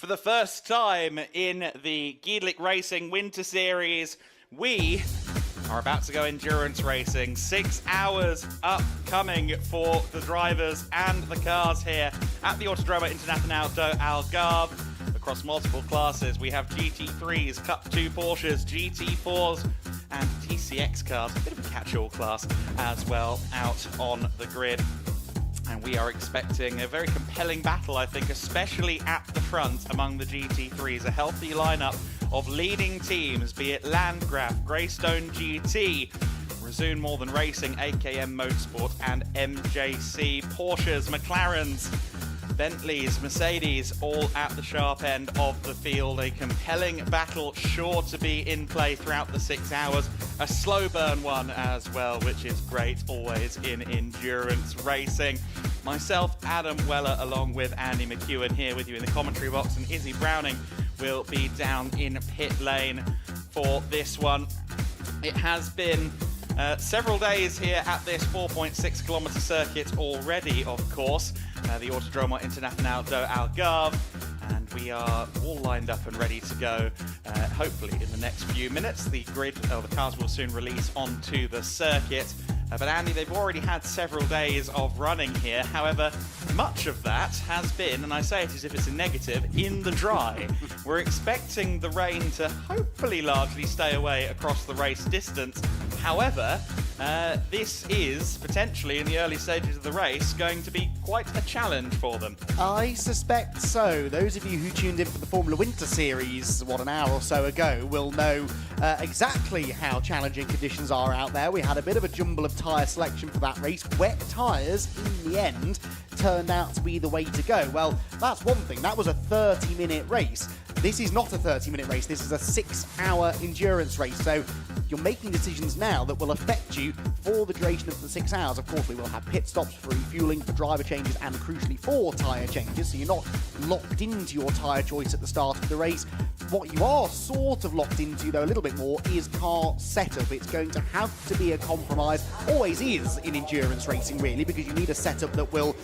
For the first time in the GEDLICH Racing Winter Series, we are about to go endurance racing. 6 hours upcoming for the drivers and the cars here at the Autodromo Internacional do Algarve. Across multiple classes, we have GT3s, Cup 2 Porsches, GT4s, and TCX cars, a bit of a catch-all class as well, out on the grid. And we are expecting a very compelling battle, I think, especially at the front among the GT3s. A healthy lineup of leading teams, be it Landgraf, Greystone GT, Resume More Than Racing, AKM Motorsport, and MJC, Porsches, McLarens, Bentleys, Mercedes, all at the sharp end of the field. A compelling battle sure to be in play throughout the 6 hours. A slow burn one as well, which is great always in endurance racing. Myself, Adam Weller, along with Andy McEwen here with you in the commentary box, and Izzy Browning will be down in pit lane for this one. It has been several days here at this 4.6 kilometre circuit already, of course. The Autodromo Internacional do Algarve, and we are all lined up and ready to go. Hopefully in the next few minutes, the grid or the cars will soon release onto the circuit. But Andy, they've already had several days of running here. However, much of that has been, and I say it as if it's a negative, in the dry. We're expecting the rain to hopefully largely stay away across the race distance. However, this is potentially, in the early stages of the race, going to be quite a challenge for them. I suspect so. Those of you who tuned in for the Formula Winter Series, an hour or so ago, will know exactly how challenging conditions are out there. We had a bit of a jumble of tyre selection for that race. Wet tyres, in the end, turned out to be the way to go. Well, that's one thing. That was a 30-minute race. This is not a 30-minute race. This is a 6-hour endurance race. So you're making decisions now that will affect you for the duration of the 6 hours. Of course, we will have pit stops for refueling, for driver changes, and crucially for tyre changes. So you're not locked into your tyre choice at the start of the race. What you are sort of locked into, though, a little bit more, is car setup. It's going to have to be a compromise. Always is in endurance racing, really, because you need a setup that will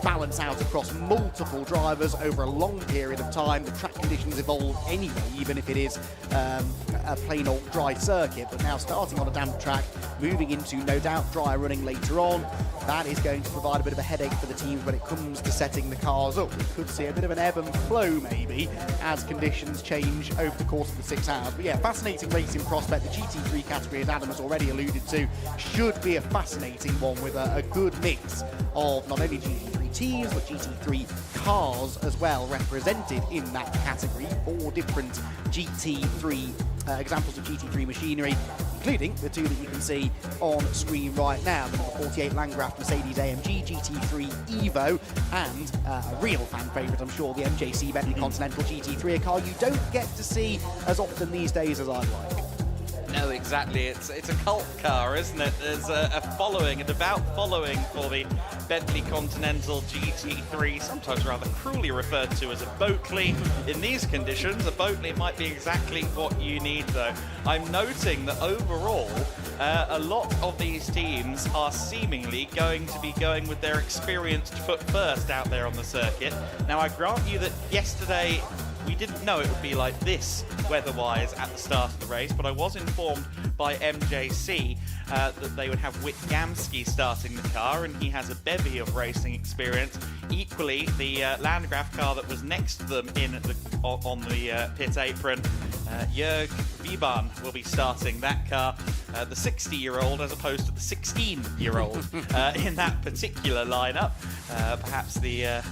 balance out across multiple drivers over a long period of time. The track conditions evolve anyway, even if it is a plain old dry circuit. But now starting on a damp track, moving into no doubt dry running later on, that is going to provide a bit of a headache for the teams when it comes to setting the cars up. We could see a bit of an ebb and flow maybe as conditions change over the course of the 6 hours. But yeah, fascinating racing prospect. The GT3 category, as Adam has already alluded to, should be a fascinating one with a good mix of not only GT3 teams but GT3 cars as well represented in that category. 4 different GT3 examples of GT3 machinery, including the 2 that you can see on screen right now, the number 48 Landgraf Mercedes AMG GT3 Evo, and a real fan favourite, I'm sure, the MJC Bentley Continental GT3, a car you don't get to see as often these days as I'd like. No, exactly. It's a cult car, isn't it? There's a following, a devout following for the Bentley Continental GT3, sometimes rather cruelly referred to as a Boatley. In these conditions, a Boatley might be exactly what you need, though. I'm noting that overall, a lot of these teams are seemingly going to be going with their experienced foot first out there on the circuit. Now, I grant you that yesterday we didn't know it would be like this weather-wise at the start of the race, but I was informed by MJC that they would have Whit Gamsky starting the car, and he has a bevy of racing experience. Equally, the Landgraf car that was next to them on the pit apron, Jörg Wiban will be starting that car, the 60-year-old as opposed to the 16-year-old in that particular lineup. Perhaps the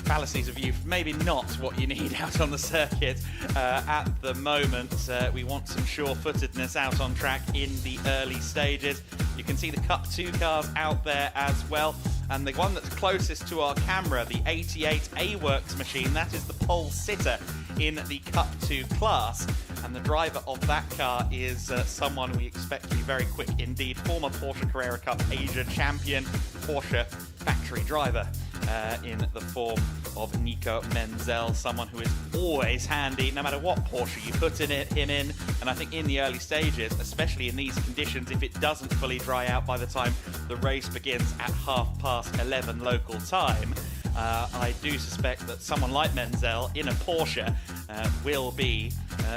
fallacies of youth, maybe not what you need out on the circuit at the moment. We want some sure-footedness out on track in the early stages. You can see the Cup 2 cars out there as well, and the one that's closest to our camera, the 88 A-Works machine, that is the pole sitter in the Cup 2 class, and the driver of that car is someone we expect to be very quick indeed, former Porsche Carrera Cup Asia champion, Porsche factory driver in the form of Nico Menzel, someone who is always handy no matter what Porsche you put him in. And I think in the early stages, especially in these conditions, if it doesn't fully dry out by the time the race begins at 11:30 local time, I do suspect that someone like Menzel in a Porsche will be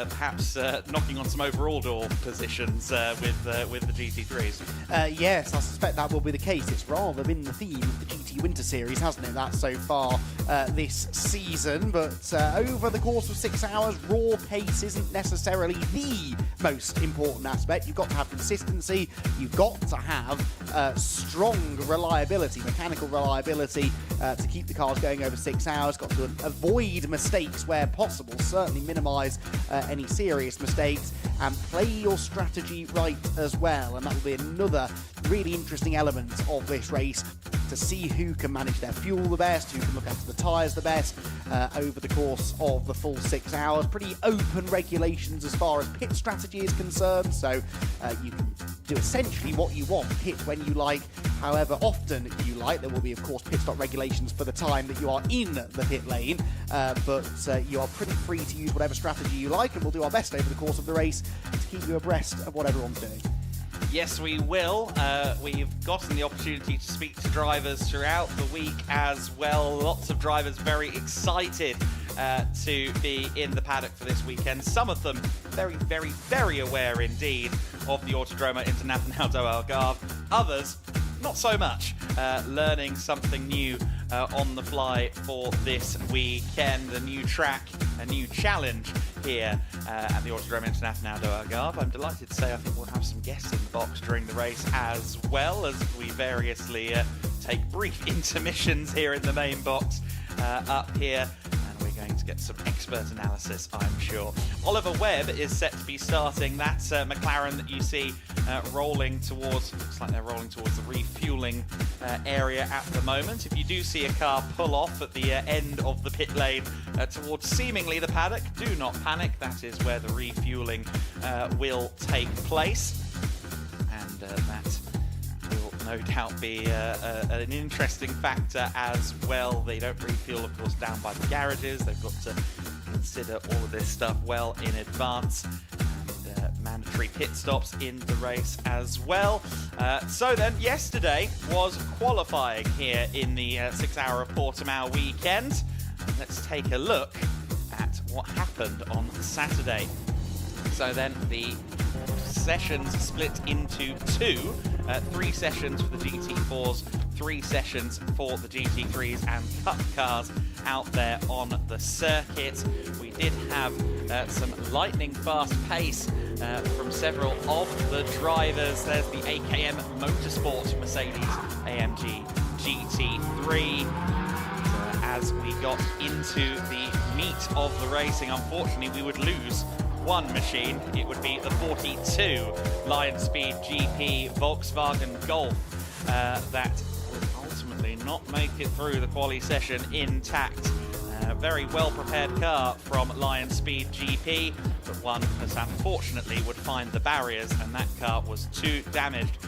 perhaps knocking on some overall door positions with the GT3s. Yes, I suspect that will be the case. It's rather been the theme of the GT Winter Series, hasn't it, that so far this season? But over the course of 6 hours, raw pace isn't necessarily the most important aspect. You've got to have consistency, you've got to have strong reliability, mechanical reliability to keep the cars going over 6 hours. Got to avoid mistakes where possible, certainly minimise any serious mistakes, and play your strategy right as well. And that will be another really interesting element of this race, to see who can manage their fuel the best, who can look after the tyres the best over the course of the full 6 hours. Pretty open regulations as far as pit strategy is concerned, so you can do essentially what you want, pit when you like, however often you like. There will be, of course, pit stop regulations for the time that you are in the pit lane, but you are pretty free to use whatever strategy you like, and we'll do our best over the course of the race to keep you abreast of what everyone's doing. Yes, we will. We've gotten the opportunity to speak to drivers throughout the week as well. Lots of drivers very excited to be in the paddock for this weekend. Some of them very, very, very aware indeed of the Autodromo Internacional do Algarve. Others, not so much. Learning something new on the fly for this weekend. A new track, a new challenge here at the Autodromo Internacional do Algarve. I'm delighted to say I think we'll have some guests in the box during the race as well, as we variously take brief intermissions here in the main box up here. We're going to get some expert analysis, I'm sure. Oliver Webb is set to be starting that McLaren that you see rolling towards, looks like they're rolling towards the refueling area at the moment. If you do see a car pull off at the end of the pit lane towards seemingly the paddock, do not panic. That is where the refueling will take place. And that will no doubt be an interesting factor as well. They don't refuel, of course, down by the garages. They've got to consider all of this stuff well in advance. And mandatory pit stops in the race as well. So then, yesterday was qualifying here in the 6 Hour of Portimão weekend. Let's take a look at what happened on Saturday. So then, the sessions split into two. 3 sessions for the GT4s, 3 sessions for the GT3s and Cup cars out there on the circuit. We did have some lightning fast pace from several of the drivers. There's the AKM Motorsport Mercedes AMG GT3. As we got into the meat of the racing, unfortunately we would lose one machine. It would be the 42 Lion Speed GP Volkswagen Golf that would ultimately not make it through the quali session intact. Very well prepared car from Lion Speed GP, but one that unfortunately would find the barriers, and that car was too damaged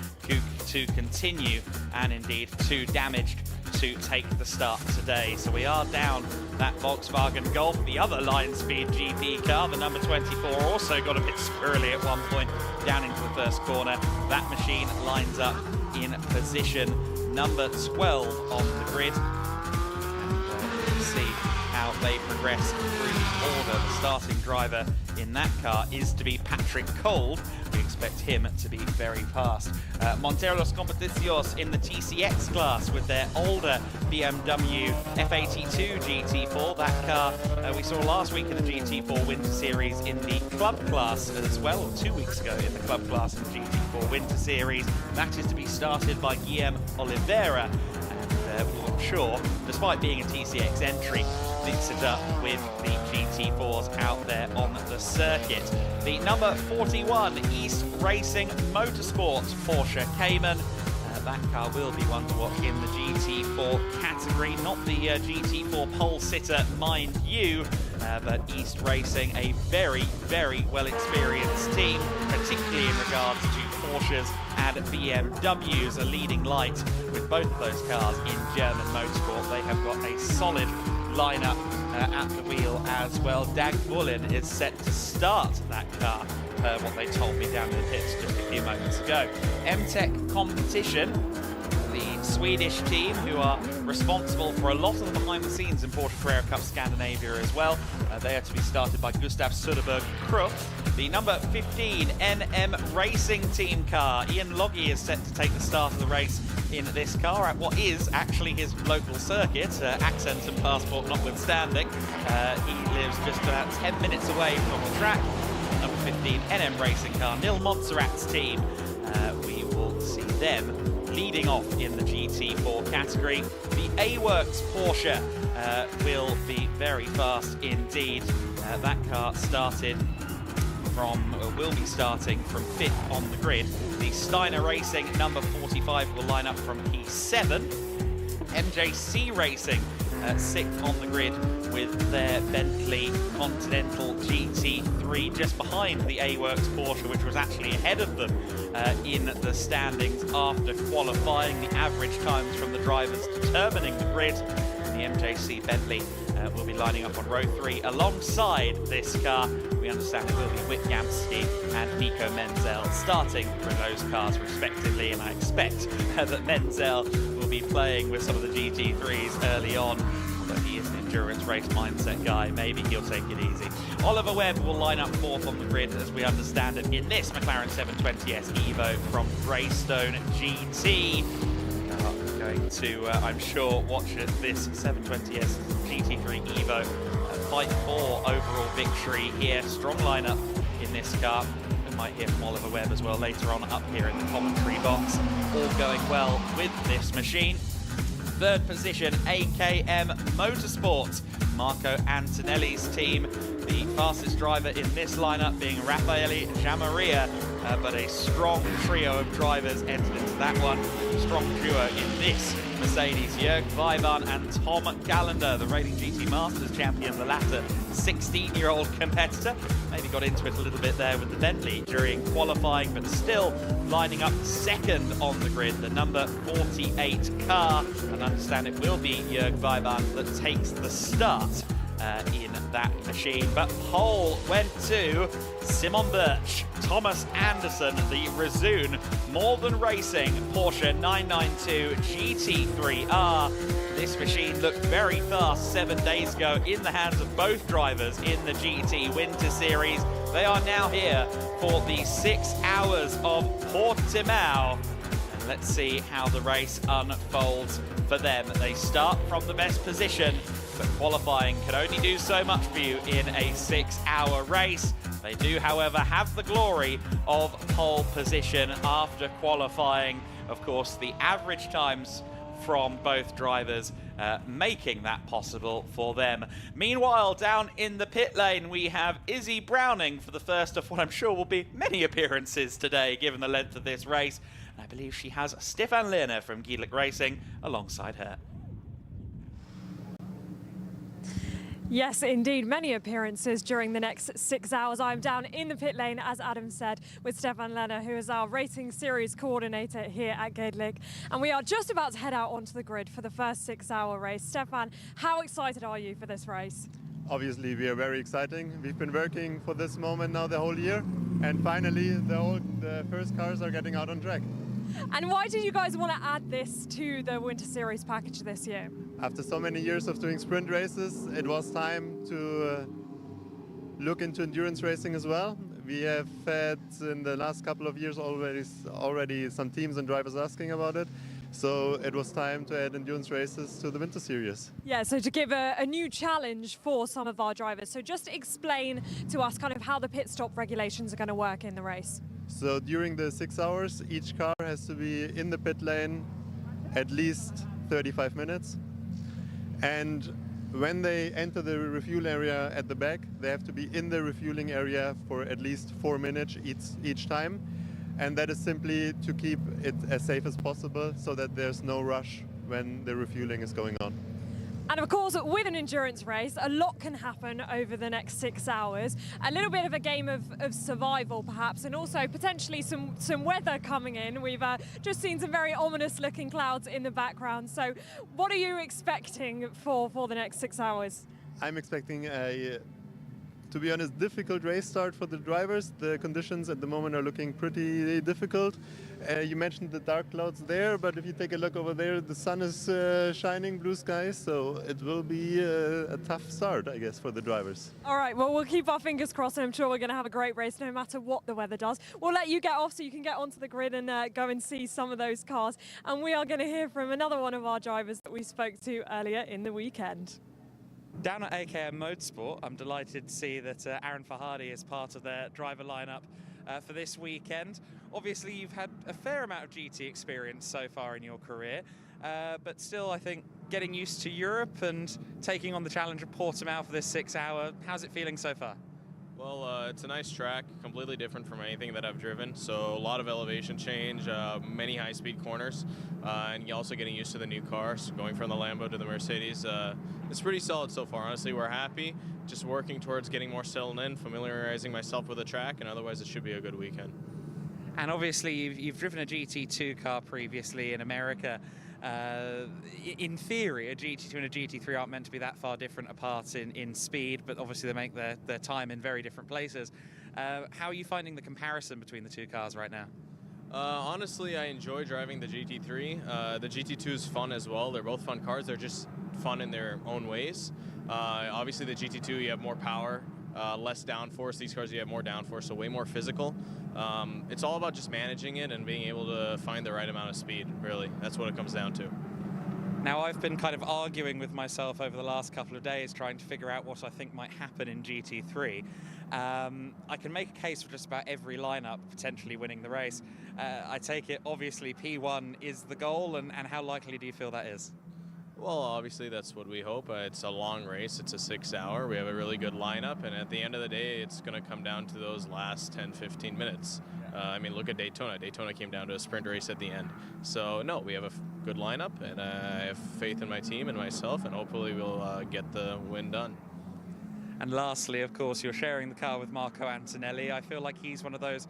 to continue, and indeed too damaged to take the start today. So we are down that Volkswagen Golf. The other Lion Speed GP car, the number 24, also got a bit squirrely at one point down into the first corner. That machine lines up in position number 12 on the grid. And we'll see how they progress through the order. The starting driver in that car is to be Patrick Kolb. We expect him to be very fast. Montero Los Competiciones in the TCX class with their older BMW F82 GT4. That car we saw last week in the GT4 Winter Series in the Club class as well, or 2 weeks ago in the Club class in the GT4 Winter Series. That is to be started by Guillaume Oliveira. And I'm sure, despite being a TCX entry, mix it up with the GT4s out there on the circuit. The number 41 East Racing Motorsport Porsche Cayman. That car will be one to watch in the GT4 category, not the GT4 pole sitter, mind you, but East Racing, a very, very well experienced team, particularly in regards to Porsches and BMWs, a leading light with both of those cars in German motorsport. They have got a solid lineup at the wheel as well. Dag Bullen is set to start that car, per what they told me down in the pits just a few moments ago. MTech competition, the Swedish team who are responsible for a lot of the behind the scenes in Porsche Carrera Cup Scandinavia as well. They are to be started by Gustav Söderberg Krupp. The number 15 NM Racing team car. Ian Loggy is set to take the start of the race in this car at what is actually his local circuit, accent and passport notwithstanding. He lives just about 10 minutes away from the track. Number 15 NM Racing car, Nil Montserrat's team. We will see them leading off in the GT4 category. The A-Works Porsche will be very fast indeed. That car will be starting from 5th on the grid. The Steiner Racing number 45 will line up from P7. MJC Racing 6th on the grid with their Bentley Continental GT3 just behind the A-Works Porsche, which was actually ahead of them in the standings after qualifying. The average times from the drivers determining the grid. The MJC Bentley will be lining up on row 3 alongside this car. We understand it will be Whit Gamsky and Nico Menzel starting for those cars respectively, and I expect that Menzel will be playing with some of the GT3s early on. But he is an endurance race mindset guy. Maybe he'll take it easy. Oliver Webb will line up 4th on the grid, as we understand it, in this McLaren 720S Evo from Greystone GT. Going to, I'm sure, watch this 720S GT3 Evo fight for overall victory here. Strong lineup in this car. We might hear from Oliver Webb as well later on up here in the commentary box. All going well with this machine. 3rd position, AKM Motorsport, Marco Antonelli's team. The fastest driver in this lineup being Raffaele Giammaria, but a strong trio of drivers entered into that one. Strong duo in this Mercedes, Jörg Weiban and Tom Gallander, the reigning GT Masters champion, the latter 16-year-old competitor. Maybe got into it a little bit there with the Bentley during qualifying, but still lining up 2nd on the grid, the number 48 car. And I understand it will be Jörg Weiban that takes the start in that machine. But pole went to Simon Birch, Thomas Anderson, the Resoon More Than Racing Porsche 992 GT3R. This machine looked very fast 7 days ago in the hands of both drivers in the GT Winter Series. They are now here for the 6 Hours of Portimão. And let's see how the race unfolds for them. They start from the best position, but qualifying can only do so much for you in a 6-hour race. They do, however, have the glory of pole position after qualifying. Of course, the average times from both drivers making that possible for them. Meanwhile, down in the pit lane, we have Izzy Browning for the first of what I'm sure will be many appearances today, given the length of this race. And I believe she has Stefan Lerner from GEDLICH Racing alongside her. Yes, indeed. Many appearances during the next 6 hours. I'm down in the pit lane, as Adam said, with Stefan Lerner, who is our racing series coordinator here at GEDLICH. And we are just about to head out onto the grid for the first 6-hour race. Stefan, how excited are you for this race? Obviously, we are very exciting. We've been working for this moment now the whole year. And finally, the first cars are getting out on track. And why did you guys want to add this to the Winter Series package this year? After so many years of doing sprint races, it was time to look into endurance racing as well. We have had in the last couple of years already some teams and drivers asking about it. So it was time to add endurance races to the Winter Series. Yeah, so to give a new challenge for some of our drivers. So just explain to us kind of how the pit stop regulations are going to work in the race. So during the 6 hours, each car has to be in the pit lane at least 35 minutes. And when they enter the refuel area at the back, they have to be in the refueling area for at least 4 minutes each time. And that is simply to keep it as safe as possible so that there's no rush when the refueling is going on. And of course, with an endurance race, a lot can happen over the next 6 hours. A little bit of a game of survival, perhaps, and also potentially some weather coming in. We've just seen some very ominous looking clouds in the background. So what are you expecting for the next 6 hours? I'm expecting a to be honest, difficult race start for the drivers. The conditions at the moment are looking pretty difficult. You mentioned the dark clouds there, but if you take a look over there, the sun is shining, blue skies, so it will be a tough start, I guess, for the drivers. All right, well, we'll keep our fingers crossed, and I'm sure we're going to have a great race no matter what the weather does. We'll let you get off so you can get onto the grid and go and see some of those cars. And we are going to hear from another one of our drivers that we spoke to earlier in the weekend. Down at AKM Motorsport, I'm delighted to see that Aaron Fahadi is part of their driver lineup for this weekend. Obviously, you've had a fair amount of GT experience so far in your career, but still, I think, getting used to Europe and taking on the challenge of Portimão for this 6 hour, how's it feeling so far? Well, it's a nice track, completely different from anything that I've driven. So a lot of elevation change, many high-speed corners, and you're also getting used to the new cars, going from the Lambo to the Mercedes. It's pretty solid so far. Honestly, we're happy. Just working towards getting more settled in, familiarizing myself with the track, and otherwise it should be a good weekend. And obviously, you've driven a GT2 car previously in America. In theory, a GT2 and a GT3 aren't meant to be that far different apart in speed, but obviously they make their time in very different places. How are you finding the comparison between the two cars right now? Honestly, I enjoy driving the GT3. The GT2 is fun as well. They're both fun cars. They're just fun in their own ways. Obviously, the GT2, you have more power, less downforce. These cars, you have more downforce, so way more physical. It's all about just managing it and being able to find the right amount of speed, really. That's what it comes down to. Now, I've been kind of arguing with myself over the last couple of days, trying to figure out what I think might happen in GT3. I can make a case for just about every lineup potentially winning the race. I take it, obviously, P1 is the goal, and how likely do you feel that is? Well, obviously, that's what we hope. It's a long race. It's a 6 hour. We have a really good lineup, and at the end of the day, it's going to come down to those last 10, 15 minutes. I mean, look at Daytona. Daytona came down to a sprint race at the end. So, no, we have a good lineup, and I have faith in my team and myself, and hopefully we'll get the win done. And lastly, of course, you're sharing the car with Marco Antonelli. I feel like he's one of those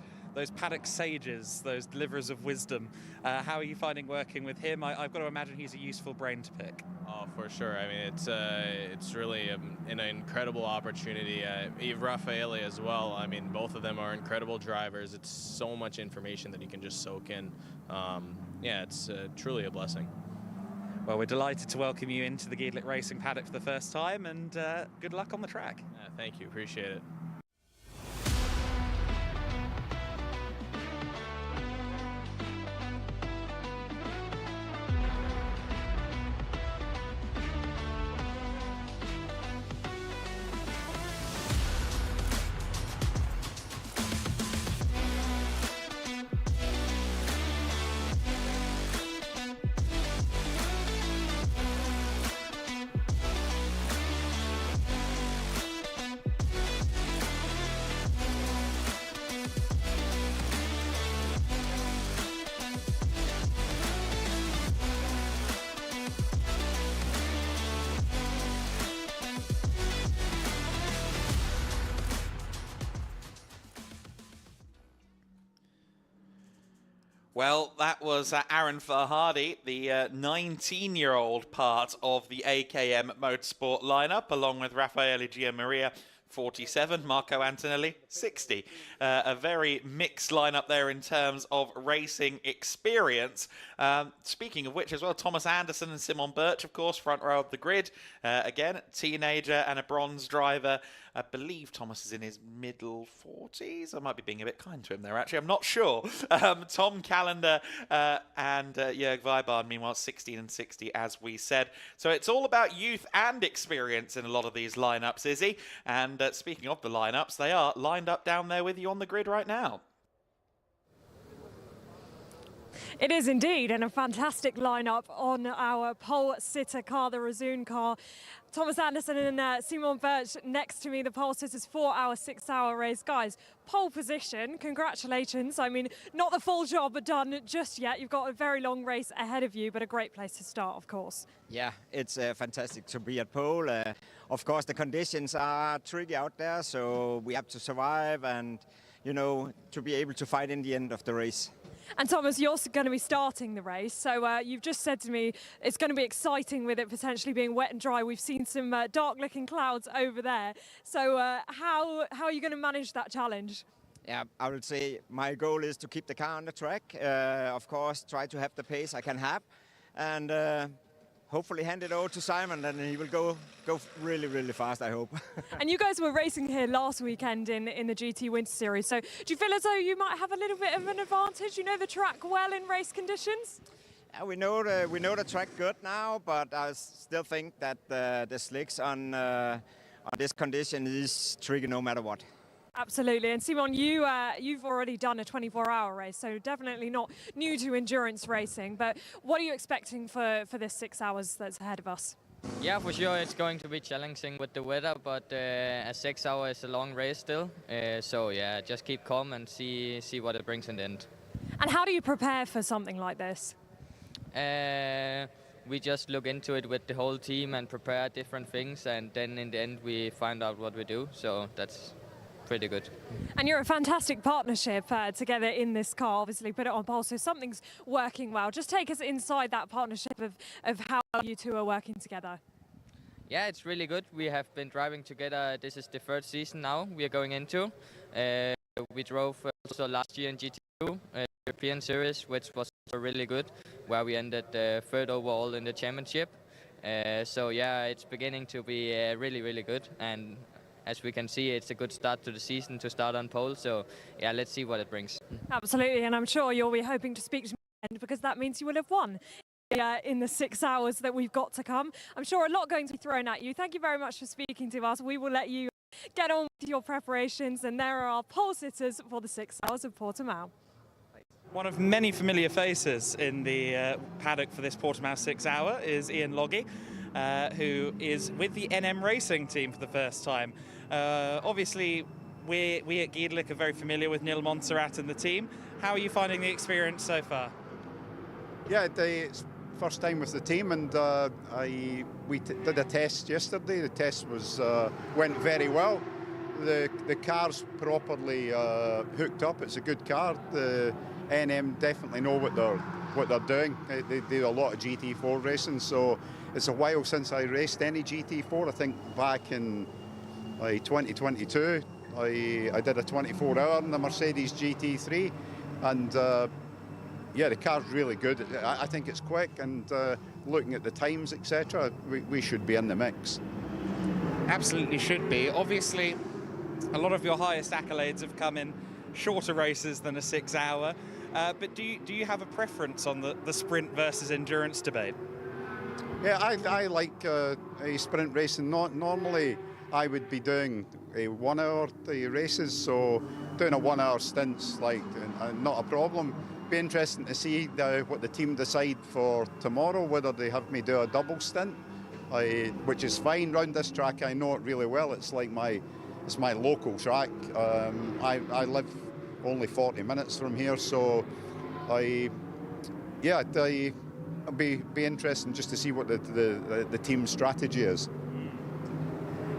paddock sages, those deliverers of wisdom. How are you finding working with him? I've got to imagine he's a useful brain to pick. Oh, for sure. I mean, it's really an incredible opportunity. Raffaele as well. I mean, both of them are incredible drivers. It's so much information that you can just soak in. Yeah, it's truly a blessing. Well, we're delighted to welcome you into the GEDLICH Racing paddock for the first time, and good luck on the track. Thank you. Appreciate it. Well, that was Aaron Fahadi, the 19-year-old part of the AKM Motorsport lineup, along with Raffaele Gianmaria, 47, Marco Antonelli, 60. A very mixed lineup there in terms of racing experience. Speaking of which as well, Thomas Anderson and Simon Birch, of course, front row of the grid. Again, teenager and a bronze driver. I believe Thomas is in his middle 40s. I might be being a bit kind to him there, actually. I'm not sure. Tom Callender and Jörg Weibard, meanwhile, 16 and 60, as we said. So it's all about youth and experience in a lot of these lineups, Izzy. And speaking of the lineups, they are lined up down there with you on the grid right now. It is indeed, and a fantastic lineup on our pole sitter car, the Razoon car. Thomas Anderson and Simon Birch next to me, the pole sitters, 4 hour, 6 hour race. Guys, pole position, congratulations. I mean, not the full job done just yet. You've got a very long race ahead of you, but a great place to start, of course. Yeah, it's fantastic to be at pole. Of course, the conditions are tricky out there, so we have to survive and, you know, to be able to fight in the end of the race. And Thomas, you're going to be starting the race, so you've just said to me it's going to be exciting with it potentially being wet and dry. We've seen some dark-looking clouds over there. So how are you going to manage that challenge? Yeah, I would say my goal is to keep the car on the track. Of course, try to have the pace I can have, and hopefully hand it over to Simon, and he will go really, really fast, I hope. And you guys were racing here last weekend in the GT Winter Series, so do you feel as though you might have a little bit of an advantage? You know the track well in race conditions? Yeah, we know the track good now, but I still think that the slicks on this condition is tricky no matter what. Absolutely, and Simon, you've already done a 24-hour race, so definitely not new to endurance racing, but what are you expecting for this 6 hours that's ahead of us? Yeah, for sure it's going to be challenging with the weather, but a 6 hour is a long race still, so yeah, just keep calm and see what it brings in the end. And how do you prepare for something like this? We just look into it with the whole team and prepare different things, and then in the end we find out what we do, so that's pretty good. And you're a fantastic partnership together in this car, obviously put it on pole, so something's working well. Just take us inside that partnership of how you two are working together. Yeah, it's really good. We have been driving together. This is the third season now we are going into. We drove also last year in GT2, European Series, which was also really good, where we ended third overall in the championship. So yeah, it's beginning to be really, really good. And as we can see, it's a good start to the season to start on pole. So yeah, let's see what it brings. Absolutely, and I'm sure you'll be hoping to speak to me because that means you will have won in the 6 hours that we've got to come. I'm sure a lot going to be thrown at you. Thank you very much for speaking to us. We will let you get on with your preparations, and there are our pole sitters for the 6 hours of Portimão. One of many familiar faces in the paddock for this Portimão 6 hour is Ian Loggy, who is with the NM Racing team for the first time. Obviously, we at GEDLICH are very familiar with Neil Montserrat and the team. How are you finding the experience so far? Yeah, it's first time with the team, and we did a test yesterday. The test went very well. The car's properly hooked up. It's a good car. The NM definitely know what they're doing. They do a lot of GT4 racing, so it's a while since I raced any GT4. I think back in 2022, I did a 24-hour in the Mercedes GT3, and yeah, the car's really good. I think it's quick, and looking at the times, etc., we should be in the mix. Absolutely should be. Obviously, a lot of your highest accolades have come in shorter races than a 6 hour, but do you have a preference on the sprint versus endurance debate? Yeah, I like a sprint racing. Normally, I would be doing a 1 hour races, so doing a 1 hour stint's like not a problem. Be interesting to see what the team decide for tomorrow, whether they have me do a double stint, which is fine. Round this track, I know it really well. It's like it's my local track. I live only 40 minutes from here, so it'll be interesting just to see what the team's strategy is.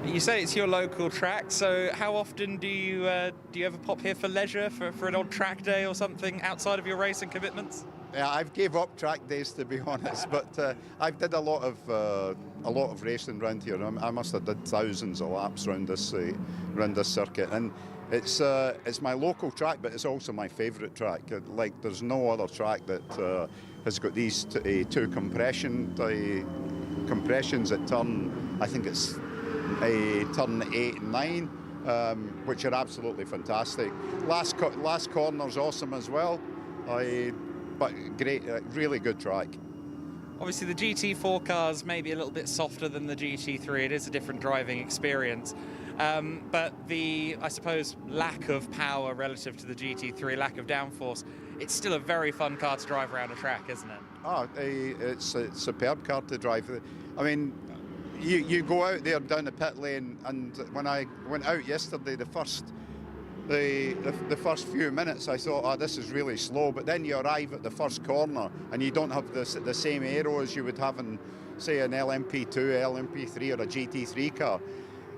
You say it's your local track, so how often do you ever pop here for leisure, for an odd track day or something outside of your racing commitments? Yeah, I've gave up track days, to be honest, but I've did a lot of racing around here. I must have did thousands of laps around this circuit, and it's my local track, but it's also my favourite track. Like, there's no other track that has got these two compressions at turn. I think it's turn 8 and 9, which are absolutely fantastic. Last corner's awesome as well, but great, really good track. Obviously, the GT4 cars may be a little bit softer than the GT3. It is a different driving experience, but I suppose, lack of power relative to the GT3, lack of downforce, it's still a very fun car to drive around a track, isn't it? Oh, it's a superb car to drive. I mean, you go out there down the pit lane, and when I went out yesterday, the first few minutes, I thought, oh, this is really slow. But then you arrive at the first corner, and you don't have the same aero as you would have in, say, an LMP2, LMP3, or a GT3 car.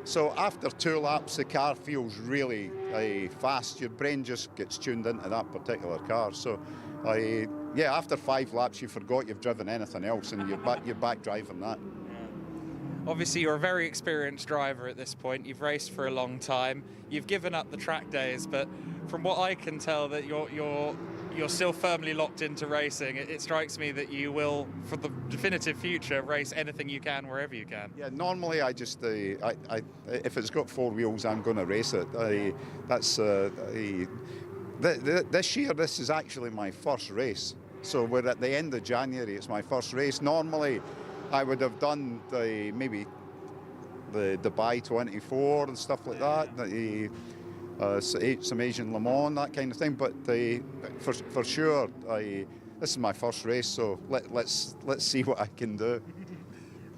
So after 2 laps, the car feels really fast. Your brain just gets tuned into that particular car. So Yeah, after 5 laps, you forgot you've driven anything else, and you're back driving that. Obviously, you're a very experienced driver at this point. You've raced for a long time. You've given up the track days, but from what I can tell, that you're still firmly locked into racing. It strikes me that you will, for the definitive future, race anything you can wherever you can. Yeah, normally I just if it's got 4 wheels, I'm going to race it. This year, this is actually my first race. So we're at the end of January. It's my first race. Normally, I would have done maybe the Dubai 24 and stuff like that. Some Asian Le Mans, that kind of thing. But for sure, this is my first race. So let's see what I can do.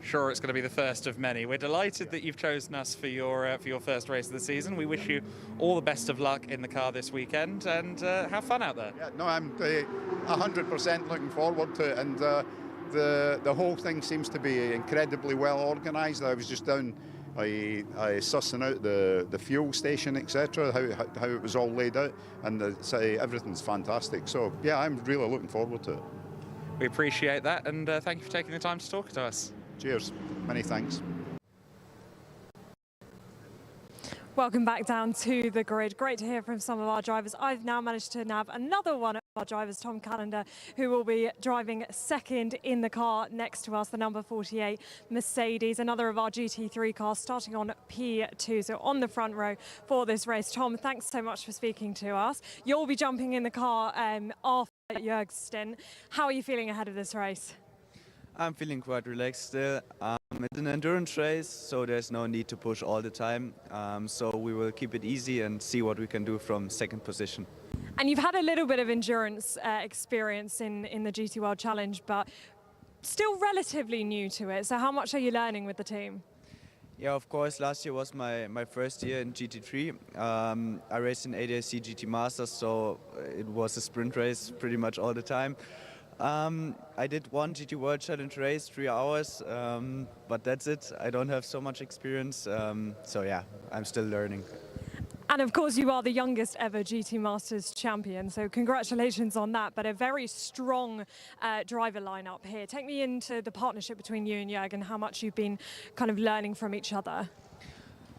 Sure, it's going to be the first of many. We're delighted that you've chosen us for your first race of the season. We wish you all the best of luck in the car this weekend, and have fun out there. Yeah, no, I'm 100% looking forward to it, and the whole thing seems to be incredibly well organised. I was just down, I sussing out the fuel station, etc., how it was all laid out, and everything's fantastic. So yeah, I'm really looking forward to it. We appreciate that, and thank you for taking the time to talk to us. Cheers. Many thanks. Welcome back down to the grid. Great to hear from some of our drivers. I've now managed to nab another one of our drivers, Tom Callender, who will be driving second in the car next to us, the number 48 Mercedes, another of our GT3 cars starting on P2, so on the front row for this race. Tom, thanks so much for speaking to us. You'll be jumping in the car after Jörg's stint. How are you feeling ahead of this race? I'm feeling quite relaxed still. It's an endurance race, so there's no need to push all the time. So we will keep it easy and see what we can do from second position. And you've had a little bit of endurance experience in the GT World Challenge, but still relatively new to it. So how much are you learning with the team? Yeah, of course, last year was my first year in GT3. I raced in ADAC GT Masters, so it was a sprint race pretty much all the time. I did one GT World Challenge race, 3 hours, but that's it. I don't have so much experience, so yeah, I'm still learning. And of course, you are the youngest ever GT Masters champion, so congratulations on that, but a very strong driver lineup here. Take me into the partnership between you and Jörg and how much you've been kind of learning from each other.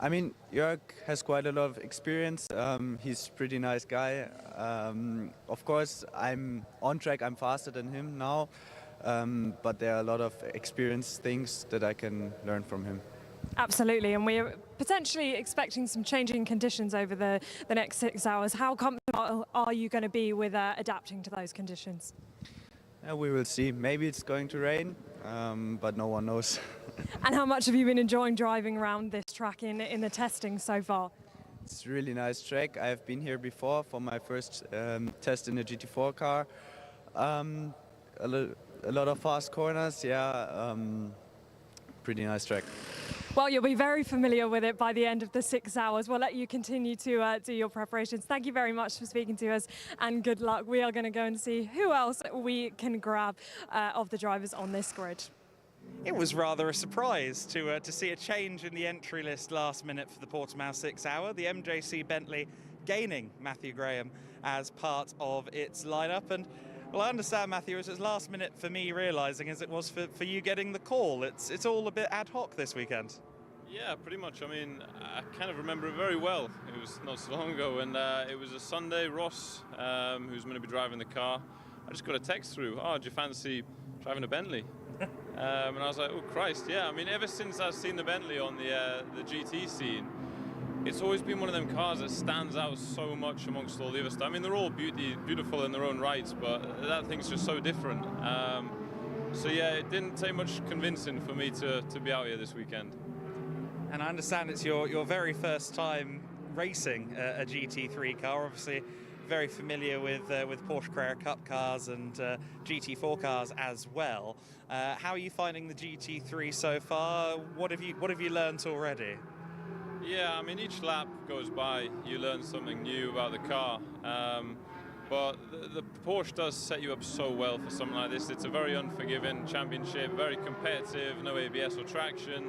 I mean, Jörg has quite a lot of experience. He's a pretty nice guy. Of course, I'm on track, I'm faster than him now, but there are a lot of experience things that I can learn from him. Absolutely, and we're potentially expecting some changing conditions over the next 6 hours. How comfortable are you going to be with adapting to those conditions? We will see. Maybe it's going to rain, but no one knows. And how much have you been enjoying driving around this track in the testing so far? It's a really nice track. I've been here before for my first test in the GT4 car. A lot of fast corners, yeah. Pretty nice track. Well, you'll be very familiar with it by the end of the 6 hours. We'll let you continue to do your preparations. Thank you very much for speaking to us, and good luck. We are going to go and see who else we can grab of the drivers on this grid. It was rather a surprise to see a change in the entry list last minute for the Portimão 6 hour. The MJC Bentley gaining Matthew Graham as part of its lineup. And well, I understand, Matthew, it was last minute for me realising as it was for you getting the call. It's all a bit ad hoc this weekend. Yeah, pretty much. I mean, I kind of remember it very well. It was not so long ago, and it was a Sunday. Ross, who's going to be driving the car, I just got a text through, oh, do you fancy driving a Bentley? And I was like, oh, Christ, yeah. I mean, ever since I've seen the Bentley on the GT scene, it's always been one of them cars that stands out so much amongst all the other stuff. I mean, they're all beautiful in their own rights, but that thing's just so different. So yeah, it didn't take much convincing for me to be out here this weekend. And I understand it's your very first time racing a GT3 car. Obviously, very familiar with Porsche Carrera Cup cars and GT4 cars as well. How are you finding the GT3 so far? What have you learned already? Yeah, I mean, each lap goes by, you learn something new about the car. But the Porsche does set you up so well for something like this. It's a very unforgiving championship, very competitive, no ABS or traction,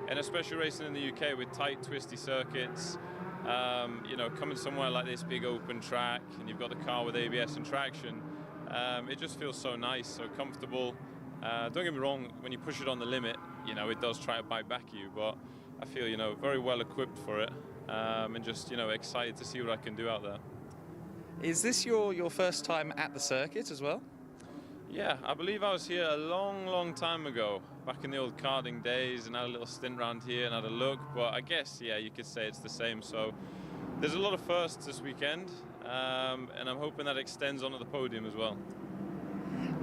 and especially racing in the UK with tight, twisty circuits. You know, coming somewhere like this big open track, and you've got the car with ABS and traction, It just feels so nice, so comfortable. Don't get me wrong, when you push it on the limit, you know, it does try to bite back you, but I feel, you know, very well equipped for it, and just, you know, excited to see what I can do out there. Is this your first time at the circuit as well? Yeah, I believe I was here a long time ago, back in the old karting days, and had a little stint around here and had a look, but I guess, yeah, you could say it's the same. So there's a lot of firsts this weekend, and I'm hoping that extends onto the podium as well.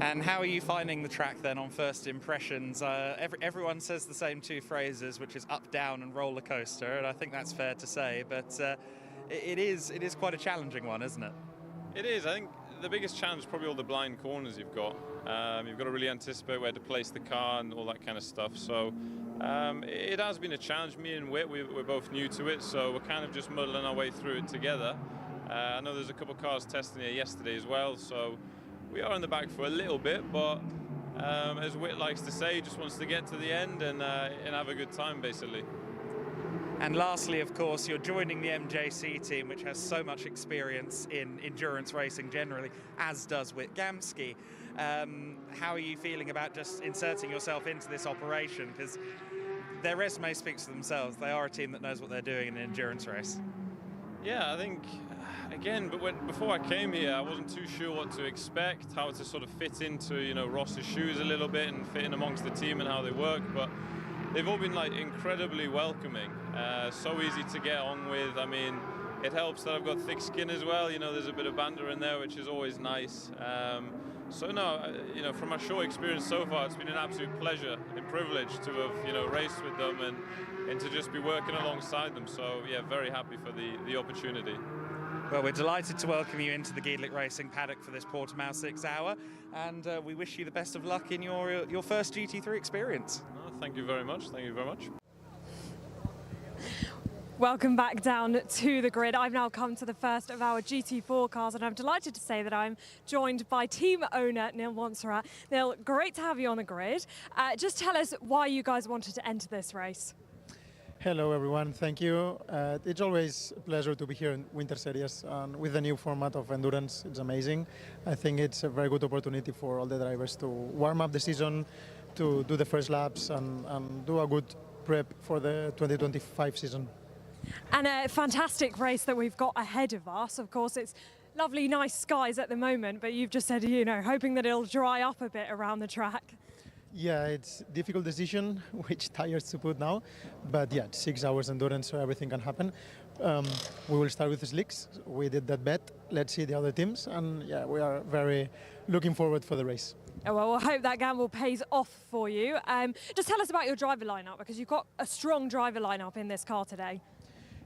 And how are you finding the track then on first impressions? Everyone says the same two phrases, which is up, down and roller coaster, and I think that's fair to say, but it is quite a challenging one, isn't it? It is. I think the biggest challenge is probably all the blind corners you've got. You've got to really anticipate where to place the car and all that kind of stuff. So it has been a challenge. Me and Whit, we're both new to it, so we're kind of just muddling our way through it together. I know there's a couple of cars testing it yesterday as well, so we are in the back for a little bit, but as Whit likes to say, he just wants to get to the end and have a good time, basically. And lastly, of course, you're joining the MJC team, which has so much experience in endurance racing generally, as does Whit Gamsky. How are you feeling about just inserting yourself into this operation? Because their resume speaks for themselves. They are a team that knows what they're doing in an endurance race. Yeah, I think, again, but before I came here, I wasn't too sure what to expect, how to sort of fit into, you know, Ross's shoes a little bit and fit in amongst the team and how they work. But they've all been like incredibly welcoming, so easy to get on with. I mean, it helps that I've got thick skin as well. You know, there's a bit of banter in there, which is always nice. So no, you know, from my short experience so far, it's been an absolute pleasure and privilege to have, you know, raced with them and to just be working alongside them. So yeah, very happy for the opportunity. Well, we're delighted to welcome you into the GEDLICH Racing paddock for this Portimão 6 hour, and we wish you the best of luck in your first GT3 experience. No, thank you very much. Thank you very much. Welcome back down to the grid. I've now come to the first of our GT4 cars, and I'm delighted to say that I'm joined by team owner Neil Montserrat. Neil, great to have you on the grid. Just tell us why you guys wanted to enter this race. Hello everyone, thank you. It's always a pleasure to be here in Winter Series, and with the new format of endurance, it's amazing. I think it's a very good opportunity for all the drivers to warm up the season, to do the first laps and do a good prep for the 2025 season. And a fantastic race that we've got ahead of us. Of course, it's lovely, nice skies at the moment, but you've just said, you know, hoping that it'll dry up a bit around the track. Yeah, it's a difficult decision which tires to put now, but yeah, 6 hours endurance, so everything can happen. We will start with the slicks. We did that bet. Let's see the other teams, and yeah, we are very looking forward for the race. Oh, well, we'll hope that gamble pays off for you. Just tell us about your driver lineup, because you've got a strong driver lineup in this car today.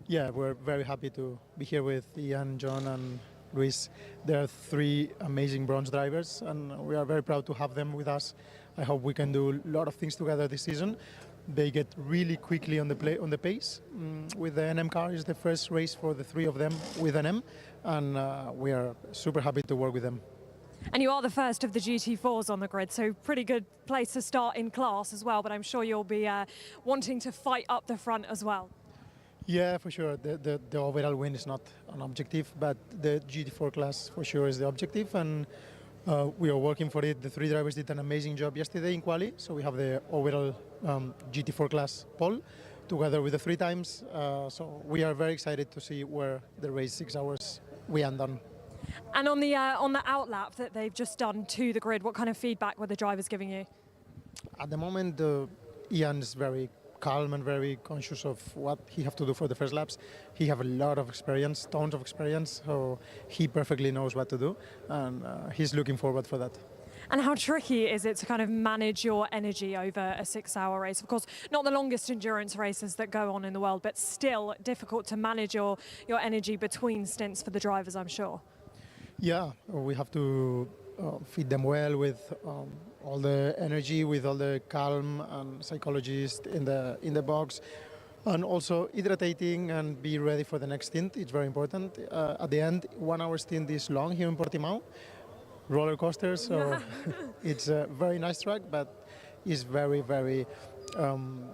Yeah, we're very happy to be here with Ian, John and Luis. There are 3 amazing bronze drivers, and we are very proud to have them with us. I hope we can do a lot of things together this season. They get really quickly on the pace. With the NM car, it's the first race for the 3 of them with NM, and we are super happy to work with them. And you are the first of the GT4s on the grid, so pretty good place to start in class as well, but I'm sure you'll be wanting to fight up the front as well. Yeah, for sure. The overall win is not an objective, but the GT4 class for sure is the objective, and we are working for it. The 3 drivers did an amazing job yesterday in quali, so we have the overall GT4 class pole together with the 3 times. So we are very excited to see where the race 6 hours we end on. And on the outlap that they've just done to the grid, what kind of feedback were the drivers giving you? At the moment, Ian is very calm and very conscious of what he have to do for the first laps. He have a lot of experience, tons of experience, so he perfectly knows what to do, and he's looking forward for that. And how tricky is it to kind of manage your energy over a 6-hour race? Of course, not the longest endurance races that go on in the world, but still difficult to manage your energy between stints for the drivers, I'm sure. Yeah, we have to feed them well with all the energy, with all the calm and psychologist in the box, and also hydrating and be ready for the next stint. It's very important. At the end, 1 hour stint is long here in Portimão, roller coasters, so it's a very nice track, but it's very, very,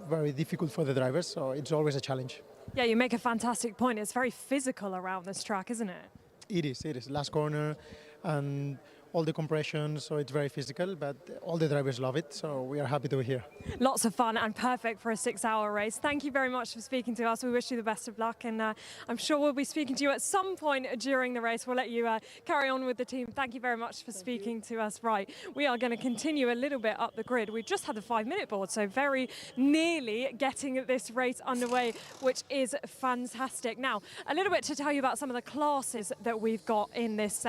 very difficult for the drivers, so it's always a challenge. Yeah, you make a fantastic point. It's very physical around this track, isn't it? It is. Last corner, and all the compression, so it's very physical, but all the drivers love it, so we are happy to be here. Lots of fun and perfect for a 6-hour race. Thank you very much for speaking to us. We wish you the best of luck, and I'm sure we'll be speaking to you at some point during the race. We'll let you carry on with the team. Thank you very much for speaking to us. Right, we are going to continue a little bit up the grid. We've just had the 5-minute board, so very nearly getting this race underway, which is fantastic. Now, a little bit to tell you about some of the classes that we've got in this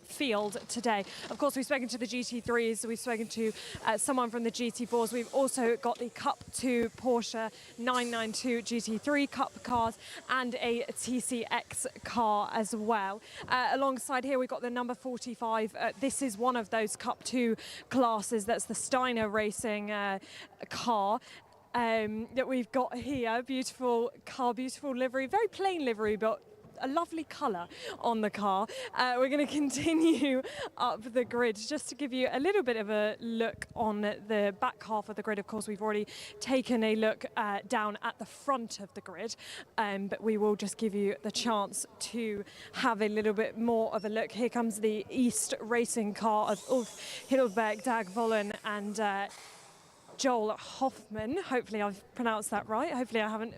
field today. Of course, we've spoken to the GT3s, we've spoken to someone from the GT4s. We've also got the Cup 2 Porsche 992 GT3 Cup cars and a TCX car as well. Alongside here, we've got the number 45. This is one of those Cup 2 classes. That's the Steiner Racing car. That we've got here. Beautiful car, beautiful livery, very plain livery, but a lovely colour on the car. We're going to continue up the grid just to give you a little bit of a look on the back half of the grid. Of course, we've already taken a look down at the front of the grid, but we will just give you the chance to have a little bit more of a look. Here comes the East Racing car of Ulf Hildberg, Dag Vollen and Joel Hoffman. Hopefully I've pronounced that right. Hopefully I haven't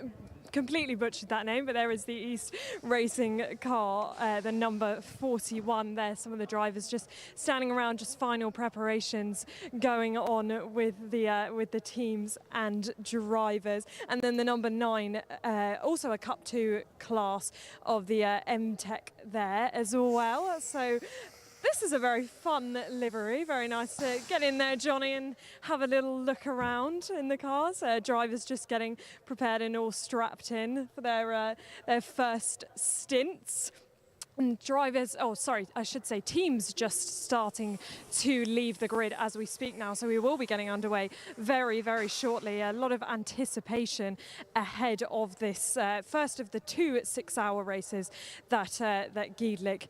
completely butchered that name, but there is the East Racing car, the number 41 there. Some of the drivers just standing around, just final preparations going on with the teams and drivers. And then the number 9, also a Cup 2 class of the M-Tech there as well. So this is a very fun livery. Very nice to get in there, Johnny, and have a little look around in the cars. Drivers just getting prepared and all strapped in for their first stints. And drivers, oh sorry, I should say teams just starting to leave the grid as we speak now. So we will be getting underway very, very shortly. A lot of anticipation ahead of this first of the 2 6-hour races that GEDLICH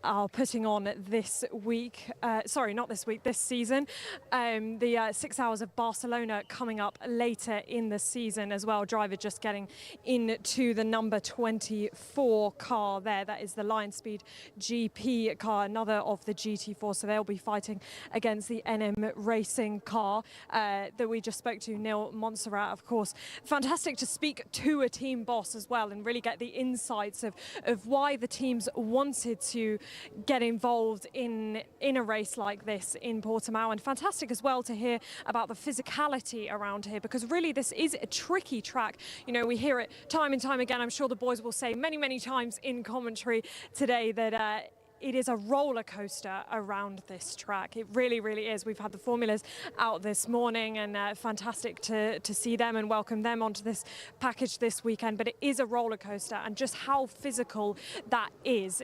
are putting on this week, sorry, not this week, this season. The 6 Hours of Barcelona coming up later in the season as well. Driver just getting into the number 24 car there. That is the Lion Speed GP car, another of the GT4. So they'll be fighting against the NM Racing car that we just spoke to, Neil Montserrat, of course. Fantastic to speak to a team boss as well and really get the insights of why the teams wanted to get involved in a race like this in Portimão, and fantastic as well to hear about the physicality around here, because really this is a tricky track. You know, we hear it time and time again. I'm sure the boys will say many, many times in commentary today that it is a roller coaster around this track. It really, really is. We've had the formulas out this morning, and fantastic to see them and welcome them onto this package this weekend. But it is a roller coaster, and just how physical that is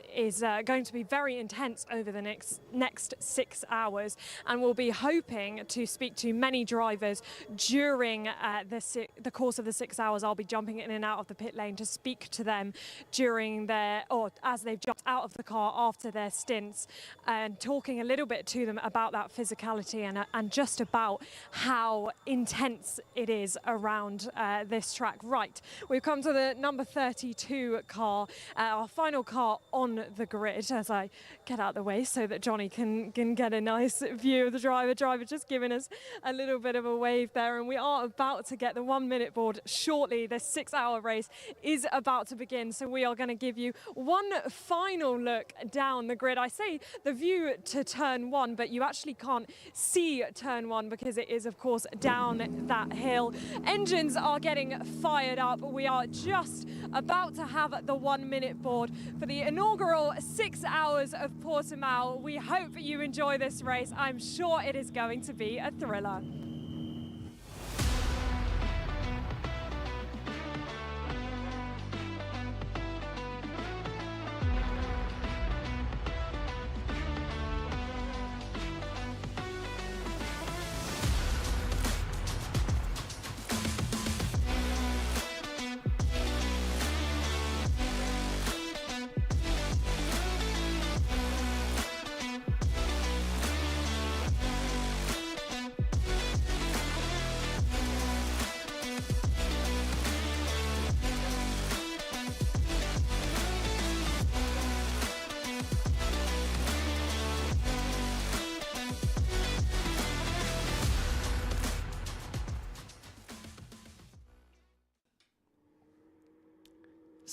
going to be very intense over the next 6 hours. And we'll be hoping to speak to many drivers during the course of the 6 hours. I'll be jumping in and out of the pit lane to speak to them during as they've jumped out of the car after their stints, and talking a little bit to them about that physicality and just about how intense it is around this track. Right, we've come to the number 32 car, our final car on the grid, as I get out of the way so that Johnny can get a nice view of the driver. Driver just giving us a little bit of a wave there, and we are about to get the 1 minute board shortly. The 6 hour race is about to begin, so we are going to give you one final look down the grid. I say the view to turn 1, but you actually can't see turn 1 because it is, of course, down that hill. Engines are getting fired up. We are just about to have the 1 minute board for the inaugural 6 hours of Portimão. We hope you enjoy this race. I'm sure it is going to be a thriller.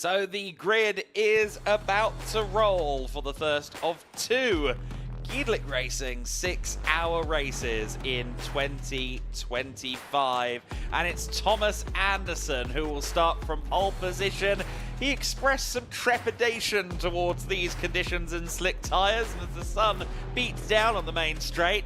So the grid is about to roll for the first of two GEDLICH Racing 6-hour races in 2025. And it's Thomas Anderson who will start from pole position. He expressed some trepidation towards these conditions and slick tyres, and as the sun beats down on the main straight,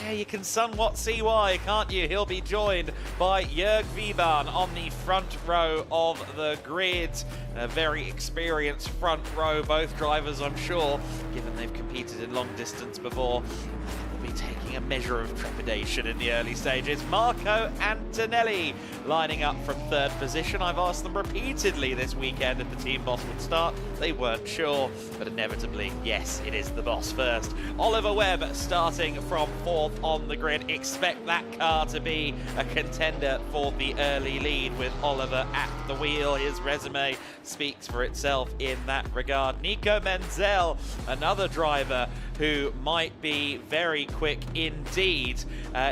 yeah, you can somewhat see why, can't you? He'll be joined by Jörg Wiebahn on the front row of the grid. A very experienced front row, both drivers, I'm sure, given they've competed in long distance before. They'll be taking a measure of trepidation in the early stages. Marco Antonelli lining up from third position. I've asked them repeatedly this weekend if the team boss would start. They weren't sure, but inevitably, yes, it is the boss first. Oliver Webb starting from fourth on the grid. Expect that car to be a contender for the early lead with Oliver at the wheel. His resume speaks for itself in that regard. Nico Menzel, another driver who might be very quick indeed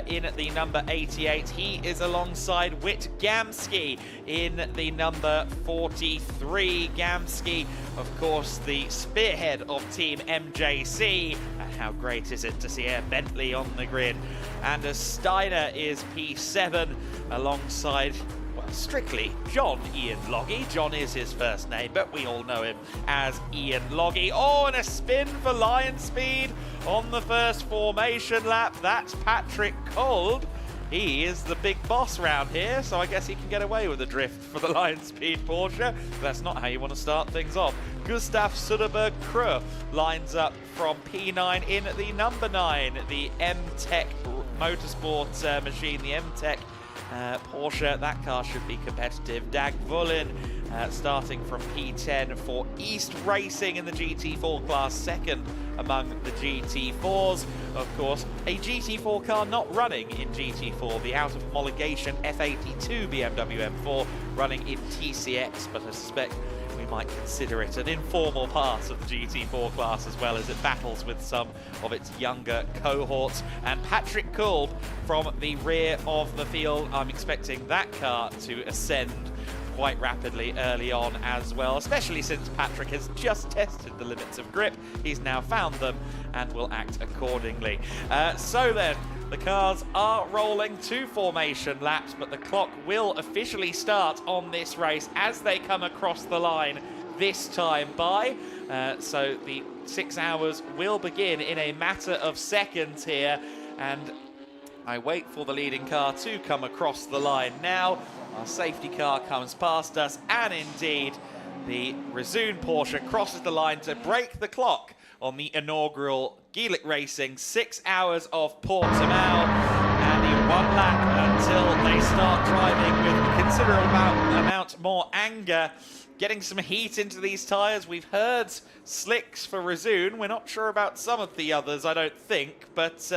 in the number 88. He is alongside Whit Gamsky in the number 43. Gamsky, of course, the spearhead of Team MJC. And how great is it to see Air Bentley on the grid. Anders Steiner is P7 alongside, well, strictly John Ian Loggy. John is his first name, but we all know him as Ian Loggy. Oh, and a spin for Lion Speed on the first formation lap. That's Patrick Kolb. He is the big boss round here, so I guess he can get away with a drift for the Lion Speed Porsche. That's not how you want to start things off. Gustav Soderberg-Krö lines up from P9 in the number 9, the M-Tech Motorsport machine, the M-Tech Porsche. That car should be competitive. Dag Vullin starting from P10 for East Racing in the GT4 class, second among the GT4s. Of course, a GT4 car not running in GT4, the out of homologation F82 BMW M4 running in TCX, but I suspect we might consider it an informal part of the GT4 class as well as it battles with some of its younger cohorts. And Patrick Kolb from the rear of the field, I'm expecting that car to ascend quite rapidly early on as well, especially since Patrick has just tested the limits of grip. He's now found them and will act accordingly. So then, the cars are rolling 2 formation laps, but the clock will officially start on this race as they come across the line this time by. So the 6 hours will begin in a matter of seconds here, and I wait for the leading car to come across the line now. Our safety car comes past us, and indeed, the Resoon Porsche crosses the line to break the clock on the inaugural GEDLICH Racing 6 Hours of Portimão. And in 1 lap until they start driving with considerable amount more anger, getting some heat into these tyres. We've heard slicks for Resoon. We're not sure about some of the others, I don't think, but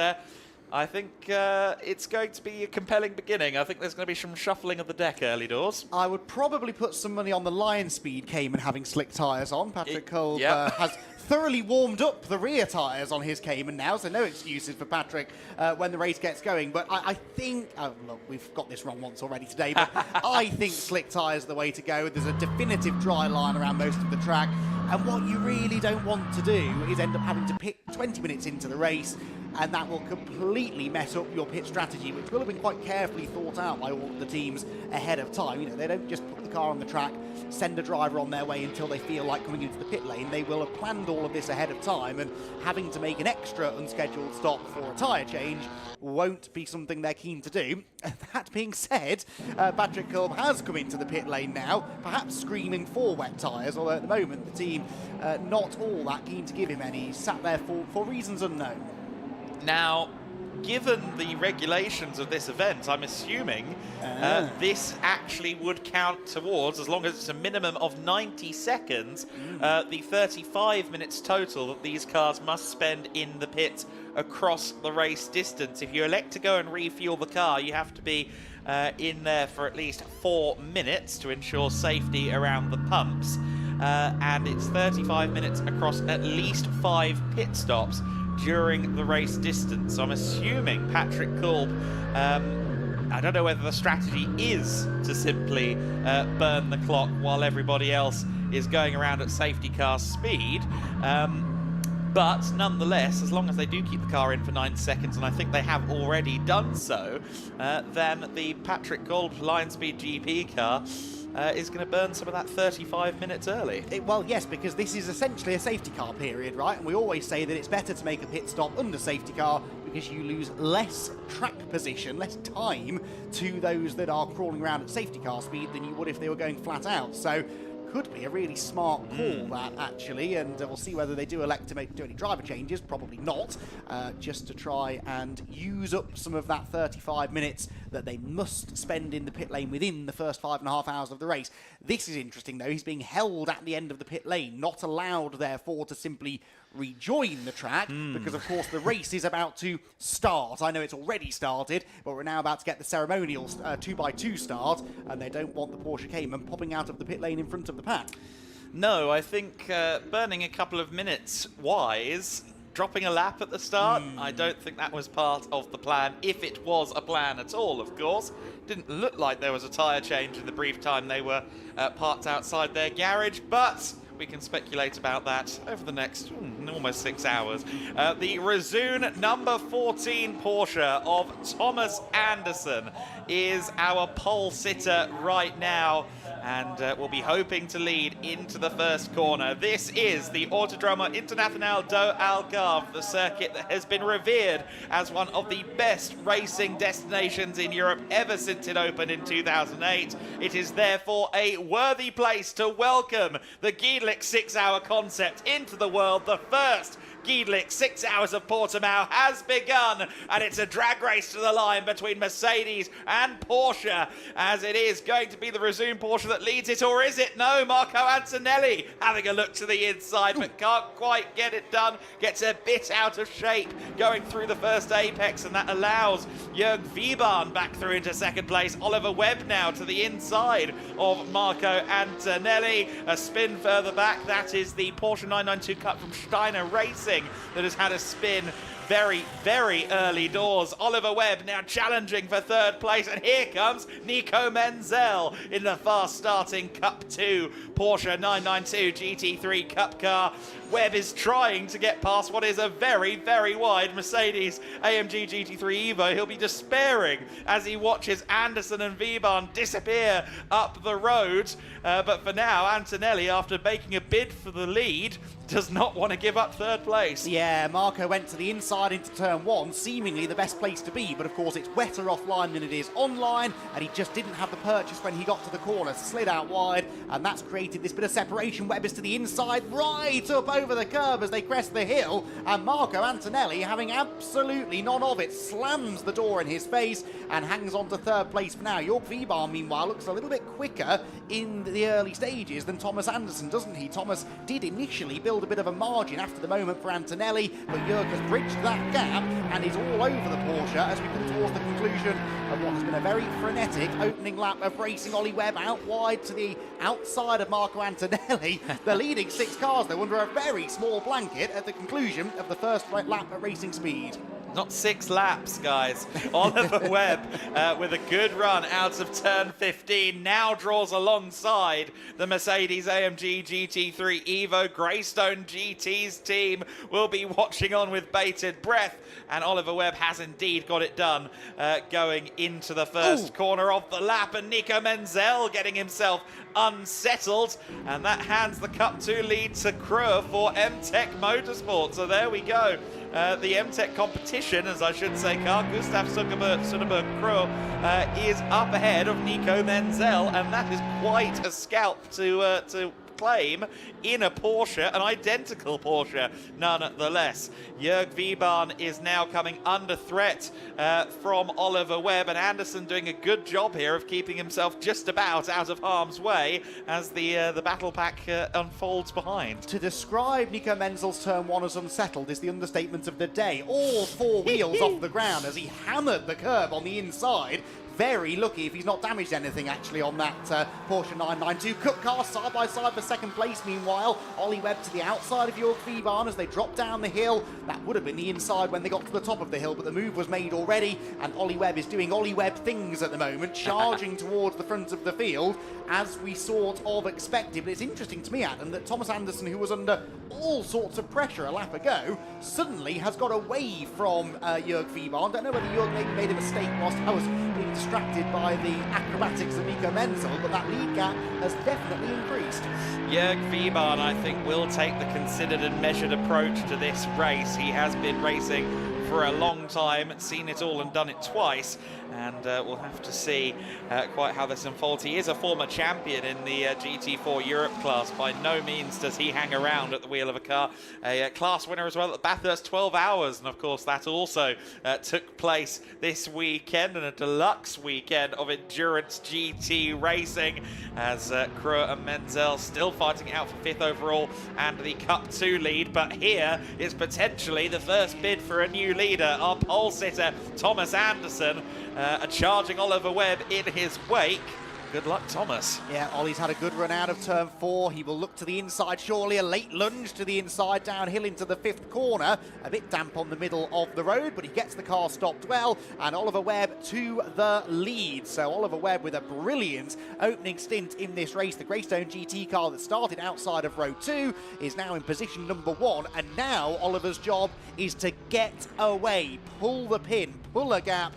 I think it's going to be a compelling beginning. I think there's going to be some shuffling of the deck early doors. I would probably put some money on the Lion Speed Cayman having slick tyres on. Patrick Kolb has thoroughly warmed up the rear tyres on his Cayman now, so no excuses for Patrick when the race gets going. But I think, look, we've got this wrong once already today, but I think slick tyres are the way to go. There's a definitive dry line around most of the track, and what you really don't want to do is end up having to pit 20 minutes into the race, and that will completely mess up your pit strategy, which will have been quite carefully thought out by all the teams ahead of time. You know, they don't just put the car on the track, send a driver on their way until they feel like coming into the pit lane. They will have planned all of this ahead of time, and having to make an extra unscheduled stop for a tyre change won't be something they're keen to do. That being said, Patrick Kolb has come into the pit lane now, perhaps screaming for wet tyres, although at the moment the team not all that keen to give him any. He's sat there for reasons unknown. Now, given the regulations of this event, I'm assuming this actually would count towards, as long as it's a minimum of 90 seconds, the 35 minutes total that these cars must spend in the pit across the race distance. If you elect to go and refuel the car, you have to be in there for at least 4 minutes to ensure safety around the pumps. And it's 35 minutes across at least 5 pit stops during the race distance. So I'm assuming Patrick Kolb I don't know whether the strategy is to simply burn the clock while everybody else is going around at safety car speed. But nonetheless, as long as they do keep the car in for 9 seconds, and I think they have already done so, then the Patrick Gold Line Speed GP car is going to burn some of that 35 minutes early. Well, yes, because this is essentially a safety car period, right? And we always say that it's better to make a pit stop under safety car because you lose less track position, less time to those that are crawling around at safety car speed than you would if they were going flat out. So could be a really smart call, that, actually, and we'll see whether they do elect to do any driver changes. Probably not, just to try and use up some of that 35 minutes that they must spend in the pit lane within the first 5.5 hours of the race. This is interesting, though. He's being held at the end of the pit lane, not allowed, therefore, to simply rejoin the track, because, of course, the race is about to start. I know it's already started, but we're now about to get the ceremonial 2x2 start, and they don't want the Porsche Cayman popping out of the pit lane in front of the pack. No, I think burning a couple of minutes wise, dropping a lap at the start, I don't think that was part of the plan, if it was a plan at all, of course. Didn't look like there was a tyre change in the brief time they were parked outside their garage, but we can speculate about that over the next almost 6 hours. The Resoon number 14 Porsche of Thomas Anderson is our pole sitter right now, and we'll be hoping to lead into the first corner. This is the Autodromo Internacional do Algarve, the circuit that has been revered as one of the best racing destinations in Europe ever since it opened in 2008. It is therefore a worthy place to welcome the GEDLICH 6-hour concept into the world. The first GEDLICH 6 Hours of Portimão has begun, and it's a drag race to the line between Mercedes and Porsche, as it is going to be the Resume Porsche that leads it, or is it? No, Marco Antonelli having a look to the inside, but can't quite get it done, gets a bit out of shape going through the first apex, and that allows Jörg Wiebahn back through into second place. Oliver Webb now to the inside of Marco Antonelli, a spin further back. That is the Porsche 992 Cup from Steiner Racing that has had a spin very, very early doors. Oliver Webb now challenging for third place, and here comes Nico Menzel in the fast-starting Cup 2 Porsche 992 GT3 Cup car. Webb is trying to get past what is a very, very wide Mercedes AMG GT3 Evo. He'll be despairing as he watches Anderson and Wiebahn disappear up the road. But for now, Antonelli, after making a bid for the lead, does not want to give up third place. Yeah, Marco went to the inside into turn 1, seemingly the best place to be, but of course it's wetter offline than it is online, and he just didn't have the purchase when he got to the corner, slid out wide, and that's created this bit of separation. Webb is to the inside, right up over the curb as they crest the hill, and Marco Antonelli, having absolutely none of it, slams the door in his face and hangs on to third place for now. Jörg Wiebahn, meanwhile, looks a little bit quicker in the early stages than Thomas Anderson, doesn't he? Thomas did initially build a bit of a margin after the moment for Antonelli, but Jörg has bridged that gap and is all over the Porsche as we come towards the conclusion of what has been a very frenetic opening lap of racing. Ollie Webb out wide to the outside of Marco Antonelli. The leading 6 cars, though, under a very small blanket at the conclusion of the first lap at racing speed. Not 6 laps, guys. Oliver Webb with a good run out of turn 15 now draws alongside the Mercedes AMG GT3 Evo. Greystone GT's team will be watching on with bated breath, and Oliver Webb has indeed got it done going into the first corner of the lap, and Nico Menzel getting himself unsettled, and that hands the Cup 2 lead to Kröhr for MTech Motorsport. So there we go. The MTech competition, as I should say, Carl Gustav Sundberg Kröhr is up ahead of Nico Menzel, and that is quite a scalp to claim in a Porsche, an identical Porsche nonetheless. Jörg Wiebahn is now coming under threat from Oliver Webb, and Anderson doing a good job here of keeping himself just about out of harm's way as the battle pack unfolds behind. To describe Nico Menzel's turn 1 as unsettled is the understatement of the day. All 4 wheels off the ground as he hammered the curb on the inside. very lucky if he's not damaged anything actually on that Porsche 992. Cup car side by side for second place. Meanwhile, Ollie Webb to the outside of Jörg Wiebahn as they drop down the hill. That would have been the inside when they got to the top of the hill, but the move was made already, and Ollie Webb is doing Ollie Webb things at the moment, charging towards the front of the field as we sort of expected. But it's interesting to me, Adam, that Thomas Anderson, who was under all sorts of pressure a lap ago, suddenly has got away from Jörg Wiebahn. Don't know whether Jörg maybe made a mistake whilst I was being distracted by the acrobatics of Nico Menzel, but that lead gap has definitely increased. Jörg Wiebahn, I think, will take the considered and measured approach to this race. He has been racing for a long time, seen it all and done it twice, and we'll have to see quite how this unfolds. He is a former champion in the GT4 Europe class. By no means does he hang around at the wheel of a car. A class winner as well at Bathurst 12 Hours, and of course that also took place this weekend, and a deluxe weekend of endurance GT racing, as Kreuer and Menzel still fighting out for 5th overall and the Cup 2 lead. But here is potentially the first bid for a new leader. Our pole sitter Thomas Anderson charging Oliver Webb in his wake. Good luck, Thomas. Yeah, Ollie's had a good run out of turn 4. He will look to the inside, surely. A late lunge to the inside, downhill into the 5th corner. A bit damp on the middle of the road, but he gets the car stopped well, and Oliver Webb to the lead. So Oliver Webb with a brilliant opening stint in this race. The Greystone GT car that started outside of row 2 is now in position number 1, and now Oliver's job is to get away, pull the pin, pull a gap,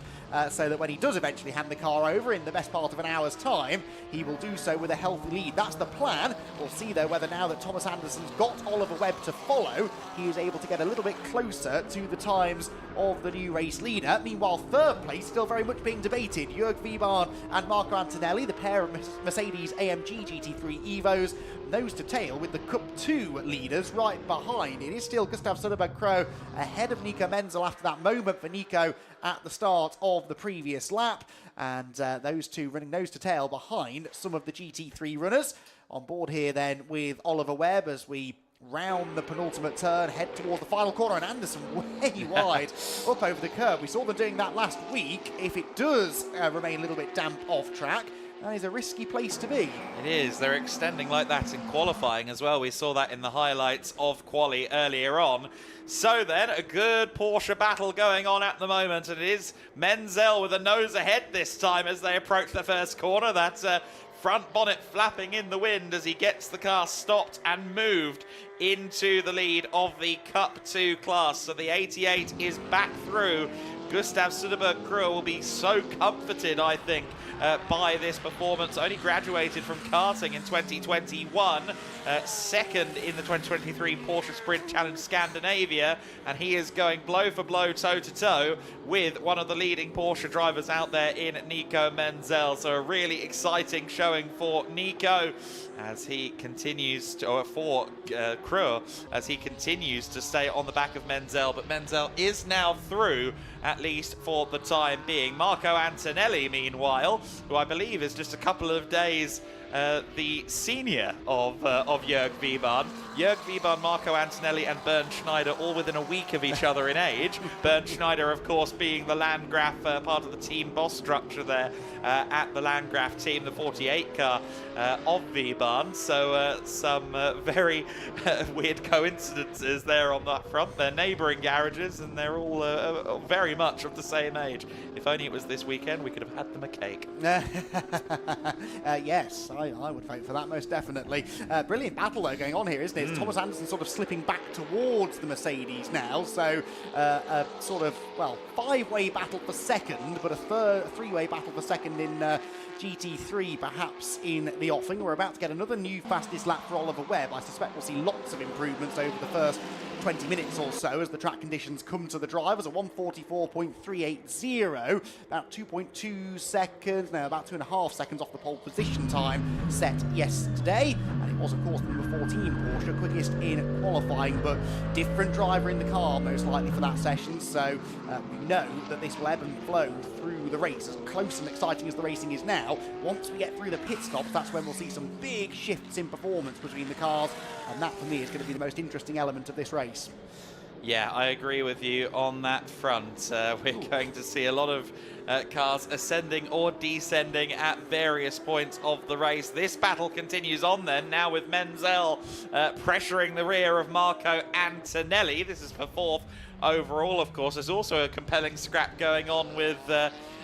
so that when he does eventually hand the car over in the best part of an hour's time, he will do so with a healthy lead. That's the plan. We'll see, though, whether now that Thomas Anderson's got Oliver Webb to follow, he is able to get a little bit closer to the times of the new race leader. Meanwhile, third place still very much being debated. Jörg Wiebahn and Marco Antonelli, the pair of Mercedes AMG GT3 Evos, nose to tail with the Cup 2 leaders right behind. It is still Gustav Söderberg-Krö ahead of Nico Menzel after that moment for Nico at the start of the previous lap, and those two running nose to tail behind some of the GT3 runners. On board here then with Oliver Webb as we round the penultimate turn, head towards the final corner, and Anderson way wide up over the curb. We saw them doing that last week. If it does remain a little bit damp off track, that is a risky place to be. It is. They're extending like that in qualifying as well. We saw that in the highlights of quali earlier on. So then, a good Porsche battle going on at the moment, and it is Menzel with a nose ahead this time as they approach the first corner. That's front bonnet flapping in the wind as he gets the car stopped and moved into the lead of the Cup 2 class. So the 88 is back through. Gustav Söderberg-Krö will be so comforted, I think, by this performance. Only graduated from karting in 2021, second in the 2023 Porsche Sprint Challenge Scandinavia, and he is going blow for blow, toe to toe with one of the leading Porsche drivers out there in Nico Menzel. So a really exciting showing for Nico as he continues to, or for Kreuer, as he continues to stay on the back of Menzel. But Menzel is now through, at least for the time being. Marco Antonelli, meanwhile, who I believe is just a couple of days the senior of Jörg Wiebahn. Jörg Wiebahn, Marco Antonelli and Bernd Schneider all within a week of each other in age. Bernd Schneider, of course, being the Landgraf, part of the team boss structure there at the Landgraf team, the 48 car of Wiebahn. So some very weird coincidences there on that front. They're neighbouring garages and they're all very much of the same age. If only it was this weekend, we could have had them a cake. Yes, I would vote for that, most definitely. Brilliant battle, though, going on here, isn't it? It's Thomas Anderson sort of slipping back towards the Mercedes now. So a sort of, well, 5-way battle for second, but a 3-way battle for second in GT3 perhaps in the offing. We're about to get another new fastest lap for Oliver Webb. I suspect we'll see lots of improvements over the first 20 minutes or so as the track conditions come to the drivers. A 1:44.380, about 2.2 seconds, no, about 2.5 seconds off the pole position time set yesterday. And it was, of course, number 14 Porsche, quickest in qualifying, but different driver in the car most likely for that session. So we know that this will ebb and flow through the race. As close and exciting as the racing is now, once we get through the pit stops, that's when we'll see some big shifts in performance between the cars, and that for me is going to be the most interesting element of this race. Yeah, I agree with you on that front. We're going to see a lot of cars ascending or descending at various points of the race. This battle continues on then, now with Menzel pressuring the rear of Marco Antonelli. This is for 4th overall, of course. There's also a compelling scrap going on with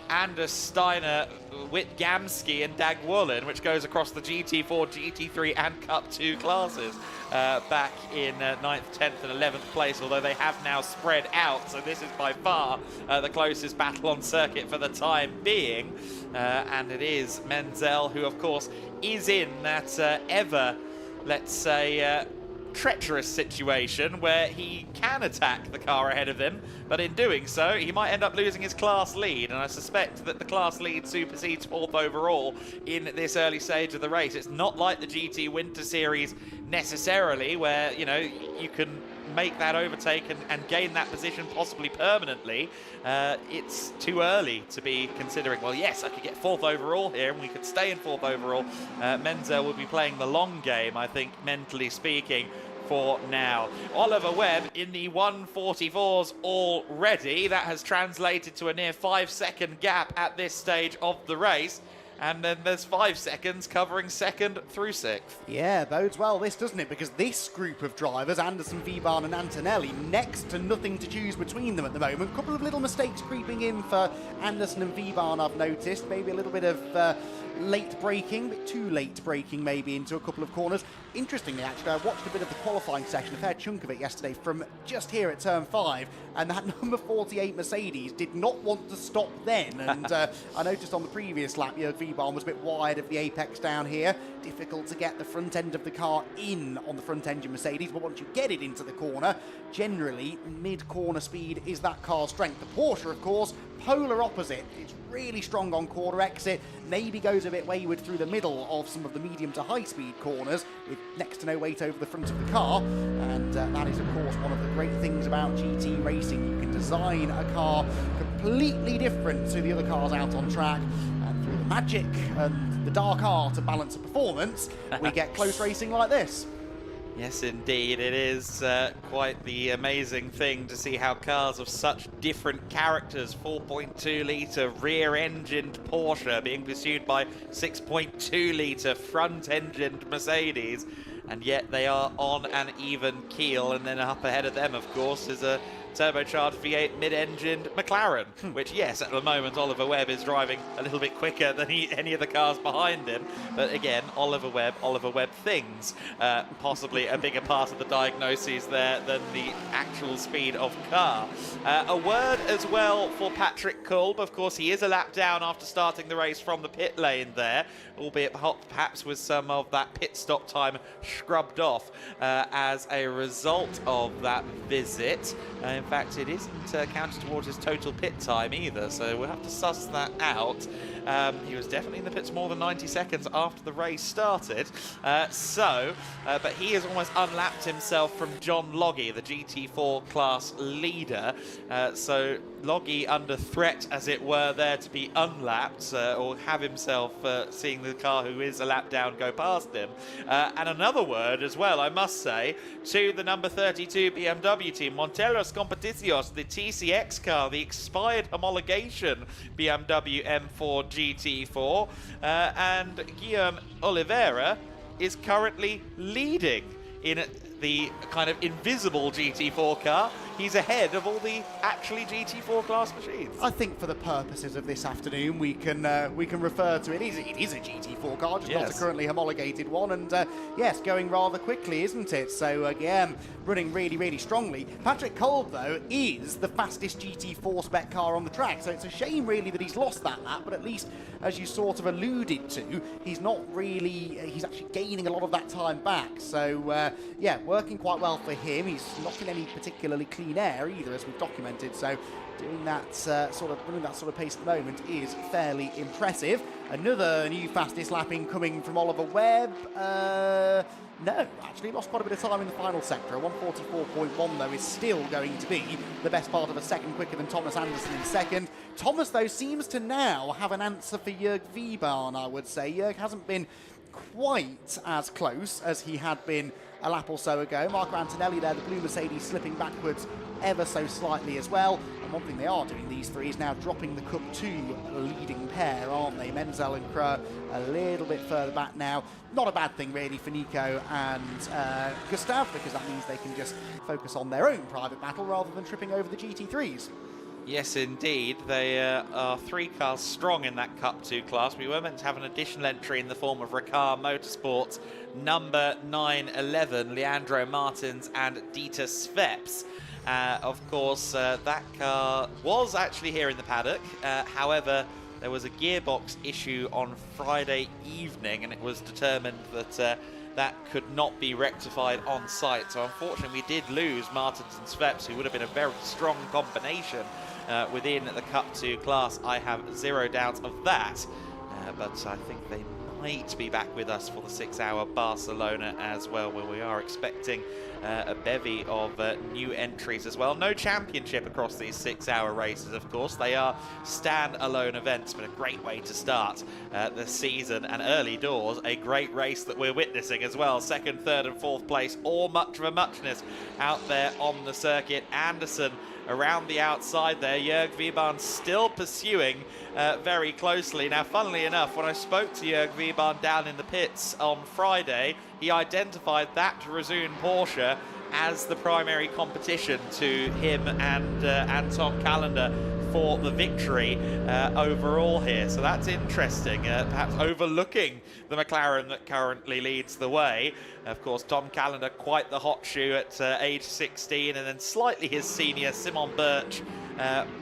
Anders Steiner, Wittgamski and Dag Woolen, which goes across the GT4, GT3 and Cup 2 classes back in 9th, 10th and 11th place, although they have now spread out, so this is by far the closest battle on circuit for the time being, and it is Menzel who of course is in that ever, let's say, treacherous situation where he can attack the car ahead of him, but in doing so he might end up losing his class lead, and I suspect that the class lead supersedes 4th overall in this early stage of the race. It's not like the GT Winter Series necessarily, where you know you can make that overtake and gain that position possibly permanently. It's too early to be considering, well, yes, I could get 4th overall here and we could stay in 4th overall. Menzel will be playing the long game, I think, mentally speaking, for now. Oliver Webb in the 144s already. That has translated to a near 5-second gap at this stage of the race. And then there's 5 seconds covering 2nd through 6th. Yeah, bodes well this, doesn't it? Because this group of drivers, Anderson, Viban and Antonelli, next to nothing to choose between them at the moment. A couple of little mistakes creeping in for Anderson and Viban, I've noticed. Maybe a little bit of late braking, a bit too late braking maybe into a couple of corners. Interestingly, actually, I watched a bit of the qualifying session, a fair chunk of it yesterday, from just here at turn 5, and that number 48 Mercedes did not want to stop then. And I noticed on the previous lap, Jörg Viban was a bit wide of the apex down here. Difficult to get the front end of the car in on the front engine Mercedes, but once you get it into the corner, generally mid-corner speed is that car's strength. The Porsche, of course, polar opposite. It's really strong on corner exit, maybe goes a bit wayward through the middle of some of the medium to high speed corners with next to no weight over the front of the car, and that is of course one of the great things about GT racing. You can design a car completely different to the other cars out on track, and through the magic and the dark art of balance of performance, we get close racing like this. Yes, indeed. It is quite the amazing thing to see how cars of such different characters, 4.2-litre rear-engined Porsche being pursued by 6.2-litre front-engined Mercedes, and yet they are on an even keel. And then up ahead of them, of course, is a turbocharged V8 mid-engined McLaren, which, yes, at the moment Oliver Webb is driving a little bit quicker than any of the cars behind him. But again, Oliver Webb things, possibly a bigger part of the diagnoses there than the actual speed of car. A word as well for Patrick Kolb. Of course, he is a lap down after starting the race from the pit lane there, albeit perhaps with some of that pit stop time scrubbed off as a result of that visit. In fact, it isn't counted towards his total pit time either, so we'll have to suss that out. He was definitely in the pits more than 90 seconds after the race started, but he has almost unlapped himself from John Loggy, the GT4 class leader. So Loggy under threat, as it were, there to be unlapped, or have himself seeing the car who is a lap down go past him. And another word as well, I must say, to the number 32 BMW team, Monteros Competicios, the TCX car, the expired homologation BMW M4 GT4, and Guillaume Oliveira is currently leading in the kind of invisible GT4 car. He's ahead of all the actually GT4 class machines. I think for the purposes of this afternoon, we can refer to it. It is a GT4 car, just not a currently homologated one, and yes, going rather quickly, isn't it? So again, running really, really strongly. Patrick Kolb, though, is the fastest GT4 spec car on the track, so it's a shame really that he's lost that lap, but at least, as you sort of alluded to, he's actually gaining a lot of that time back. So yeah, working quite well for him. He's not in any particularly clean air either, as we've documented, so doing that running that sort of pace at the moment is fairly impressive. Another new fastest lapping coming from Oliver Webb. No, actually lost quite a bit of time in the final sector. A 144.1 though is still going to be the best part of a second quicker than Thomas Anderson in second. Thomas though seems to now have an answer for Jörg Viban, I would say. Jörg hasn't been quite as close as he had been a lap or so ago. Marco Antonelli there, the blue Mercedes, slipping backwards ever so slightly as well. And one thing they are doing, these three, is now dropping the Cup 2 leading pair, aren't they? Menzel and Kröh a little bit further back now. Not a bad thing really for Nico and Gustav, because that means they can just focus on their own private battle rather than tripping over the GT3s. Yes, indeed. They are 3 cars strong in that Cup 2 class. We were meant to have an additional entry in the form of Ricard Motorsports, number 911, Leandro Martins and Dieter Sveps. Of course, that car was actually here in the paddock. However, there was a gearbox issue on Friday evening, and it was determined that that could not be rectified on site. So unfortunately, we did lose Martins and Sveps, who would have been a very strong combination within the Cup 2 class. I have zero doubt of that. But I think they might be back with us for the 6-hour Barcelona as well, where we are expecting a bevy of new entries as well. No championship across these 6-hour races, of course. They are stand-alone events, but a great way to start the season and early doors. A great race that we're witnessing as well. 2nd, 3rd and 4th place, all much of a muchness out there on the circuit. Anderson around the outside there. Jörg Wiebahn still pursuing very closely. Now, funnily enough, when I spoke to Jörg Wiebahn down in the pits on Friday, he identified that Razoon Porsche as the primary competition to him and Anton Callender for the victory overall here. So that's interesting, perhaps overlooking the McLaren that currently leads the way. Of course, Tom Callender, quite the hot shoe at age 16, and then slightly his senior, Simon Birch,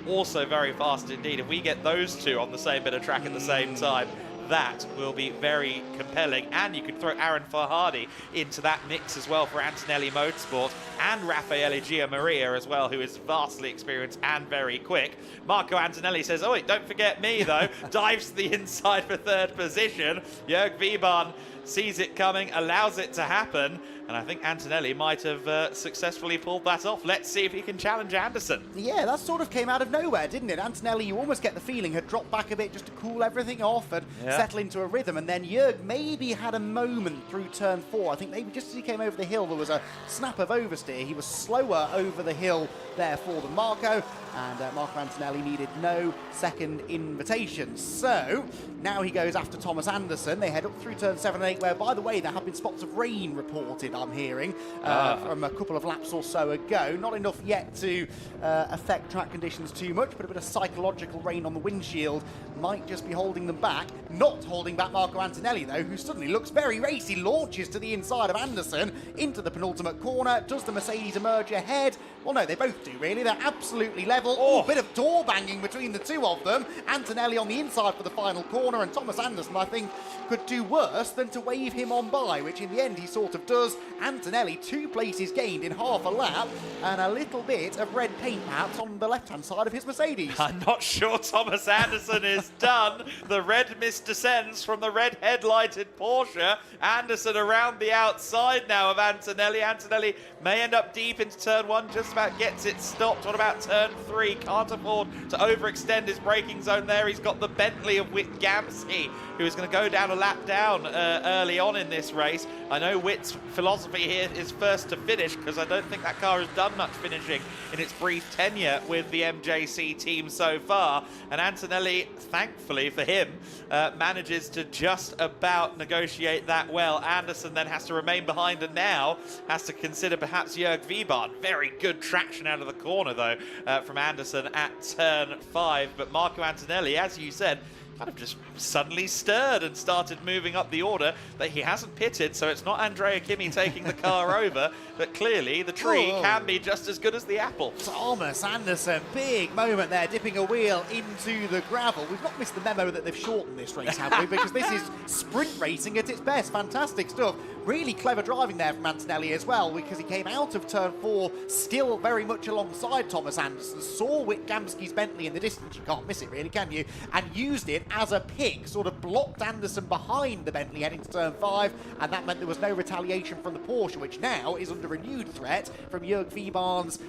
also very fast indeed. If we get those two on the same bit of track at the same time, that will be very compelling. And you could throw Aaron Farhadi into that mix as well for Antonelli Motorsport, and Raffaele Giammaria as well, who is vastly experienced and very quick. Marco Antonelli says, oh wait, don't forget me though. Dives to the inside for 3rd position. Jörg Wiebahn sees it coming, allows it to happen, and I think Antonelli might have successfully pulled that off. Let's see if he can challenge Anderson. Yeah, that sort of came out of nowhere, didn't it? Antonelli, you almost get the feeling, had dropped back a bit just to cool everything off and settle into a rhythm, and then Jörg maybe had a moment through turn 4. I think maybe just as he came over the hill, there was a snap of oversteer. He was slower over the hill therefore than Marco, and Marco Antonelli needed no second invitation. So now he goes after Thomas Anderson. They head up through turn 7 and 8, where, by the way, there have been spots of rain reported, I'm hearing, from a couple of laps or so ago. Not enough yet to affect track conditions too much, but a bit of psychological rain on the windshield might just be holding them back. Not holding back Marco Antonelli, though, who suddenly looks very racy, launches to the inside of Anderson into the penultimate corner. Does the Mercedes emerge ahead? Well, no, they both do, really. They're absolutely level. Oh, a bit of door banging between the two of them. Antonelli on the inside for the final corner, and Thomas Anderson, I think, could do worse than to wave him on by, which in the end he sort of does. Antonelli, 2 places gained in half a lap, and a little bit of red paint perhaps on the left-hand side of his Mercedes. I'm not sure Thomas Anderson is done. The red mist descends from the red headlighted Porsche. Anderson around the outside now of Antonelli. Antonelli may end up deep into turn 1, just about gets it stopped. What about turn 3? Can't afford to overextend his braking zone there. He's got the Bentley of Whit Gamsey, who is going to go down a lap down early on in this race. I know Whit's philosophy here is first to finish, because I don't think that car has done much finishing in its brief tenure with the MJC team so far. And Antonelli, thankfully for him, manages to just about negotiate that well. Anderson then has to remain behind, and now has to consider perhaps Jörg Wiebahn. Very good traction out of the corner, though, from Anderson at turn 5. But Marco Antonelli, as you said, kind of just suddenly stirred and started moving up the order. That he hasn't pitted, so it's not Andrea Kimi taking the car over, but clearly the tree can be just as good as the apple. Thomas Anderson, big moment there, dipping a wheel into the gravel. We've not missed the memo that they've shortened this race, have we? Because this is sprint racing at its best. Fantastic stuff. Really clever driving there from Antonelli as well, because he came out of turn 4 still very much alongside Thomas Anderson, saw Whit Gamsky's Bentley in the distance, you can't miss it really, can you, and used it as a pick, sort of blocked Anderson behind the Bentley heading to turn 5, and that meant there was no retaliation from the Porsche, which now is under renewed threat from Jörg Wiebahn's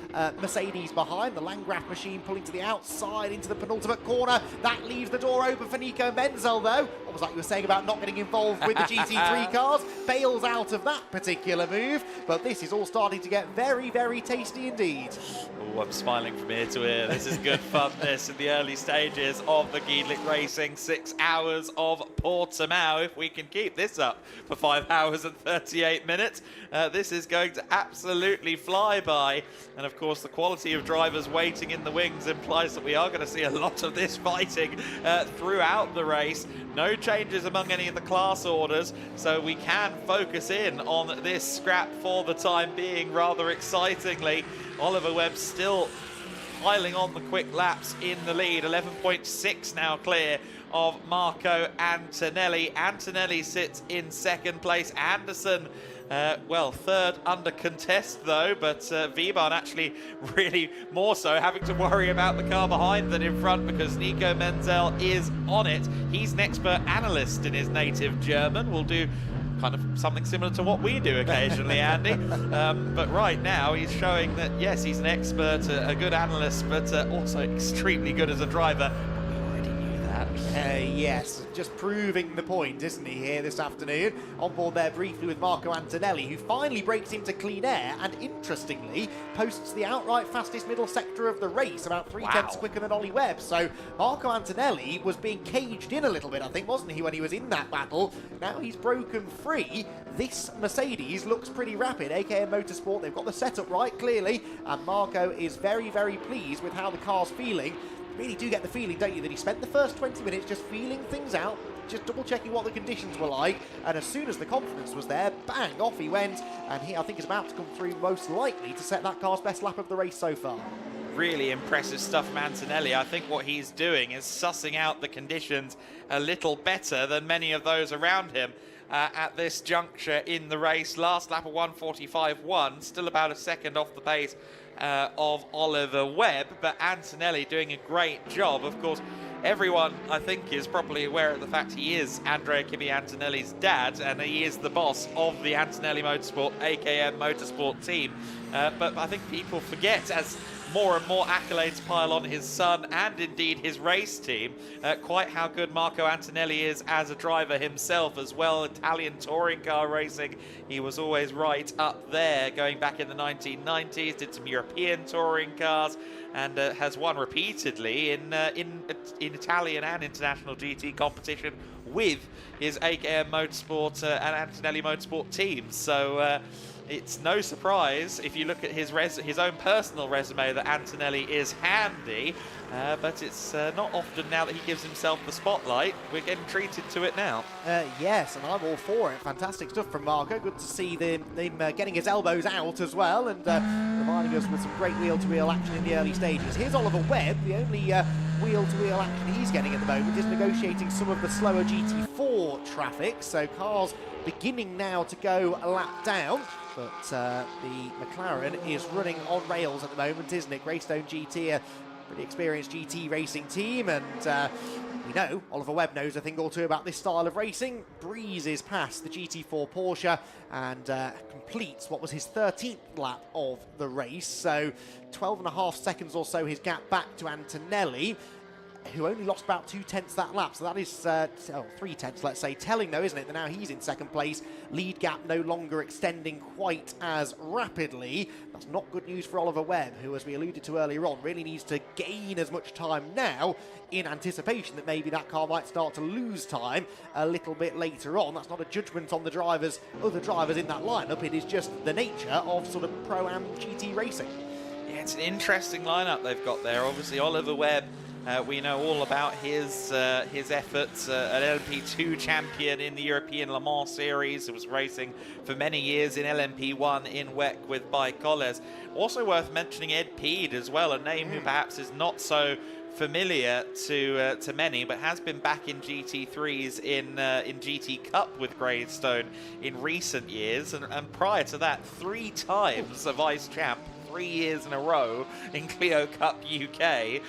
Mercedes behind. The Landgraf machine pulling to the outside into the penultimate corner. That leaves the door open for Nico Menzel, though. What was that you were saying about not getting involved with the GT3 cars? Bails out of that particular move, but this is all starting to get very, very tasty indeed. Oh, I'm smiling from ear to ear. This is good fun, this, in the early stages of the GEDLICH Racing 6 Hours of Portimão. If we can keep this up for 5 hours and 38 minutes, this is going to absolutely fly by. And of course, the quality of drivers waiting in the wings implies that we are going to see a lot of this fighting throughout the race. No changes among any of the class orders, so we can focus in on this scrap for the time being. Rather excitingly, Oliver Webb still piling on the quick laps in the lead. 11.6 now clear of Marco Antonelli. Antonelli sits in second place. Anderson, well, third under contest though, but Wiebahn actually really more so having to worry about the car behind than in front, because Nico Menzel is on it. He's an expert analyst in his native German. Will do kind of something similar to what we do occasionally, Andy. But right now he's showing that, yes, he's an expert, a good analyst, but also extremely good as a driver. Yes, just proving the point, isn't he, here this afternoon? On board there briefly with Marco Antonelli, who finally breaks into clean air and, interestingly, posts the outright fastest middle sector of the race, about 3/10 quicker than Ollie Webb. So Marco Antonelli was being caged in a little bit, I think, wasn't he, when he was in that battle? Now he's broken free. This Mercedes looks pretty rapid. AKM Motorsport, they've got the setup right, clearly, and Marco is very, very pleased with how the car's feeling. Really do get the feeling, don't you, that he spent the first 20 minutes just feeling things out, just double-checking what the conditions were like, and as soon as the confidence was there, bang, off he went, and he, I think, is about to come through most likely to set that car's best lap of the race so far. Really impressive stuff from Antonelli. I think what he's doing is sussing out the conditions a little better than many of those around him at this juncture in the race. Last lap of 1:45.1, still about a second off the pace of Oliver Webb, but Antonelli doing a great job. Of course, everyone, I think, is probably aware of the fact he is Andrea Kimi Antonelli's dad, and he is the boss of the Antonelli Motorsport, AKM Motorsport team. But I think people forget, as more and more accolades pile on his son and indeed his race team, quite how good Marco Antonelli is as a driver himself as well. Italian touring car racing, he was always right up there going back in the 1990s, did some European touring cars, and has won repeatedly in Italian and international GT competition with his AKM Motorsport and Antonelli Motorsport teams. So it's no surprise if you look at his own personal resume that Antonelli is handy, but it's not often now that he gives himself the spotlight. We're getting treated to it now. Yes, and I'm all for it. Fantastic stuff from Marco. Good to see them getting his elbows out as well, and providing us with some great wheel-to-wheel action in the early stages. Here's Oliver Webb. The only wheel-to-wheel action he's getting at the moment is negotiating some of the slower GT4 traffic, so cars beginning now to go a lap down. But the McLaren is running on rails at the moment, isn't it? Greystone GT, a pretty experienced GT racing team, and we know, Oliver Webb knows a thing or two about this style of racing. Breezes past the GT4 Porsche and completes what was his 13th lap of the race. So 12.5 seconds or so his gap back to Antonelli, who only lost about 2/10 that lap. So that is 3/10, let's say. Telling though, isn't it, that now he's in second place. Lead gap no longer extending quite as rapidly. That's not good news for Oliver Webb, who, as we alluded to earlier on, really needs to gain as much time now in anticipation that maybe that car might start to lose time a little bit later on. That's not a judgment on the other drivers in that lineup. It is just the nature of sort of Pro-Am GT racing. Yeah, it's an interesting lineup they've got there. Obviously, Oliver Webb, we know all about his efforts, an LMP2 champion in the European Le Mans series, who was racing for many years in LMP1 in WEC with Bike-Collers. Also worth mentioning Ed Peed as well, a name who perhaps is not so familiar to many, but has been back in GT3s in GT Cup with Greystone in recent years, and prior to that, 3 times a vice champ 3 years in a row in Clio Cup UK,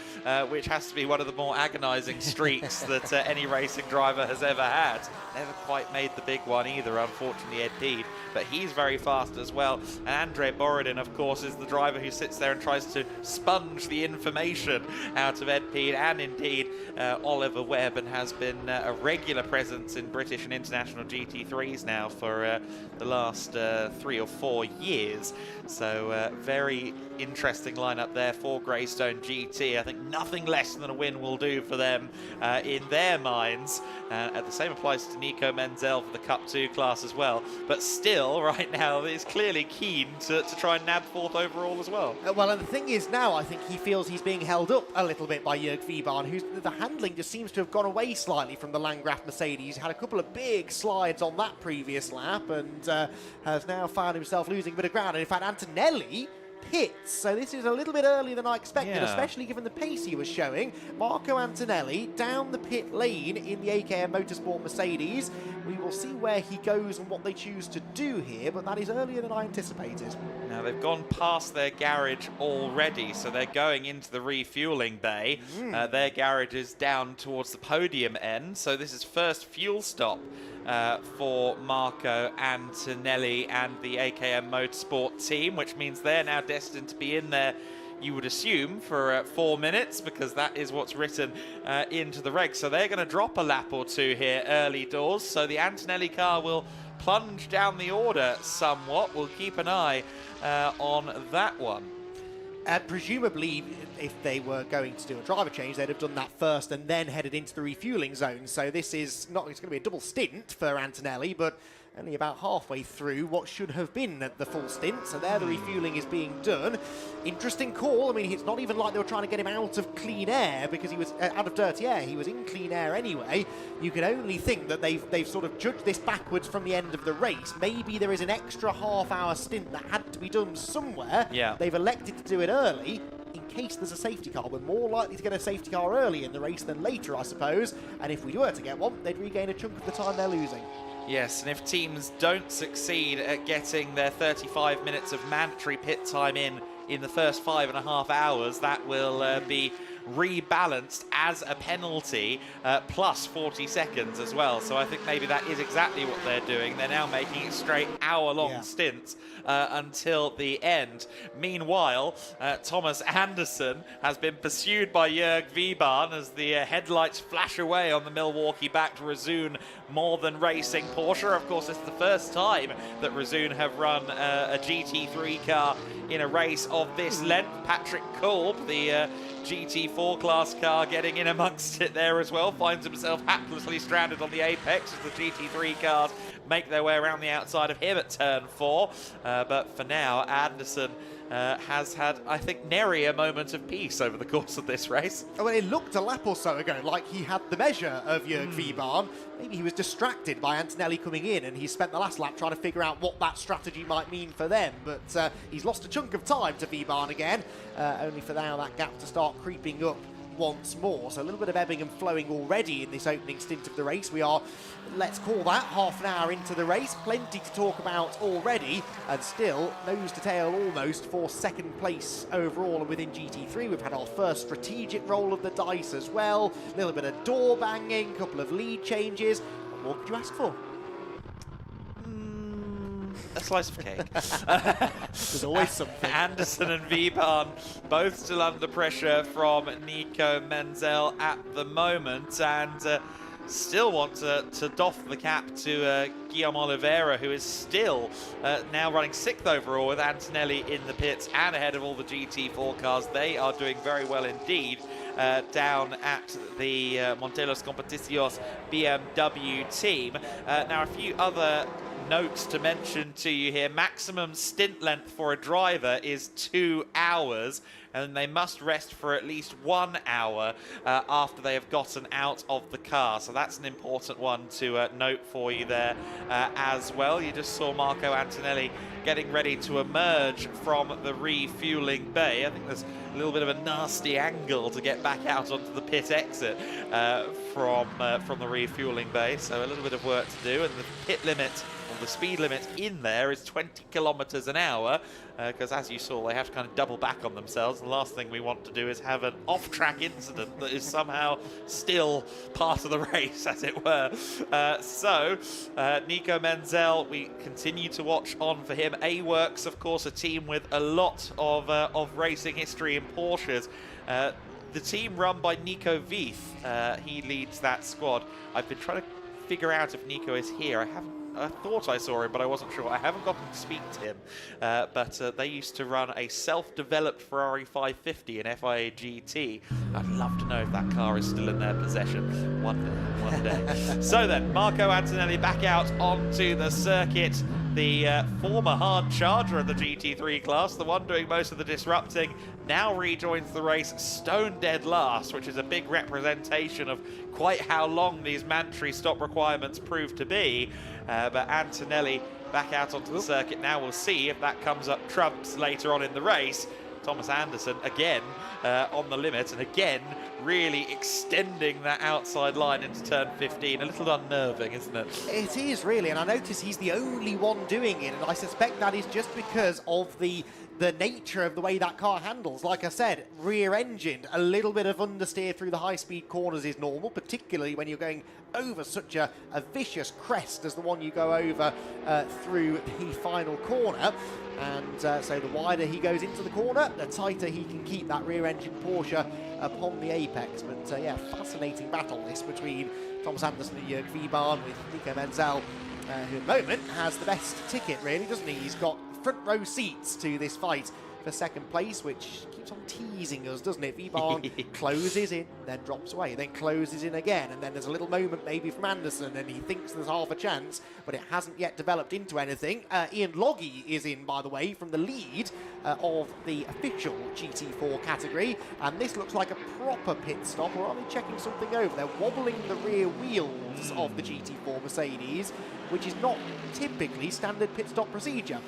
which has to be one of the more agonising streaks that any racing driver has ever had. Never quite made the big one either, unfortunately, Ed Peed, but he's very fast as well. And Andre Borodin, of course, is the driver who sits there and tries to sponge the information out of Ed Peed, and indeed Oliver Webb, and has been a regular presence in British and international GT3s now for the last 3 or 4 years. So very interesting lineup there for Greystone GT. I think nothing less than a win will do for them in their minds. The same applies to Nico Menzel for the Cup 2 class as well. But still, right now, is clearly keen to try and nab 4th overall as well. Well, and the thing is now, I think he feels he's being held up a little bit by Jörg Wiebahn, who's the handling just seems to have gone away slightly from the Landgraf Mercedes. Had a couple of big slides on that previous lap and has now found himself losing a bit of ground. And in fact, Antonelli pits, so this is a little bit earlier than I expected, especially given the pace he was showing. Marco Antonelli down the pit lane in the AKM Motorsport Mercedes. We will see where he goes and what they choose to do here, but that is earlier than I anticipated. Now they've gone past their garage already, so they're going into the refueling bay. Their garage is down towards the podium end, so this is first fuel stop for Marco Antonelli and the AKM Motorsport team, which means they're now destined to be in there, you would assume, for 4 minutes, because that is what's written into the regs. So they're going to drop a lap or two here early doors, so the Antonelli car will plunge down the order somewhat. We'll keep an eye on that one. Presumably, if they were going to do a driver change, they'd have done that first and then headed into the refueling zone. So this is not, it's going to be a double stint for Antonelli, but only about halfway through what should have been the full stint. So there the refueling is being done. Interesting call. I mean, it's not even like they were trying to get him out of clean air, because he was out of dirty air. He was in clean air anyway. You can only think that they've sort of judged this backwards from the end of the race. Maybe there is an extra half-hour stint that had to be done somewhere. Yeah. They've elected to do it early in case there's a safety car. We're more likely to get a safety car early in the race than later, I suppose. And if we were to get one, they'd regain a chunk of the time they're losing. Yes, and if teams don't succeed at getting their 35 minutes of mandatory pit time in the first 5.5 hours, that will be rebalanced as a penalty, plus 40 seconds as well. So I think maybe that is exactly what they're doing. They're now making it straight hour-long stints until the end. Meanwhile, Thomas Anderson has been pursued by Jörg Wiebahn as the headlights flash away on the Milwaukee-backed Razoon More Than Racing Porsche. Of course, it's the first time that Razoon have run a GT3 car in a race of this length. Patrick Kolb, the GT4 class car, getting in amongst it there as well, finds himself haplessly stranded on the apex as the GT3 cars make their way around the outside of him at turn 4. But for now, Anderson has had, I think, nary a moment of peace over the course of this race. Well, it looked a lap or so ago like he had the measure of Jörg Wiebahn. Maybe he was distracted by Antonelli coming in, and he spent the last lap trying to figure out what that strategy might mean for them. But he's lost a chunk of time to Wiebahn again, only for now that gap to start creeping up once more. So a little bit of ebbing and flowing already in this opening stint of the race. We are, let's call that, half an hour into the race. Plenty to talk about already, and still nose to tail almost for second place overall. And within GT3, we've had our first strategic roll of the dice as well. A little bit of door banging, a couple of lead changes. What more could you ask for? A slice of cake. There's always something. Anderson and Wiebahn both still under pressure from Nico Menzel at the moment, and still want to doff the cap to Guillaume Oliveira, who is still now running 6th overall with Antonelli in the pits and ahead of all the GT4 cars. They are doing very well indeed down at the Montelos Competiciones BMW team. Now, a few other notes to mention to you here. Maximum stint length for a driver is 2 hours, and they must rest for at least 1 hour after they have gotten out of the car. So that's an important one to note for you there as well. You just saw Marco Antonelli getting ready to emerge from the refueling bay. I think there's a little bit of a nasty angle to get back out onto the pit exit from the refueling bay. So a little bit of work to do, and the pit limit the speed limit in there is 20 kilometers an hour, because as you saw, they have to kind of double back on themselves. The last thing we want to do is have an off-track incident that is somehow still part of the race, as it were. Nico Menzel, we continue to watch on for him. A-Works, of course, a team with a lot of racing history in Porsches. The team run by Nico Vieth, he leads that squad. I've been trying to figure out if Nico is here. I thought I saw him, but I wasn't sure. I haven't gotten to speak to him. But they used to run a self-developed Ferrari 550 in FIA GT. I'd love to know if that car is still in their possession one day. So then, Marco Antonelli back out onto the circuit. The former hard charger of the GT3 class, the one doing most of the disrupting, now rejoins the race stone dead last, which is a big representation of quite how long these mandatory stop requirements prove to be. But Antonelli back out onto the circuit now. We'll see if that comes up trumps later on in the race. Thomas Anderson again on the limit, and again really extending that outside line into turn 15. A little unnerving, isn't it? It is really, and I notice he's the only one doing it, and I suspect that is just because of the nature of the way that car handles. Like I said, rear-engined, a little bit of understeer through the high-speed corners is normal, particularly when you're going over such a vicious crest as the one you go over through the final corner. And so the wider he goes into the corner, the tighter he can keep that rear-engine Porsche upon the apex. But yeah, fascinating battle this between Thomas Anderson and Jörg Wiebahn, with Nico Menzel, who at the moment has the best ticket, really, doesn't he? He's got front row seats to this fight for second place, which keeps on teasing us, doesn't it? Wiebahn closes in, then drops away, then closes in again, and then there's a little moment maybe from Anderson, and he thinks there's half a chance, but it hasn't yet developed into anything. Ian Loggy is in, by the way, from the lead of the official GT4 category, and this looks like a proper pit stop, or are they checking something over? They're wobbling the rear wheels of the GT4 Mercedes, which is not typically standard pit stop procedure.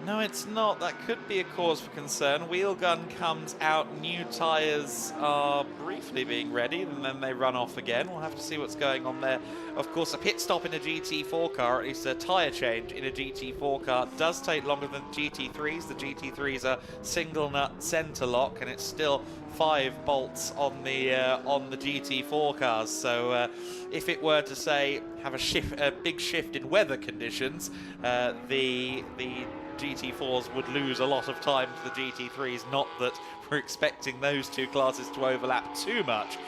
No, it's not. That could be a cause for concern. Wheel gun comes out, new tyres are briefly being readied, and then they run off again. We'll have to see what's going on there. Of course, a pit stop in a GT4 car, at least a tyre change in a GT4 car, does take longer than GT3s. The GT3s are single nut centre lock, and it's still 5 bolts on the GT4 cars. So if it were to say have a big shift in weather conditions, the GT4s would lose a lot of time to the GT3s. Not that we're expecting those two classes to overlap too much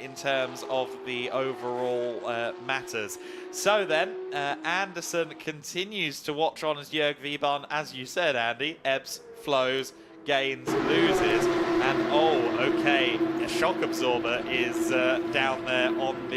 in terms of the overall matters. So then, Anderson continues to watch on as Jörg Wiebahn, as you said, Andy, ebbs, flows, gains, loses, and oh, okay, a shock absorber is down there on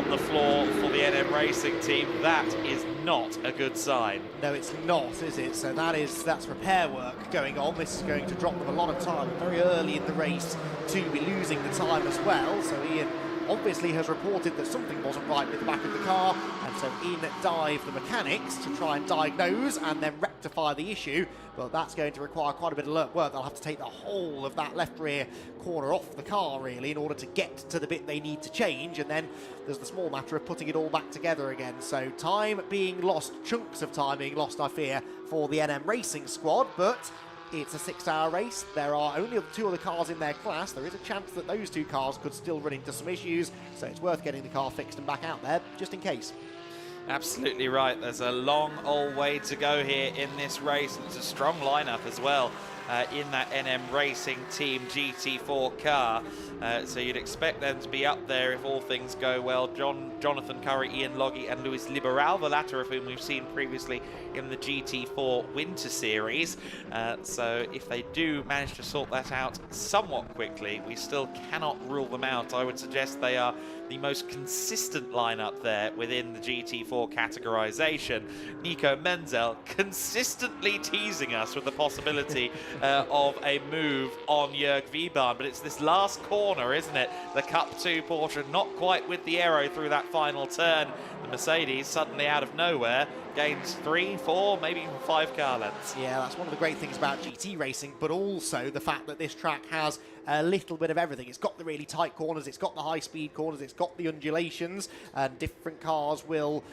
the floor for the NM Racing team. That is not a good sign. No, it's not, is it? So that's repair work going on. This is going to drop them a lot of time very early in the race to be losing the time as well. So Ian obviously has reported that something wasn't right with the back of the car, and so in dive the mechanics to try and diagnose and then rectify the issue. But that's going to require quite a bit of work. They'll have to take the whole of that left rear corner off the car, really, in order to get to the bit they need to change, and then there's the small matter of putting it all back together again. So time being lost, chunks of time being lost, I fear, for the NM Racing squad, but it's a 6-hour race. There are only 2 other cars in their class. There is a chance that those 2 cars could still run into some issues, so it's worth getting the car fixed and back out there, just in case. Absolutely right. There's a long old way to go here in this race, and it's a strong lineup as well in that NM Racing Team GT4 car. So you'd expect them to be up there if all things go well. Jonathan Curry, Ian Loggy and Luis Liberal, the latter of whom we've seen previously in the GT4 Winter Series. So if they do manage to sort that out somewhat quickly, we still cannot rule them out. I would suggest they are the most consistent lineup there within the GT4 categorization. Nico Menzel consistently teasing us with the possibility of a move on Jörg Wiebahn, but it's this last corner, isn't it? The Cup 2 Porsche not quite with the aero through that final turn. The Mercedes suddenly out of nowhere gains 3, 4, maybe even 5 car lengths. Yeah, that's one of the great things about GT racing, but also the fact that this track has a little bit of everything. It's got the really tight corners, it's got the high-speed corners, it's got the undulations, and different cars will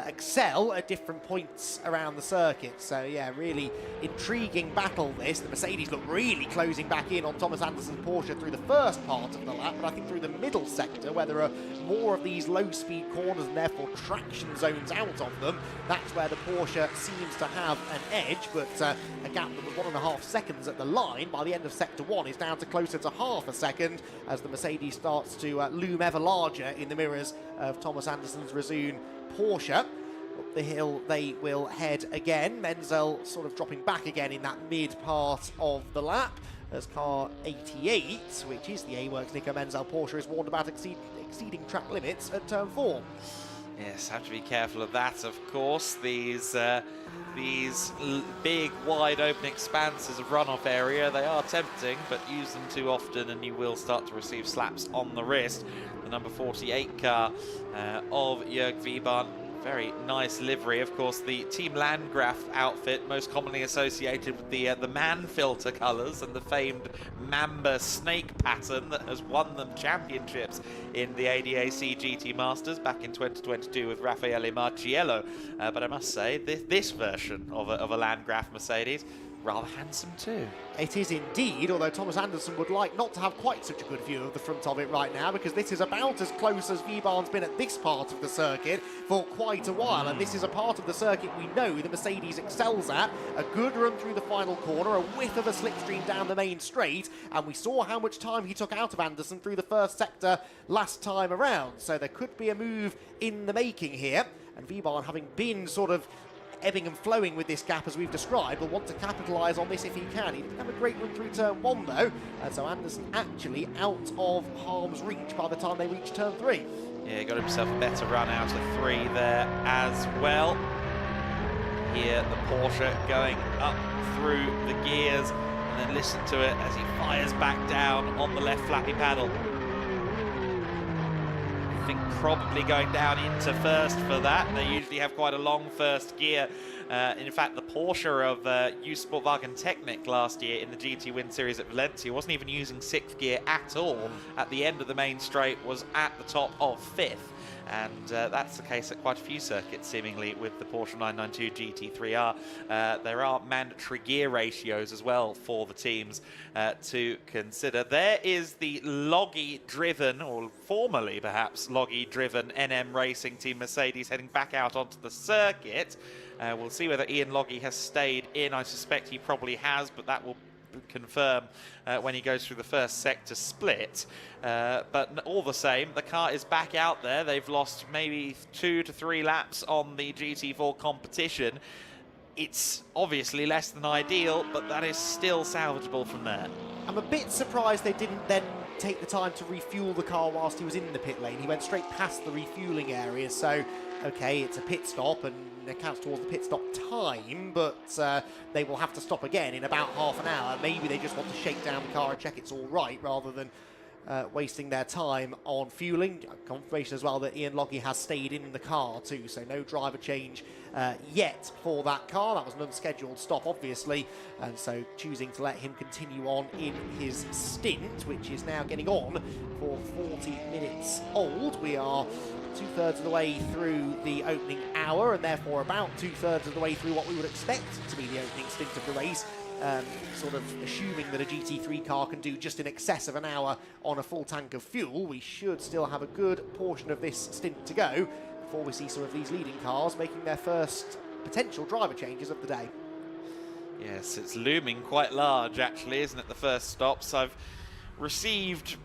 excel at different points around the circuit. So yeah, really intriguing battle this. The Mercedes look really closing back in on Thomas Anderson's Porsche through the first part of the lap, but I think through the middle sector, where there are more of these low-speed corners and therefore traction zones out of them, that's where the Porsche seems to have an edge, but a gap that was 1.5 seconds at the line by the end of sector 1 is down to closer to half a second as the Mercedes starts to loom ever larger in the mirrors of Thomas Anderson's Razoon Porsche. Up the hill they will head again. Menzel sort of dropping back again in that mid part of the lap as car 88, which is the A-Works Nico Menzel Porsche, is warned about exceeding track limits at turn 4. Yes, have to be careful of that, of course. These big, wide open expanses of runoff area, they are tempting, but use them too often and you will start to receive slaps on the wrist. The number 48 car of Jörg Wiebahn. Very nice livery, of course, the Team Landgraf outfit, most commonly associated with the man filter colours and the famed Mamba snake pattern that has won them championships in the ADAC GT Masters back in 2022 with Raffaele Marciello. But I must say, this version of a Landgraf Mercedes, rather handsome too. It is indeed, although Thomas Anderson would like not to have quite such a good view of the front of it right now, because this is about as close as Wiebahn's been at this part of the circuit for quite a while, and this is a part of the circuit we know the Mercedes excels at. A good run through the final corner, a whiff of a slipstream down the main straight, and we saw how much time he took out of Anderson through the first sector last time around, so there could be a move in the making here, and Wiebahn, having been sort of ebbing and flowing with this gap as we've described, will want to capitalise on this if he can. He didn't have a great run through turn 1 though, and so Anderson actually out of harm's reach by the time they reach turn 3. Yeah, he got himself a better run out of 3 there as well. Here the Porsche going up through the gears, and then listen to it as he fires back down on the left flappy paddle. I think probably going down into first for that. They usually have quite a long first gear. In fact, the Porsche of Sportwagen Technik last year in the GT Win Series at Valencia wasn't even using 6th gear at all. At the end of the main straight was at the top of 5th. And that's the case at quite a few circuits, seemingly, with the Porsche 992 GT3R. There are mandatory gear ratios as well for the teams to consider. There is the Loggy-driven, or formerly perhaps Loggy-driven NM Racing Team Mercedes heading back out onto the circuit. We'll see whether Ian Loggy has stayed in. I suspect he probably has, but that will confirm when he goes through the first sector split. But all the same, the car is back out there. They've lost maybe 2 to 3 laps on the GT4 competition. It's obviously less than ideal, but that is still salvageable from there. I'm a bit surprised they didn't then take the time to refuel the car whilst he was in the pit lane. He went straight past the refueling area, so okay, it's a pit stop and it counts towards the pit stop time, but they will have to stop again in about half an hour. Maybe they just want to shake down the car and check it's all right rather than wasting their time on fueling. Confirmation as well that Ian Loggy has stayed in the car too, so no driver change yet for that car. That was an unscheduled stop, obviously, and so choosing to let him continue on in his stint, which is now getting on for 40 minutes old. We are 2/3 of the way through the opening hour, and therefore about 2/3 of the way through what we would expect to be the opening stint of the race. Sort of assuming that a GT3 car can do just in excess of an hour on a full tank of fuel, we should still have a good portion of this stint to go before we see some of these leading cars making their first potential driver changes of the day. Yes, it's looming quite large actually, isn't it, the first stops? I've received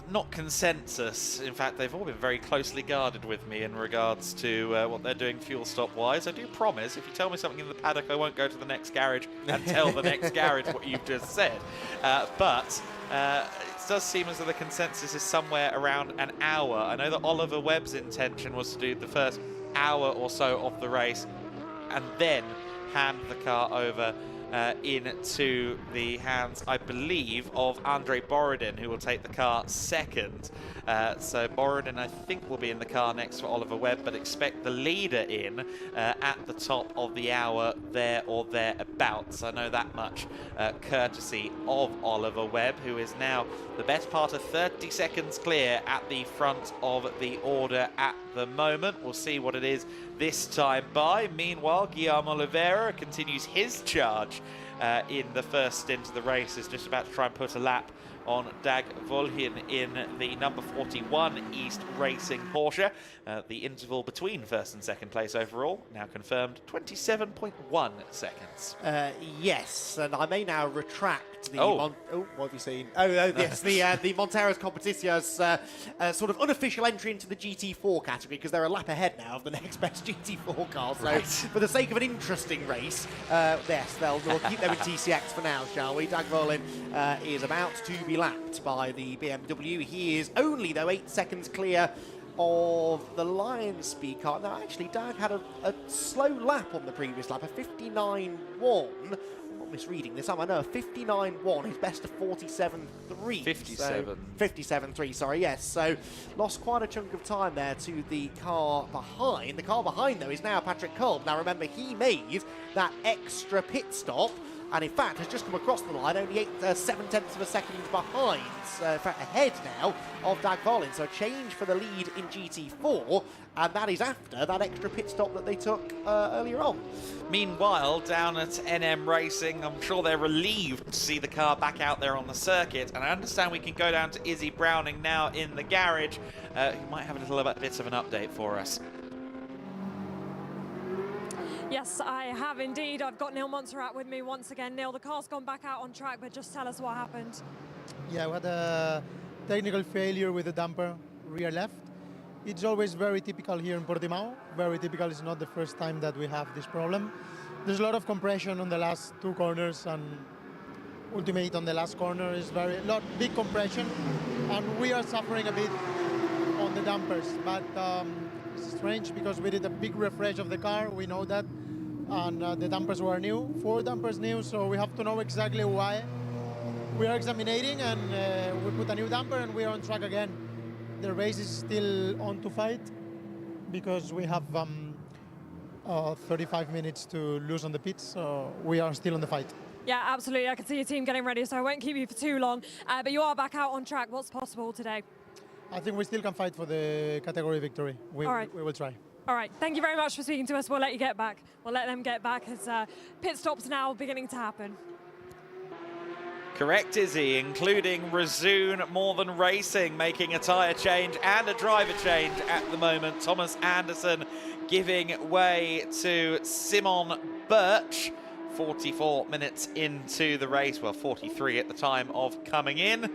not consensus. In fact, they've all been very closely guarded with me in regards to what they're doing fuel stop wise. I do promise, if you tell me something in the paddock, I won't go to the next garage and tell the next garage what you've just said. But it does seem as though the consensus is somewhere around an hour. I know that Oliver Webb's intention was to do the first hour or so of the race and then hand the car over into the hands, I believe, of Andrei Borodin, who will take the car second. So Borodin, I think, will be in the car next to Oliver Webb, but expect the leader in at the top of the hour, there or thereabouts. I know that much courtesy of Oliver Webb, who is now the best part of 30 seconds clear at the front of the order at the moment. We'll see what it is this time by. Meanwhile, Guillermo Oliveira continues his charge in the first stint of the race, is just about to try and put a lap on Dag Volhin in the number 41 East Racing Porsche. The interval between first and second place overall, now confirmed, 27.1 seconds. Yes, and I may now retract the... Oh. What have you seen? Oh, yes, the Monteros Competicios sort of unofficial entry into the GT4 category, because they're a lap ahead now of the next best GT4 car. So, right, for the sake of an interesting race, yes, we'll keep them in TCX for now, shall we? Dag Volhin is about to be lapped by the BMW. He is only, though, 8 seconds clear of the Lion Speed car. Now, actually, Dag had a slow lap on the previous lap, a 59.1. I'm not misreading this, am I? No, a 59.1, his best of 47.3. 57. So, 57.3, sorry, yes. So, lost quite a chunk of time there to the car behind. The car behind, though, is now Patrick Kolb. Now, remember, he made that extra pit stop, and in fact has just come across the line, only 7/10 of a second behind, in fact ahead now of Dag Volhin. So a change for the lead in GT4, and that is after that extra pit stop that they took earlier on. Meanwhile, down at NM Racing, I'm sure they're relieved to see the car back out there on the circuit, and I understand we can go down to Izzy Browning now in the garage, who might have a little bit of an update for us. Yes, I have indeed. I've got Neil Montserrat with me once again. Neil, the car's gone back out on track, but just tell us what happened. Yeah, we had a technical failure with the damper rear left. It's always very typical here in Portimão. Very typical. It's not the first time that we have this problem. There's a lot of compression on the last 2 corners, and ultimate on the last corner is big compression, and we are suffering a bit on the dampers. But it's strange because we did a big refresh of the car. We know that. And the dampers were new, 4 dampers new, so we have to know exactly why. We are examining, and we put a new damper, and we are on track again. The race is still on to fight, because we have 35 minutes to lose on the pits, so we are still on the fight. Yeah, absolutely. I can see your team getting ready, so I won't keep you for too long. But you are back out on track. What's possible today? I think we still can fight for the category victory. We will try. All right, thank you very much for speaking to us. We'll let you get back. We'll let them get back as pit stops now beginning to happen. Correct, Izzy, including Razoon More Than Racing making a tyre change and a driver change at the moment. Thomas Anderson giving way to Simon Birch. 44 minutes into the race, well, 43 at the time of coming in.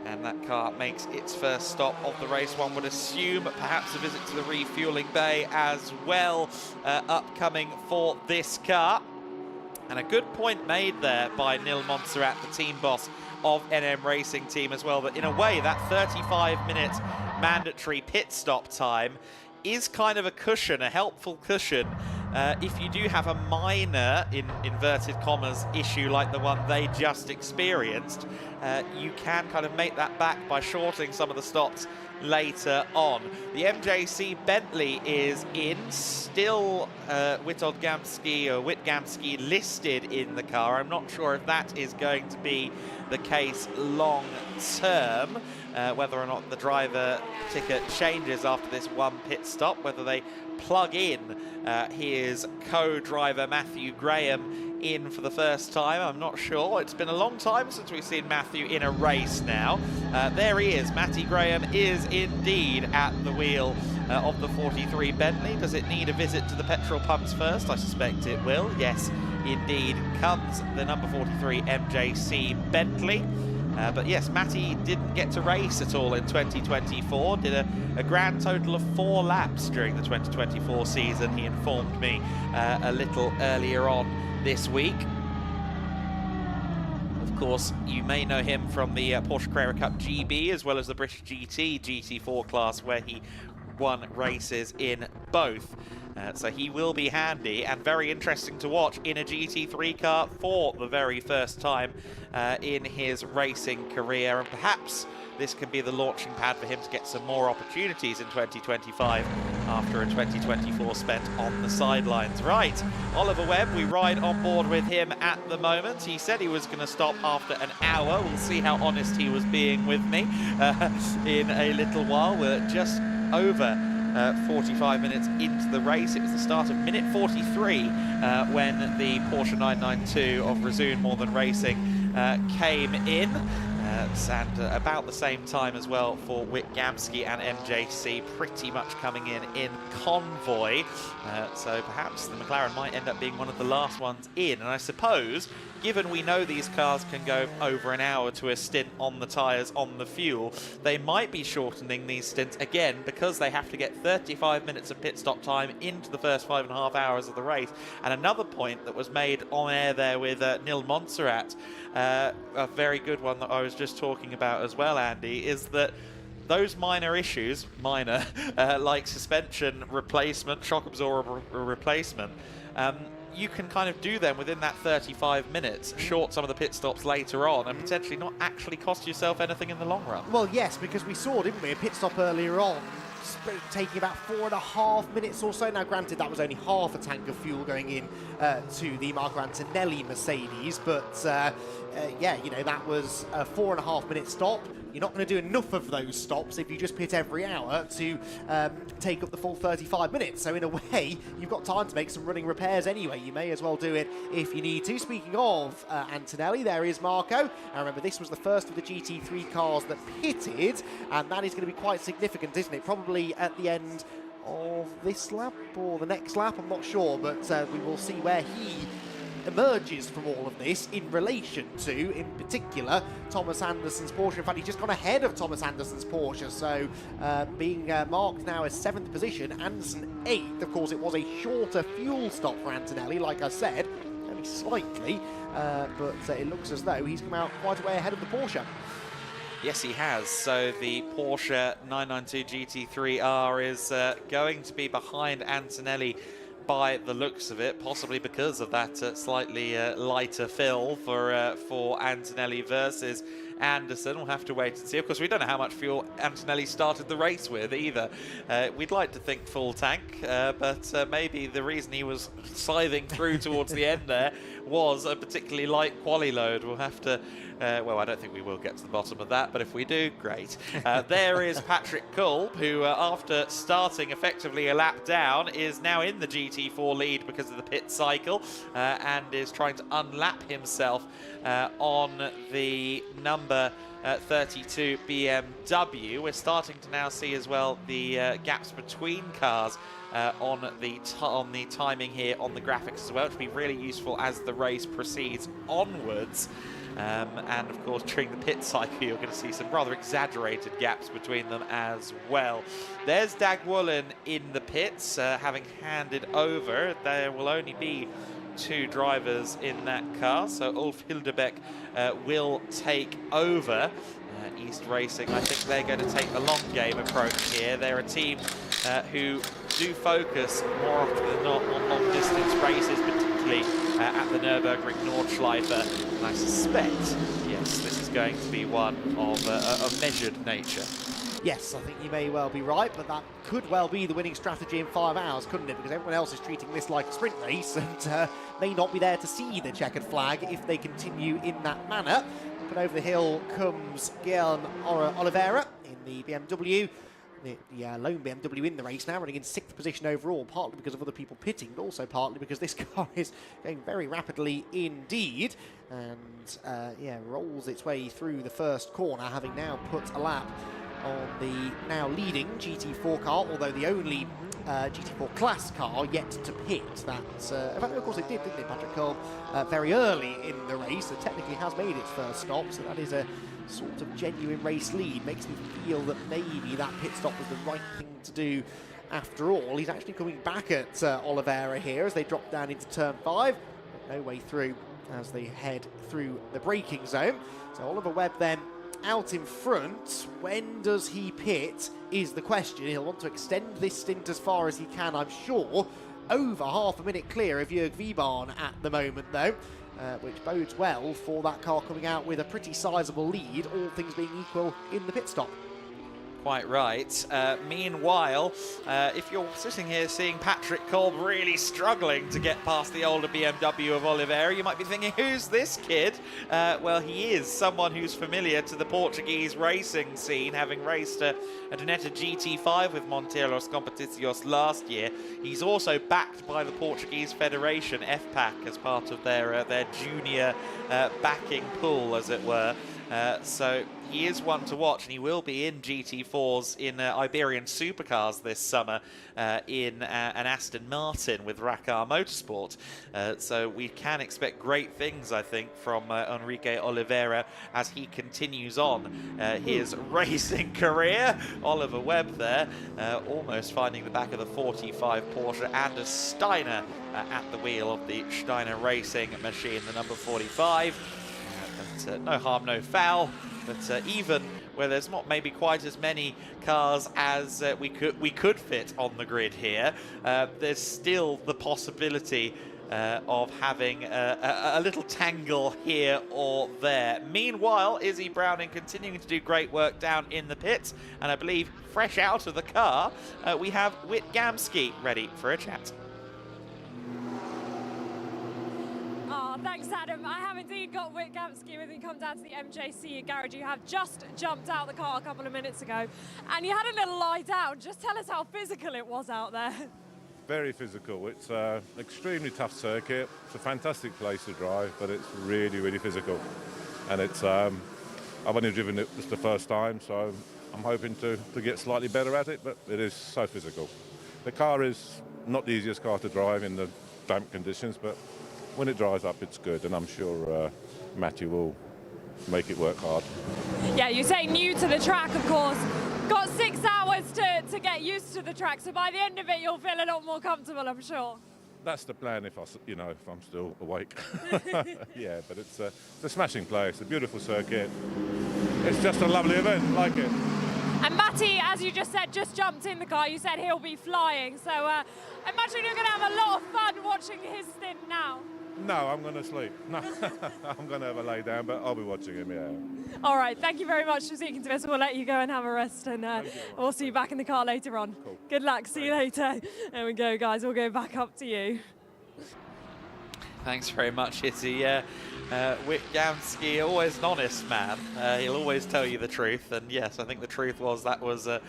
And that car makes its first stop of the race. One would assume perhaps a visit to the refueling bay as well upcoming for this car. And a good point made there by Neil Montserrat, the team boss of NM Racing Team as well, that in a way that 35-minute mandatory pit stop time is kind of a cushion, a helpful cushion, if you do have a minor, in inverted commas, issue like the one they just experienced. You can kind of make that back by shortening some of the stops later on. The MJC Bentley is in, still Wittgamski listed in the car. I'm not sure if that is going to be the case long term, whether or not the driver ticket changes after this one pit stop, whether they plug in his co-driver Matthew Graham in for the first time. I'm not sure. It's been a long time since we've seen Matthew in a race now. There he is. Matty Graham is indeed at the wheel of the 43 Bentley. Does it need a visit to the petrol pumps first? I suspect it will. Yes, indeed comes the number 43 MJC Bentley. But yes, Matty didn't get to race at all in 2024. Did a grand total of 4 laps during the 2024 season, he informed me a little earlier on this week. Of course, you may know him from the Porsche Carrera Cup GB, as well as the British GT, GT4 class, where he won races in both. So he will be handy and very interesting to watch in a GT3 car for the very first time in his racing career, and perhaps this can be the launching pad for him to get some more opportunities in 2025 after a 2024 spent on the sidelines. Right, Oliver Webb, we ride on board with him at the moment. He said he was going to stop after an hour. We'll see how honest he was being with me in a little while. We're just over 45 minutes into the race. It was the start of minute 43 when the Porsche 992 of Resume More Than Racing came in. And about the same time as well for Witt Gamsky and MJC, pretty much coming in convoy. So perhaps the McLaren might end up being one of the last ones in. And I suppose, given we know these cars can go over an hour to a stint on the tyres, on the fuel, they might be shortening these stints again because they have to get 35 minutes of pit stop time into the first 5.5 hours of the race. And another point that was made on air there with Nil Montserrat, a very good one that I was just talking about as well, Andy, is that those minor issues, like suspension replacement, shock absorber replacement, you can kind of do them within that 35 minutes, short some of the pit stops later on, and potentially not actually cost yourself anything in the long run. Well, yes, because we saw, didn't we, a pit stop earlier on, taking about 4.5 minutes or so. Now, granted, that was only half a tank of fuel going in to the Marco Antonelli Mercedes, but yeah, you know, that was a 4.5 minute stop. You're not going to do enough of those stops if you just pit every hour to take up the full 35 minutes. So in a way, you've got time to make some running repairs anyway. You may as well do it if you need to. Speaking of Antonelli, there is Marco. Now remember, this was the first of the GT3 cars that pitted, and that is going to be quite significant, isn't it? Probably at the end of this lap or the next lap, I'm not sure, but we will see where he emerges from all of this in relation to, in particular, Thomas Anderson's Porsche. In fact, he's just gone ahead of Thomas Anderson's Porsche, so being marked now as 7th position, Anderson 8th. Of course, it was a shorter fuel stop for Antonelli, like I said, only slightly, but it looks as though he's come out quite a way ahead of the Porsche. Yes, he has. So the Porsche 992 GT3R is going to be behind Antonelli by the looks of it, possibly because of that slightly lighter fill for Antonelli versus Anderson. We'll have to wait and see. Of course, we don't know how much fuel Antonelli started the race with either. We'd like to think full tank, but maybe the reason he was scything through towards the end there was a particularly light quali load. We'll have to well, I don't think we will get to the bottom of that, but if we do, great. There is Patrick Culp, who after starting effectively a lap down is now in the GT4 lead because of the pit cycle, and is trying to unlap himself on the number 32 BMW. We're starting to now see as well the gaps between cars on the timing here on the graphics as well, which will be really useful as the race proceeds onwards. And of course, during the pit cycle, you're going to see some rather exaggerated gaps between them as well. There's Dag Woolen in the pits, having handed over. There will only be 2 drivers in that car, so Ulf Hildebeck will take over. East Racing, I think they're going to take the long game approach here. They're a team who do focus more often than not on long distance races, particularly at the Nürburgring Nordschleife. And I suspect, yes, this is going to be one of measured nature. Yes, I think you may well be right, but that could well be the winning strategy in 5 hours, couldn't it? Because everyone else is treating this like a sprint race and may not be there to see the checkered flag if they continue in that manner. But over the hill comes Guilherme Oliveira in the BMW. The lone BMW in the race now, running in 6th position overall, partly because of other people pitting, but also partly because this car is going very rapidly indeed, and yeah, rolls its way through the first corner, having now put a lap on the now leading GT4 car, although the only GT4 class car yet to pit. That, in fact, of course it did, didn't it, Patrick Cole, very early in the race, so technically has made its first stop, so that is a sort of genuine race lead. Makes me feel that maybe that pit stop was the right thing to do after all. He's actually coming back at Oliveira here as they drop down into turn 5, but no way through as they head through the braking zone. So Oliver Webb then out in front. When does he pit is the question. He'll want to extend this stint as far as he can, I'm sure, over half a minute clear of Jörg Wiebahn at the moment, though. Which bodes well for that car coming out with a pretty sizable lead, all things being equal, in the pit stop. Quite right. Meanwhile, if you're sitting here seeing Patrick Kolb really struggling to get past the older BMW of Oliveira, you might be thinking, who's this kid? Well, he is someone who's familiar to the Portuguese racing scene, having raced a Donetta GT5 with Monteiros Competições last year. He's also backed by the Portuguese Federation, FPAC, as part of their junior backing pool, as it were. So he is one to watch, and he will be in GT4s in Iberian supercars this summer in an Aston Martin with Racar Motorsport. So we can expect great things, I think, from Enrique Oliveira as he continues on his racing career. Oliver Webb there, almost finding the back of the 45 Porsche. Anders Steiner at the wheel of the Steiner Racing machine, the number 45. No harm, no foul, but even where there's not maybe quite as many cars as we could fit on the grid here, there's still the possibility of having a little tangle here or there. Meanwhile, Izzy Browning continuing to do great work down in the pits, and I believe fresh out of the car, we have Whit Gamsky ready for a chat. Thanks, Adam. I have indeed got Whit Gamsky with me. Come down to the MJC garage. You have just jumped out the car a couple of minutes ago, and you had a little lie down. Just tell us how physical it was out there. Very physical. It's an extremely tough circuit. It's a fantastic place to drive, but it's really, really physical. And it's I've only driven it just the first time, so I'm hoping to get slightly better at it, but it is so physical. The car is not the easiest car to drive in the damp conditions, but when it dries up, it's good, and I'm sure Matthew will make it work hard. Yeah, you say new to the track, of course. Got 6 hours to get used to the track, so by the end of it, you'll feel a lot more comfortable, I'm sure. That's the plan if I'm still awake. Yeah, but it's a smashing place, a beautiful circuit. It's just a lovely event, like it. And Matty, as you just said, just jumped in the car. You said he'll be flying, so I imagine you're going to have a lot of fun watching his stint now. No, I'm going to sleep. No, I'm going to have a lay down, but I'll be watching him, yeah. All right, thank you very much for speaking to us. We'll let you go and have a rest, and we'll see you back in the car later on. Cool. Good luck, see you later. There we go, guys, we'll go back up to you. Thanks very much, Izzy. Whit Gamsky, always an honest man. He'll always tell you the truth, and yes, I think the truth was that was a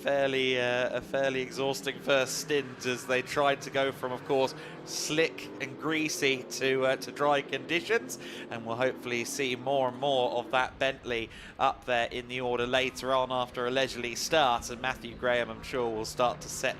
fairly exhausting first stint as they tried to go from, of course, slick and greasy to dry conditions, and we'll hopefully see more and more of that Bentley up there in the order later on after a leisurely start, and Matthew Graham, I'm sure, will start to set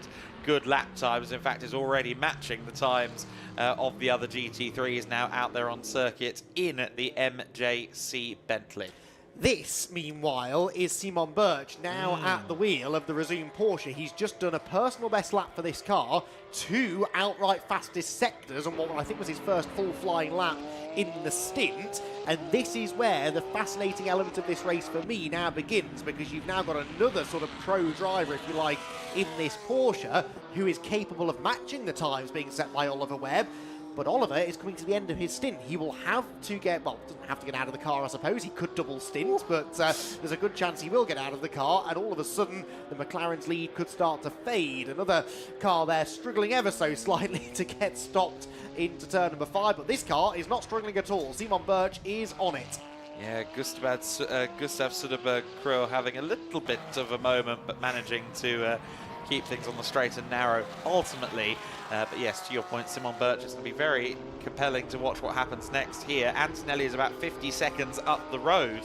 good lap times. In fact, is already matching the times of the other GT3s now out there on circuit in the MJC Bentley. This, meanwhile, is Simon Birch, now at the wheel of the resumed Porsche. He's just done a personal best lap for this car, 2 outright fastest sectors on what I think was his first full flying lap in the stint. And this is where the fascinating element of this race for me now begins, because you've now got another sort of pro driver, if you like, in this Porsche, who is capable of matching the times being set by Oliver Webb. But Oliver is coming to the end of his stint. He will have to get, well, doesn't have to get out of the car, I suppose. He could double stint, but there's a good chance he will get out of the car, and all of a sudden, the McLaren's lead could start to fade. Another car there struggling ever so slightly to get stopped into turn number 5, but this car is not struggling at all. Simon Birch is on it. Yeah, Gustav Söderberg Kröll having a little bit of a moment, but managing to keep things on the straight and narrow ultimately. But yes, to your point, Simon Birch, is going to be very compelling to watch what happens next here. Antonelli is about 50 seconds up the road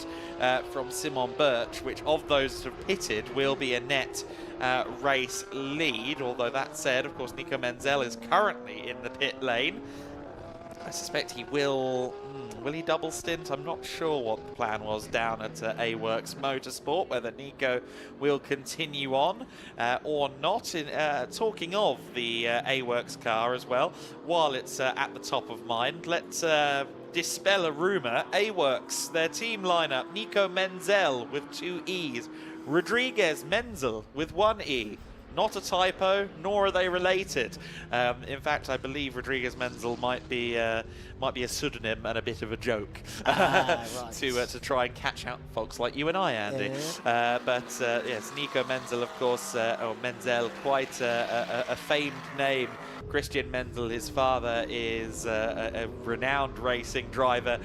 from Simon Birch, which of those that have pitted will be a net race lead. Although that said, of course, Nico Menzel is currently in the pit lane. I suspect he will he double stint? I'm not sure what the plan was down at A-Works Motorsport, whether Nico will continue on or not. Talking of the A-Works car as well, while it's at the top of mind, let's dispel a rumour. A-Works, their team lineup, Nico Menzel with 2 E's, Rodriguez Menzel with 1 E. not a typo, nor are they related. In fact, I believe Rodriguez Menzel might be a pseudonym and a bit of a joke right. to try and catch out folks like you and I, Andy. But yes, Nico Menzel, of course, or Menzel, quite a famed name. Christian Menzel, his father, is a renowned racing driver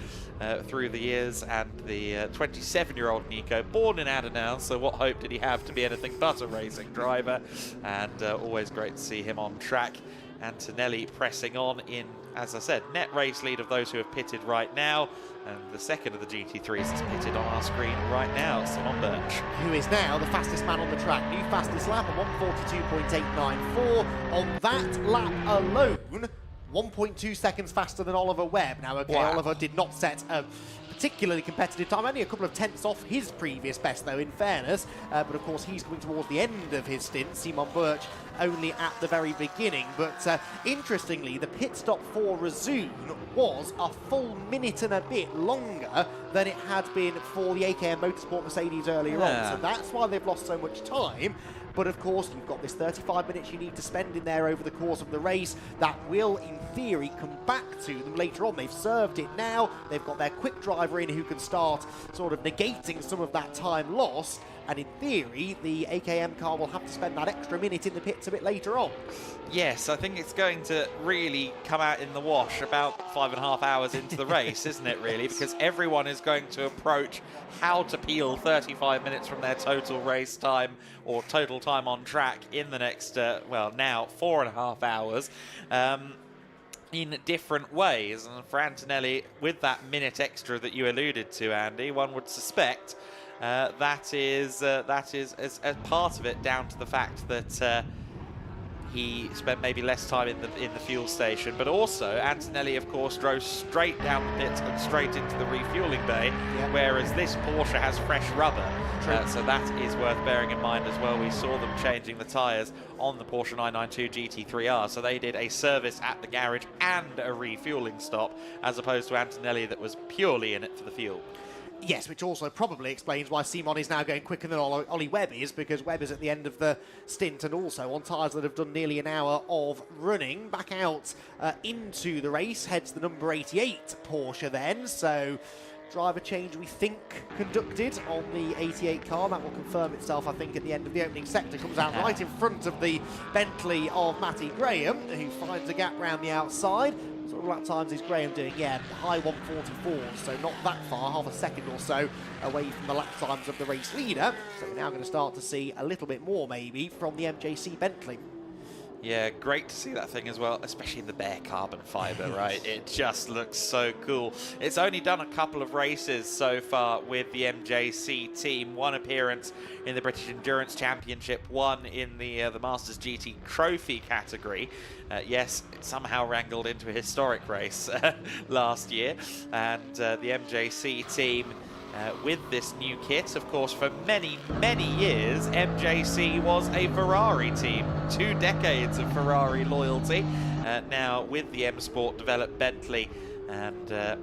through the years, and the 27-year-old Nico, born in Adenau, so what hope did he have to be anything but a racing driver? And always great to see him on track. Antonelli pressing on in, as I said, net race lead of those who have pitted right now. And the second of the GT3s is pitted on our screen right now, Simon Birch. Who is now the fastest man on the track. New fastest lap, a 1:42.894. On that lap alone, 1.2 seconds faster than Oliver Webb. Now, okay, wow. Oliver did not set a particularly competitive time, only a couple of tenths off his previous best, though, in fairness. But, of course, he's coming towards the end of his stint. Simon Birch only at the very beginning. But, interestingly, the pit stop for Rezoon was a full minute and a bit longer than it had been for the AKM Motorsport Mercedes earlier on. So that's why they've lost so much time. But of course, you've got this 35 minutes you need to spend in there over the course of the race. That will, in theory, come back to them later on. They've served it now. They've got their quick driver in who can start sort of negating some of that time lost. And in theory, the AKM car will have to spend that extra minute in the pits a bit later on. Yes, I think it's going to really come out in the wash about 5.5 hours into the race, isn't it, really? Because everyone is going to approach how to peel 35 minutes from their total race time or total time on track in the next, well, now 4.5 hours. In different ways. And for Antonelli, with that minute extra that you alluded to, Andy, one would suspect that is as part of it down to the fact that he spent maybe less time in the fuel station, but also Antonelli, of course, drove straight down the pit and straight into the refueling bay, whereas this Porsche has fresh rubber. So that is worth bearing in mind as well. We saw them changing the tyres on the Porsche 992 GT3R, so they did a service at the garage and a refueling stop, as opposed to Antonelli that was purely in it for the fuel. Yes, which also probably explains why Simon is now going quicker than Ollie Webb is, because Webb is at the end of the stint and also on tyres that have done nearly an hour of running. Back out into the race, heads the number 88 Porsche then, so driver change, we think, conducted on the 88 car. That will confirm itself, I think, at the end of the opening sector. Comes out right in front of the Bentley of Matty Graham, who finds a gap round the outside. So what lap times is Graham doing? Yeah, high 144, so not that far, half a second or so away from the lap times of the race leader. So we're now going to start to see a little bit more, maybe, from the MJC Bentley. Yeah, great to see that thing as well, especially in the bare carbon fibre, right? It just looks so cool. It's only done a couple of races so far with the MJC team. One appearance in the British Endurance Championship, one in the Masters GT Trophy category. Yes, it somehow wrangled into a historic race last year. And the MJC team, with this new kit, of course, for many, many years, MJC was a Ferrari team. 2 decades of Ferrari loyalty. Now with the M Sport developed Bentley, and a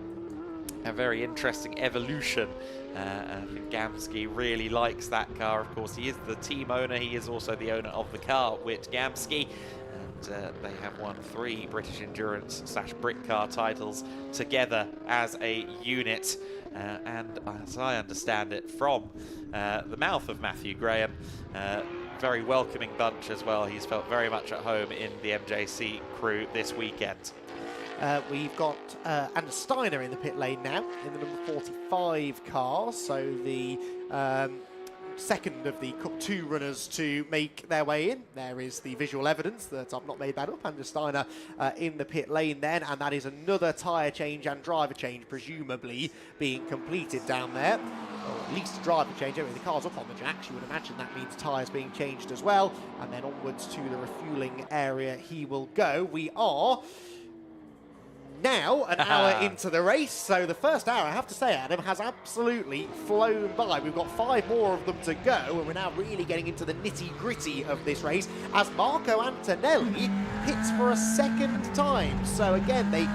very interesting evolution. I think Gamski really likes that car. Of course, he is the team owner. He is also the owner of the car, Whit Gamski. And they have won 3 British Endurance / Brit Car titles together as a unit. And as I understand it from the mouth of Matthew Graham, very welcoming bunch as well. He's felt very much at home in the MJC crew this weekend. We've got Anders Steiner in the pit lane now, in the number 45 car, so the second of the Cup 2 runners to make their way in. There is the visual evidence that I've not made that up. Anders Steiner in the pit lane then, and that is another tyre change and driver change presumably being completed down there. Or at least a driver change. Anyway, the car's up on the jacks. You would imagine that means tyres being changed as well. And then onwards to the refueling area he will go. We are now an hour into the race, so the first hour, I have to say, Adam, has absolutely flown by. We've got 5 more of them to go, and we're now really getting into the nitty-gritty of this race as Marco Antonelli hits for a second time. So again, they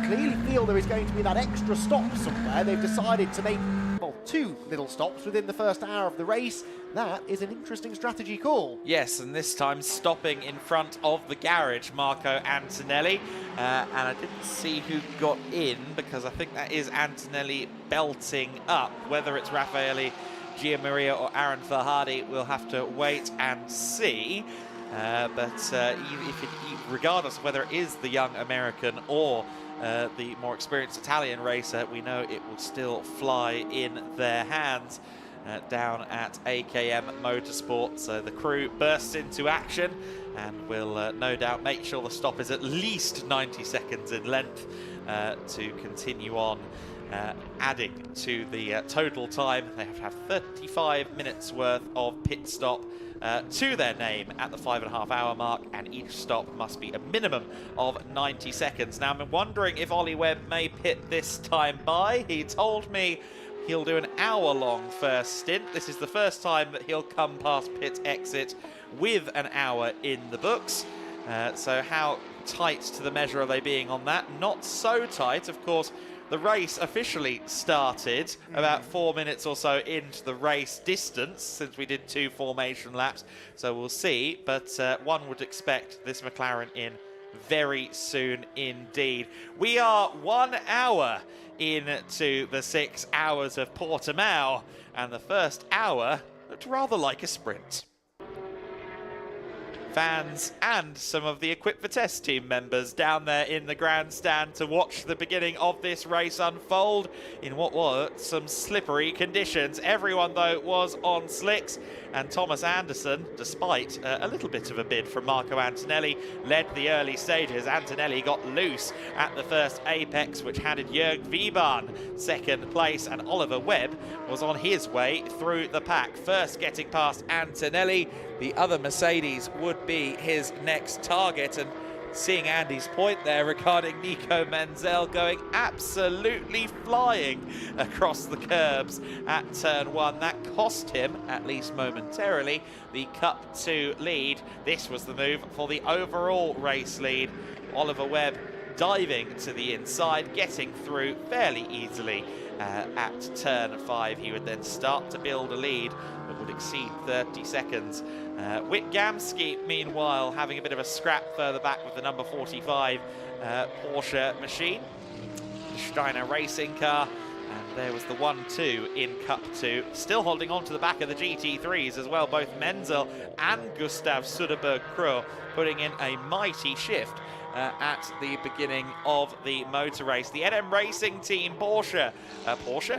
clearly feel there is going to be that extra stop somewhere. They've decided to make, well, 2 little stops within the first hour of the race. That is an interesting strategy call. Yes, and this time stopping in front of the garage, Marco Antonelli. And I didn't see who got in, because I think that is Antonelli belting up. Whether it's Raffaele Gianmaria or Aaron Farhadi, we'll have to wait and see. Regardless of whether it is the young American or the more experienced Italian racer, we know it will still fly in their hands down at AKM Motorsport. So the crew bursts into action and will no doubt make sure the stop is at least 90 seconds in length to continue on adding to the total time. They have to have 35 minutes worth of pit stop to their name at the 5.5 hour mark, and each stop must be a minimum of 90 seconds. Now, I'm wondering if Ollie Webb may pit this time by. He told me he'll do an hour-long first stint. This is the first time that he'll come past pit exit with an hour in the books. So how tight to the measure are they being on that? Not so tight, of course. The race officially started about 4 minutes or so into the race distance, since we did 2 formation laps. So we'll see, but one would expect this McLaren in very soon indeed. We are 1 hour into the 6 hours of Portimão, and the first hour looked rather like a sprint. Fans and some of the Equip for Test team members down there in the grandstand to watch the beginning of this race unfold in what were some slippery conditions. Everyone, though, was on slicks, and Thomas Anderson, despite a little bit of a bid from Marco Antonelli, led the early stages. Antonelli got loose at the first apex, which handed Jörg Wiebahn second place, and Oliver Webb was on his way through the pack. First getting past Antonelli, the other Mercedes would be his next target, and seeing Andy's point there regarding Nico Menzel going absolutely flying across the curbs at turn 1. That cost him, at least momentarily, the Cup 2 lead. This was the move for the overall race lead. Oliver Webb diving to the inside, getting through fairly easily at turn 5. He would then start to build a lead that would exceed 30 seconds. Wittgamski, meanwhile, having a bit of a scrap further back with the number 45 Porsche machine, the Steiner racing car. And there was the 1-2 in Cup 2, still holding on to the back of the GT3s as well. Both Menzel and Gustav Söderberg-Krö putting in a mighty shift at the beginning of the motor race. The NM Racing Team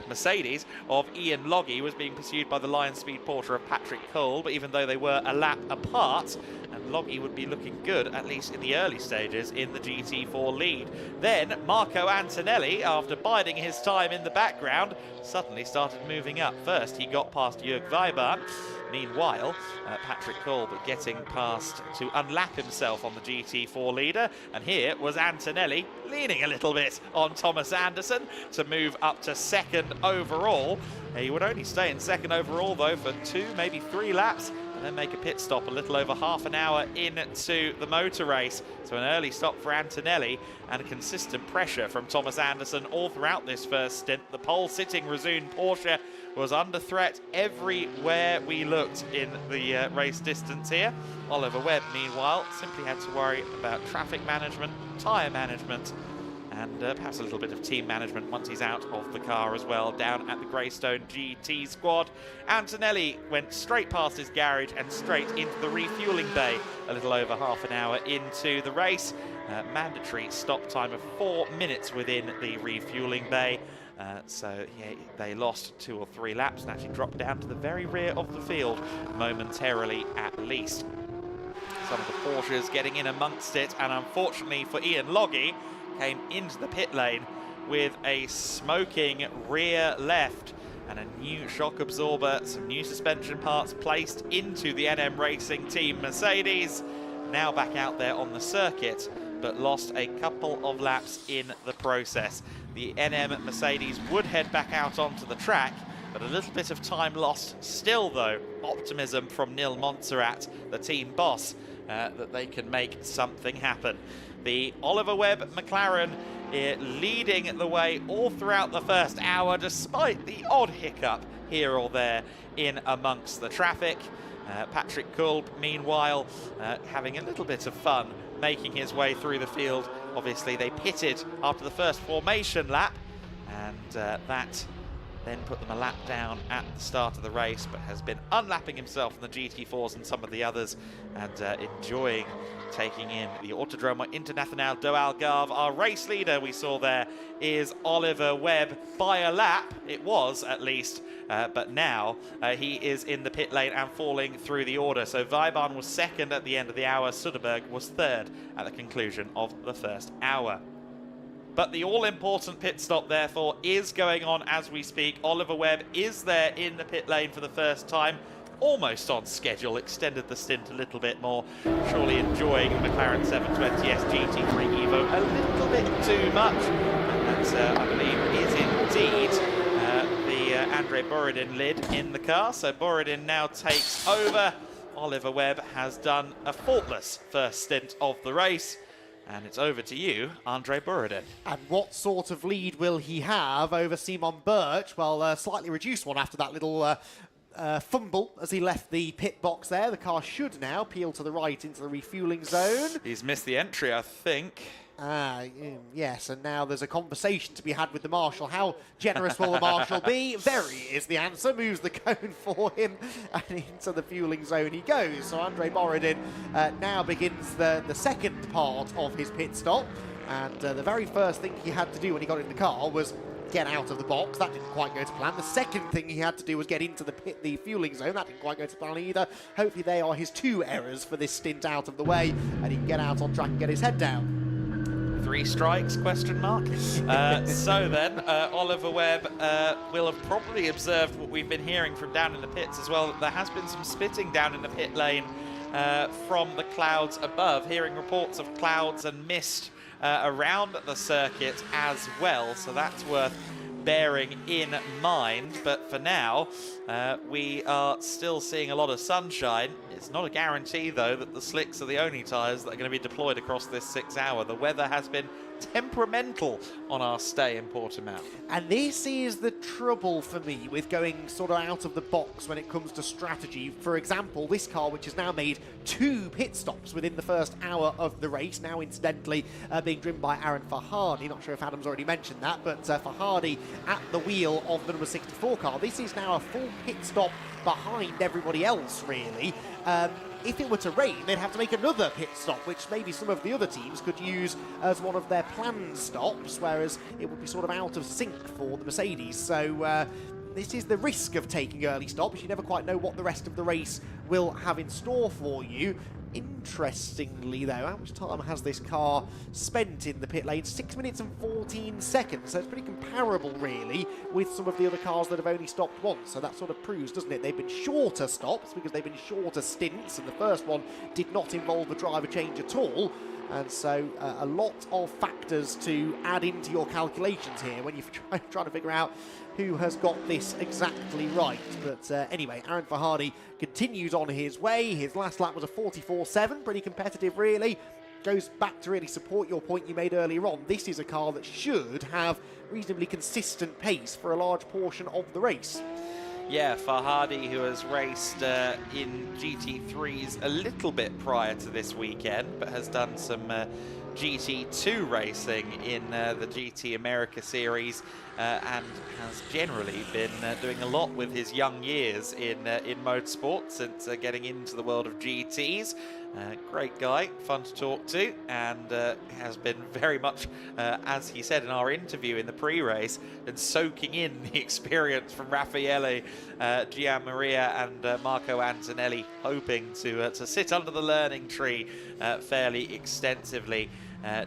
Mercedes of Ian Loggie was being pursued by the Lion Speed Porsche of Patrick Cole, but even though they were a lap apart, and Loggie would be looking good, at least in the early stages, in the GT4 lead. Then Marco Antonelli, after biding his time in the background, suddenly started moving up. First, he got past Jörg Wiebahn. Meanwhile, Patrick Colbert getting past to unlap himself on the GT4 leader. And here was Antonelli leaning a little bit on Thomas Anderson to move up to second overall. He would only stay in second overall, though, for 2, maybe 3 laps, and then make a pit stop a little over half an hour into the motor race. So an early stop for Antonelli, and consistent pressure from Thomas Anderson all throughout this first stint. The pole-sitting Resoon Porsche was under threat everywhere we looked in the race distance here. Oliver Webb, meanwhile, simply had to worry about traffic management, tyre management, and perhaps a little bit of team management once he's out of the car as well, down at the Greystone GT squad. Antonelli went straight past his garage and straight into the refueling bay a little over half an hour into the race. Mandatory stop time of 4 minutes within the refueling bay. So yeah, they lost 2 or 3 laps and actually dropped down to the very rear of the field momentarily at least. Some of the Porsches getting in amongst it, and unfortunately for Ian Loggie, came into the pit lane with a smoking rear left and a new shock absorber, some new suspension parts placed into the NM Racing Team Mercedes. Now back out there on the circuit, but lost a couple of laps in the process. The NM Mercedes would head back out onto the track, but a little bit of time lost still, though. Optimism from Nil Montserrat, the team boss, that they can make something happen. The Oliver Webb McLaren leading the way all throughout the first hour, despite the odd hiccup here or there in amongst the traffic. Patrick Kulb, meanwhile, having a little bit of fun making his way through the field. Obviously, they pitted after the first formation lap, and that then put them a lap down at the start of the race, but has been unlapping himself in the GT4s and some of the others, and enjoying taking in the Autodromo Internacional do Algarve. Our race leader we saw there is Oliver Webb by a lap. It was, at least, but now he is in the pit lane and falling through the order. So Weiban was second at the end of the hour. Soderberg was third at the conclusion of the first hour. But the all-important pit stop, therefore, is going on as we speak. Oliver Webb is there in the pit lane for the first time, almost on schedule, extended the stint a little bit more, surely enjoying the McLaren 720S GT3 Evo a little bit too much. And that, I believe, is indeed the Andre Borodin lid in the car. So Borodin now takes over. Oliver Webb has done a faultless first stint of the race. And it's over to you, Andre Borodin. And what sort of lead will he have over Simon Birch? Well, slightly reduced one after that little fumble as he left the pit box there. The car should now peel to the right into the refueling zone. He's missed the entry, I think. Yes, and now there's a conversation to be had with the marshal. How generous will the marshal be? Very is the answer. Moves the cone for him, and into the fueling zone he goes. So Andre Borodin now begins the second part of his pit stop, and the very first thing he had to do when he got in the car was get out of the box. That didn't quite go to plan. The second thing he had to do was get into the fueling zone. That didn't quite go to plan either. Hopefully they are his two errors for this stint out of the way, and he can get out on track and get his head down. 3 strikes, question mark. So then, Oliver Webb will have probably observed what we've been hearing from down in the pits as well. There has been some spitting down in the pit lane from the clouds above, hearing reports of clouds and mist around the circuit as well. So that's worth bearing in mind. But for now, we are still seeing a lot of sunshine. It's not a guarantee, though, that the slicks are the only tyres that are going to be deployed across this 6 hour. The weather has been temperamental on our stay in Portimão. And this is the trouble for me with going sort of out of the box when it comes to strategy. For example, this car, which has now made 2 pit stops within the first hour of the race, now incidentally being driven by Aaron Farhadi. Not sure if Adam's already mentioned that, but Farhadi at the wheel of the number 64 car. This is now a full pit stop behind everybody else, really. If it were to rain, they'd have to make another pit stop, which maybe some of the other teams could use as one of their planned stops, whereas it would be sort of out of sync for the Mercedes. So this is the risk of taking early stops. You never quite know what the rest of the race will have in store for you. Interestingly, though, how much time has this car spent in the pit lane? 6 minutes and 14 seconds, so it's pretty comparable, really, with some of the other cars that have only stopped once. So that sort of proves, doesn't it? They've been shorter stops because they've been shorter stints, and the first one did not involve a driver change at all. And so a lot of factors to add into your calculations here when you're trying to figure out who has got this exactly right. But anyway, Aaron Farhadi continues on his way. His last lap was a 44.7, pretty competitive, really. Goes back to really support your point you made earlier on. This is a car that should have reasonably consistent pace for a large portion of the race. Yeah, Farhadi, who has raced in GT3s a little bit prior to this weekend, but has done some GT2 racing in the GT America series, and has generally been doing a lot with his young years in motorsport since getting into the world of GTs. Great guy, fun to talk to, and has been very much, as he said in our interview in the pre-race, and soaking in the experience from Raffaele, Gianmaria and Marco Antonelli, hoping to sit under the learning tree fairly extensively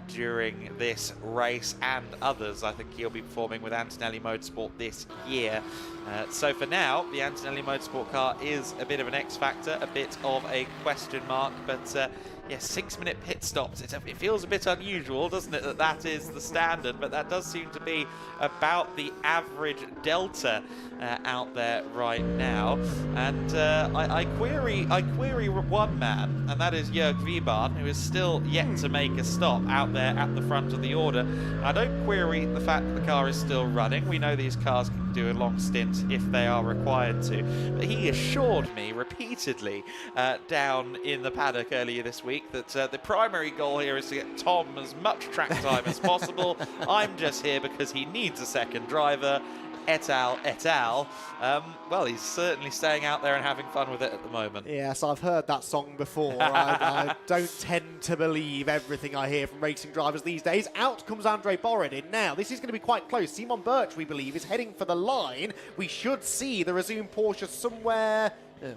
during this race and others. I think he'll be performing with Antonelli Motorsport this year. So for now, the Antonelli Motorsport car is a bit of an X factor, a bit of a question mark, but yeah, 6-minute pit stops. It feels a bit unusual, doesn't it, that is the standard, but that does seem to be about the average delta out there right now. And I query one man, and that is Jörg Wiebahn, who is still yet to make a stop out there at the front of the order. I don't query the fact that the car is still running. We know these cars can do a long stint if they are required to, but he assured me repeatedly down in the paddock earlier this week that the primary goal here is to get Tom as much track time as possible. I'm just here because he needs a second driver, et al, et al. Well, he's certainly staying out there and having fun with it at the moment. Yes, I've heard that song before. I don't tend to believe everything I hear from racing drivers these days. Out comes Andrei Borodin. Now, this is going to be quite close. Simon Birch, we believe, is heading for the line. We should see the resumed Porsche somewhere...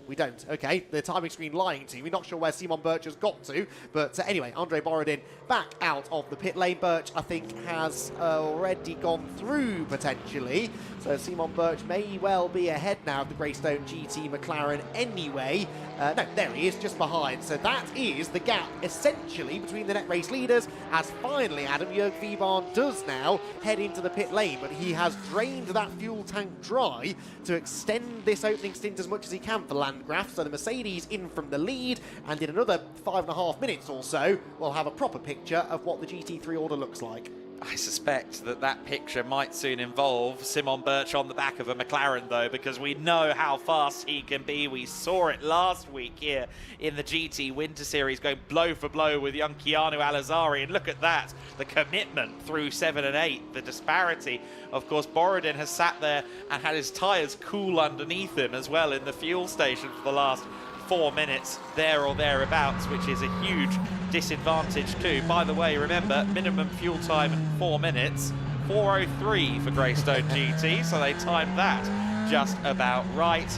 we don't. Okay, the timing screen lying to me. Not sure where Simon Birch has got to. But anyway, Andrei Borodin back out of the pit lane. Birch, I think, has already gone through, potentially. So Simon Birch may well be ahead now of the Greystone GT McLaren anyway. No, there he is, just behind. So that is the gap, essentially, between the net race leaders, as finally Adam Jörg Wiebahn does now head into the pit lane. But he has drained that fuel tank dry to extend this opening stint as much as he can for Landgraf. So the Mercedes in from the lead, and in another 5.5 minutes or so, we'll have a proper picture of what the GT3 order looks like. I suspect that that picture might soon involve Simon Birch on the back of a McLaren, though, because we know how fast he can be. We saw it last week here in the GT Winter Series, going blow for blow with young Keanu Alizari. And look at that, the commitment through 7 and 8, the disparity. Of course, Borodin has sat there and had his tyres cool underneath him as well in the fuel station for the last 4 minutes there or thereabouts, which is a huge disadvantage too. By the way, remember, minimum fuel time 4 minutes, 4:03 for Greystone GT, so they timed that just about right.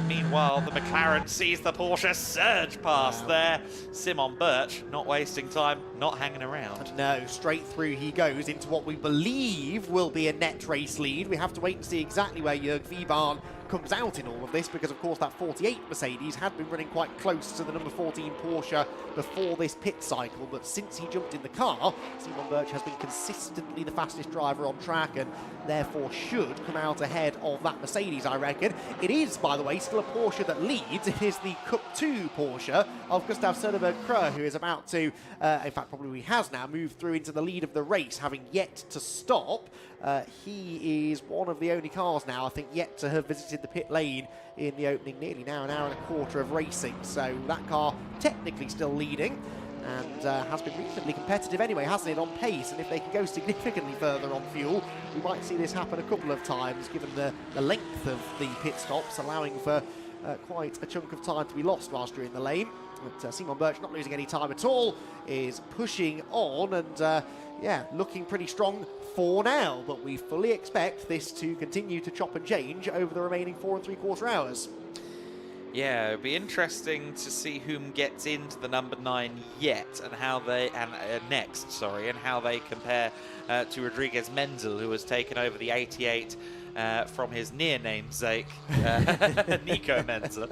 Meanwhile, the McLaren sees the Porsche surge past there. Simon Birch not wasting time, not hanging around. No, straight through he goes into what we believe will be a net race lead. We have to wait and see exactly where Jörg Wiebahn comes out in all of this, because of course that 48 Mercedes had been running quite close to the number 14 Porsche before this pit cycle, but since he jumped in the car, Simon Birch has been consistently the fastest driver on track and therefore should come out ahead of that Mercedes, I reckon. It is, by the way, still a Porsche that leads. It is the Cup 2 Porsche of Gustav Söderberg-Kröhr, who is about to, in fact probably has now, moved through into the lead of the race, having yet to stop. He is one of the only cars now, I think, yet to have visited the pit lane in the opening nearly now an hour and a quarter of racing. So that car technically still leading and has been reasonably competitive anyway, hasn't it, on pace. And if they can go significantly further on fuel, we might see this happen a couple of times, given the length of the pit stops, allowing for quite a chunk of time to be lost whilst you're in the lane. But Simon Birch, not losing any time at all, is pushing on and, yeah, looking pretty strong for now, but we fully expect this to continue to chop and change over the remaining 4 3/4 hours. Yeah, it'll be interesting to see whom gets into the number 9 yet, and how they next, and how they compare to Rodriguez Menzel, who has taken over the 88 from his near namesake Nico Menzel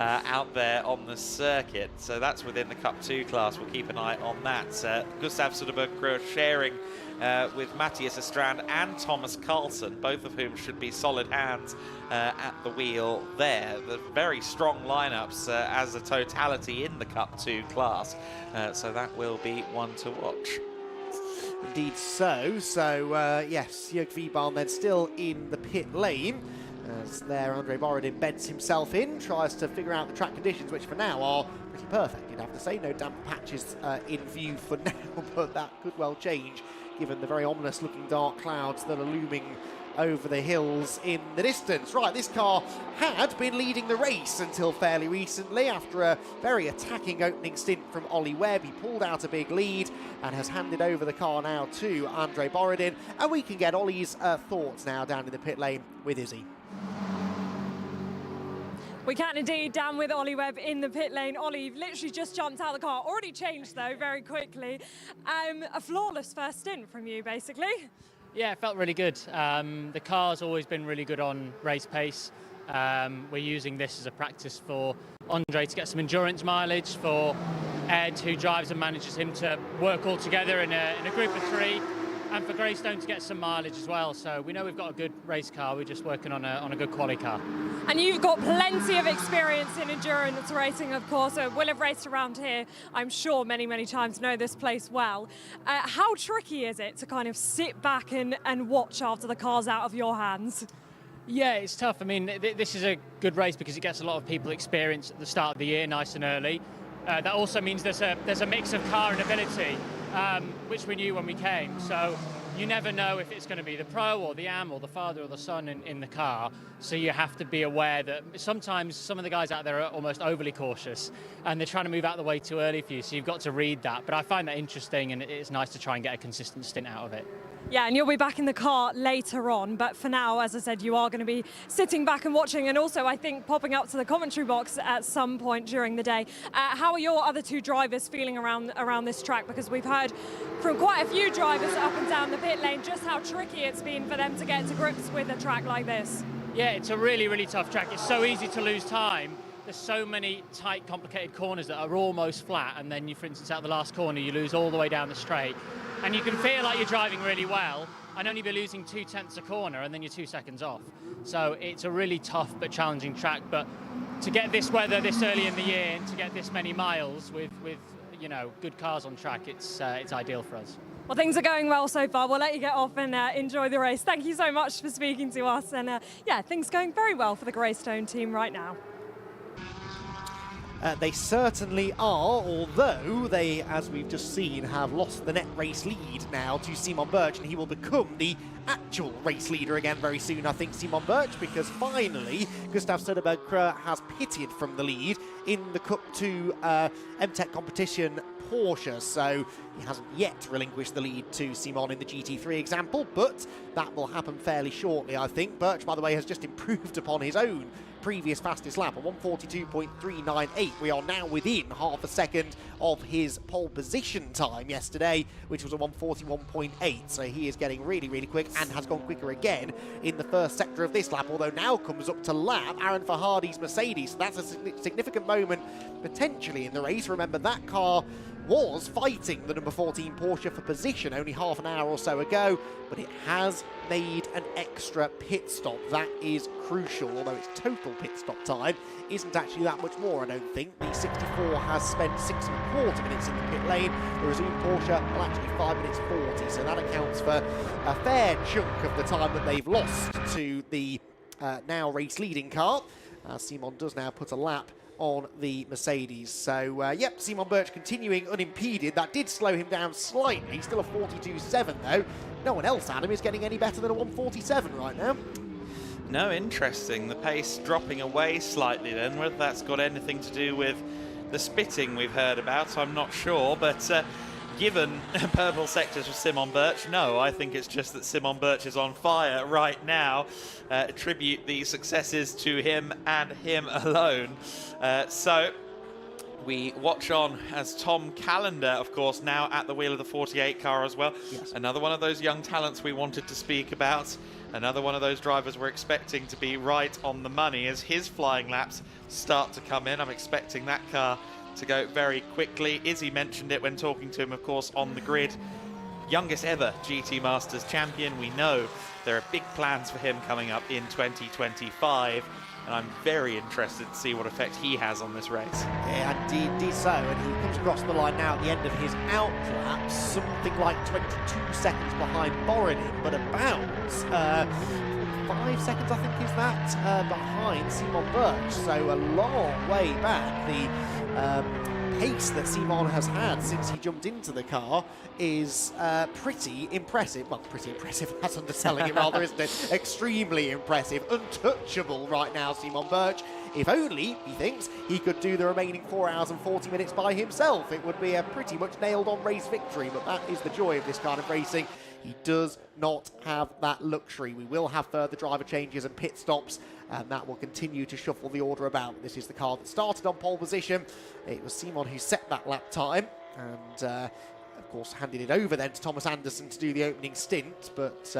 out there on the circuit. So that's within the Cup 2 class. We'll keep an eye on that. Gustav Söderberg-Kröhr sharing with Matthias Estrand and Thomas Carlson, both of whom should be solid hands at the wheel there. The very strong lineups as a totality in the Cup 2 class. So that will be one to watch. Indeed so. So, yes, Jörg Wiebahn then still in the pit lane. As there, Andrei Borodin beds himself in, tries to figure out the track conditions, which for now are pretty perfect, you'd have to say. No damp patches in view for now, but that could well change, given the very ominous-looking dark clouds that are looming over the hills in the distance. Right, this car had been leading the race until fairly recently. After a very attacking opening stint from Ollie Webb, he pulled out a big lead and has handed over the car now to Andrei Borodin. And we can get Ollie's thoughts now down in the pit lane with Izzy. We can indeed, down with Ollie Webb in the pit lane. Ollie literally just jumped out of the car, already changed though very quickly. A flawless first stint from you, basically. Yeah, it felt really good. The car's always been really good on race pace. We're using this as a practice for Andre to get some endurance mileage for Ed, who drives and manages him to work all together in a group of 3, and for Greystone to get some mileage as well. So we know we've got a good race car, we're just working on a good quali car. And you've got plenty of experience in endurance racing, of course. Will have raced around here, I'm sure, many, many times, know this place well. How tricky is it to kind of sit back and watch after the car's out of your hands? Yeah, it's tough. I mean, this is a good race because it gets a lot of people experience at the start of the year, nice and early. That also means there's a mix of car and ability, which we knew when we came. So you never know if it's going to be the pro or the am or the father or the son in the car. So you have to be aware that sometimes some of the guys out there are almost overly cautious and they're trying to move out of the way too early for you. So you've got to read that. But I find that interesting, and it's nice to try and get a consistent stint out of it. Yeah, and you'll be back in the car later on, but for now, as I said, you are going to be sitting back and watching, and also, I think, popping up to the commentary box at some point during the day. How are your other 2 drivers feeling around this track? Because we've heard from quite a few drivers up and down the pit lane just how tricky it's been for them to get to grips with a track like this. Yeah, it's a really, really tough track. It's so easy to lose time. There's so many tight, complicated corners that are almost flat, and then you, for instance, out the last corner, you lose all the way down the straight. And you can feel like you're driving really well and only be losing 2/10 a corner, and then you're 2 seconds off. So it's a really tough but challenging track. But to get this weather this early in the year and to get this many miles with you know, good cars on track, it's ideal for us. Well, things are going well so far. We'll let you get off and enjoy the race. Thank you so much for speaking to us. And yeah, things going very well for the Greystone team right now. They certainly are, although they, as we've just seen, have lost the net race lead now to Simon Birch, and he will become the actual race leader again very soon, I think, Simon Birch, because finally Gustav Söderberg has pitted from the lead in the Cup 2 MTech competition Porsche, so he hasn't yet relinquished the lead to Simon in the GT3 example, but that will happen fairly shortly, I think. Birch, by the way, has just improved upon his own previous fastest lap, a 1:42.398. We are now within half a second of his pole position time yesterday, which was a 1:41.8. So he is getting really, really quick and has gone quicker again in the first sector of this lap, although now comes up to lap Aaron Fahadi's Mercedes. So that's a significant moment potentially in the race. Remember, that car was fighting the number 14 Porsche for position only half an hour or so ago, but it has made an extra pit stop. That is crucial, although its total pit stop time isn't actually that much more, I don't think. The 64 has spent 6¼ minutes in the pit lane. The resumed Porsche, well, actually 5 minutes 40, so that accounts for a fair chunk of the time that they've lost to the now race-leading car. Simon does now put a lap on the Mercedes. So, yep, Simon Birch continuing unimpeded. That did slow him down slightly. Still a 42.7, though. No one else, Adam, is getting any better than a 1:47 right now. No, interesting. The pace dropping away slightly then. Whether that's got anything to do with the spitting we've heard about, I'm not sure. But given purple sectors for Simon Birch, no, I think it's just that Simon Birch is on fire right now. Attribute the successes to him and him alone. So we watch on as Tom Callender, of course, now at the wheel of the 48 car as well. Yes. Another one of those young talents we wanted to speak about. Another one of those drivers we're expecting to be right on the money as his flying laps start to come in. I'm expecting that car to go very quickly. Izzy mentioned it when talking to him, of course, on the grid. Youngest ever GT Masters champion. We know there are big plans for him coming up in 2025. And I'm very interested to see what effect he has on this race. Yeah, indeed so. And he comes across the line now at the end of his out lap, something like 22 seconds behind Borodin, but about 5 seconds, I think, is that, behind Simon Birch. So a long way back. The pace that Simon has had since he jumped into the car is pretty impressive. Well, pretty impressive, that's underselling it rather, isn't it? Extremely impressive. Untouchable right now, Simon Birch. If only, he thinks, he could do the remaining 4 hours and 40 minutes by himself. It would be a pretty much nailed-on race victory, but that is the joy of this kind of racing. He does not have that luxury. We will have further driver changes and pit stops, and that will continue to shuffle the order about. This is the car that started on pole position. It was Simon who set that lap time, and of course handed it over then to Thomas Anderson to do the opening stint. But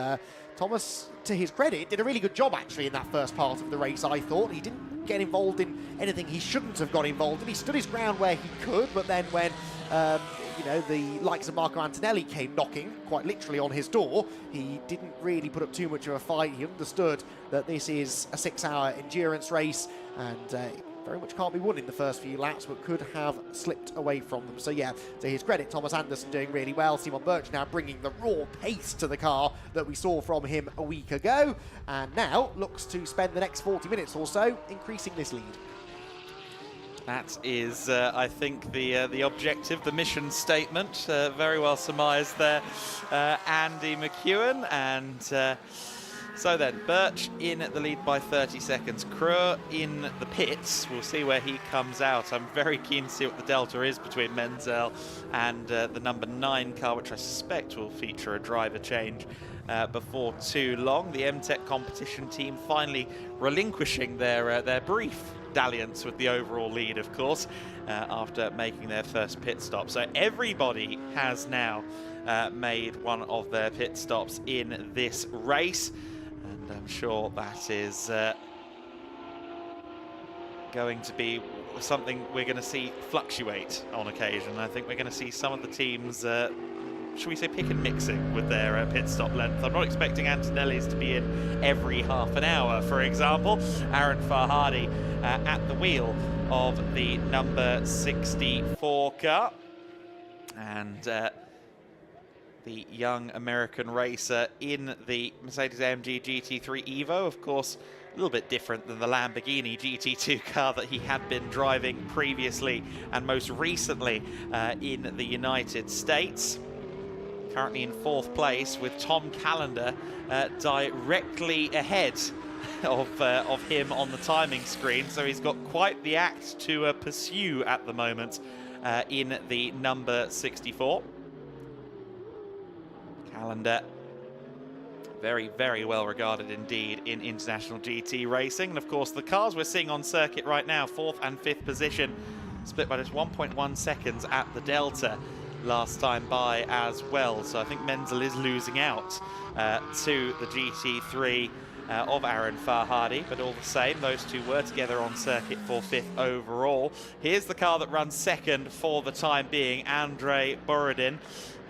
Thomas, to his credit, did a really good job actually in that first part of the race, I thought. He didn't get involved in anything he shouldn't have got involved in. He stood his ground where he could, but then when you know, the likes of Marco Antonelli came knocking, quite literally on his door, he didn't really put up too much of a fight. He understood that this is a 6-hour endurance race, and very much can't be won in the first few laps, but could have slipped away from them. So yeah, to his credit, Thomas Anderson doing really well. Simon Birch now bringing the raw pace to the car that we saw from him a week ago, and now looks to spend the next 40 minutes or so increasing this lead. That is, I think, the objective, the mission statement. Very well surmised there, Andy McEwen. And so then, Birch in the lead by 30 seconds. Kröhr in the pits. We'll see where he comes out. I'm very keen to see what the delta is between Menzel and the number 9 car, which I suspect will feature a driver change before too long. The MTech competition team finally relinquishing their brief dalliance with the overall lead, of course, after making their first pit stop. So everybody has now made one of their pit stops in this race, and I'm sure that is going to be something we're going to see fluctuate on occasion. I think we're going to see some of the teams should we say pick and mixing with their pit stop length. I'm not expecting Antonelli's to be in every half an hour, for example. Aaron Farhadi at the wheel of the number 64 car. And the young American racer in the Mercedes-AMG GT3 Evo, of course, a little bit different than the Lamborghini GT2 car that he had been driving previously and most recently in the United States. Currently in 4th place with Tom Callender directly ahead of him on the timing screen. So he's got quite the act to pursue at the moment in the number 64. Callender, very, very well regarded indeed in international GT racing. And of course, the cars we're seeing on circuit right now, 4th and 5th position, split by just 1.1 seconds at the delta last time by as well. So I think Menzel is losing out to the GT3 of Aaron Farhadi, but all the same, those two were together on circuit for 5th overall. Here's the car that runs 2nd for the time being, Andrei Borodin,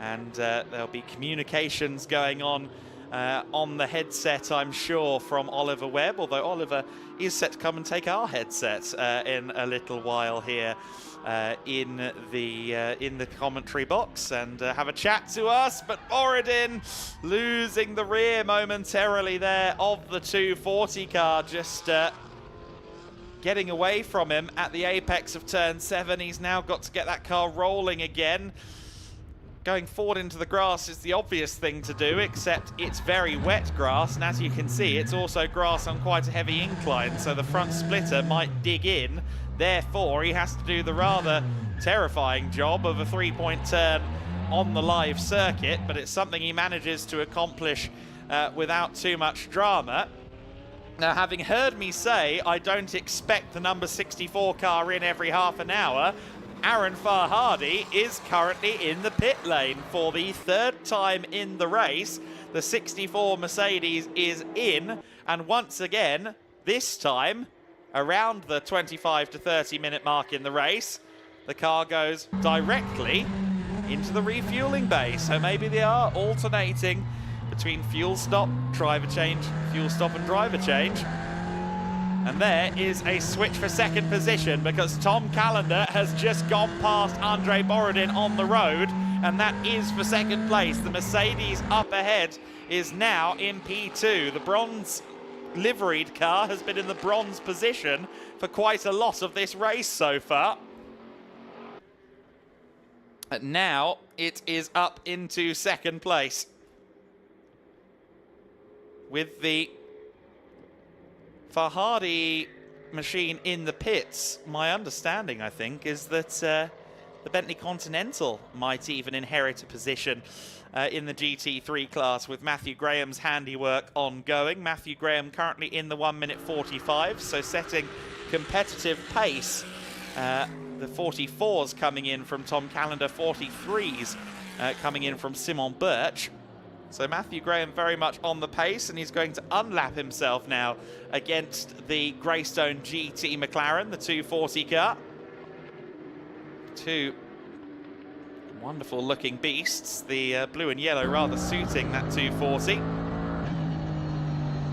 and there'll be communications going on the headset, I'm sure, from Oliver Webb, although Oliver is set to come and take our headset in a little while here in the commentary box and have a chat to us. But Borodin losing the rear momentarily there of the 240 car, just getting away from him at the apex of turn 7. He's now got to get that car rolling again. Going forward into the grass is the obvious thing to do, except it's very wet grass, and as you can see, it's also grass on quite a heavy incline, so the front splitter might dig in. Therefore, he has to do the rather terrifying job of a 3-point turn on the live circuit, but it's something he manages to accomplish without too much drama. Now, having heard me say I don't expect the number 64 car in every half an hour, Aaron Farhadi is currently in the pit lane for the 3rd time in the race. The 64 Mercedes is in, and once again, this time, around the 25 to 30 minute mark in the race, the car goes directly into the refueling bay. So maybe they are alternating between fuel stop, driver change, fuel stop and driver change. And there is a switch for 2nd position because Tom Callender has just gone past Andrei Borodin on the road, and that is for 2nd place. The Mercedes up ahead is now in P2. The bronze liveried car has been in the bronze position for quite a lot of this race so far. And now it is up into 2nd place with the Farhadi machine in the pits. My understanding, I think, is that the Bentley Continental might even inherit a position in the GT3 class with Matthew Graham's handiwork ongoing. Matthew Graham currently in the 1:45, so setting competitive pace. The 44s coming in from Tom Callender, 43s coming in from Simon Birch. So Matthew Graham very much on the pace, and he's going to unlap himself now against the Greystone GT McLaren, the 240 car. Two wonderful looking beasts, the blue and yellow rather suiting that 240.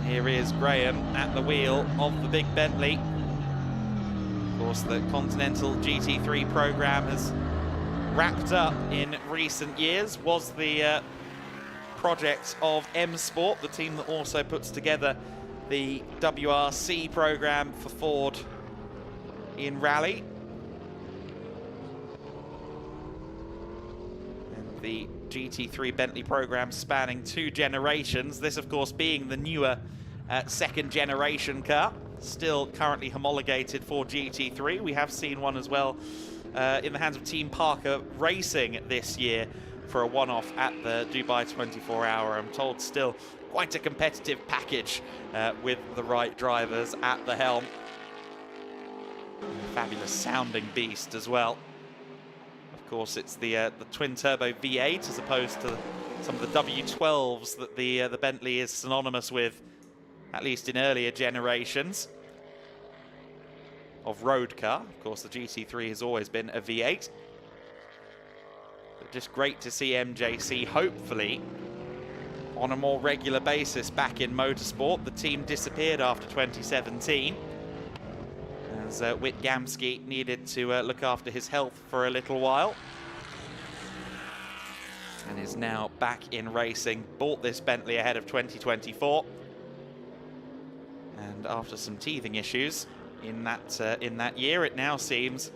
Here is Graham at the wheel of the big Bentley. Of course, the Continental GT3 program has wrapped up in recent years, was the project of M Sport, the team that also puts together the WRC program for Ford in rally. And the GT3 Bentley program spanning 2 generations, this of course being the newer second generation car, still currently homologated for GT3. We have seen one as well in the hands of Team Parker Racing this year for a one-off at the Dubai 24-hour. I'm told still quite a competitive package with the right drivers at the helm. Fabulous sounding beast as well. Of course, it's the twin-turbo V8 as opposed to some of the W12s that the Bentley is synonymous with, at least in earlier generations of road car. Of course, the GT3 has always been a V8. But just great to see MJC, hopefully, on a more regular basis back in motorsport. The team disappeared after 2017, as Whit Gamsky needed to look after his health for a little while. And is now back in racing, bought this Bentley ahead of 2024. And after some teething issues in that year, it now seems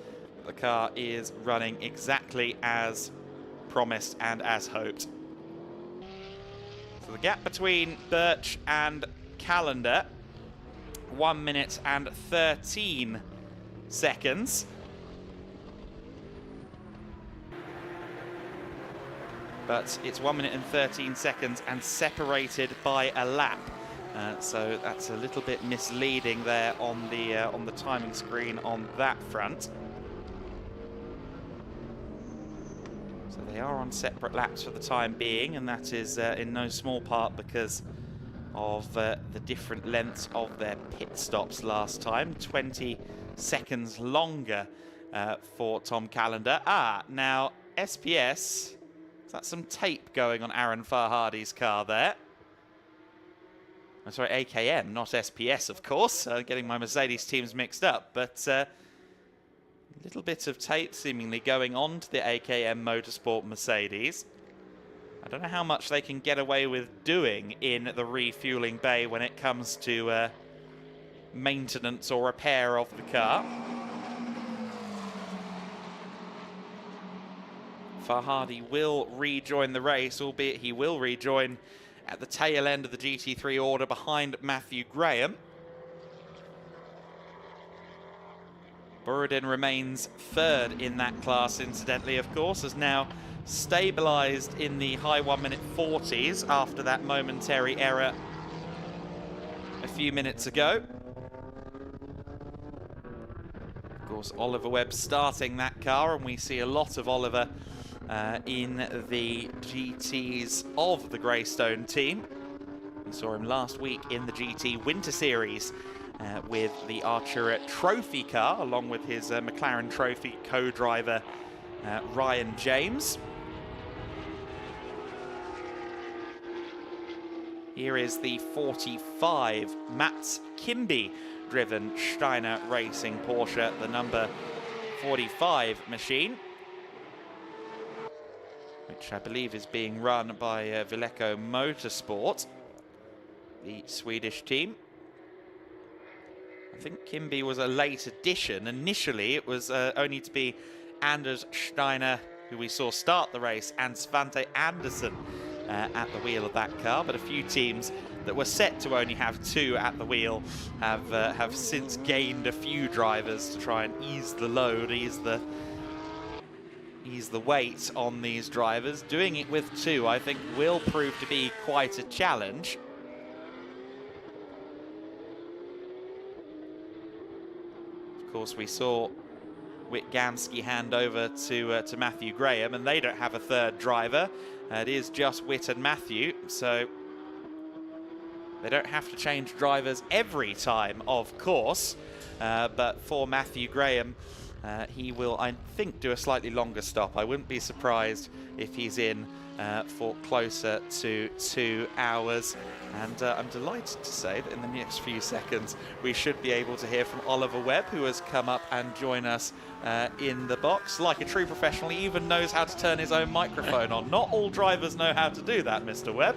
the car is running exactly as promised and as hoped. So the gap between Birch and Callender, 1 minute and 13 seconds. But it's 1 minute and 13 seconds and separated by a lap. So that's a little bit misleading there on the timing screen on that front. So they are on separate laps for the time being, and that is in no small part because of the different lengths of their pit stops last time. 20 seconds longer for Tom Callender. Now SPS, is that some tape going on Aaron Farhadi's car there? I'm sorry, AKM, not SPS, of course. Getting my Mercedes teams mixed up, but a little bit of tape seemingly going on to the AKM Motorsport Mercedes. I don't know how much they can get away with doing in the refueling bay when it comes to maintenance or repair of the car. Farhadi will rejoin the race, albeit he will rejoin at the tail end of the GT3 order behind Matthew Graham. Borodin remains third in that class, incidentally, of course, has now stabilised in the high 1 minute 40s after that momentary error a few minutes ago. Of course, Oliver Webb starting that car, and we see a lot of Oliver in the GTs of the Greystone team. We saw him last week in the GT Winter Series with the Artura Trophy car, along with his McLaren Trophy co-driver Ryan James. Here is the 45 Mats Kimby driven Steiner Racing Porsche, the number 45 machine, which I believe is being run by Vileco Motorsport, the Swedish team. I think Kimby was a late addition. Initially, it was only to be Anders Steiner, who we saw start the race, and Svante Andersson at the wheel of that car. But a few teams that were set to only have two at the wheel have since gained a few drivers to try and ease the load, ease the weight on these drivers. Doing it with two, I think, will prove to be quite a challenge. Of course, we saw Whit Gamsky hand over to Matthew Graham, and they don't have a third driver. It is just Whit and Matthew, so they don't have to change drivers every time, of course. But for Matthew Graham, he will, I think, do a slightly longer stop. I wouldn't be surprised if he's in for closer to 2 hours. And I'm delighted to say that in the next few seconds, we should be able to hear from Oliver Webb, who has come up and join us in the box. Like a true professional, he even knows how to turn his own microphone on. Not all drivers know how to do that, Mr. Webb.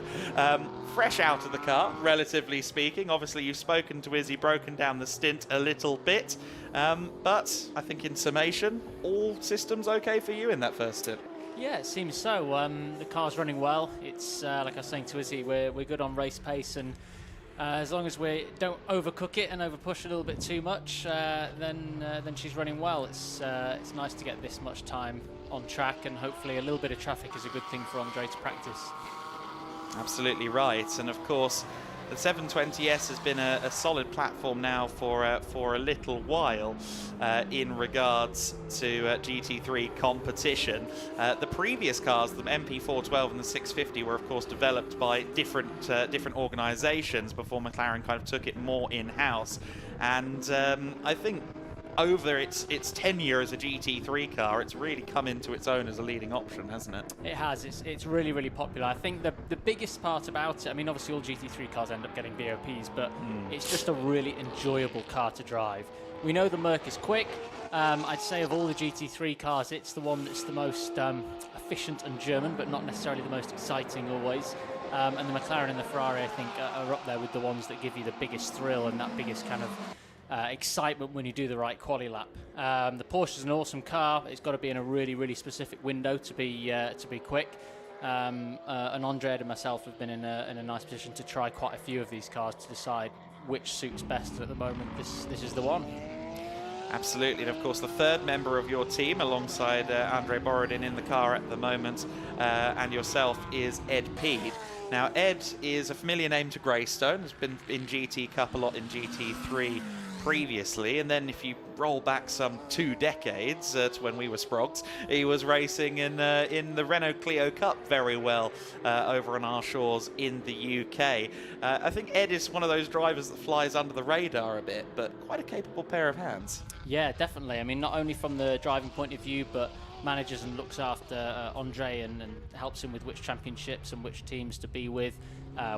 Fresh out of the car, relatively speaking. Obviously, you've spoken to Izzy, broken down the stint a little bit. But I think in summation, all systems okay for you in that first stint? Yeah, it seems so. The car's running well. It's like I was saying to Izzy, we're good on race pace, and as long as we don't overcook it and overpush a little bit too much, then she's running well. It's nice to get this much time on track, and hopefully a little bit of traffic is a good thing for Andre to practice. Absolutely right, and of course the 720S has been a solid platform now for a little while in regards to GT3 competition. The previous cars, the MP412 and the 650, were of course developed by different organisations before McLaren kind of took it more in-house. And I think over its tenure as a GT3 car, it's really come into its own as a leading option, hasn't it? It has. It's really, really popular. I think the biggest part about it, I mean, obviously all GT3 cars end up getting BOPs, but it's just a really enjoyable car to drive. We know the Merc is quick. I'd say of all the GT3 cars, it's the one that's the most efficient and German, but not necessarily the most exciting always. And the McLaren and the Ferrari, I think, are up there with the ones that give you the biggest thrill and that biggest kind of excitement when you do the right quali lap. The Porsche is an awesome car. It's got to be in a really, really specific window to be quick. And Andre and myself have been in a nice position to try quite a few of these cars to decide which suits best at the moment. This is the one. Absolutely, and of course the third member of your team alongside Andre Borodin in the car at the moment and yourself is Ed Peed. Now Ed is a familiar name to Greystone, has been in GT Cup a lot in GT3 previously, and then if you roll back some 2 decades to when we were Sprogs, he was racing in the Renault Clio Cup very well over on our shores in the UK. I think Ed is one of those drivers that flies under the radar a bit, but quite a capable pair of hands. Yeah, definitely. I mean, not only from the driving point of view, but manages and looks after Andre and helps him with which championships and which teams to be with,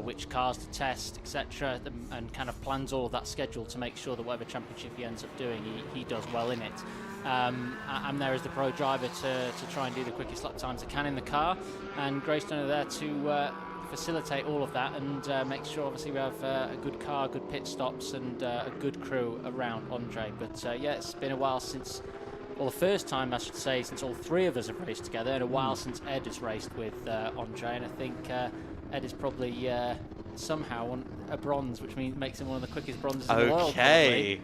which cars to test, etc., and kind of plans all of that schedule to make sure that whatever championship he ends up doing, he does well in it. I'm there as the pro driver to try and do the quickest lap times I can in the car, and Greystone are there to facilitate all of that and make sure obviously we have a good car, good pit stops, and a good crew around Andre. But yeah, it's been a while since, well, the first time I should say since all 3 of us have raced together, and a while since Ed has raced with Andre, and I think Ed is probably somehow on a bronze, which makes him one of the quickest bronzes in the world. Okay,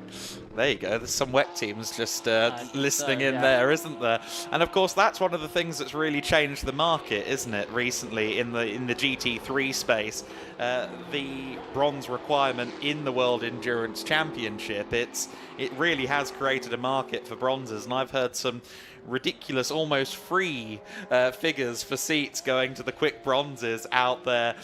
there you go. There's some WEC teams just listening in there, isn't there? And of course, that's one of the things that's really changed the market, isn't it? Recently, in the GT3 space, the bronze requirement in the World Endurance Championship, it really has created a market for bronzes, and I've heard some ridiculous, almost free figures for seats going to the quick bronzes out there.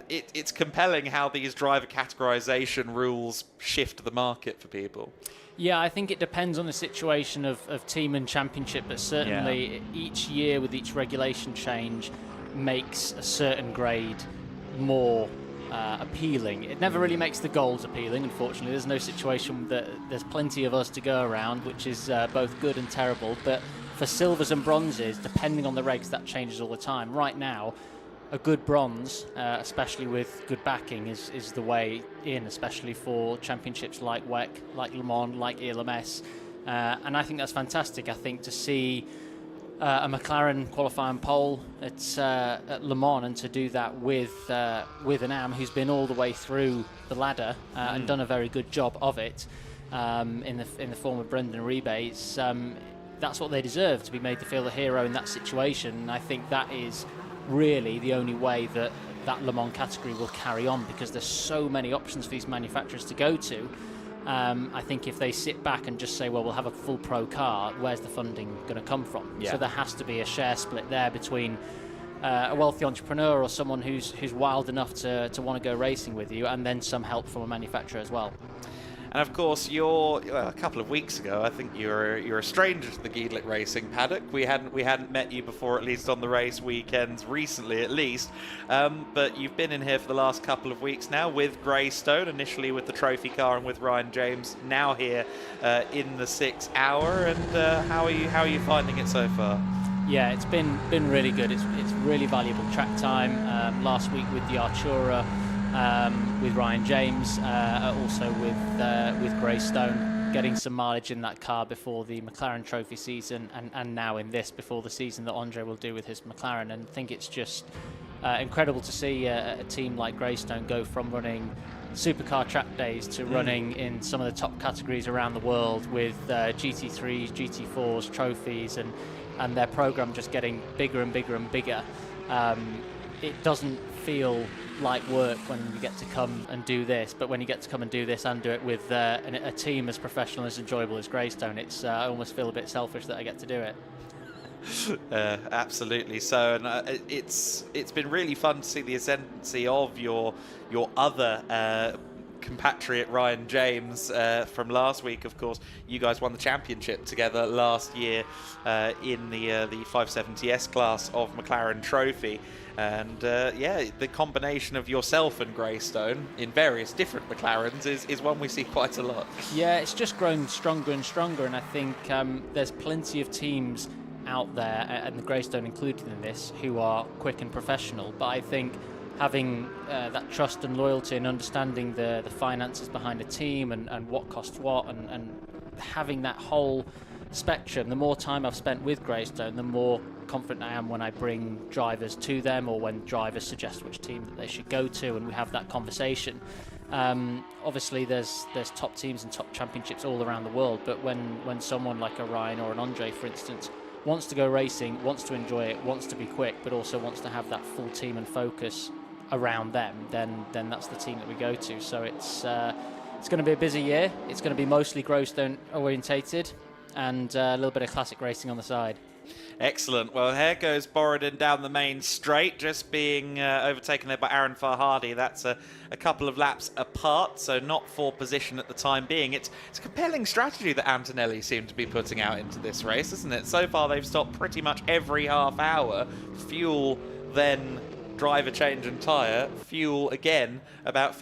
It's compelling how these driver categorization rules shift the market for people. Yeah, I think it depends on the situation of team and championship, but certainly each year with each regulation change makes a certain grade more appealing. It never really makes the golds appealing, unfortunately. There's no situation that there's plenty of us to go around, which is both good and terrible. But for silvers and bronzes, depending on the regs, that changes all the time. Right now, a good bronze, especially with good backing, is the way in, especially for championships like WEC, like Le Mans, like ELMS. And I think that's fantastic. I think to see a McLaren qualifying pole at Le Mans, and to do that with an AM who's been all the way through the ladder and done a very good job of it in the form of Brendan Rebates. That's what they deserve, to be made to feel the hero in that situation. And I think that is really the only way that Le Mans category will carry on, because there's so many options for these manufacturers to go to. I think if they sit back and just say, well, we'll have a full pro car, where's the funding going to come from? So there has to be a share split there between a wealthy entrepreneur or someone who's wild enough to want to go racing with you, and then some help from a manufacturer as well. And of course, a couple of weeks ago, I think you're a stranger to the GEDLICH Racing paddock. We hadn't met you before, at least on the race weekends, recently at least. But you've been in here for the last couple of weeks now with Greystone, initially with the trophy car and with Ryan James, now here in the 6 hour. And how are you finding it so far? Yeah, it's been really good. It's really valuable track time. Last week with the Artura. With Ryan James, also with Greystone, getting some mileage in that car before the McLaren Trophy season, and now in this before the season that Andre will do with his McLaren. And I think it's just incredible to see a team like Greystone go from running supercar track days to running in some of the top categories around the world with GT3s, GT4s, trophies, and their program just getting bigger and bigger and bigger. It doesn't feel like work when you get to come and do this, but when you get to come and do this and do it with a team as professional, as enjoyable as Greystone, I almost feel a bit selfish that I get to do it. Absolutely so, and it's been really fun to see the ascendancy of your other compatriot Ryan James from last week. Of course, you guys won the championship together last year in the 570S class of McLaren Trophy. And the combination of yourself and Greystone in various different McLarens is one we see quite a lot. Yeah, it's just grown stronger and stronger, and I think there's plenty of teams out there, and the Greystone included in this, who are quick and professional. But I think having that trust and loyalty and understanding the finances behind a team and what costs what, and having that whole spectrum, the more time I've spent with Greystone, the more confident I am when I bring drivers to them, or when drivers suggest which team that they should go to, and we have that conversation. Obviously there's top teams and top championships all around the world, but when someone like a Ryan or an Andre, for instance, wants to go racing, wants to enjoy it, wants to be quick, but also wants to have that full team and focus around them, then that's the team that we go to. So it's going to be a busy year. It's going to be mostly Greystone orientated, and a little bit of classic racing on the side. Excellent. Well, here goes Borodin down the main straight, just being overtaken there by Aaron Farhadi. That's a couple of laps apart, so not for position at the time being. It's a compelling strategy that Antonelli seem to be putting out into this race, isn't it? So far, they've stopped pretty much every half hour. Fuel, then driver change and tyre, fuel again about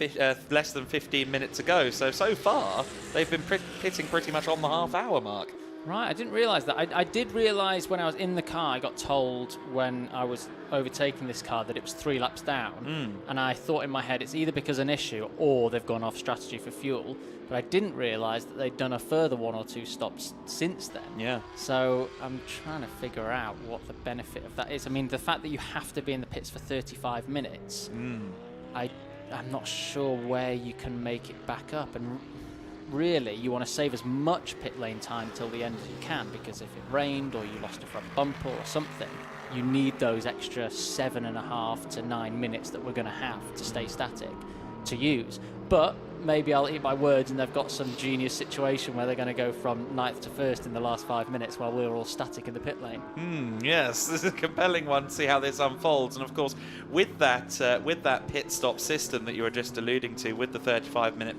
less than 15 minutes ago. So far, they've been pitting pretty much on the half-hour mark. Right, I didn't realise that. I did realise when I was in the car, I got told when I was overtaking this car that it was 3 laps down. And I thought in my head it's either because of an issue or they've gone off strategy for fuel. But I didn't realise that they'd done a further 1 or 2 stops since then. Yeah. So I'm trying to figure out what the benefit of that is. I mean, the fact that you have to be in the pits for 35 minutes, I'm not sure where you can make it back up. And really, you want to save as much pit lane time till the end as you can, because if it rained or you lost a front bumper or something, you need those extra 7.5 to 9 minutes that we're going to have to stay static to use. But maybe I'll eat my words and they've got some genius situation where they're going to go from 9th to 1st in the last 5 minutes while we're all static in the pit lane. Yes, this is a compelling one to see how this unfolds. And of course, with that pit stop system that you were just alluding to, with the 35-minute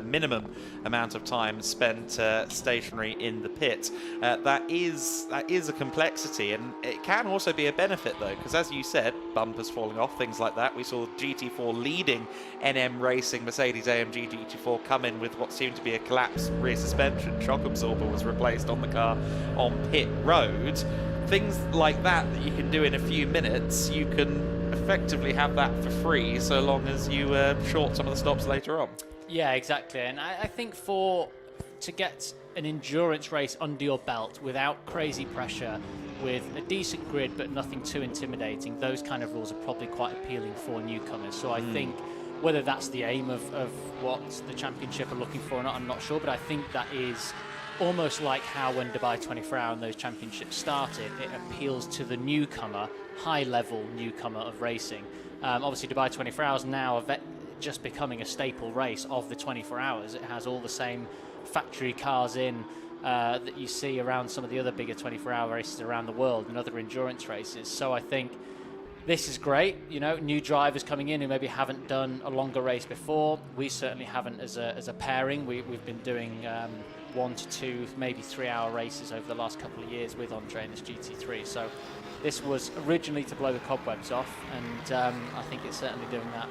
minimum amount of time spent stationary in the pit, that is a complexity, and it can also be a benefit though, because as you said, bumpers falling off, things like that. We saw GT4 leading NM Racing Mercedes-AMG GT4 come in with what seemed to be a collapsed rear suspension. Shock absorber was replaced on the car on pit road. Things like that that you can do in a few minutes, you can effectively have that for free so long as you short some of the stops later on. Yeah, exactly. And I think to get an endurance race under your belt without crazy pressure, with a decent grid but nothing too intimidating, those kind of rules are probably quite appealing for newcomers. So I think whether that's the aim of what the championship are looking for or not, I'm not sure, but I think that is almost like how when Dubai 24 Hour and those championships started, it appeals to the newcomer, high-level newcomer of racing. Obviously Dubai 24 Hours now just becoming a staple race of the 24 hours. It has all the same factory cars in that you see around some of the other bigger 24-hour races around the world and other endurance races. So I think this is great. You know, new drivers coming in who maybe haven't done a longer race before. We certainly haven't as a pairing. We've been doing 1 to 2, maybe 3-hour races over the last couple of years with Andre in this GT3. So this was originally to blow the cobwebs off, and I think it's certainly doing that.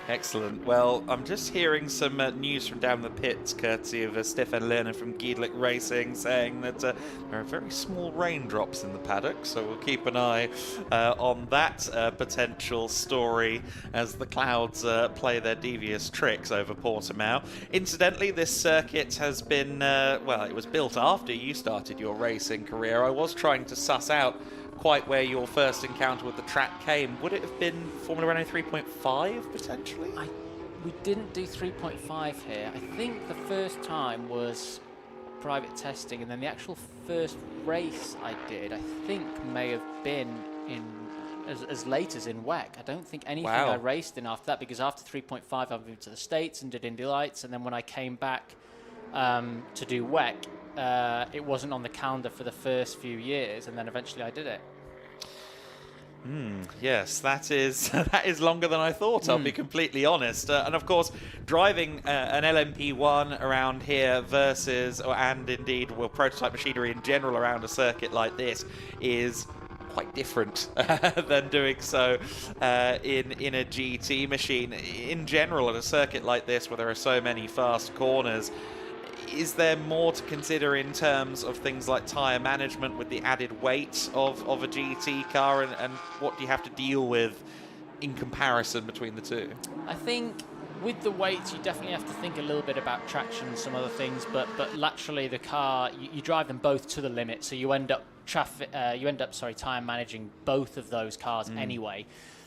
Excellent. Well, I'm just hearing some news from down the pits, courtesy of Stefan Lerner from GEDLICH Racing, saying that there are very small raindrops in the paddock, so we'll keep an eye on that potential story as the clouds play their devious tricks over Portimão. Incidentally, this circuit has been, well, it was built after you started your racing career. I was trying to suss out quite where your first encounter with the track came. Would it have been Formula Renault 3.5 potentially? We didn't do 3.5 here. I think the first time was private testing, and then the actual first race I did, I think, may have been in as late as in WEC. I don't think anything I raced in after that, because after 3.5 I moved to the States and did Indy Lights, and then when I came back to do WEC, it wasn't on the calendar for the first few years, and then eventually I did it. Yes, that is that is longer than I thought, I'll be completely honest. And of course, driving an LMP1 around here versus, and indeed, well, prototype machinery in general around a circuit like this is quite different than doing so in a GT machine. In general, at a circuit like this where there are so many fast corners, is there more to consider in terms of things like tyre management with the added weight of a GT car, and what do you have to deal with in comparison between the two? I think with the weights, you definitely have to think a little bit about traction and some other things, but laterally the car, you drive them both to the limit, so you end up tyre managing both of those cars anyway.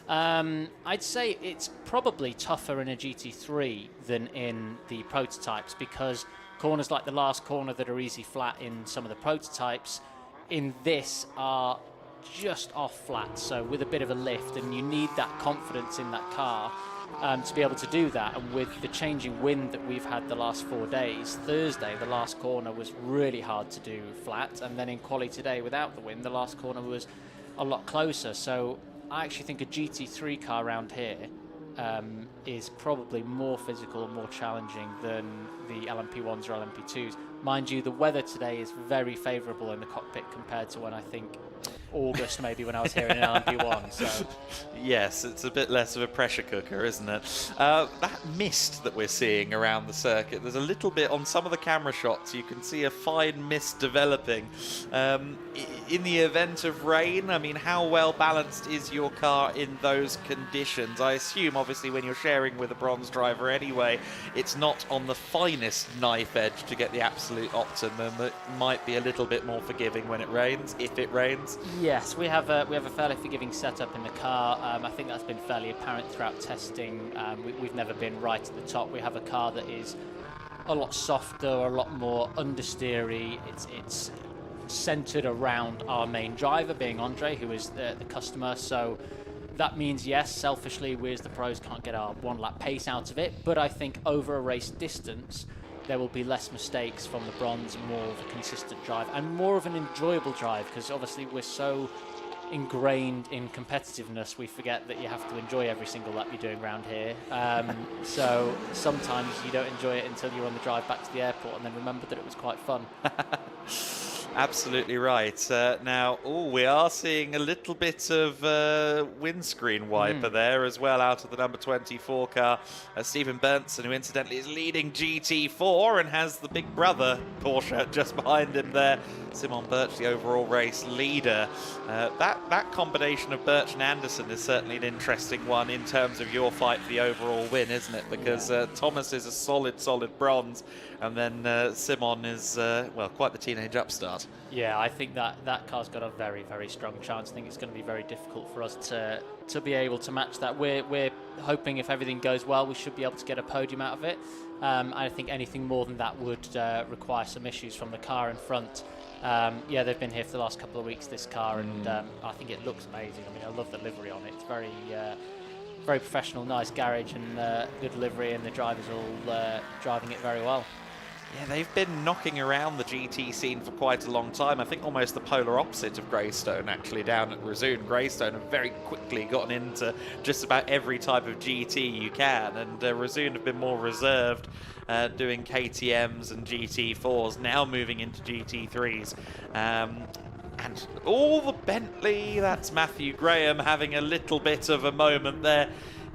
I'd say it's probably tougher in a GT3 than in the prototypes, because corners like the last corner that are easy flat in some of the prototypes, in this are just off flat, so with a bit of a lift, and you need that confidence in that car to be able to do that. And with the changing wind that we've had the last 4 days, Thursday the last corner was really hard to do flat, and then in quali today without the wind the last corner was a lot closer. So I actually think a GT3 car around here is probably more physical, more challenging than the LMP1s or LMP2s. Mind you, the weather today is very favourable in the cockpit compared to when I think August maybe when I was here in an LMP1. So. Yes, it's a bit less of a pressure cooker, isn't it? That mist that we're seeing around the circuit, there's a little bit on some of the camera shots, you can see a fine mist developing. In the event of rain, I mean, how well balanced is your car in those conditions? I assume, obviously, when you're sharing with a bronze driver anyway, it's not on the finest knife edge to get the absolute optimum. It might be a little bit more forgiving when it rains, if it rains. Yes, we have a fairly forgiving setup in the car. I think that's been fairly apparent throughout testing. We've never been right at the top. We have a car that is a lot softer, a lot more understeery. It's centered around our main driver, being Andre, who is the customer. So that means, yes, selfishly, we as the pros can't get our one-lap pace out of it. But I think over a race distance, there will be less mistakes from the bronze, more of a consistent drive, and more of an enjoyable drive, because obviously we're so ingrained in competitiveness, we forget that you have to enjoy every single lap you're doing around here. So sometimes you don't enjoy it until you're on the drive back to the airport and then remember that it was quite fun. Absolutely right. Now, we are seeing a little bit of windscreen wiper there as well out of the number 24 car. Stephen Berntsen, who incidentally is leading GT4 and has the big brother Porsche just behind him there. Simon Birch, the overall race leader. That combination of Birch and Anderson is certainly an interesting one in terms of your fight for the overall win, isn't it? Because Thomas is a solid bronze, and then Simon is, well, quite the teenage upstart. Yeah, I think that car's got a very, very strong chance. I think it's going to be very difficult for us to be able to match that. We're hoping, if everything goes well, we should be able to get a podium out of it. I think anything more than that would require some issues from the car in front. Yeah, they've been here for the last couple of weeks, this car, and I think it looks amazing. I mean, I love the livery on it. It's very professional, nice garage, and good livery, and the drivers all driving it very well. Yeah, they've been knocking around the GT scene for quite a long time. I think almost the polar opposite of Greystone, actually, down at Razoon. Greystone have very quickly gotten into just about every type of GT you can, and Razoon have been more reserved, doing KTMs and GT4s, now moving into GT3s. And all the Bentley, that's Matthew Graham having a little bit of a moment there.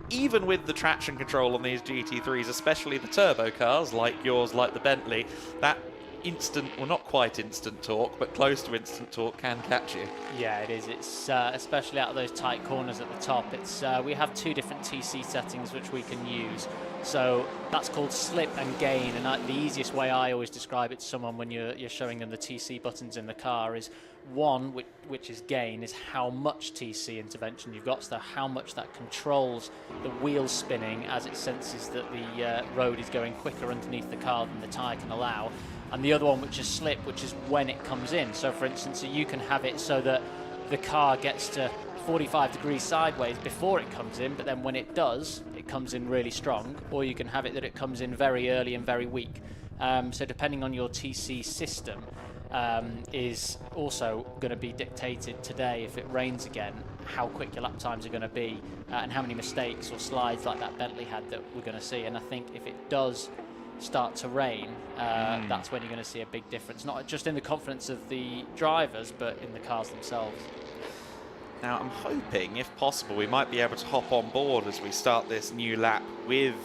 Even with the traction control on these GT3s, especially the turbo cars like yours, like the Bentley, that instant, well, not quite instant torque, but close to instant torque can catch you. Yeah, it is. It's especially out of those tight corners at the top. It's we have 2 different TC settings which we can use. So that's called slip and gain, and the easiest way I always describe it to someone when you're showing them the TC buttons in the car is one, which is gain, is how much TC intervention you've got, so how much that controls the wheels spinning as it senses that the road is going quicker underneath the car than the tyre can allow. And the other one, which is slip, which is when it comes in. So for instance, you can have it so that the car gets to 45 degrees sideways before it comes in, but then when it does, it comes in really strong, or you can have it that it comes in very early and very weak. So depending on your TC system, is also going to be dictated today, if it rains again, how quick your lap times are going to be, and how many mistakes or slides like that Bentley had that we're going to see. And I think if it does start to rain, that's when you're going to see a big difference, not just in the confidence of the drivers, but in the cars themselves. Now, I'm hoping, if possible, we might be able to hop on board as we start this new lap with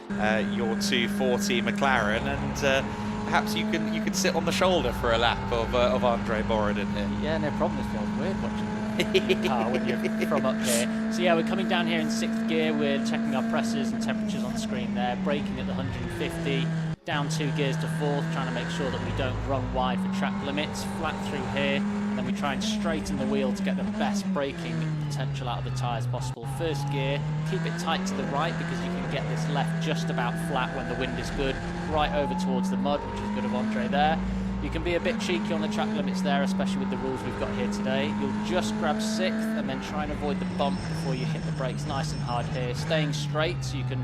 your 240 McLaren, and perhaps you could sit on the shoulder for a lap of Andre Borodin here. Yeah, no problem. It feels weird watching the car when you're from up here. So yeah, we're coming down here in 6th gear. We're checking our pressures and temperatures on the screen there. Braking at the 150. Down 2 gears to 4th, trying to make sure that we don't run wide for track limits. Flat through here. Then we try and straighten the wheel to get the best braking potential out of the tyres possible. 1st gear, keep it tight to the right because you can get this left just about flat when the wind is good, right over towards the mud, which is good of Andre there. You can be a bit cheeky on the track limits there, especially with the rules we've got here today. You'll just grab 6th and then try and avoid the bump before you hit the brakes nice and hard here. Staying straight so you can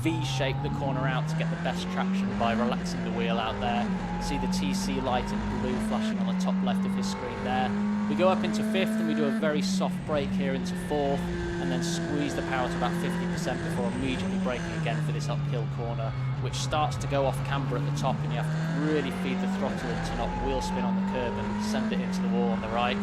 V-shape the corner out to get the best traction by relaxing the wheel out there. See the TC light in blue flashing on the top left of his screen there. We go up into 5th and we do a very soft brake here into 4th, and then squeeze the power to about 50% before immediately braking again for this uphill corner, which starts to go off camber at the top, and you have to really feed the throttle in to not wheel spin on the curb and send it into the wall on the right.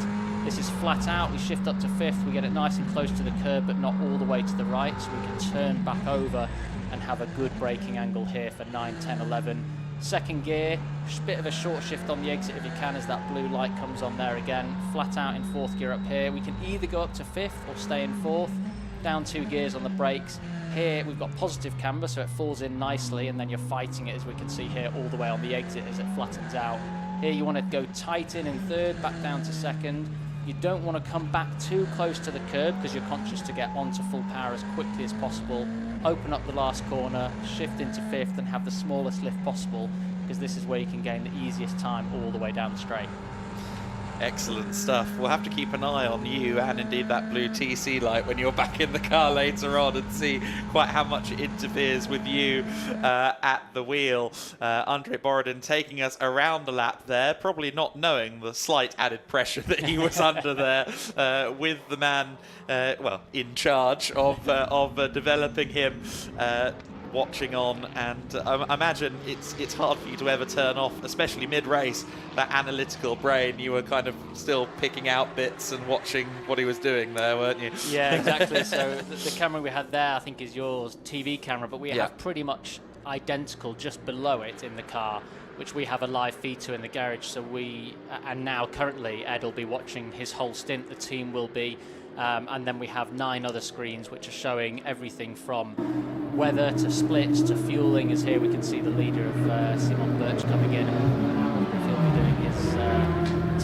This is flat out. We shift up to 5th. We get it nice and close to the curb, but not all the way to the right, so we can turn back over and have a good braking angle here for 9, 10, 11. 2nd gear, bit of a short shift on the exit if you can as that blue light comes on there again. Flat out in 4th gear up here. We can either go up to 5th or stay in 4th. Down 2 gears on the brakes. Here we've got positive camber, so it falls in nicely, and then you're fighting it, as we can see here, all the way on the exit as it flattens out. Here you want to go tight in 3rd, back down to 2nd. You don't want to come back too close to the curb because you're conscious to get onto full power as quickly as possible. Open up the last corner, shift into 5th, and have the smallest lift possible, because this is where you can gain the easiest time all the way down the straight. Excellent stuff. We'll have to keep an eye on you and indeed that blue TC light when you're back in the car later on and see quite how much it interferes with you at the wheel. Andre Borodin taking us around the lap there, probably not knowing the slight added pressure that he was under there with the man, well, in charge of developing him. Watching on, and I imagine it's hard for you to ever turn off, especially mid-race, that analytical brain. You were kind of still picking out bits and watching what he was doing there, weren't you? Yeah, exactly. So the camera we had there, I think, is yours, TV camera, but we have pretty much identical just below it in the car, which we have a live feed to in the garage. So we, and now currently Ed will be watching his whole stint, the team will be, and then we have 9 other screens which are showing everything from weather to splits to fueling, as here we can see the leader of Simon Birch coming in, and he'll be doing his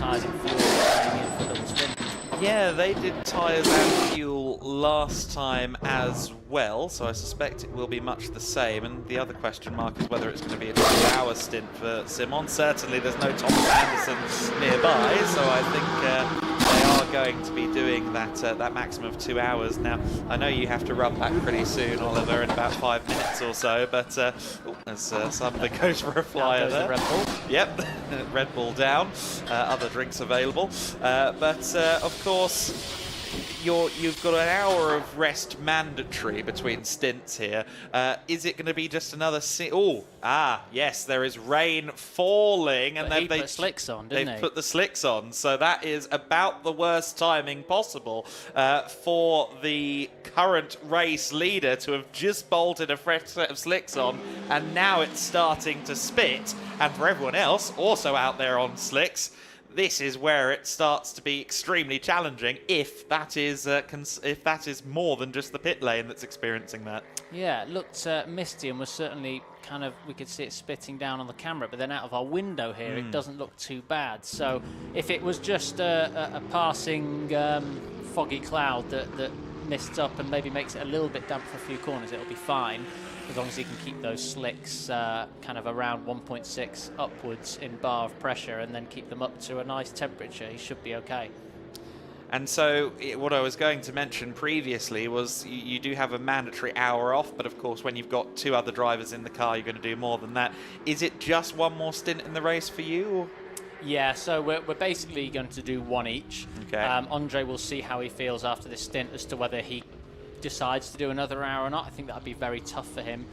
tyres and fuel coming in for double spin. Yeah, they did tyres and fuel last time as well, so I suspect it will be much the same. And the other question mark is whether it's going to be a 2-hour stint for Simon. Certainly there's no Thomas Anderson nearby, so I think are going to be doing that that maximum of 2 hours. Now, I know you have to run back pretty soon, Oliver, in about 5 minutes or so, but there's someone that goes for a flyer there. The Red Bull. Yep, Red Bull down, other drinks available. But of course, you've got an hour of rest mandatory between stints here. Is it going to be just another... yes, there is rain falling. And they put slicks on, didn't they? They've put the slicks on, so that is about the worst timing possible for the current race leader to have just bolted a fresh set of slicks on, and now it's starting to spit. And for everyone else, also out there on slicks, this is where it starts to be extremely challenging if that is more than just the pit lane that's experiencing that. Yeah, it looked misty and was certainly kind of, we could see it spitting down on the camera, but then out of our window here, it doesn't look too bad. So if it was just a passing foggy cloud that mists up and maybe makes it a little bit damp for a few corners, it'll be fine, as long as he can keep those slicks kind of around 1.6 upwards in bar of pressure and then keep them up to a nice temperature. He should be okay. And so what I was going to mention previously was you do have a mandatory hour off, but of course when you've got 2 other drivers in the car, you're going to do more than that. Is it just one more stint in the race for you? Or? Yeah, so we're basically going to do one each. Okay. Andre will see how he feels after this stint as to whether he decides to do another hour or not. I think that would be very tough for him.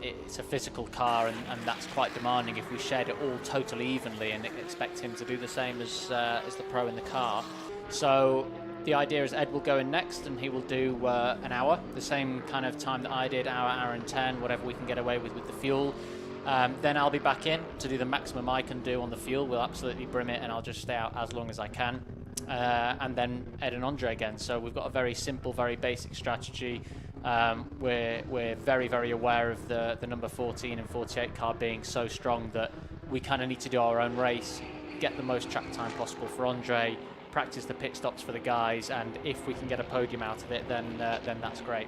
It's a physical car, and that's quite demanding if we shared it all totally evenly and expect him to do the same as the pro in the car. So the idea is Ed will go in next and he will do an hour, the same kind of time that I did, hour and 10, whatever we can get away with the fuel. Then I'll be back in to do the maximum I can do on the fuel. We'll absolutely brim it and I'll just stay out as long as I can. And then Ed and Andre again. So we've got a very simple, very basic strategy. We're very, very aware of the number 14 and 48 car being so strong that we kind of need to do our own race, get the most track time possible for Andre, practice the pit stops for the guys, and if we can get a podium out of it, then that's great.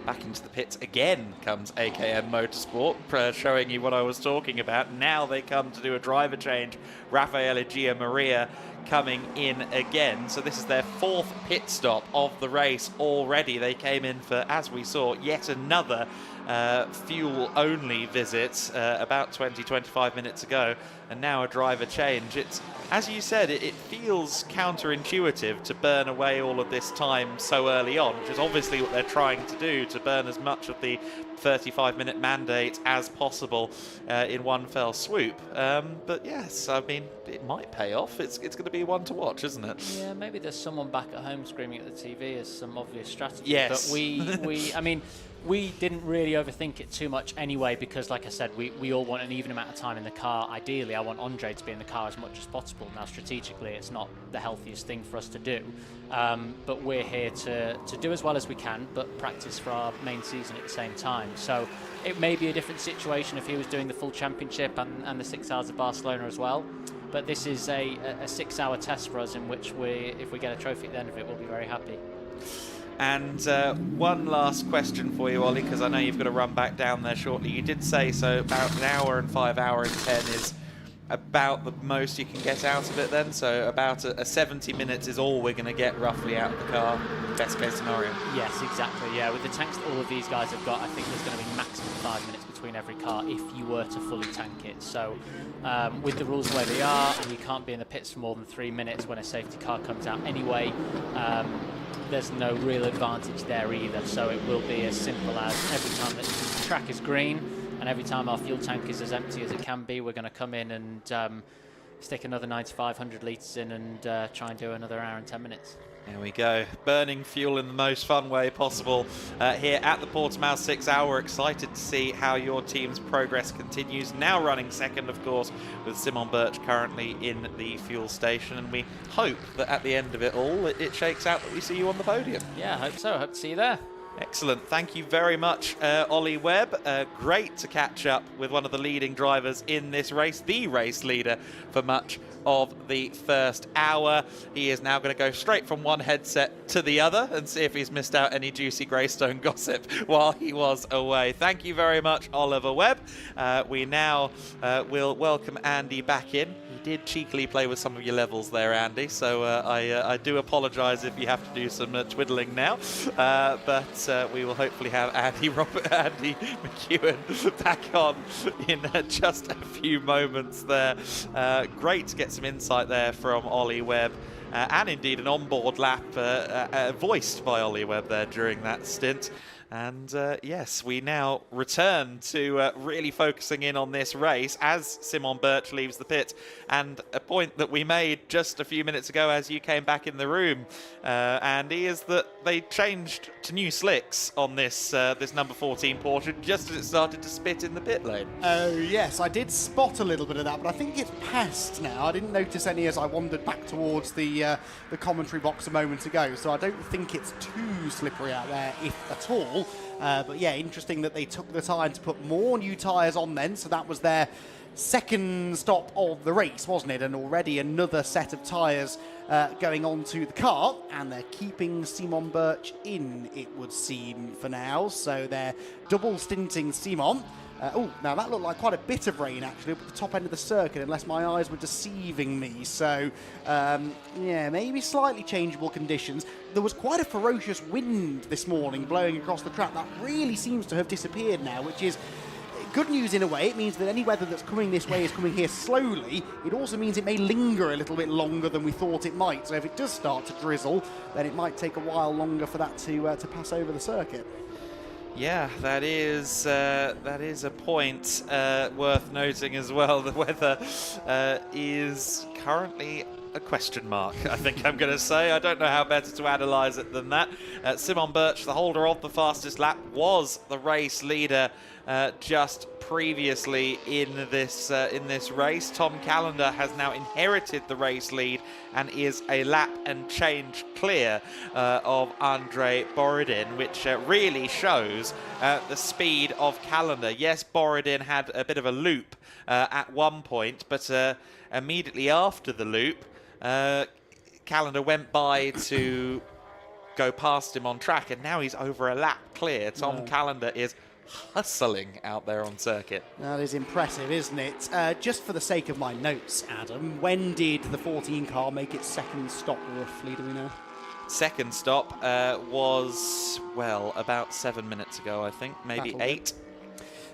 Back into the pits again comes AKM Motorsport, showing you what I was talking about. Now they come to do a driver change. Raffaele Gia Maria coming in again. So this is their 4th pit stop of the race already. They came in for, as we saw, yet another fuel-only visit about 20-25 minutes ago, and now a driver change. It's, as you said, it feels counterintuitive to burn away all of this time so early on, which is obviously what they're trying to do, to burn as much of the 35-minute mandate as possible in one fell swoop. But yes, I mean, it might pay off. It's going to be one to watch, isn't it? Yeah, maybe there's someone back at home screaming at the TV as some obvious strategy. Yes. But I mean, we didn't really overthink it too much anyway, because like I said, we all want an even amount of time in the car. Ideally, I want Andre to be in the car as much as possible. Now, strategically, it's not the healthiest thing for us to do, but we're here to do as well as we can, but practice for our main season at the same time. So it may be a different situation if he was doing the full championship and the 6 hours of Barcelona as well. But this is a 6-hour test for us, in which if we get a trophy at the end of it, we'll be very happy. And one last question for you, Ollie, because I know you've got to run back down there shortly. You did say, so about an hour and 5 hours and 10 is about the most you can get out of it then? So about a 70 minutes is all we're going to get roughly out of the car, best case scenario? Yes, exactly, yeah. With the tanks that all of these guys have got, I think there's going to be maximum 5 minutes between every car if you were to fully tank it. So with the rules the way they are, and you can't be in the pits for more than 3 minutes when a safety car comes out anyway, there's no real advantage there either. So it will be as simple as every time that the track is green and every time our fuel tank is as empty as it can be, we're going to come in and stick another 9,500 litres in and try and do another hour and 10 minutes. There we go, burning fuel in the most fun way possible here at the Portimão 6 Hour. Excited to see how your team's progress continues. Now running second, of course, with Simon Birch currently in the fuel station. And we hope that at the end of it all, it shakes out that we see you on the podium. Yeah, I hope so. I hope to see you there. Excellent. Thank you very much, Ollie Webb. Great to catch up with one of the leading drivers in this race, the race leader for much of the first hour. He is now going to go straight from one headset to the other and see if he's missed out any juicy Greystone gossip while he was away. Thank you very much, Oliver Webb. We now will welcome Andy back in. He did cheekily play with some of your levels there, Andy, so I do apologise if you have to do some twiddling now, but we will hopefully have Andy McEwen back on in just a few moments there. Great to get some insight there from Ollie Webb. And indeed an onboard lap voiced by Ollie Webb there during that stint. And yes, we now return to really focusing in on this race as Simon Birch leaves the pit. And a point that we made just a few minutes ago as you came back in the room, Andy, is that they changed to new slicks on this this number 14 Porsche just as it started to spit in the pit lane. Oh yes, I did spot a little bit of that, but I think it's passed now. I didn't notice any as I wandered back towards the commentary box a moment ago, so I don't think it's too slippery out there, if at all. But yeah, interesting that they took the time to put more new tyres on then, so that was their second stop of the race, wasn't it? And already another set of tyres going onto the car, and they're keeping Simon Birch in, it would seem, for now. So they're double stinting Simon. Oh, now that looked like quite a bit of rain actually up at the top end of the circuit, unless my eyes were deceiving me. So, yeah, maybe slightly changeable conditions. There was quite a ferocious wind this morning blowing across the track. That really seems to have disappeared now, which is good news in a way. It means that any weather that's coming this way is coming here slowly. It also means it may linger a little bit longer than we thought it might. So if it does start to drizzle, then it might take a while longer for that to pass over the circuit. Yeah, that is a point worth noting as well. The weather is currently a question mark, I think I'm going to say. I don't know how better to analyse it than that. Simon Birch, the holder of the fastest lap, was the race leader just previously in this race. Tom Callender has now inherited the race lead and is a lap and change clear of Andre Borodin, which really shows the speed of Callender. Yes, Borodin had a bit of a loop at one point, but immediately after the loop, Callender went by to go past him on track, and now he's over a lap clear. Tom Callender is hustling out there on circuit. That is impressive, isn't it? Just for the sake of my notes, Adam, when did the 14 car make its second stop roughly, do we know? Second stop was, well, about 7 minutes ago, I think, maybe 8.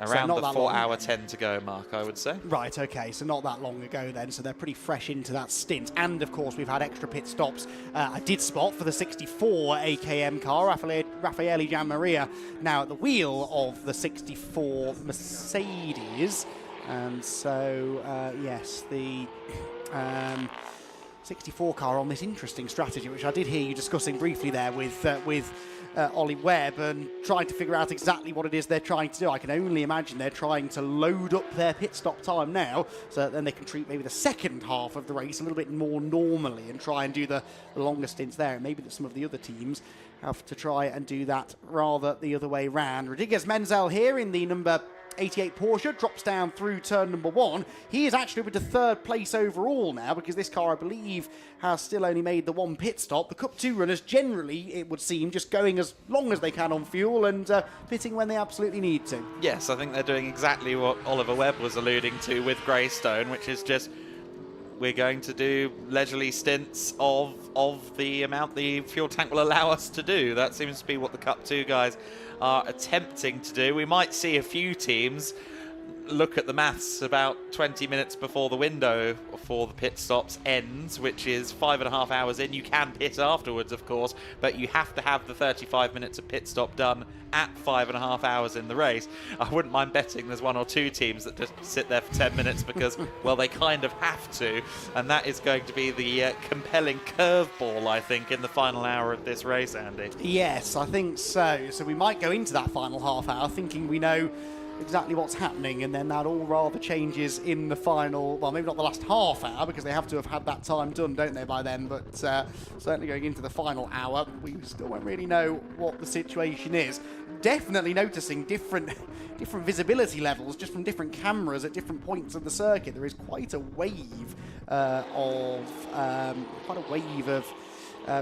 Around the 4-hour 10 to go mark, I would say. Right, okay, so not that long ago then, so they're pretty fresh into that stint. And of course, we've had extra pit stops. I did spot for the 64 AKM car, Raffaele Gianmaria now at the wheel of the 64 Mercedes. And so, yes, the 64 car on this interesting strategy, which I did hear you discussing briefly there with Ollie Webb, and trying to figure out exactly what it is they're trying to do. I can only imagine they're trying to load up their pit stop time now, so that then they can treat maybe the second half of the race a little bit more normally and try and do the longer stints there. And maybe that some of the other teams have to try and do that rather the other way round. Rodriguez Menzel here in the number 88 Porsche drops down through turn number 1. He is actually with the third place overall now, because this car, I believe, has still only made the one pit stop. The Cup 2 runners generally, it would seem, just going as long as they can on fuel and pitting when they absolutely need to. Yes, I think they're doing exactly what Oliver Webb was alluding to with Greystone, which is just, we're going to do leisurely stints of the amount the fuel tank will allow us to do. That seems to be what the Cup 2 guys are attempting to do. We might see a few teams look at the maths about 20 minutes before the window for the pit stops ends, which is 5.5 hours in. You can pit afterwards, of course, but you have to have the 35 minutes of pit stop done at 5.5 hours in the race. I wouldn't mind betting there's 1 or 2 teams that just sit there for 10 minutes because, well, they kind of have to, and that is going to be the compelling curveball, I think, in the final hour of this race, Andy. Yes, I think so. So we might go into that final half hour thinking we know exactly what's happening, and then that all rather changes in the final, well, maybe not the last half hour, because they have to have had that time done, don't they, by then, but certainly going into the final hour, we still won't really know what the situation is. Definitely noticing different visibility levels just from different cameras at different points of the circuit. There is quite a wave of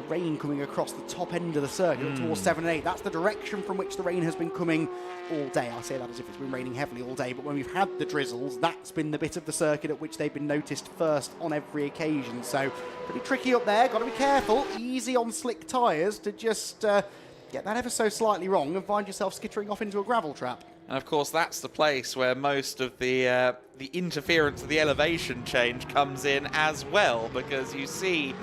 rain coming across the top end of the circuit towards 7 and 8. That's the direction from which the rain has been coming all day. I say that as if it's been raining heavily all day, but when we've had the drizzles, that's been the bit of the circuit at which they've been noticed first on every occasion. So pretty tricky up there. Got to be careful. Easy on slick tyres to just get that ever so slightly wrong and find yourself skittering off into a gravel trap. And of course, that's the place where most of the interference of the elevation change comes in as well, because you see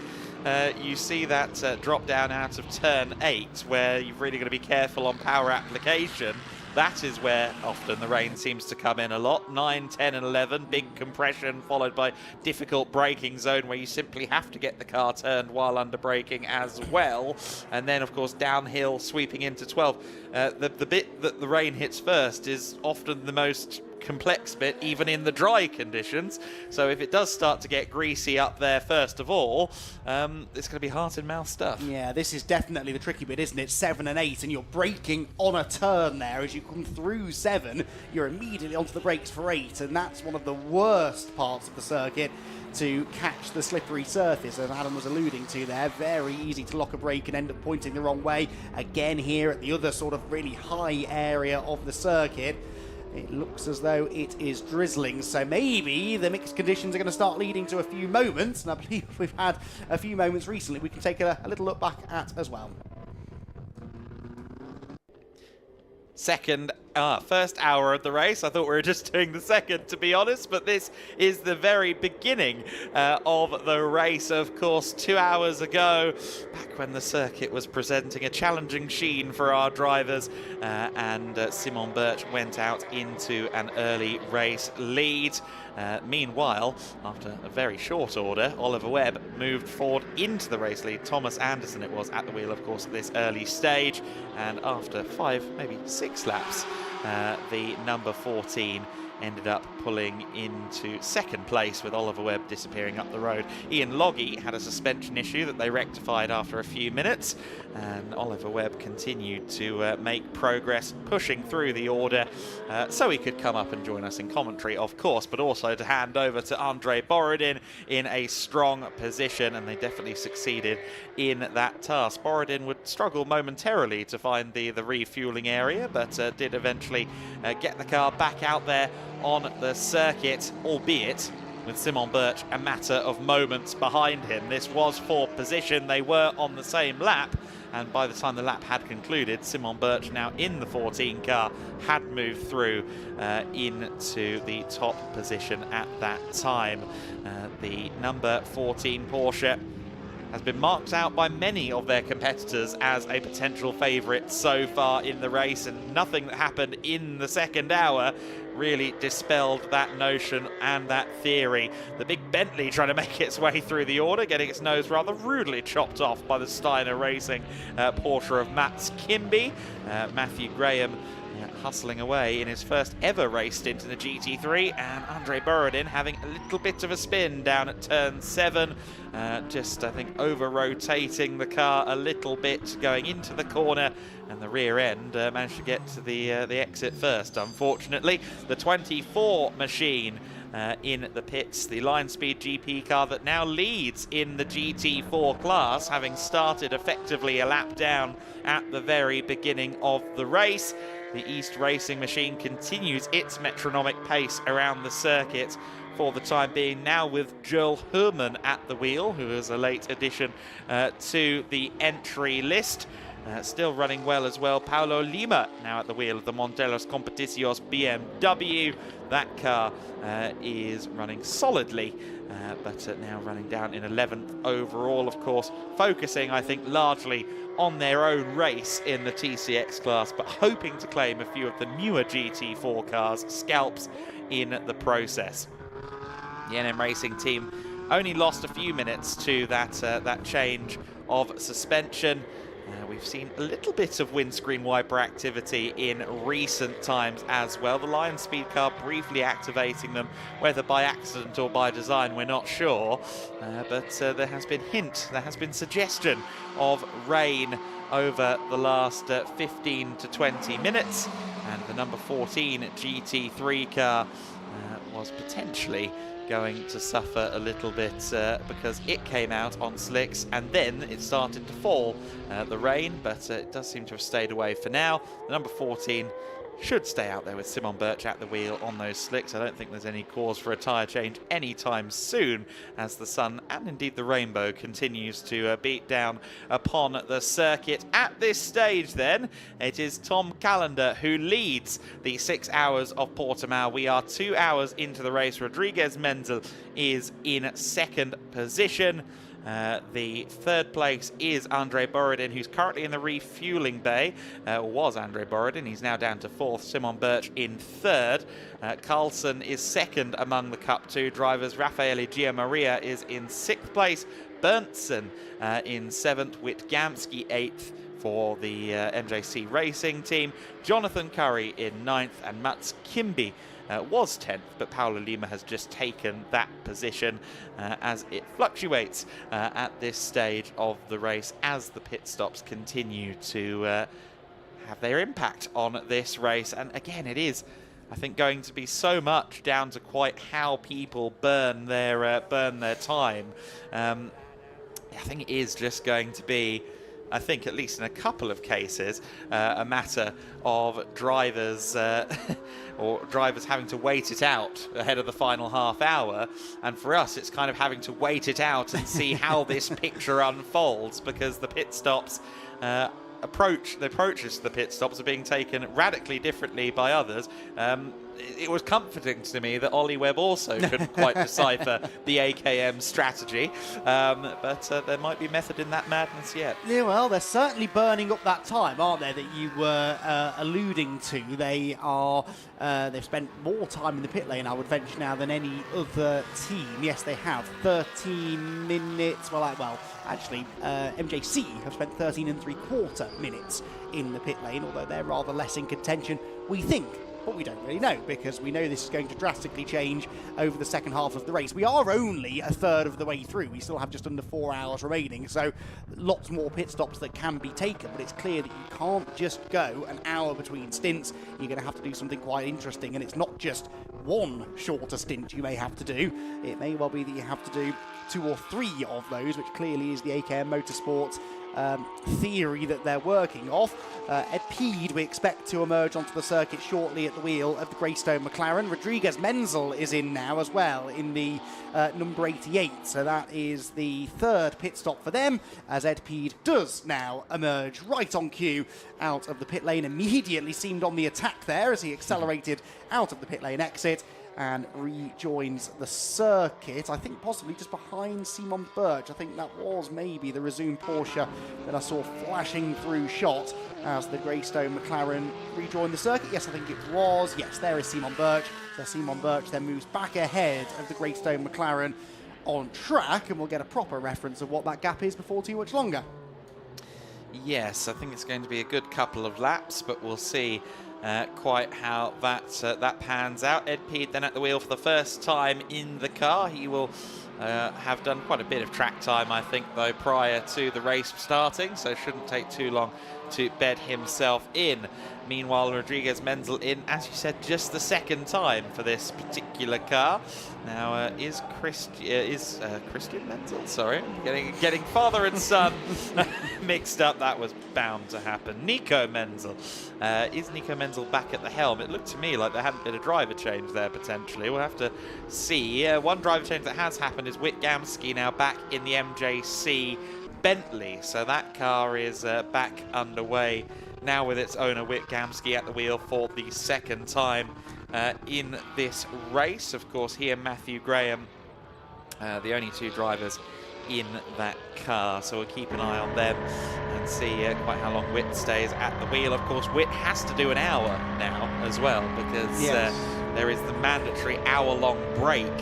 that drop down out of turn 8, where you've really got to be careful on power application. That is where often the rain seems to come in a lot. 9, 10 and 11, big compression followed by difficult braking zone where you simply have to get the car turned while under braking as well. And then, of course, downhill sweeping into 12. The bit that the rain hits first is often the most complex bit, even in the dry conditions. So if it does start to get greasy up there first of all, it's going to be heart and mouth stuff. Yeah, this is definitely the tricky bit, isn't it? 7 and 8, and you're braking on a turn there. As you come through 7, you're immediately onto the brakes for 8, and that's one of the worst parts of the circuit to catch the slippery surface, as Adam was alluding to there. Very easy to lock a brake and end up pointing the wrong way. Again here at the other sort of really high area of the circuit, it looks as though it is drizzling, so maybe the mixed conditions are going to start leading to a few moments, and I believe we've had a few moments recently we can take a little look back at as well. First hour of the race. I thought we were just doing the second, to be honest, but this is the very beginning of the race. Of course, 2 hours ago, back when the circuit was presenting a challenging sheen for our drivers, and Simon Birch went out into an early race lead. Meanwhile, after a very short order, Oliver Webb moved forward into the race lead. Thomas Anderson, it was, at the wheel, of course, at this early stage. And after 5, maybe 6 laps, the number 14 ended up pulling into second place, with Oliver Webb disappearing up the road. Ian Loggy had a suspension issue that they rectified after a few minutes, and Oliver Webb continued to make progress, pushing through the order so he could come up and join us in commentary, of course, but also to hand over to Andrei Borodin in a strong position, and they definitely succeeded in that task. Borodin would struggle momentarily to find the refueling area, but did eventually get the car back out there on the circuit, albeit with Simon Birch a matter of moments behind him. This was for position. They were on the same lap, and by the time the lap had concluded, Simon Birch, now in the 14 car, had moved through into the top position at that time. The number 14 Porsche has been marked out by many of their competitors as a potential favourite so far in the race, and nothing that happened in the second hour really dispelled that notion and that theory. The big Bentley trying to make its way through the order, getting its nose rather rudely chopped off by the Steiner Racing Porsche of Mats Kimby. Matthew Graham hustling away in his first ever race stint in the GT3, and Andrei Borodin having a little bit of a spin down at turn 7, just I think over rotating the car a little bit going into the corner, and the rear end managed to get to the exit first, unfortunately. The 24 machine in the pits, the Line Speed GP car that now leads in the GT4 class, having started effectively a lap down at the very beginning of the race. The East Racing machine continues its metronomic pace around the circuit for the time being, now with Joel Herman at the wheel, who is a late addition to the entry list. Still running well as well, Paulo Lima now at the wheel of the Monteros Competiciones BMW. That car is running solidly, but now running down in 11th overall, of course, focusing, I think, largely on their own race in the TCX class, but hoping to claim a few of the newer GT4 cars scalps in the process. The NM Racing team only lost a few minutes to that change of suspension. We've seen a little bit of windscreen wiper activity in recent times as well. The Lion Speed car briefly activating them, whether by accident or by design, we're not sure. But there has been suggestion of rain over the last 15 to 20 minutes. And the number 14 GT3 car was potentially going to suffer a little bit because it came out on slicks and then it started to fall, the rain, but it does seem to have stayed away for now. The number 14 should stay out there with Simon Birch at the wheel on those slicks. I don't think there's any cause for a tyre change anytime soon as the sun and indeed the rainbow continues to beat down upon the circuit. At this stage then, it is Tom Callender who leads the 6 hours of Portimão. We are 2 hours into the race. Rodriguez Menzel is in second position. The third place is Andre Borodin, who's currently in the refueling bay. Was Andre Borodin. He's now down to fourth. Simon Birch in third. Carlson is second among the Cup 2 drivers. Raffaele Giamaria is in sixth place. Berntsen in seventh. Wittgamski eighth for the MJC Racing team. Jonathan Curry in ninth. And Mats Kimby was 10th, but Paulo Lima has just taken that position as it fluctuates at this stage of the race as the pit stops continue to have their impact on this race. And again, it is, I think, going to be so much down to quite how people burn their time. I think it is just going to be, I think, at least in a couple of cases, a matter of drivers or drivers having to wait it out ahead of the final half hour. And for us, it's kind of having to wait it out and see how this picture unfolds, because the pit stops the approaches to the pit stops are being taken radically differently by others. It was comforting to me that Ollie Webb also couldn't quite decipher the AKM strategy, but there might be method in that madness yet. Yeah, well, they're certainly burning up that time, aren't they, that you were alluding to. They are, they've spent more time in the pit lane, I would venture now, than any other team. Yes, they have 13 minutes. Well, actually, MJC have spent 13 3/4 minutes in the pit lane, although they're rather less in contention, we think. But we don't really know, because we know this is going to drastically change over the second half of the race. We are only a third of the way through. We still have just under 4 hours remaining, so lots more pit stops that can be taken, but it's clear that you can't just go an hour between stints. You're going to have to do something quite interesting, and it's not just one shorter stint you may have to do. It may well be that you have to do 2 or 3 of those, which clearly is the AKM Motorsports theory that they're working off. Ed Peed we expect to emerge onto the circuit shortly at the wheel of the Greystone McLaren. Rodriguez Menzel is in now as well in the number 88, so that is the third pit stop for them, as Ed Peed does now emerge right on cue out of the pit lane. Immediately seemed on the attack there as he accelerated out of the pit lane exit and rejoins the circuit, I think possibly just behind Simon Birch. I think that was maybe the resumed Porsche that I saw flashing through shot as the Greystone McLaren rejoined the circuit. Yes, I think it was. Yes, there is Simon Birch. So Simon Birch then moves back ahead of the Greystone McLaren on track, and we'll get a proper reference of what that gap is before too much longer. Yes, I think it's going to be a good couple of laps, but we'll see quite how that pans out. Ed Peed then at the wheel for the first time in the car. He will have done quite a bit of track time, I think, though, prior to the race starting, so shouldn't take too long to bed himself in. Meanwhile, Rodriguez Menzel in, as you said, just the second time for this particular car. Now, is Christian Menzel? Sorry, getting father and son mixed up. That was bound to happen. Nico Menzel. Is Nico Menzel back at the helm? It looked to me like there hadn't been a driver change there, potentially. We'll have to see. One driver change that has happened is Wittgamski now back in the MJC Bentley. So that car is back underway now with its owner Wittgamski at the wheel for the second time in this race. Of course, he and Matthew Graham, the only 2 drivers in that car, so we'll keep an eye on them and see quite how long Witt stays at the wheel. Of course, Witt has to do an hour now as well, because there is the mandatory hour-long break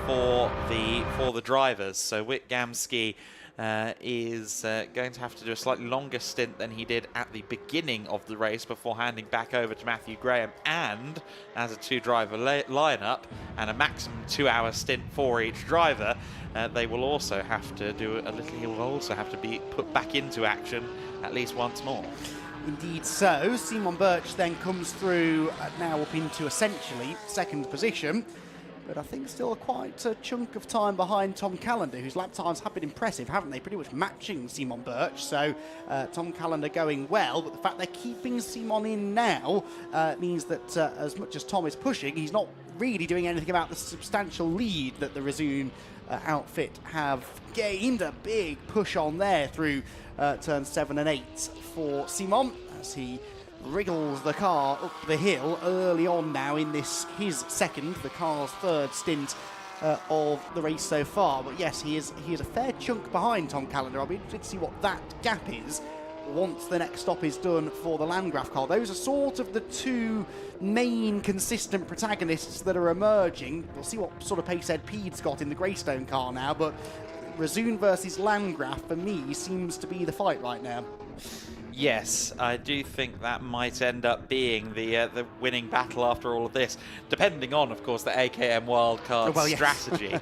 for the drivers. So Wittgamski is going to have to do a slightly longer stint than he did at the beginning of the race before handing back over to Matthew Graham. And as a 2-driver lineup and a maximum 2-hour stint for each driver, they will also have to do a little. He will also have to be put back into action at least once more. Indeed so. Simon Birch then comes through now up into essentially second position. But I think still quite a chunk of time behind Tom Callender, whose lap times have been impressive, haven't they? Pretty much matching Simon Birch. So Tom Callender going well, but the fact they're keeping Simon in now means that as much as Tom is pushing, he's not really doing anything about the substantial lead that the Resume outfit have gained. A big push on there through turns 7 and 8 for Simon as he wriggles the car up the hill early on now in this, his second, the car's third stint of the race so far. But yes, he is a fair chunk behind Tom Callender. I'll be interested to see what that gap is once the next stop is done for the Landgraf car. Those are sort of the two main consistent protagonists that are emerging. We'll see what sort of pace Ed Pede's got in the Greystone car now, but Resume versus Landgraf for me seems to be the fight right now. Yes, I do think that might end up being the winning battle after all of this, depending on, of course, the AKM wildcard strategy.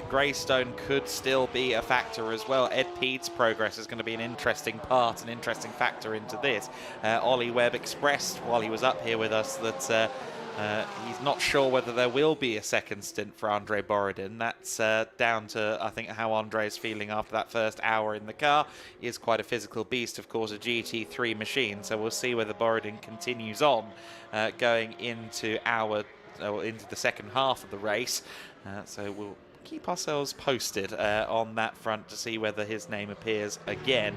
Greystone could still be a factor as well. Ed Pede's progress is going to be an interesting part, an interesting factor into this. Ollie Webb expressed while he was up here with us that he's not sure whether there will be a second stint for Andre Borodin. That's down to, I think, how Andre's feeling after that first hour in the car. He is quite a physical beast, of course, a GT3 machine. So we'll see whether Borodin continues on going into into the second half of the race. So we'll keep ourselves posted on that front to see whether his name appears again.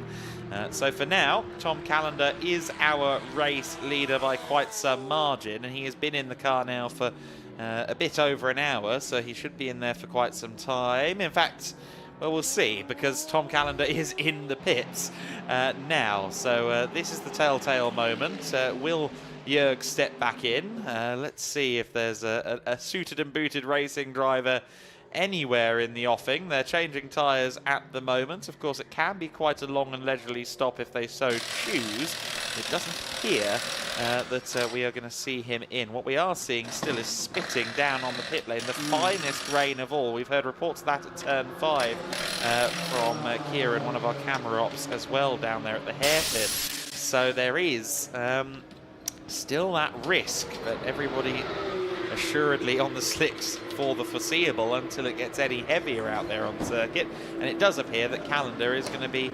So for now, Tom Callender is our race leader by quite some margin, and he has been in the car now for a bit over an hour, so he should be in there for quite some time. In fact, well, we'll see, because Tom Callender is in the pits now. So this is the telltale moment. Will Jörg step back in? Let's see if there's a suited and booted racing driver anywhere in the offing. They're changing tyres at the moment. Of course, it can be quite a long and leisurely stop if they so choose. It doesn't appear that we are going to see him in. What we are seeing still is spitting down on the pit lane, the finest rain of all. We've heard reports of that at turn 5 from Kieran, one of our camera ops, as well down there at the hairpin. So there is still that risk, but everybody assuredly on the slicks for the foreseeable until it gets any heavier out there on circuit. And it does appear that Callender is going to be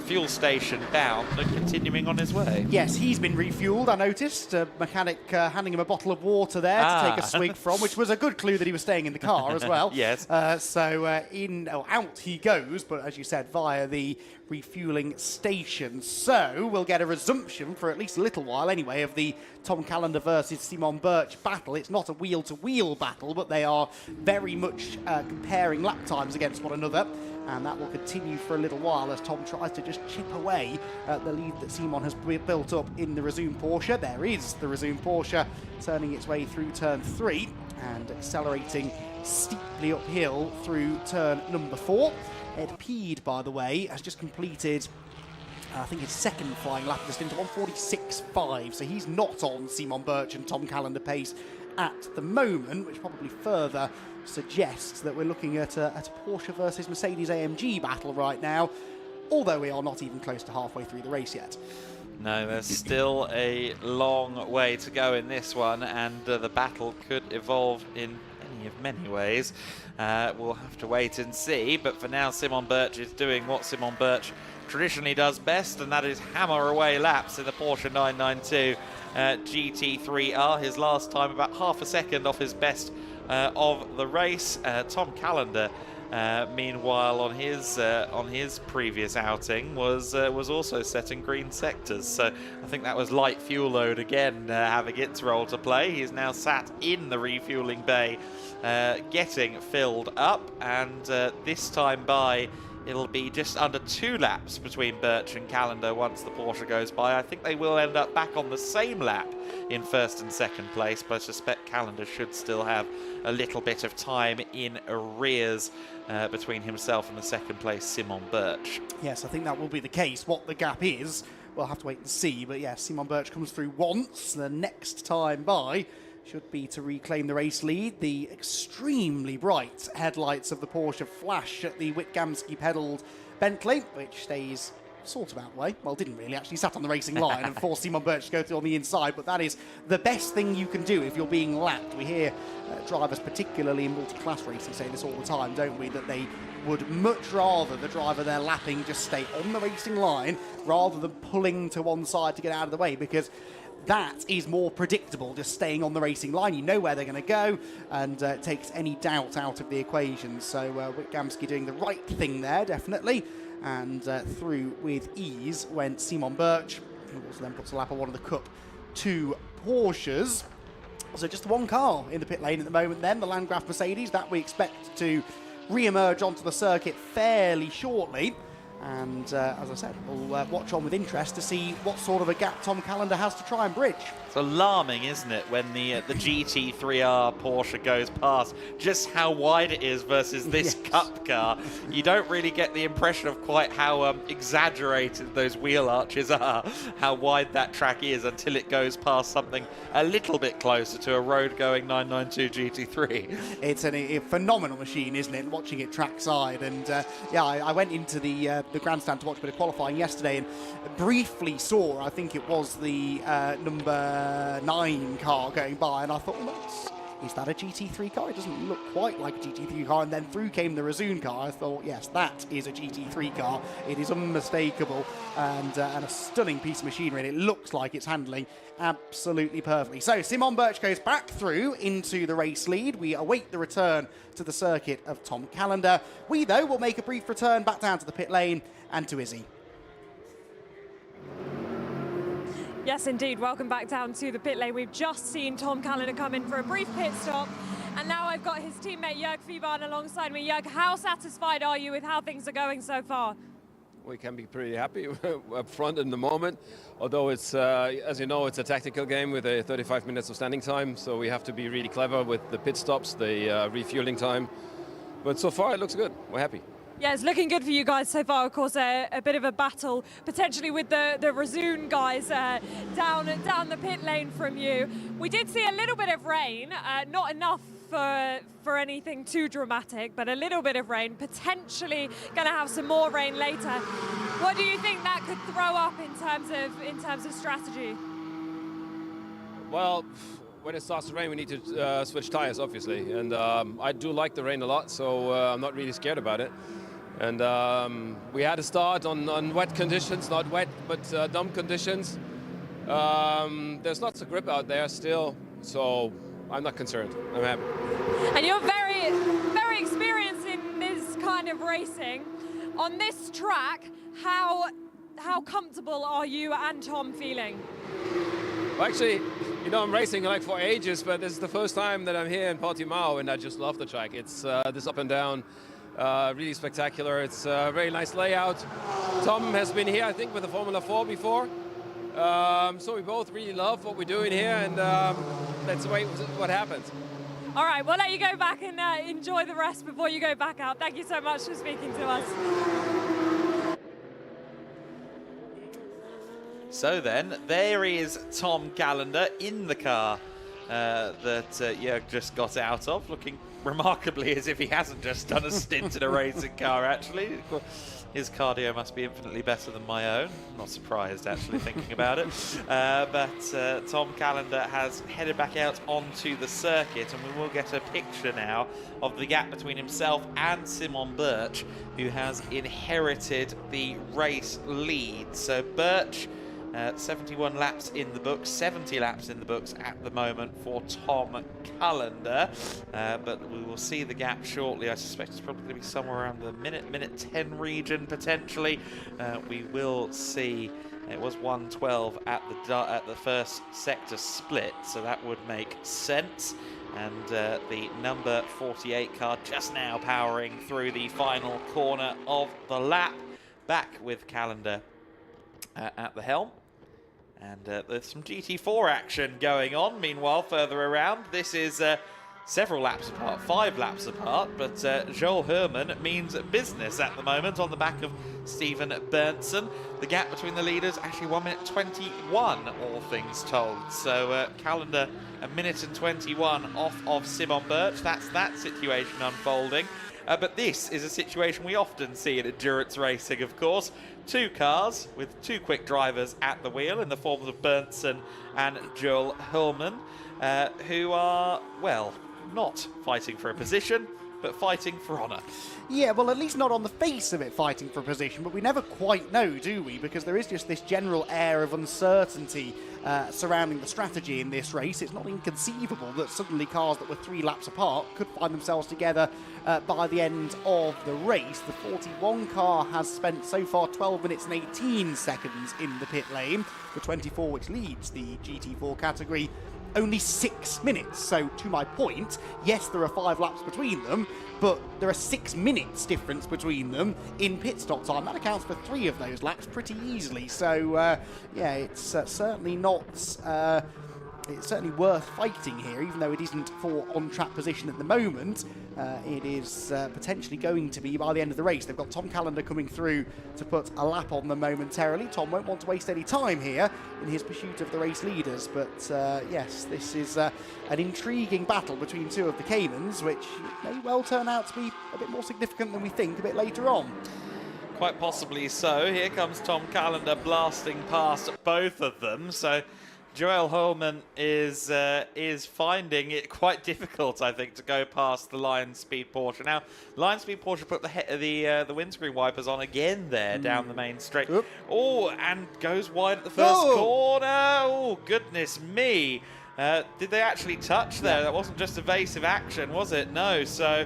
fuel station bound and continuing on his way. Yes, he's been refueled, I noticed. A mechanic handing him a bottle of water there to take a swig from, which was a good clue that he was staying in the car as well. Yes. Out he goes, but as you said, via the refueling station. So we'll get a resumption for at least a little while anyway of the Tom Callender versus Simon Birch battle. It's not a wheel-to-wheel battle, but they are very much comparing lap times against one another. And that will continue for a little while as Tom tries to just chip away at the lead that Simon has built up in the Resume Porsche. There is the Resume Porsche turning its way through turn 3 and accelerating steeply uphill through turn number 4. Ed Pede, by the way, has just completed, I think, his second flying lap of the stint, 146.5. So he's not on Simon Birch and Tom Callender pace at the moment, which probably further suggests that we're looking at a Porsche versus Mercedes AMG battle right now, although we are not even close to halfway through the race yet. No, there's still a long way to go in this one, and the battle could evolve in any of many ways. We'll have to wait and see, but for now Simon Birch is doing what Simon Birch traditionally does best, and that is hammer away laps in the Porsche 992 GT3R. His last time about half a second off his best of the race. Tom Callender, meanwhile, on his previous outing was also setting green sectors. So I think that was light fuel load again having its role to play. He's now sat in the refueling bay, getting filled up, and this time by, it'll be just under 2 laps between Birch and Callender once the Porsche goes by. I think they will end up back on the same lap in first and second place, but I suspect Callender should still have a little bit of time in arrears between himself and the second place Simon Birch. Yes, I think that will be the case. What the gap is, we'll have to wait and see. But yes, Simon Birch comes through once. The next time by should be to reclaim the race lead. The extremely bright headlights of the Porsche flash at the Wittgamski pedalled Bentley, which stays sort of out the way. Well, didn't really, actually sat on the racing line and forced Simon Birch to go through on the inside, but that is the best thing you can do if you're being lapped. We hear drivers, particularly in multi-class racing, say this all the time, don't we, that they would much rather the driver they're lapping just stay on the racing line rather than pulling to one side to get out of the way, because that is more predictable, just staying on the racing line. You know where they're going to go, and it takes any doubt out of the equation. So Witgamski doing the right thing there, definitely. And through with ease went Simon Birch, who also then puts a lap on one of the Cup 2 Porsches. So just one car in the pit lane at the moment then, the Landgraf Mercedes, that we expect to re-emerge onto the circuit fairly shortly. And as I said, we'll watch on with interest to see what sort of a gap Tom Callender has to try and bridge. It's alarming, isn't it, when the GT3R Porsche goes past, just how wide it is versus this Cup car. You don't really get the impression of quite how exaggerated those wheel arches are, how wide that track is, until it goes past something a little bit closer to a road-going 992 GT3. It's a phenomenal machine, isn't it, watching it trackside. And yeah, I went into the grandstand to watch a bit of qualifying yesterday and briefly saw, I think it was the number 9 car going by, and I thought, well, is that a GT3 car? It doesn't look quite like a GT3 car. And then through came the Razoon car. I thought, yes, that is a GT3 car. It is unmistakable, and a stunning piece of machinery, and it looks like it's handling absolutely perfectly. So Simon Birch goes back through into the race lead. We await the return to the circuit of Tom Callender. We, though, will make a brief return back down to the pit lane and to Izzy. Yes, indeed. Welcome back down to the pit lane. We've just seen Tom Callender come in for a brief pit stop. And now I've got his teammate Jörg Fiebahn alongside me. Jörg, how satisfied are you with how things are going so far? We can be pretty happy up front in the moment. Although it's, as you know, it's a tactical game with a 35 minutes of standing time. So we have to be really clever with the pit stops, the refueling time. But so far it looks good. We're happy. Yeah, it's looking good for you guys so far. Of course, a bit of a battle potentially with the Razoon guys down the pit lane from you. We did see a little bit of rain, not enough for anything too dramatic, but a little bit of rain. Potentially going to have some more rain later. What do you think that could throw up in terms of strategy? Well, when it starts to rain, we need to switch tires, obviously. And I do like the rain a lot, so I'm not really scared about it. And we had a start on wet conditions, not wet, but dump conditions. There's lots of grip out there still, so I'm not concerned. I'm happy. And you're very, very experienced in this kind of racing. On this track, how comfortable are you and Tom feeling? Well, actually, you know, I'm racing like for ages, but this is the first time that I'm here in Portimão, and I just love the track. It's this up and down, really spectacular. It's a very nice layout. Tom has been here, I think, with the Formula 4 before. So we both really love what we're doing here, and let's wait what happens. All right, we'll let you go back and enjoy the rest before you go back out. Thank you so much for speaking to us. So then, there is Tom Callender in the car that Jörg just got out of, looking remarkably as if he hasn't just done a stint in a racing car, actually. His cardio must be infinitely better than my own. I'm not surprised, actually, thinking about it. But Tom Callender has headed back out onto the circuit, and we will get a picture now of the gap between himself and Simon Birch, who has inherited the race lead. So Birch, 71 laps in the books, 70 laps in the books at the moment for Tom Callender. But we will see the gap shortly. I suspect it's probably going to be somewhere around the minute 10 region, potentially. We will see. It was 1:12 at the first sector split, so that would make sense. And the number 48 car just now powering through the final corner of the lap. Back with Callender at the helm. And there's some GT4 action going on. Meanwhile, further around, this is several laps apart, 5 laps apart, but Joel Herman means business at the moment on the back of Stephen Berntsen. The gap between the leaders, actually 1:21, all things told. So Callender, 1:21 off of Simon Birch. That's that situation unfolding. But this is a situation we often see in endurance racing, of course. Two cars with two quick drivers at the wheel in the forms of Berntsen and Joel Hulman, who are, well, not fighting for a position, but fighting for honour. Yeah, well, at least not on the face of it fighting for a position, but we never quite know, do we? Because there is just this general air of uncertainty surrounding the strategy in this race. It's not inconceivable that suddenly cars that were 3 laps apart could find themselves together by the end of the race. The 41 car has spent so far 12 minutes and 18 seconds in the pit lane. The 24, which leads the GT4 category, only 6 minutes. So, to my point, yes, there are 5 laps between them, but there are 6 minutes difference between them in pit stop time. That accounts for 3 of those laps pretty easily. So, yeah, it's certainly not... it's certainly worth fighting here, even though it isn't for on-track position at the moment. It is potentially going to be by the end of the race. They've got Tom Callender coming through to put a lap on them momentarily. Tom won't want to waste any time here in his pursuit of the race leaders. But yes, this is an intriguing battle between 2 of the Caymans, which may well turn out to be a bit more significant than we think a bit later on. Quite possibly so. Here comes Tom Callender blasting past both of them. So Joel Hulman is finding it quite difficult, I think, to go past the Lion Speed Porsche. Now, Lion Speed Porsche put the windscreen wipers on again there down the main straight. Oh, and goes wide at the first corner. Oh, goodness me. Did they actually touch there? That wasn't just evasive action, was it? No. So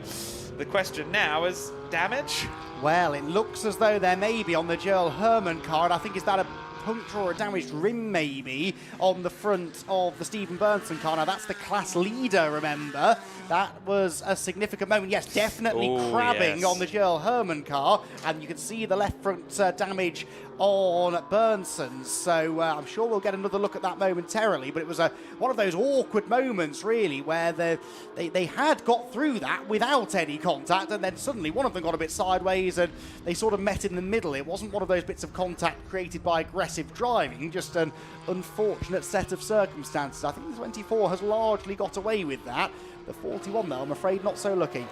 the question now is damage? Well, it looks as though there may be on the Joel Hulman car, and I think is that a puncture or a damaged rim maybe on the front of the Stephen Berntsen car. Now that's the class leader, remember. That was a significant moment. Yes, definitely crabbing on the Joel Hulman car, and you can see the left front damage on Berntsen. So I'm sure we'll get another look at that momentarily, but it was one of those awkward moments really where they had got through that without any contact, and then suddenly one of them got a bit sideways and they sort of met in the middle. It wasn't one of those bits of contact created by aggressive driving, just an unfortunate set of circumstances. I think the 24 has largely got away with that. The 41 though, I'm afraid, not so lucky.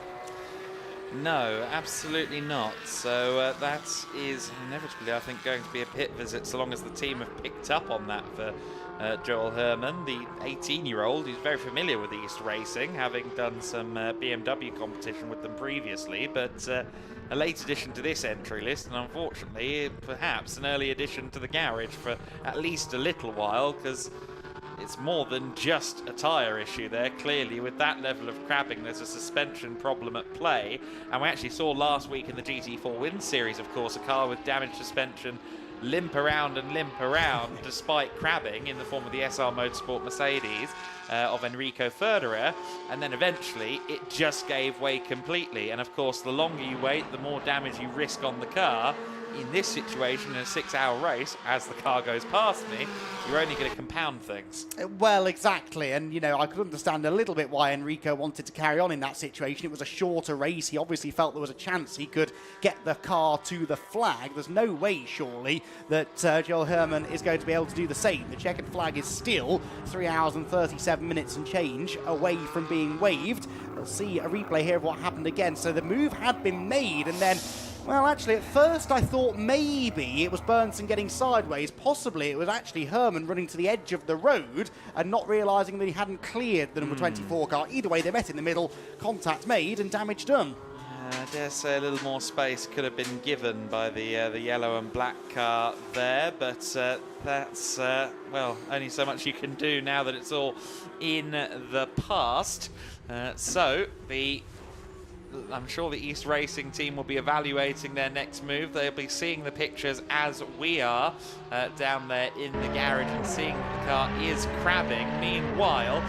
No, absolutely not. So that is inevitably, I think, going to be a pit visit, so long as the team have picked up on that for Joel Hulman, the 18-year-old who's very familiar with East Racing, having done some BMW competition with them previously, but a late addition to this entry list, and unfortunately, perhaps an early addition to the garage for at least a little while, because it's more than just a tyre issue there. Clearly, with that level of crabbing, there's a suspension problem at play. And we actually saw last week in the GT4 Win Series, of course, a car with damaged suspension limp around despite crabbing in the form of the SR Motorsport Mercedes of Enrico Federer. And then eventually, it just gave way completely. And of course, the longer you wait, the more damage you risk on the car. In this situation, in a 6-hour race, as the car goes past me, you're only going to compound things. Well, exactly. And, you know, I could understand a little bit why Enrico wanted to carry on in that situation. It was a shorter race. He obviously felt there was a chance he could get the car to the flag. There's no way, surely, that Joel Hulman is going to be able to do the same. The checkered flag is still 3 hours and 37 minutes and change away from being waved. We'll see a replay here of what happened again. So the move had been made, and then... well, actually, at first I thought maybe it was Berntsen getting sideways. Possibly it was actually Hulman running to the edge of the road and not realising that he hadn't cleared the number 24 car. Either way, they met in the middle, contact made and damage done. I dare say a little more space could have been given by the yellow and black car there, but that's, well, only so much you can do now that it's all in the past. So I'm sure the East Racing team will be evaluating their next move. They'll be seeing the pictures as we are down there in the garage and seeing that the car is crabbing. Meanwhile,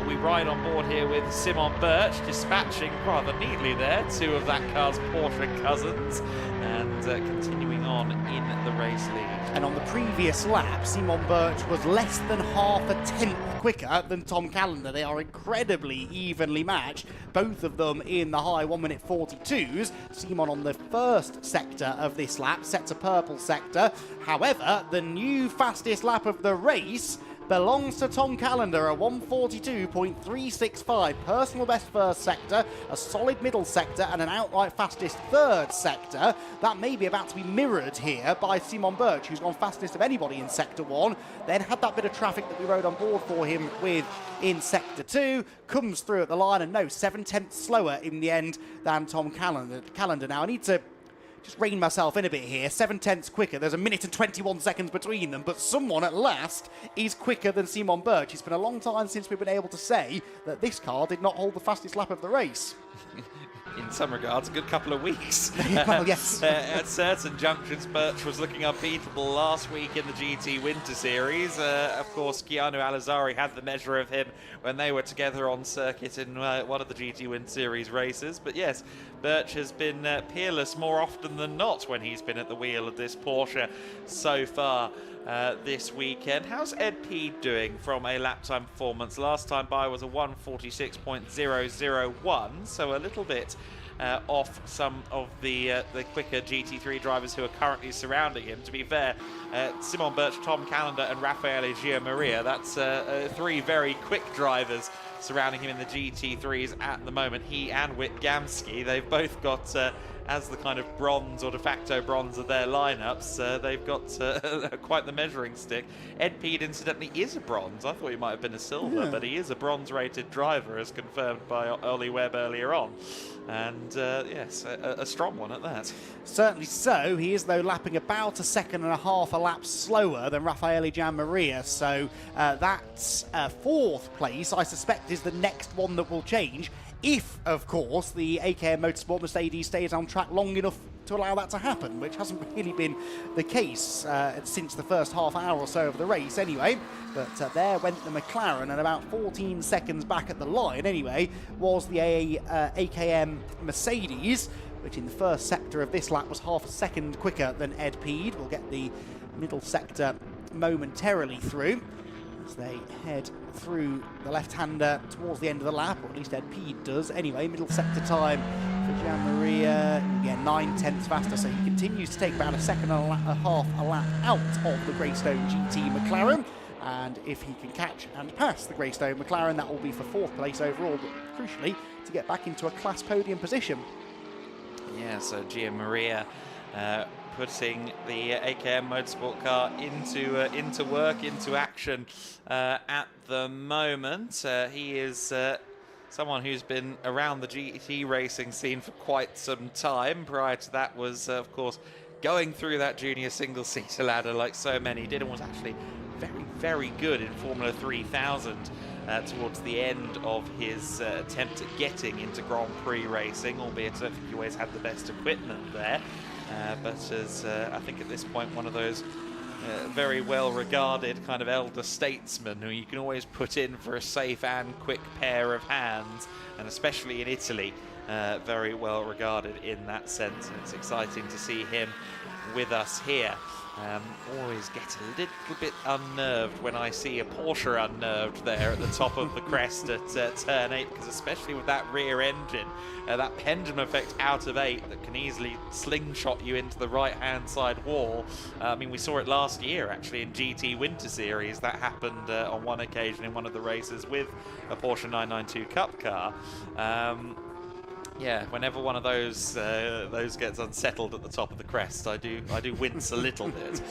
we ride on board here with Simon Birch, dispatching rather neatly there 2 of that car's Porsche cousins, and continuing on in the race lead. And on the previous lap, Simon Birch was less than half a tenth quicker than Tom Callender. They are incredibly evenly matched, both of them in the high 1-minute 42s. Simon on the first sector of this lap sets a purple sector. However, the new fastest lap of the race, belongs to Tom Callender, a 142.365. Personal best first sector, a solid middle sector, and an outright fastest third sector. That may be about to be mirrored here by Simon Birch, who's gone fastest of anybody in Sector 1, then had that bit of traffic that we rode on board for him with in Sector 2, comes through at the line, and no, 7/10 slower in the end than Tom Callender. Now, I need to just rein myself in a bit here. 7/10 quicker. There's a minute and 21 seconds between them, but someone at last is quicker than Simon Birch. It's been a long time since we've been able to say that this car did not hold the fastest lap of the race. In some regards, a good couple of weeks. Well, yes. At certain junctions, Birch was looking unbeatable last week in the GT Winter Series. Of course, Keanu Alizari had the measure of him when they were together on circuit in one of the GT Winter Series races. But yes, Birch has been peerless more often than not when he's been at the wheel of this Porsche so far this weekend. How's Ed Peed doing from a lap time performance? Last time by was a 1:46.001, so a little bit off some of the quicker GT3 drivers who are currently surrounding him. To be fair, Simon Birch, Tom Callender and Raffaele Giammaria, that's 3 very quick drivers surrounding him in the GT3s at the moment. He and Whit Gamsky, they've both got, as the kind of bronze or de facto bronze of their lineups, they've got quite the measuring stick. Ed Peed, incidentally, is a bronze. I thought he might have been a silver, but he is a bronze-rated driver, as confirmed by Ollie Webb earlier on. And yes, a strong one at that. Certainly so. He is, though, lapping about 1.5 seconds a lap slower than Raffaele Giammaria. So that's 4th place, I suspect, is the next one that will change. If, of course, the AKM Motorsport Mercedes stays on track long enough to allow that to happen, which hasn't really been the case since the first half hour or so of the race anyway. But there went the McLaren, and about 14 seconds back at the line anyway was the AKM Mercedes, which in the first sector of this lap was 0.5 seconds quicker than Ed Peed. We'll get the middle sector momentarily through as they head through the left-hander towards the end of the lap, or at least Ed Peed does. Anyway, middle sector time for Gianmaria, again 9/10 faster, so he continues to take about 1.5 seconds a lap out of the Greystone GT McLaren. And if he can catch and pass the Greystone McLaren, that will be for 4th place overall, but crucially to get back into a class podium position. Yeah, so Gianmaria putting the AKM Motorsport car into work, into action at the moment. He is someone who's been around the GT racing scene for quite some time. Prior to that was, of course, going through that junior single-seater ladder like so many did, and was actually very, very good in Formula 3000 towards the end of his attempt at getting into Grand Prix racing, albeit I don't think he always had the best equipment there. But as I think at this point one of those very well regarded kind of elder statesmen who you can always put in for a safe and quick pair of hands, and especially in Italy, very well regarded in that sense. And it's exciting to see him with us here. Always get a little bit unnerved when I see a Porsche unnerved there at the top of the crest at turn 8, because especially with that rear engine, that pendulum effect out of 8 that can easily slingshot you into the right-hand side wall. I mean, we saw it last year actually in GT Winter Series. That happened on one occasion in one of the races with a Porsche 992 Cup car. Yeah, whenever one of those gets unsettled at the top of the crest, I do wince a little bit.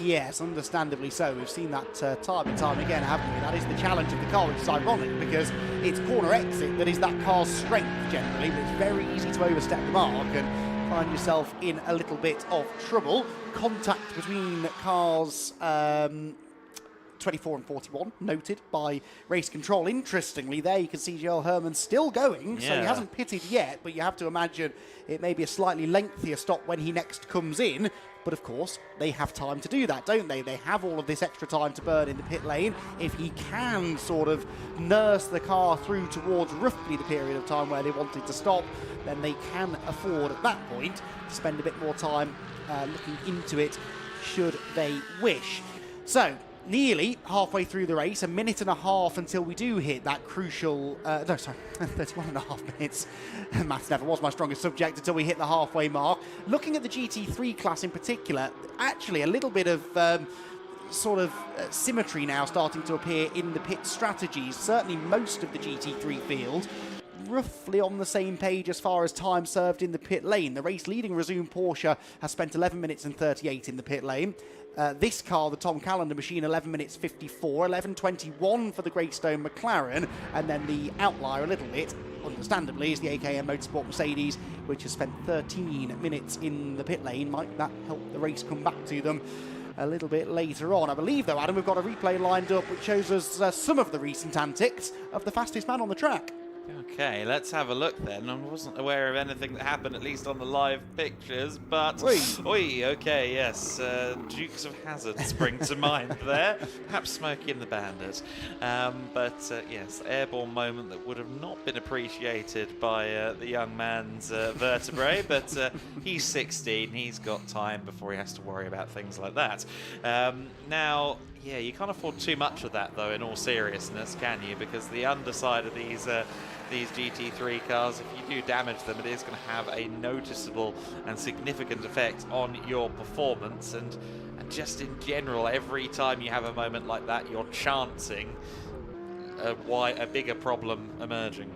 Yes, understandably so. We've seen that time and time again, haven't we? That is the challenge of the car, which is ironic because it's corner exit that is that car's strength generally, but it's very easy to overstep the mark and find yourself in a little bit of trouble. Contact between cars 24 and 41 noted by race control. Interestingly, there you can see Joel Herman still going, so he hasn't pitted yet, but you have to imagine it may be a slightly lengthier stop when he next comes in. But of course, they have time to do that, don't they? They have all of this extra time to burn in the pit lane. If he can sort of nurse the car through towards roughly the period of time where they wanted to stop, then they can afford at that point to spend a bit more time looking into it, should they wish. So, nearly halfway through the race, 1.5 minutes until we do hit that crucial, 31.5 minutes. Maths never was my strongest subject until we hit the halfway mark. Looking at the GT3 class in particular, actually a little bit of sort of symmetry now starting to appear in the pit strategies. Certainly most of the GT3 field roughly on the same page as far as time served in the pit lane. The race leading Resume Porsche has spent 11 minutes and 38 in the pit lane. This car, the Tom Callender machine, 11 minutes 54, 11:21 for the Greystone McLaren, and then the outlier a little bit, understandably, is the AKM Motorsport Mercedes, which has spent 13 minutes in the pit lane. Might that help the race come back to them a little bit later on? I believe, though, Adam, we've got a replay lined up which shows us some of the recent antics of the fastest man on the track. Okay, let's have a look then. I wasn't aware of anything that happened, at least on the live pictures, but... Oi, okay, yes. Dukes of Hazzard spring to mind there. Perhaps Smokey and the Bandit. Yes, airborne moment that would have not been appreciated by the young man's vertebrae, but he's 16, he's got time before he has to worry about things like that. Now... Yeah, you can't afford too much of that, though, in all seriousness, can you? Because the underside of these GT3 cars, if you do damage them, it is going to have a noticeable and significant effect on your performance. And just in general, every time you have a moment like that, you're chancing a bigger problem emerging.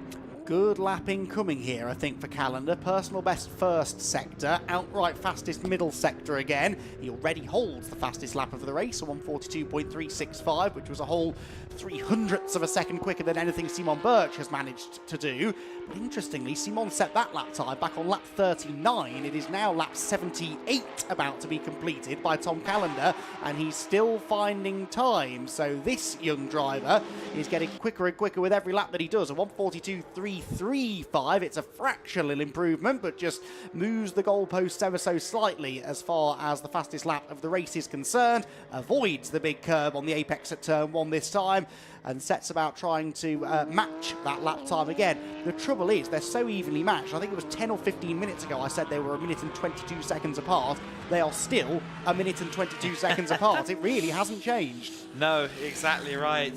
Good lapping coming here, I think, for Callender. Personal best first sector, outright fastest middle sector again. He already holds the fastest lap of the race, a 1:42.365, which was a whole 0.03 of a second quicker than anything Simon Birch has managed to do. But interestingly, Simon set that lap time back on lap 39. It is now lap 78 about to be completed by Tom Callender, and he's still finding time. So this young driver is getting quicker and quicker with every lap that he does, a 1:42.335. It's a fractional improvement, but just moves the goalposts ever so slightly as far as the fastest lap of the race is concerned. Avoids the big curb on the apex at turn 1 this time, and sets about trying to match that lap time again. The trouble is, they're so evenly matched. I think it was 10 or 15 minutes ago I said they were 1 minute and 22 seconds apart. They are still 1 minute and 22 seconds apart. It really hasn't changed. No, exactly right.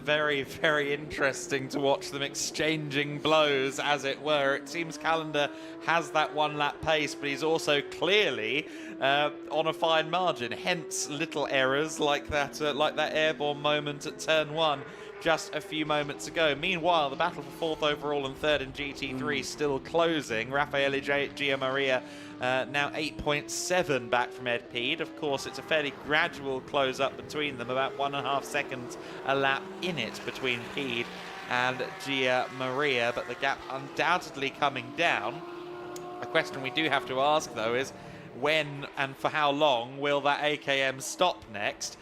Very, very interesting to watch them exchanging blows, as it were. It seems Callender has that one-lap pace, but he's also clearly on a fine margin. Hence, little errors like that airborne moment at turn 1 just a few moments ago. Meanwhile, the battle for 4th overall and 3rd in GT3 still closing. Raffaele Giammaria now 8.7 back from Ed Peed. Of course, it's a fairly gradual close-up between them, about 1.5 seconds a lap in it between Peed and Giammaria, but the gap undoubtedly coming down. A question we do have to ask, though, is when and for how long will that AKM stop next?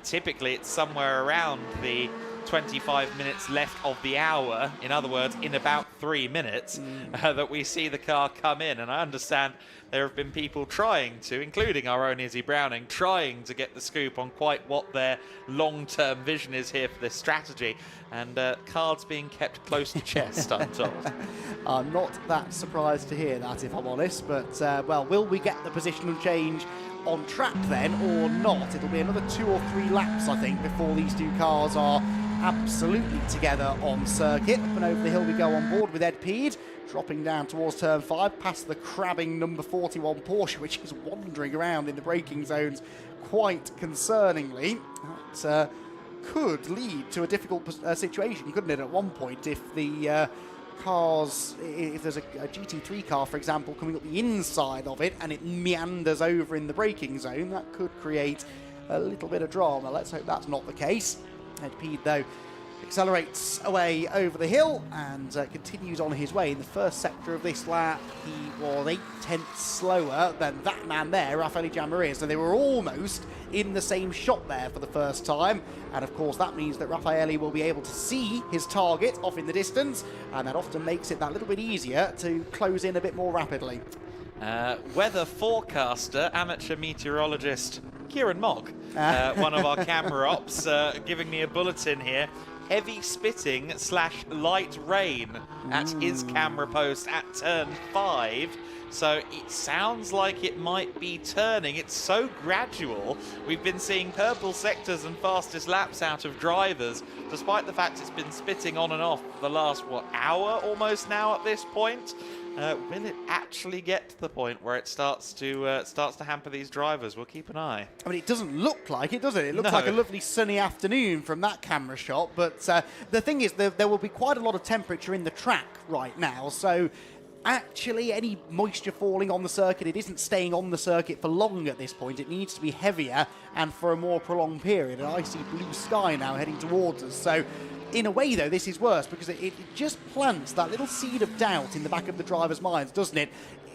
Typically, it's somewhere around the 25 minutes left of the hour, in other words, in about 3 minutes, that we see the car come in. And I understand there have been people trying to, including our own Izzy Browning, trying to get the scoop on quite what their long-term vision is here for this strategy. And cards being kept close to chest, I'm told. I'm not that surprised to hear that, if I'm honest. But, well, will we get the positional change on track then, or not? It'll be another 2 or 3 laps, I think, before these two cars are absolutely together on circuit. Up and over the hill we go on board with Ed Peed, dropping down towards turn 5, past the crabbing number 41 Porsche, which is wandering around in the braking zones quite concerningly. That could lead to a difficult situation, couldn't it, at one point, if the cars, if there's a GT3 car, for example, coming up the inside of it and it meanders over in the braking zone, that could create a little bit of drama. Let's hope that's not the case. Ed Peed, though, accelerates away over the hill and continues on his way. In the first sector of this lap, he was 0.8 slower than that man there, Raffaele Giammaria. So they were almost in the same shot there for the first time. And of course, that means that Raffaele will be able to see his target off in the distance, and that often makes it that little bit easier to close in a bit more rapidly. Weather forecaster, amateur meteorologist Kieran Mogg, one of our camera ops, giving me a bulletin here. Heavy spitting / light rain at his camera post at turn 5. So it sounds like it might be turning. It's so gradual. We've been seeing purple sectors and fastest laps out of drivers, despite the fact it's been spitting on and off the last, what, hour almost now at this point? Will it actually get to the point where it starts to hamper these drivers? We'll keep an eye. I mean, it doesn't look like it, does it? It looks No. like a lovely sunny afternoon from that camera shot. But the thing is, there will be quite a lot of temperature in the track right now. So actually, any moisture falling on the circuit, it isn't staying on the circuit for long at this point. It needs to be heavier and for a more prolonged period. And I see blue sky now heading towards us. So in a way, though, this is worse because it just plants that little seed of doubt in the back of the drivers' minds, doesn't it?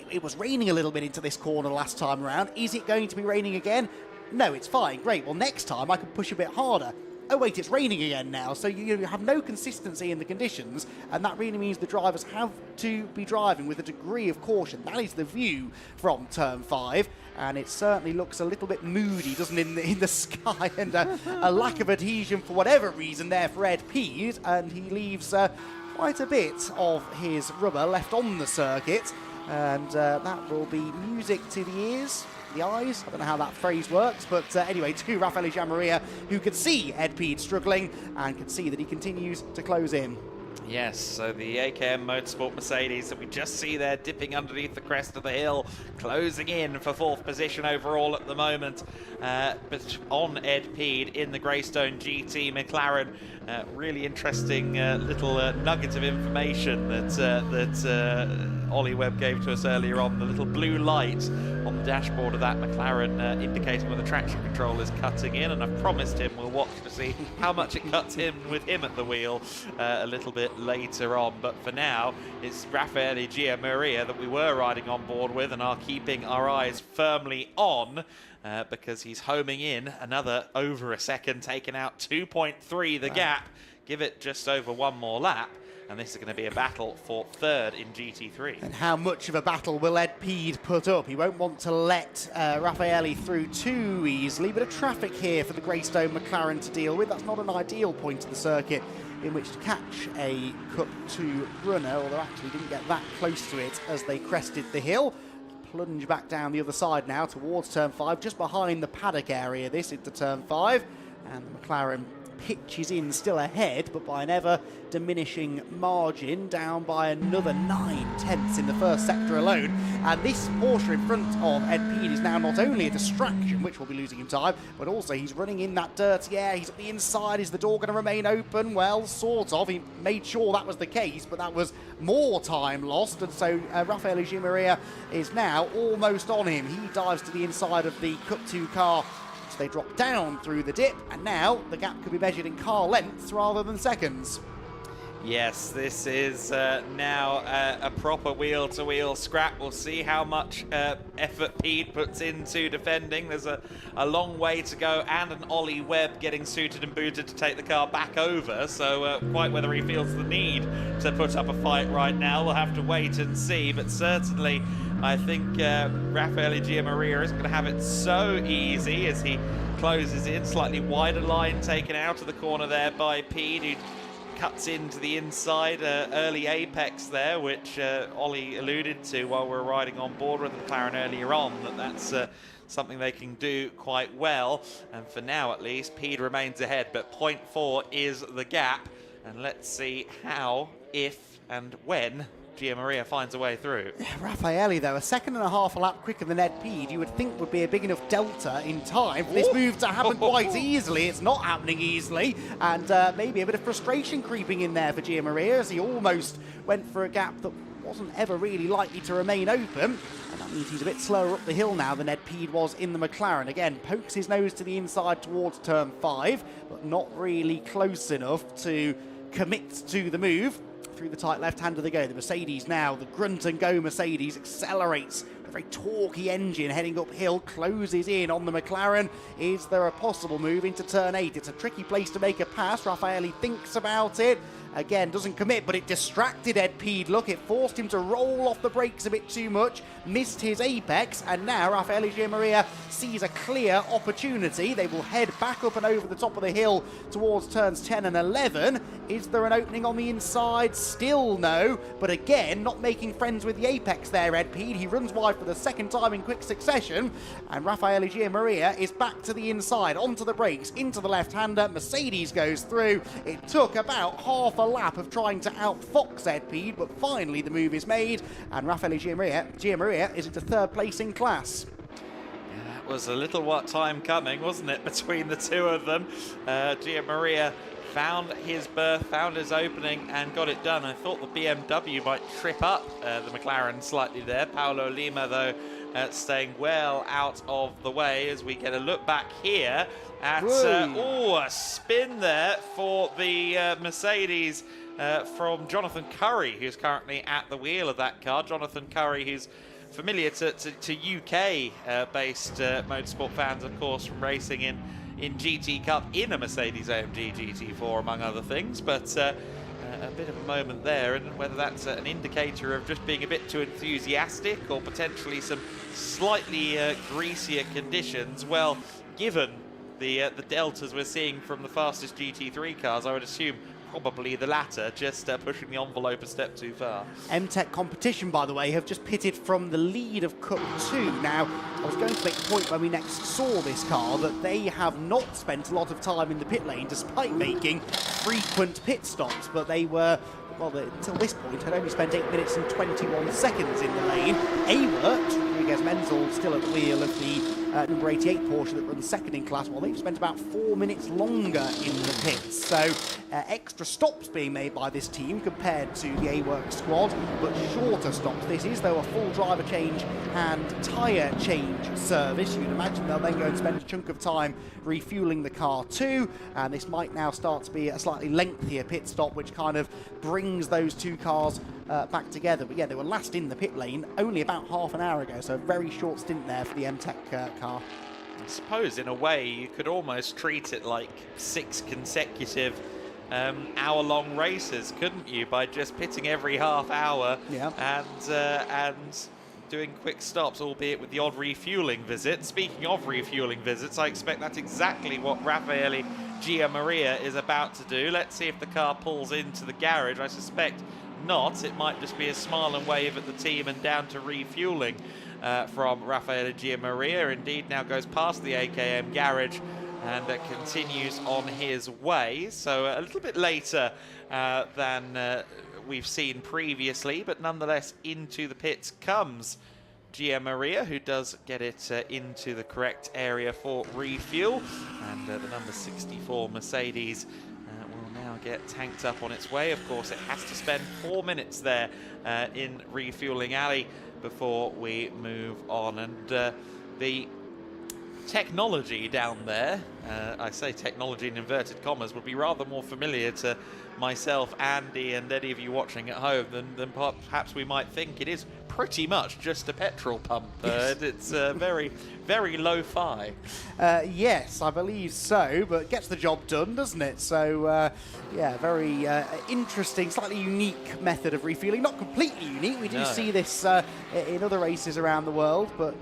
It was raining a little bit into this corner last time around. Is it going to be raining again? No, it's fine. Great. Well, next time I can push a bit harder. Oh, wait, it's raining again now. So you have no consistency in the conditions, and that really means the drivers have to be driving with a degree of caution. That is the view from turn 5, and it certainly looks a little bit moody, doesn't it, in the sky, and a lack of adhesion for whatever reason there for Ed Peed, and he leaves quite a bit of his rubber left on the circuit, and that will be music to the ears. The eyes, I don't know how that phrase works, but anyway, to Raffaele Giammaria, who could see Ed Peed struggling and could see that he continues to close in. Yes, so the AKM Motorsport Mercedes that we just see there dipping underneath the crest of the hill, closing in for 4th position overall at the moment, but on Ed Peed in the Greystone GT McLaren. Really interesting little nugget of information that Ollie Webb gave to us earlier on. The little blue light on the dashboard of that McLaren indicating when the traction control is cutting in, and I've promised him we'll watch to see how much it cuts in with him at the wheel a little bit later on. But for now, it's Raffaele Giammaria that we were riding on board with and are keeping our eyes firmly on. Because he's homing in another over a second, taking out 2.3 the gap. Give it just over one more lap, and this is going to be a battle for 3rd in GT3. And how much of a battle will Ed Peed put up? He won't want to let Raffaele through too easily. Bit of traffic here for the Greystone McLaren to deal with. That's not an ideal point of the circuit in which to catch a Cup 2 runner, although actually didn't get that close to it as they crested the hill. Plunge back down the other side now towards turn 5, just behind the paddock area. This into turn 5, and the McLaren pitches in still ahead, but by an ever diminishing margin, down by another 9/10 in the first sector alone. And this Porsche in front of Ed Peed is now not only a distraction, which will be losing him time, but also he's running in that dirty air. He's at the inside. Is the door going to remain open? Well, sort of. He made sure that was the case, but that was more time lost. And so Raffaele Giammaria is now almost on him. He dives to the inside of the Cup 2 car. They drop down through the dip, and now the gap could be measured in car lengths rather than seconds. Yes, this is now a proper wheel-to-wheel scrap. We'll see how much effort Peed puts into defending. There's a long way to go, and an Ollie Webb getting suited and booted to take the car back over. So quite whether he feels the need to put up a fight right now, we'll have to wait and see. But certainly, I think Raffaele Giammaria isn't going to have it so easy as he closes in. Slightly wider line taken out of the corner there by Peed, who cuts into the inside, early apex there, which Ollie alluded to while we were riding on board with the McLaren earlier on, that's something they can do quite well. And for now, at least, Peed remains ahead, but 0.4 is the gap. And let's see how, if, and when Giammaria finds a way through. Raffaele, though, 1.5 seconds a lap quicker than Ed Peed, you would think would be a big enough delta in time for this move to happen quite easily. It's not happening easily, and maybe a bit of frustration creeping in there for Giammaria as he almost went for a gap that wasn't ever really likely to remain open. And that means he's a bit slower up the hill now than Ed Peed was in the McLaren. Again, pokes his nose to the inside towards turn 5, but not really close enough to commit to the move. Through the tight left-hander they go. The Mercedes now, the grunt and go Mercedes, accelerates. A very torquey engine heading uphill, closes in on the McLaren. Is there a possible move into turn 8? It's a tricky place to make a pass. Raffaele thinks about it. Again, doesn't commit, but it distracted Ed Peed. Look, it forced him to roll off the brakes a bit too much, missed his apex, and now Rafael Maria sees a clear opportunity. They will head back up and over the top of the hill towards turns 10 and 11. Is there an opening on the inside? Still no, but again, not making friends with the apex there, Ed Peed. He runs wide for the second time in quick succession, and Rafael Maria is back to the inside, onto the brakes, into the left-hander. Mercedes goes through. It took about half a lap of trying to outfox Ed Peed, but finally the move is made, and Rafael Maria is into third place in class. That was a little time coming, wasn't it, between the two of them? Maria found his berth, found his opening, and got it done. I thought the BMW might trip up the McLaren slightly there. Paulo Lima, though, staying well out of the way as we get a look back here at a spin there for the Mercedes from Jonathan Curry, who's currently at the wheel of that car. Jonathan Curry, who's familiar to UK-based motorsport fans, of course, from racing in GT Cup in a Mercedes-AMG GT4, among other things. But a bit of a moment there, and whether that's an indicator of just being a bit too enthusiastic or potentially some slightly greasier conditions, well, given the deltas we're seeing from the fastest GT3 cars, I would assume probably the latter, just pushing the envelope a step too far. MTech Competition, by the way, have just pitted from the lead of Cup 2. Now, I was going to make the point when we next saw this car that they have not spent a lot of time in the pit lane despite making frequent pit stops, but they were, well, until this point, had only spent 8 minutes and 21 seconds in the lane. Rodriguez Menzel still at the wheel of the number 88 Porsche that runs second in class. Well, they've spent about 4 minutes longer in the pits. So extra stops being made by this team compared to the A-Works squad, but shorter stops. This is, though, a full driver change and tyre change service. You'd imagine they'll then go and spend a chunk of time refueling the car too, and this might now start to be a slightly lengthier pit stop, which kind of brings those two cars back together. But yeah, they were last in the pit lane only about half an hour ago, so a very short stint there for the MTech car. I suppose in a way you could almost treat it like 6 consecutive hour-long races, couldn't you, by just pitting every half hour and doing quick stops, albeit with the odd refueling visit. Speaking of refueling visits, I expect that's exactly what Rafael Maria is about to do. Let's see if the car pulls into the garage. I suspect not. It might just be a smile and wave at the team and down to refueling from Rafael Maria. Indeed, now goes past the AKM garage and continues on his way. So a little bit later than we've seen previously, but nonetheless into the pits comes Maria, who does get it into the correct area for refuel, and the number 64 Mercedes will now get tanked up on its way. Of course, it has to spend 4 minutes there in refueling alley before we move on, and the technology down there, I say technology in inverted commas, would be rather more familiar to myself, Andy, and any of you watching at home than perhaps we might think. It is pretty much just a petrol pump. It's very, very lo-fi. Yes, I believe so, but gets the job done, doesn't it? So, yeah, very interesting, slightly unique method of refueling. Not completely unique. We do see this in other races around the world, but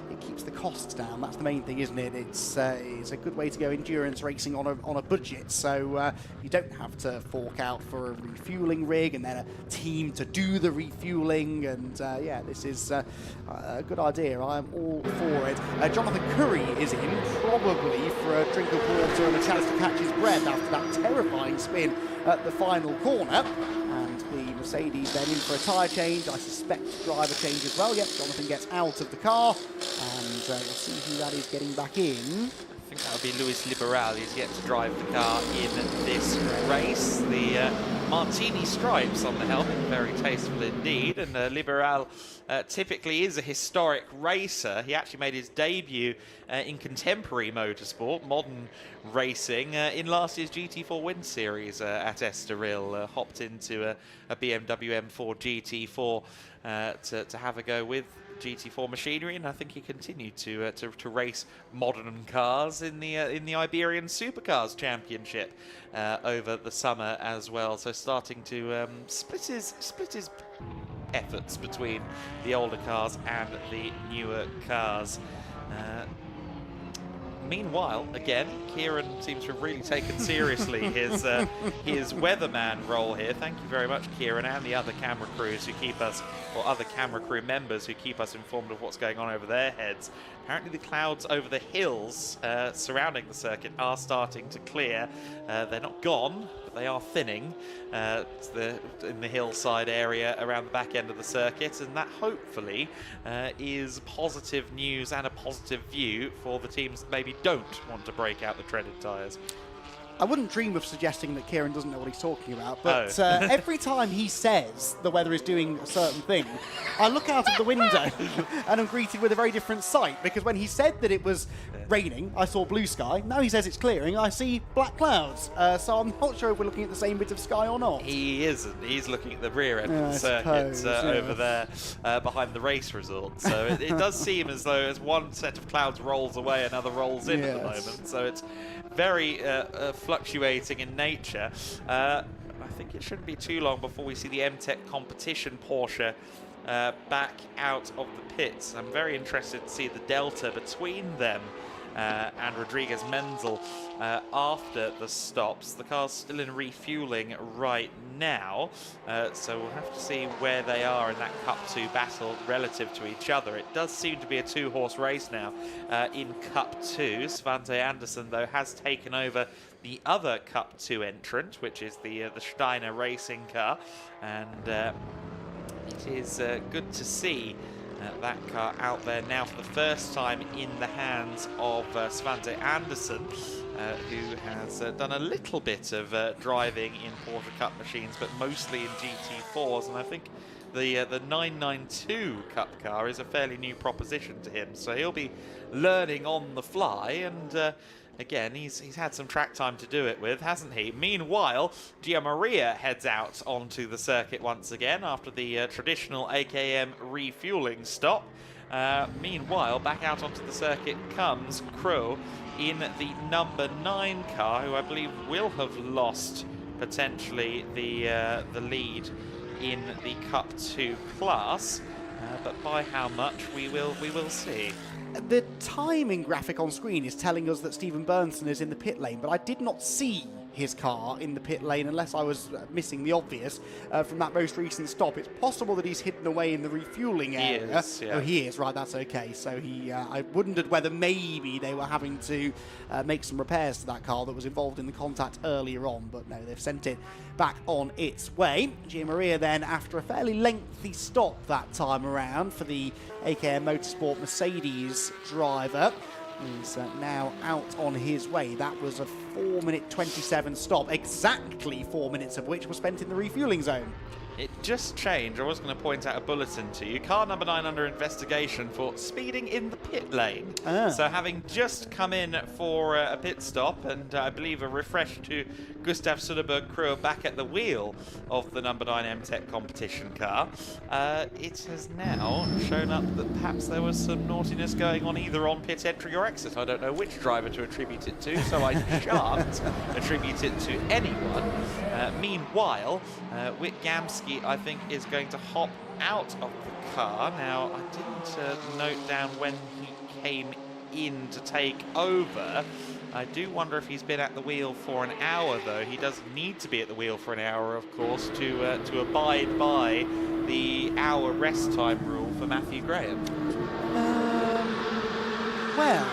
it keeps the costs down. That's the main thing, isn't it? It's a good way to go endurance racing on a budget, so you don't have to fork out for a refueling rig and then a team to do the refueling, and yeah, this is a good idea. I'm all for it. Jonathan Curry is in, probably for a drink of water and a chance to catch his breath after that terrifying spin at the final corner. And the Mercedes then in for a tyre change. I suspect driver change as well. Yep, Jonathan gets out of the car, and we'll see who that is getting back in. I think that would be Luis Liberal. He's yet to drive the car in this race. The martini stripes on the helmet, very tasteful indeed. And Liberal typically is a historic racer. He actually made his debut in contemporary motorsport, modern racing, in last year's GT4 Win Series at Estoril. Hopped into a BMW M4 GT4 to have a go with GT4 machinery, and I think he continued to race modern cars in the Iberian Supercars Championship over the summer as well. So starting to split his efforts between the older cars and the newer cars. Meanwhile, again, Kieran seems to have really taken seriously his weatherman role here. Thank you very much, Kieran, and the other camera crews who keep us, or other camera crew members who keep us informed of what's going on over their heads. Apparently the clouds over the hills surrounding the circuit are starting to clear. They're not gone, but they are thinning in the hillside area around the back end of the circuit, and that hopefully is positive news and a positive view for the teams that maybe don't want to break out the treaded tyres. I wouldn't dream of suggesting that Kieran doesn't know what he's talking about, but every time he says the weather is doing a certain thing, I look out of the window and I'm greeted with a very different sight, because when he said that it was raining, I saw blue sky. Now he says it's clearing, I see black clouds. So I'm not sure if we're looking at the same bit of sky or not. He isn't. He's looking at the rear end of the circuit over there behind the race resort. So it does seem as though as one set of clouds rolls away, another rolls in at the moment. So it's very fluctuating in nature. I think it shouldn't be too long before we see the MTech competition Porsche back out of the pits. I'm very interested to see the delta between them and Rodriguez Menzel after the stops. The car's still in refueling right now, so we'll have to see where they are in that Cup 2 battle relative to each other. It does seem to be a two-horse race now in Cup 2. Svante Andersson, though, has taken over the other Cup 2 entrant, which is the Steiner racing car, and it is good to see that car out there now for the first time in the hands of Svante Andersson, who has done a little bit of driving in Porsche Cup machines, but mostly in GT4s, and I think the 992 Cup car is a fairly new proposition to him, so he'll be learning on the fly, and again, he's had some track time to do it with, hasn't he? Meanwhile, Gia Maria heads out onto the circuit once again after the traditional AKM refueling stop. Meanwhile, back out onto the circuit comes Crow in the number 9 car, who I believe will have lost potentially the lead in the Cup 2 class, but by how much we will see. The timing graphic on screen is telling us that Stephen Burnson is in the pit lane, but I did not see his car in the pit lane unless I was missing the obvious from that most recent stop. It's possible that he's hidden away in the refueling area. He is, yeah. Oh, he is, right, that's okay. So I wondered whether maybe they were having to make some repairs to that car that was involved in the contact earlier on, but no, they've sent it back on its way. Gia Maria then, after a fairly lengthy stop that time around for the AKM Motorsport Mercedes driver, is now out on his way. That was a 4-minute 27 stop, exactly 4 minutes of which were spent in the refueling zone. It just changed. I was going to point out a bulletin to you. Car number 9 under investigation for speeding in the pit lane. So having just come in for a pit stop, and I believe a refresh to Gustav Soderberg crew back at the wheel of the number 9 MTech competition car, it has now shown up that perhaps there was some naughtiness going on either on pit entry or exit. I don't know which driver to attribute it to, so I shan't attribute it to anyone. Meanwhile, Whit Gamsky, I think, is going to hop out of the car. Now, I didn't note down when he came in to take over. I do wonder if he's been at the wheel for an hour, though. He does need to be at the wheel for an hour, of course, to abide by the hour rest time rule for Matthew Graham. Well,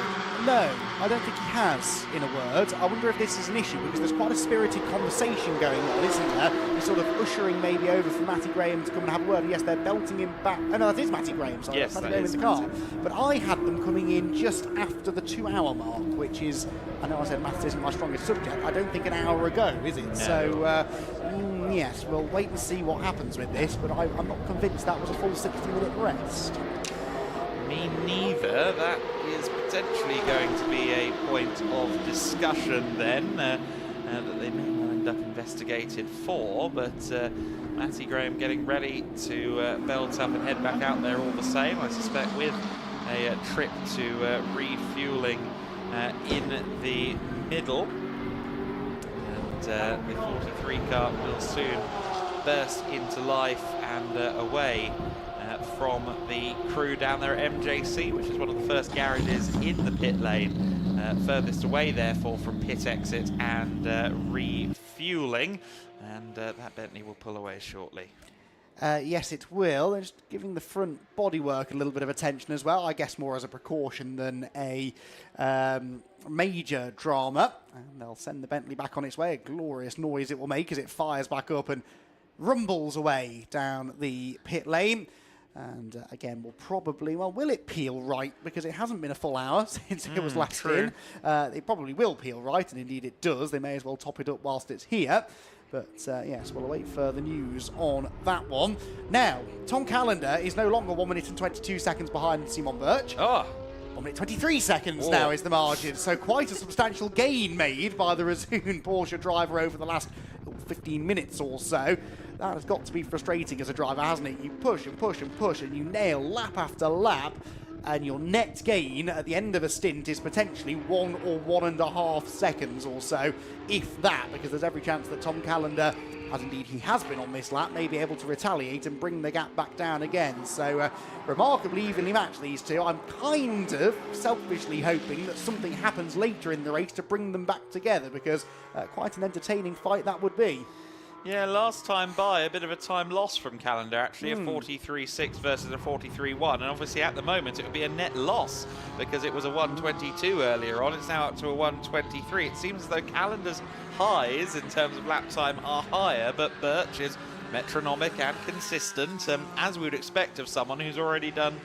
no, I don't think he has, in a word. I wonder if this is an issue, because there's quite a spirited conversation going on, isn't there? They're sort of ushering maybe over for Matty Graham to come and have a word. Yes, they're belting him back. Oh, no, that is Matty Graham, sorry. Yes, Matty Graham in the car. But I had them coming in just after the 2-hour mark, which is, I know I said maths isn't my strongest subject, I don't think an hour ago, is it? No. So, yes, we'll wait and see what happens with this, but I'm not convinced that was a full 60-minute rest. Me neither. That is potentially going to be a point of discussion then, that they may well end up investigated for, but Matty Graham getting ready to belt up and head back out there all the same, I suspect with a trip to refueling in the middle. And the 43 car will soon burst into life and away from the crew down there at MJC, which is one of the first garages in the pit lane. Furthest away, therefore, from pit exit and refueling. And that Bentley will pull away shortly. Yes, it will. They're just giving the front bodywork a little bit of attention as well, I guess more as a precaution than a major drama. And they'll send the Bentley back on its way. A glorious noise it will make as it fires back up and rumbles away down the pit lane. And again, we'll probably, well, will it peel right? Because it hasn't been a full hour since it was last in. It probably will peel right, and indeed it does. They may as well top it up whilst it's here. But yes, we'll await further news on that one. Now, Tom Callender is no longer 1 minute and 22 seconds behind Simon Birch. 1 minute 23 seconds now is the margin. So quite a substantial gain made by the Razoon Porsche driver over the last 15 minutes or so. That has got to be frustrating as a driver, hasn't it? You push and push and push and you nail lap after lap, and your net gain at the end of a stint is potentially 1 or 1.5 seconds or so, if that, because there's every chance that Tom Callender, as indeed he has been on this lap, may be able to retaliate and bring the gap back down again. So remarkably evenly matched, these two. I'm kind of selfishly hoping that something happens later in the race to bring them back together, because quite an entertaining fight that would be. Yeah, last time by, a bit of a time loss from Callender, actually, a 43.6 versus a 43.1, and obviously at the moment it would be a net loss because it was a 122 earlier on. It's now up to a 123. It seems as though Callender's highs in terms of lap time are higher, but Birch is metronomic and consistent, as we would expect of someone who's already done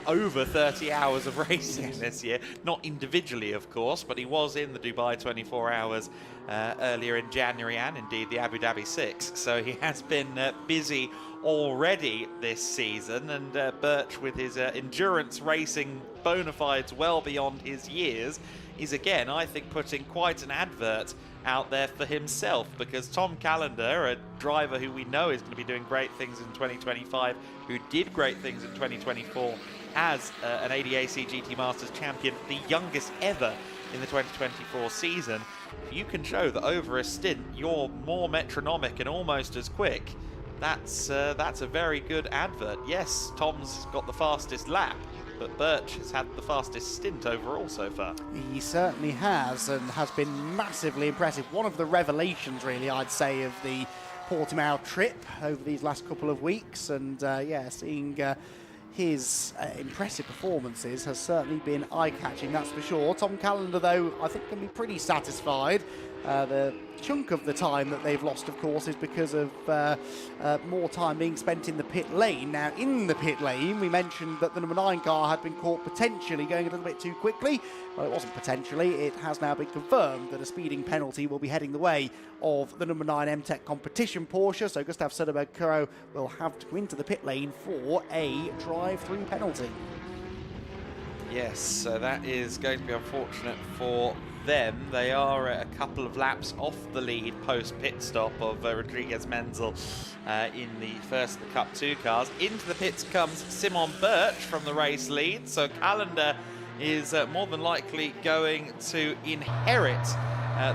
over 30 hours of racing this year. Not individually, of course, but he was in the Dubai 24 hours earlier in January and indeed the Abu Dhabi 6. So he has been busy already this season, and Birch, with his endurance racing bona fides well beyond his years, is again, I think, putting quite an advert out there for himself, because Tom Callender, a driver who we know is going to be doing great things in 2025, who did great things in 2024 as an ADAC GT Masters champion, the youngest ever in the 2024 season. If you can show that over a stint you're more metronomic and almost as quick, that's a very good advert. Yes, Tom's got the fastest lap, but Birch has had the fastest stint overall so far. He certainly has, and has been massively impressive. One of the revelations, really, I'd say, of the Portimão trip over these last couple of weeks. And yeah, seeing his impressive performances has certainly been eye-catching, that's for sure. Tom Callender, though, I think can be pretty satisfied. The chunk of the time that they've lost, of course, is because of more time being spent in the pit lane. Now, in the pit lane, we mentioned that the number 9 car had been caught potentially going a little bit too quickly. Well, it wasn't potentially. It has now been confirmed that a speeding penalty will be heading the way of the number 9 M-Tech competition Porsche. So Gustav Söderberg-Curro will have to go into the pit lane for a drive-through penalty. Yes, so that is going to be unfortunate for them. They are a couple of laps off the lead post-pit stop of Rodriguez Menzel in the first of the Cup 2 cars. Into the pits comes Simon Birch from the race lead, so Callender is more than likely going to inherit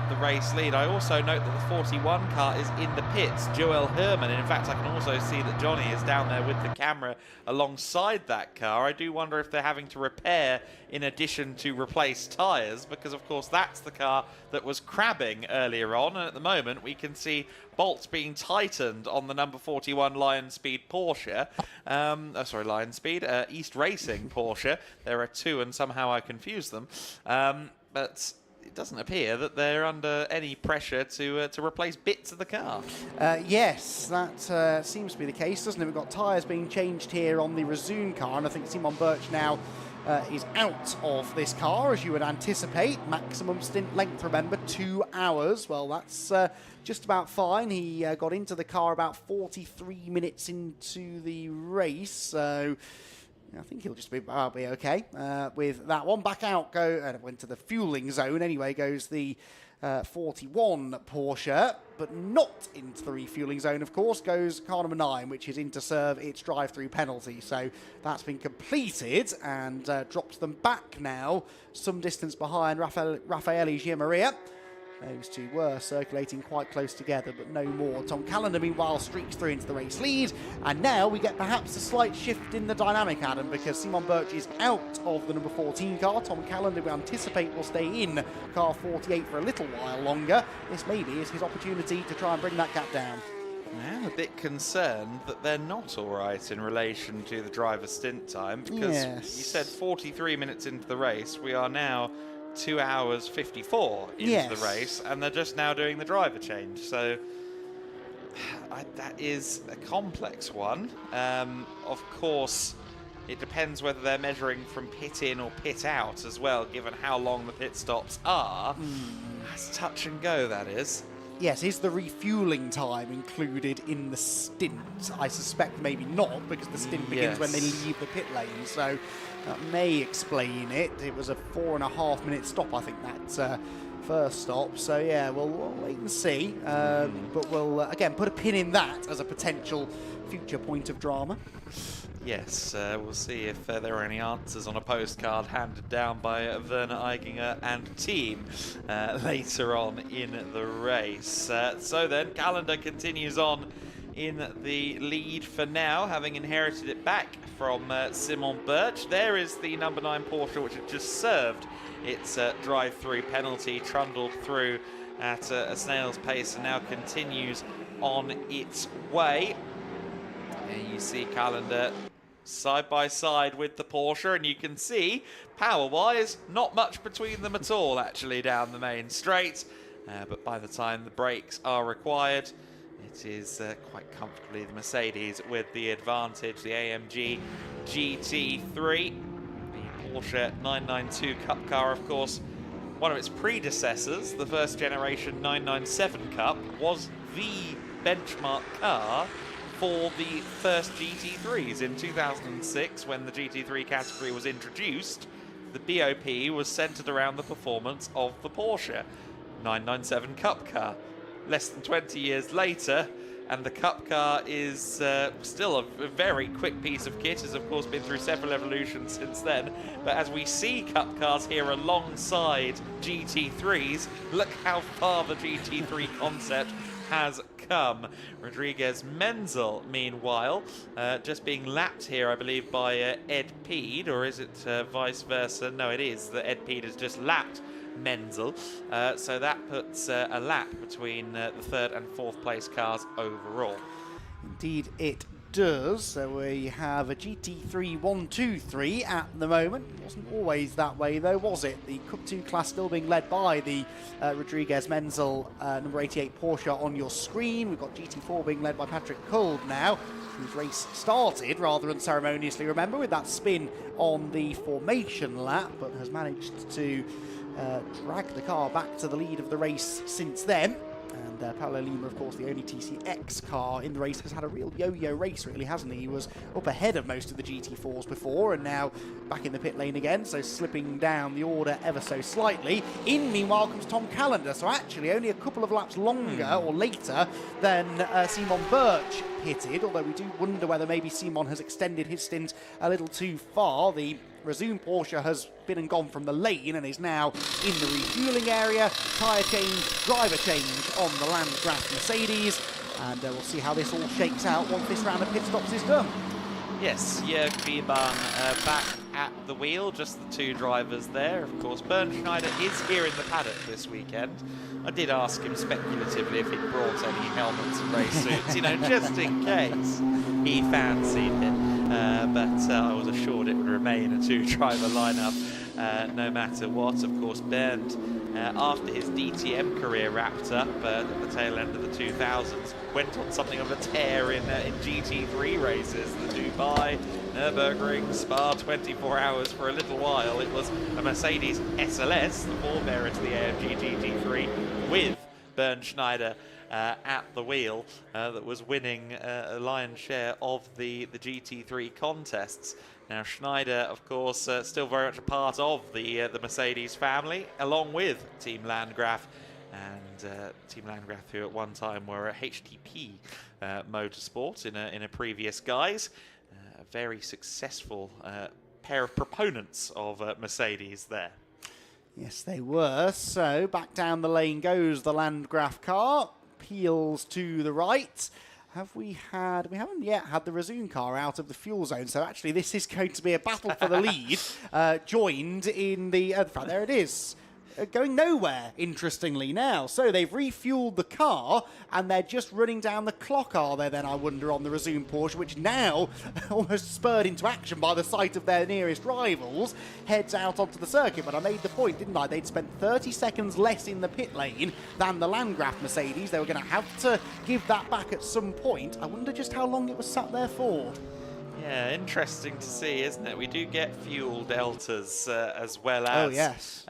the race lead. I also note that the 41 car is in the pits, Joel Herman, and in fact I can also see that Johnny is down there with the camera alongside that car. I do wonder if they're having to repair in addition to replace tyres, because of course that's the car that was crabbing earlier on, and at the moment we can see bolts being tightened on the number 41 Lion Speed Porsche. Lion Speed, East Racing Porsche. There are two and somehow I confuse them. But it doesn't appear that they're under any pressure to replace bits of the car. Yes, that seems to be the case, doesn't it? We've got tyres being changed here on the Razoon car, and I think Simon Birch now is out of this car, as you would anticipate. Maximum stint length, remember, 2 hours. Well, that's just about fine. He got into the car about 43 minutes into the race, so I think he'll just be okay with that one. Back out, went to the fueling zone anyway, goes the 41 Porsche, but not into the refueling zone, of course, goes car number 9, which is in to serve its drive-through penalty. So that's been completed and drops them back now, some distance behind Raffaele Giamaria. Those two were circulating quite close together, but no more. Tom Callender, meanwhile, streaks through into the race lead. And now we get perhaps a slight shift in the dynamic, Adam, because Simon Birch is out of the number 14 car. Tom Callender, we anticipate, will stay in car 48 for a little while longer. This maybe is his opportunity to try and bring that gap down. I'm a bit concerned that they're not all right in relation to the driver's stint time, because you said 43 minutes into the race. We are now 2 hours 54 into the race, and they're just now doing the driver change. So that is a complex one. Of course, it depends whether they're measuring from pit in or pit out as well, given how long the pit stops are. That's touch and go, that is. Yes, is the refueling time included in the stint? I suspect maybe not, because the stint begins when they leave the pit lane, so that may explain it. It was a 4.5 minute stop, I think, that first stop. So yeah, we'll wait and see. But we'll, again, put a pin in that as a potential future point of drama. Yes, we'll see if there are any answers on a postcard handed down by Werner Eiginger and team later on in the race. So then, Callender continues on in the lead for now, having inherited it back from Simon Birch. There is the number 9 Porsche, which had just served its drive-through penalty, trundled through at a snail's pace and now continues on its way. Here you see Callender side by side with the Porsche, and you can see, power-wise, not much between them at all, actually, down the main straight. But by the time the brakes are required, it is quite comfortably the Mercedes with the advantage. The AMG GT3, the Porsche 992 Cup car, of course, one of its predecessors, the first generation 997 Cup, was the benchmark car for the first GT3s. In 2006, when the GT3 category was introduced, the BOP was centered around the performance of the Porsche 997 Cup car. Less than 20 years later, and the Cup car is still a very quick piece of kit. Has of course been through several evolutions since then, but as we see Cup cars here alongside GT3s, look how far the GT3 concept has come. Rodriguez Menzel, meanwhile, just being lapped here, I believe, by Ed Peed, or is it vice versa? No, it is that Ed Peed has just lapped Menzel, so that puts a lap between the 3rd and 4th place cars overall. Indeed it does. So we have a GT3 123 at the moment. It wasn't always that way though, was it? The Cup 2 class still being led by the Rodriguez Menzel number 88 Porsche on your screen. We've got GT4 being led by Patrick Kolb now, whose race started rather unceremoniously, remember, with that spin on the formation lap, but has managed to drag the car back to the lead of the race since then. And Paolo Lima, of course, the only TCX car in the race, has had a real yo-yo race, really, hasn't he? He was up ahead of most of the GT4s before, and now back in the pit lane again, so slipping down the order ever so slightly. In, meanwhile, comes Tom Callender, so actually only a couple of laps longer or later than Simon Birch pitted, although we do wonder whether maybe Simon has extended his stint a little too far. The resumed Porsche has been and gone from the lane and is now in the refueling area. Tyre change, driver change on the Landgraf Mercedes, and we'll see how this all shakes out once this round of pit stops is done. Yes, Jörg Biebahn back at the wheel, just the two drivers there. Of course, Bernd Schneider is here in the paddock this weekend. I did ask him speculatively if he'd brought any helmets and race suits, you know, just in case he fancied it. But I was assured it would remain a two-driver lineup no matter what. Of course, Bernd, after his DTM career wrapped up at the tail end of the 2000s, went on something of a tear in GT3 races, the Dubai, Nürburgring, Spa, 24 hours for a little while. It was a Mercedes SLS, the forebearer to the AMG GT3, with Bernd Schneider at the wheel that was winning a lion's share of the GT3 contests. Now Schneider, of course, still very much a part of the Mercedes family, along with Team Landgraf and Team Landgraf, who at one time were a HTP Motorsport in a previous guise. A very successful pair of proponents of Mercedes there. Yes, they were. So back down the lane goes the Landgraf car. Peels to the right. We haven't yet had the Razoon car out of the fuel zone, so actually this is going to be a battle for the lead, joined in the, there it is, going nowhere, interestingly now. So they've refueled the car, and they're just running down the clock, are they then, I wonder, on the Razoon Porsche, which now, almost spurred into action by the sight of their nearest rivals, heads out onto the circuit. But I made the point, didn't I? They'd spent 30 seconds less in the pit lane than the Landgraf Mercedes. They were going to have to give that back at some point. I wonder just how long it was sat there for. Yeah, interesting to see, isn't it? We do get fuel deltas as well as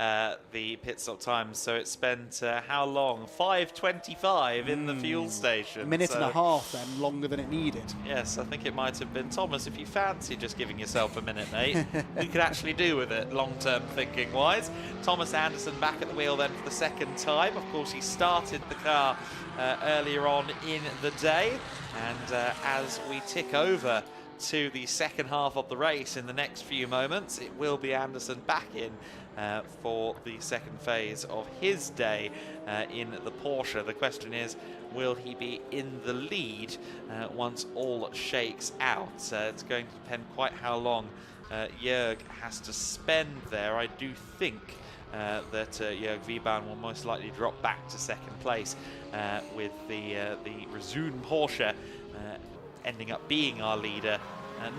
the pit stop times. So it spent how long? 5:25 in the fuel station. A minute and a half then, longer than it needed. Yes, I think it might have been. Thomas, if you fancy just giving yourself a minute, mate, you could actually do with it, long-term thinking-wise. Thomas Anderson back at the wheel then for the second time. Of course, he started the car earlier on in the day. And as we tick over to the second half of the race in the next few moments, it will be Anderson back in for the second phase of his day in the Porsche. The question is, will he be in the lead once all shakes out? It's going to depend quite how long Jörg has to spend there. I do think that Jörg Wiebahn will most likely drop back to second place with the Razoon Porsche ending up being our leader,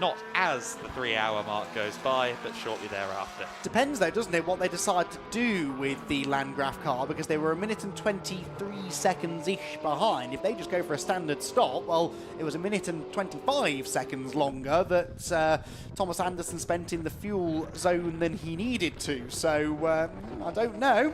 not as the 3-hour mark goes by, but shortly thereafter. Depends though, doesn't it, what they decide to do with the Landgraf car, because they were 1 minute and 23 seconds-ish behind. If they just go for a standard stop, well, it was 1 minute and 25 seconds longer that Thomas Anderson spent in the fuel zone than he needed to. So, I don't know.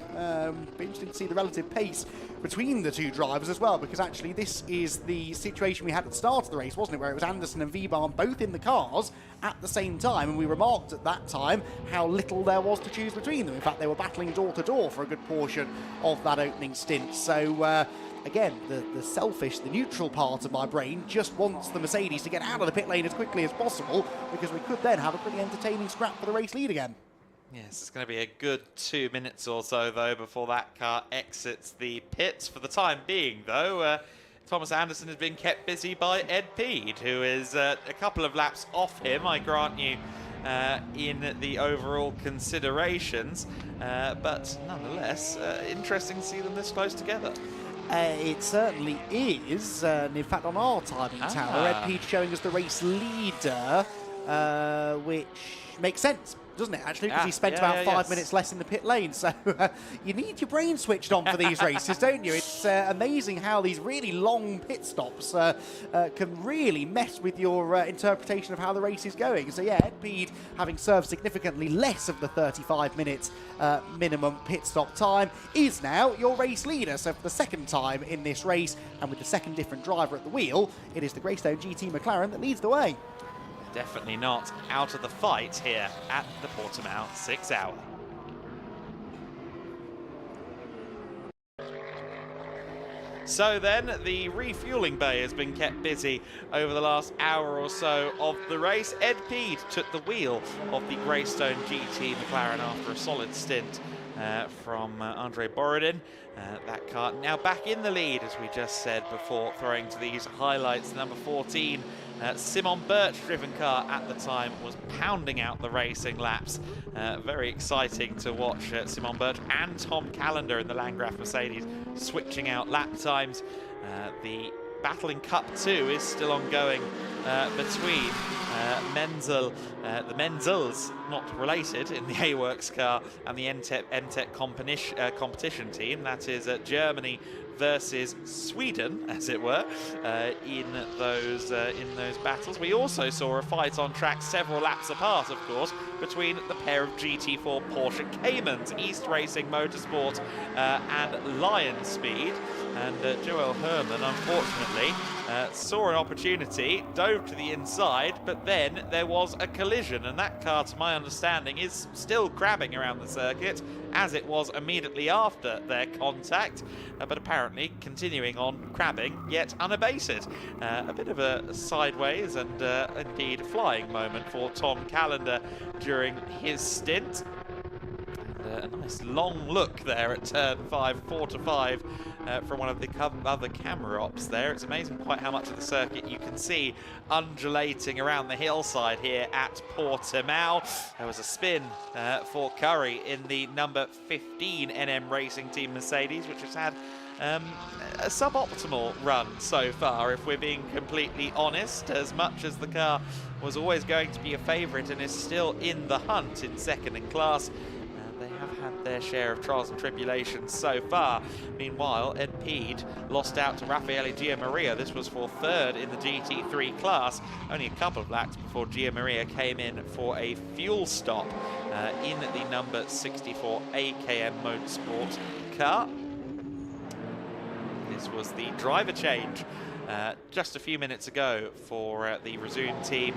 Be interesting to see the relative pace between the two drivers as well, because actually this is the situation we had at the start of the race, wasn't it, where it was Anderson and Wiebahn both in the cars at the same time, and we remarked at that time how little there was to choose between them. In fact, they were battling door to door for a good portion of that opening stint. So again, the selfish, the neutral part of my brain just wants the Mercedes to get out of the pit lane as quickly as possible, because we could then have a pretty entertaining scrap for the race lead again. Yes, it's going to be a good 2 minutes or so, though, before that car exits the pits. For the time being, though, Thomas Anderson has been kept busy by Ed Peed, who is a couple of laps off him, I grant you, in the overall considerations. But nonetheless, interesting to see them this close together. It certainly is. In fact, on our timing tower, Ed Peed showing us the race leader, which makes sense, doesn't it, actually, because he spent about 5 minutes less in the pit lane. So you need your brain switched on for these races, don't you? It's amazing how these really long pit stops can really mess with your interpretation of how the race is going. So yeah, Ed Peed, having served significantly less of the 35 minutes minimum pit stop time, is now your race leader. So for the second time in this race, and with the second different driver at the wheel, it is the Greystone GT McLaren that leads the way. Definitely not out of the fight here at the Portimão 6 Hour. So then, the refueling bay has been kept busy over the last hour or so of the race. Ed Peed took the wheel of the Greystone GT McLaren after a solid stint from Andre Borodin. That car now back in the lead, as we just said before throwing to these highlights. Number 14, Simon Birch-driven car at the time, was pounding out the racing laps. Very exciting to watch Simon Birch and Tom Callender in the Landgraf Mercedes switching out lap times. The battle in Cup 2 is still ongoing between Menzel, the Menzels, not related in the A-Works car, and the MTech competition team. That is Germany versus Sweden, as it were, in those battles. We also saw a fight on track several laps apart, of course, between the pair of GT4 Porsche Caymans, East Racing Motorsport and Lion Speed. And Joel Herman, unfortunately, saw an opportunity, dove drove to the inside, but then there was a collision, and that car, to my understanding, is still crabbing around the circuit, as it was immediately after their contact, but apparently continuing on crabbing, yet unabated. A bit of a sideways and indeed flying moment for Tom Callender during his stint. And a nice long look there at turn 5, 4 to 5 from one of the other camera ops there. It's amazing quite how much of the circuit you can see undulating around the hillside here at Portimão. There was a spin for Curry in the number 15 NM Racing Team Mercedes, which has had a suboptimal run so far, if we're being completely honest, as much as the car was always going to be a favourite and is still in the hunt in second in class. They have had their share of trials and tribulations so far. Meanwhile, Ed Peed lost out to Raffaele Gianmaria. This was for third in the GT3 class. Only a couple of laps before Gianmaria came in for a fuel stop in the number 64 AKM Motorsport car. This was the driver change just a few minutes ago for the Resume team.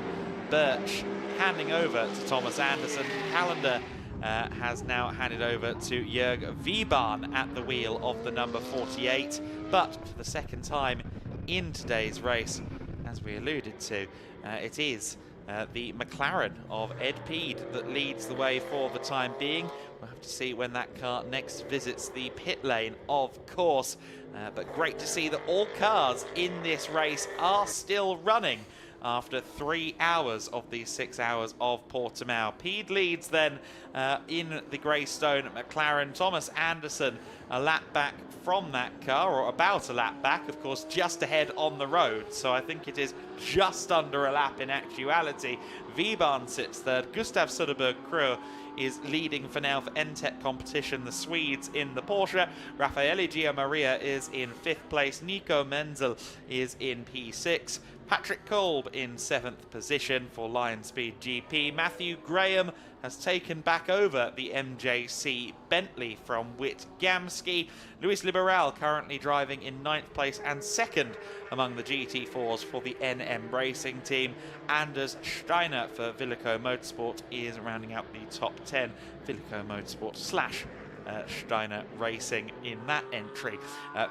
Birch handing over to Thomas Anderson. Callender has now handed over to Jörg Wiebahn at the wheel of the number 48. But for the second time in today's race, as we alluded to, it is the McLaren of Ed Peed that leads the way for the time being. We'll have to see when that car next visits the pit lane, of course. But great to see that all cars in this race are still running after 3 hours of these 6 hours of Portimão. Peed leads then in the Greystone McLaren. Thomas Anderson a lap back from that car, or about a lap back, of course, just ahead on the road. So I think it is just under a lap in actuality. Wiebahn sits third. Gustav Söderberg-Krö is leading for now for NTEC competition, the Swedes in the Porsche. Raffaele Gianmaria is in 5th place. Nico Menzel is in P6. Patrick Kolb in 7th position for Lion Speed GP. Matthew Graham has taken back over the MJC Bentley from Whit Gamsky. Luis Liberal currently driving in 9th place and 2nd among the GT4s for the NM Racing team. Anders Steiner for Villico Motorsport is rounding out the top 10. Villico Motorsport / Steiner Racing in that entry.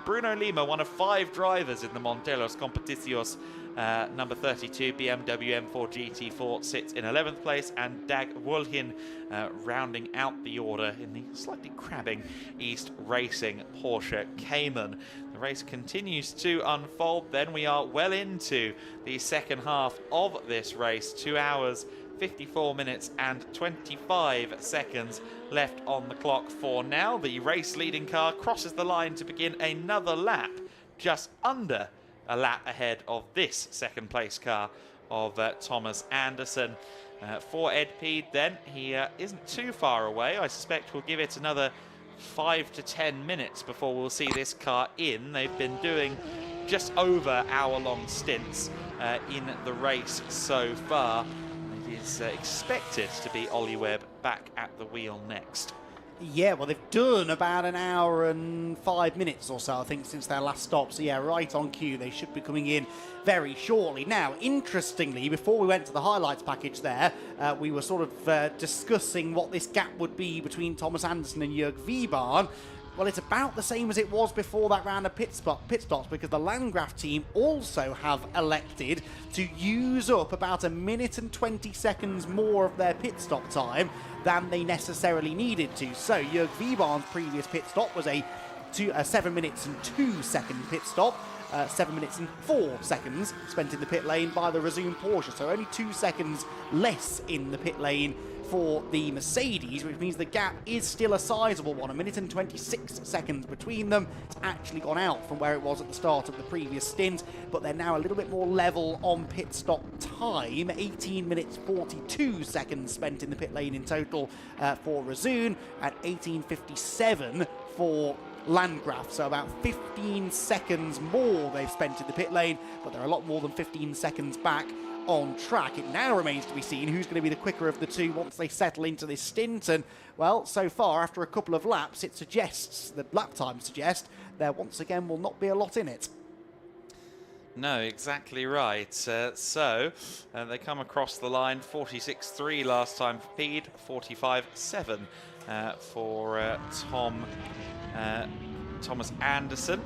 Bruno Lima, one of 5 drivers in the Montelos Competicios, number 32 BMW M4 GT4, sits in 11th place, and Dag Wolhin rounding out the order in the slightly crabbing East Racing Porsche Cayman. The race continues to unfold then. We are well into the second half of this race. 2 hours, 54 minutes and 25 seconds left on the clock for now. The race leading car crosses the line to begin another lap, just under a lap ahead of this second place car of Thomas Anderson. For Ed Peed then, he isn't too far away. I suspect we'll give it another 5 to 10 minutes before we'll see this car in. They've been doing just over hour-long stints in the race so far. It is expected to be Ollie Webb back at the wheel next. Yeah, well, they've done about an hour and 5 minutes or so, I think, since their last stop. So, yeah, right on cue. They should be coming in very shortly. Now, interestingly, before we went to the highlights package there, we were sort of discussing what this gap would be between Thomas Anderson and Jörg Wiebahn. Well, it's about the same as it was before that round of pit stops, because the Landgraf team also have elected to use up about 1 minute and 20 seconds more of their pit stop time than they necessarily needed to. So Jörg Wiebahn's previous pit stop was a 7 minutes and 2 second pit stop. 7 minutes and 4 seconds spent in the pit lane by the Resume Porsche. So only 2 seconds less in the pit lane for the Mercedes, which means the gap is still a sizable one. 1 minute and 26 seconds between them. It's actually gone out from where it was at the start of the previous stint, but they're now a little bit more level on pit stop time. 18 minutes 42 seconds spent in the pit lane in total for Resume, at 18:57 for Landgraf, so about 15 seconds more they've spent in the pit lane, but they're a lot more than 15 seconds back on track. It now remains to be seen who's going to be the quicker of the two once they settle into this stint, and well, so far after a couple of laps it suggests, the lap time suggests, there once again will not be a lot in it. No, exactly right. They come across the line 46.3 last time for Pede, 45.7 for Thomas Anderson.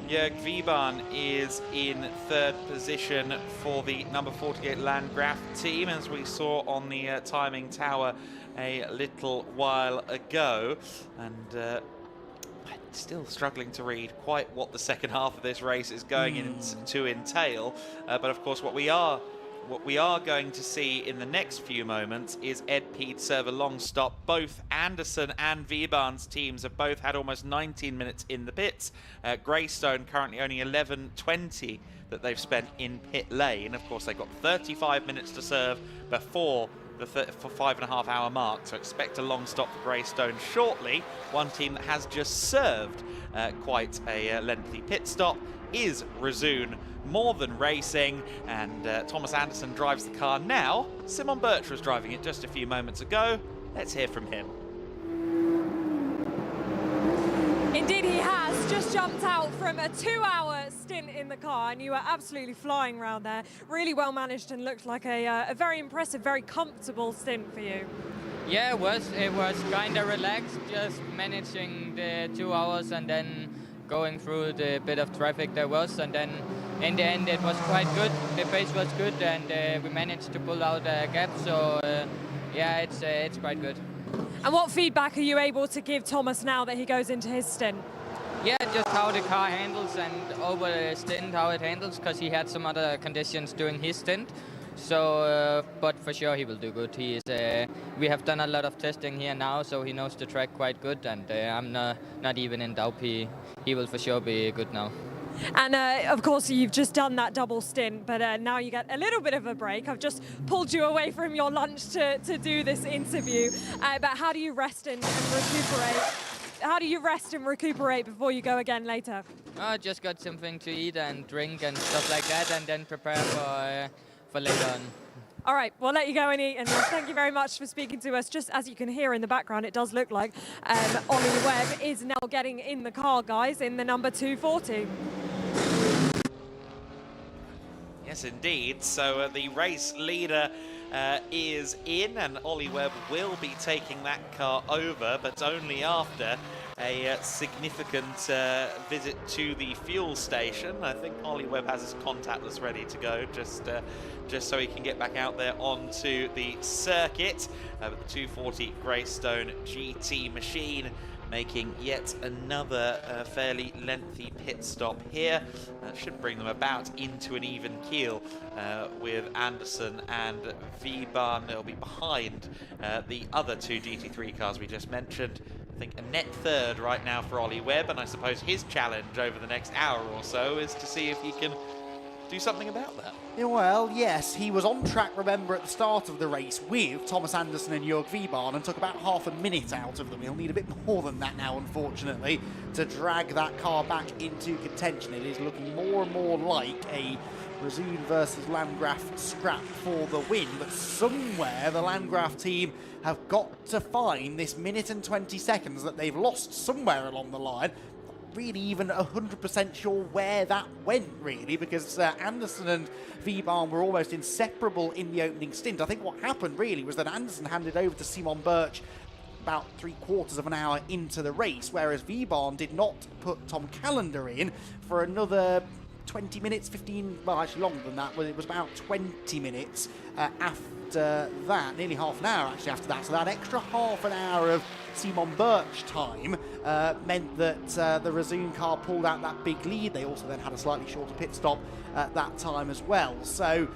Jörg Wiebahn is in third position for the number 48 Landgraf team, as we saw on the timing tower a little while ago. And still struggling to read quite what the second half of this race is going to entail. But of course, what we are going to see in the next few moments is Ed Pede serve a long stop. Both Anderson and Wiebahn's teams have both had almost 19 minutes in the pits. Greystone currently only 11:20 that they've spent in pit lane. Of course, they've got 35 minutes to serve before the 5.5 hour mark, so expect a long stop for Greystone shortly. One team that has just served quite a lengthy pit stop is Resoon More Than Racing, and Thomas Anderson drives the car now. Simon Birch was driving it just a few moments ago. Let's hear from him. Indeed, he has just jumped out from a 2-hour stint in the car, and you were absolutely flying around there. Really well managed and looked like a very impressive, very comfortable stint for you. Yeah, it was kind of relaxed, just managing the 2 hours and then going through the bit of traffic there was, and then in the end it was quite good. The pace was good, and we managed to pull out a gap, so yeah, it's quite good. And what feedback are you able to give Thomas now that he goes into his stint? Yeah, just how the car handles and over the stint, how it handles, because he had some other conditions during his stint. So, but for sure he will do good. He is. We have done a lot of testing here now, so he knows the track quite good, and I'm not even in doubt. He will for sure be good now. And of course, you've just done that double stint, but now you get a little bit of a break. I've just pulled you away from your lunch to do this interview. But how do you rest and recuperate? How do you rest and recuperate before you go again later? I just got something to eat and drink and stuff like that, and then prepare for later on. All right, we'll let you go and eat, and thank you very much for speaking to us. Just as you can hear in the background, it does look like Ollie Webb is now getting in the car, guys, in the number 240. Yes, indeed. So the race leader is in, and Ollie Webb will be taking that car over, but only after a significant visit to the fuel station. I think Ollie Webb has his contactless ready to go, just so he can get back out there onto the circuit. But the 240 Greystone GT machine making yet another fairly lengthy pit stop here. Should bring them about into an even keel with Anderson and Wiebahn. They'll be behind the other two GT3 cars we just mentioned. I think a net third right now for Ollie Webb, and I suppose his challenge over the next hour or so is to see if he can do something about that. Yeah, well, yes, he was on track, remember, at the start of the race with Thomas Anderson and Jörg Wiebahn and took about half a minute out of them. He'll need a bit more than that now, unfortunately, to drag that car back into contention. It is looking more and more like a Resoon versus Landgraf scrap for the win, but somewhere the Landgraf team have got to find this minute and 20 seconds that they've lost somewhere along the line. Really even 100% sure where that went, really, because Anderson and Wiebahn were almost inseparable in the opening stint. I think what happened really was that Anderson handed over to Simon Birch about 3/4 of an hour into the race, whereas Wiebahn did not put Tom Callender in for another 20 minutes, 15, well, actually longer than that. Well, it was about 20 minutes after that, nearly half an hour actually after that. So that extra half an hour of Simon Birch time meant that the Resoon car pulled out that big lead. They also then had a slightly shorter pit stop at that time as well. So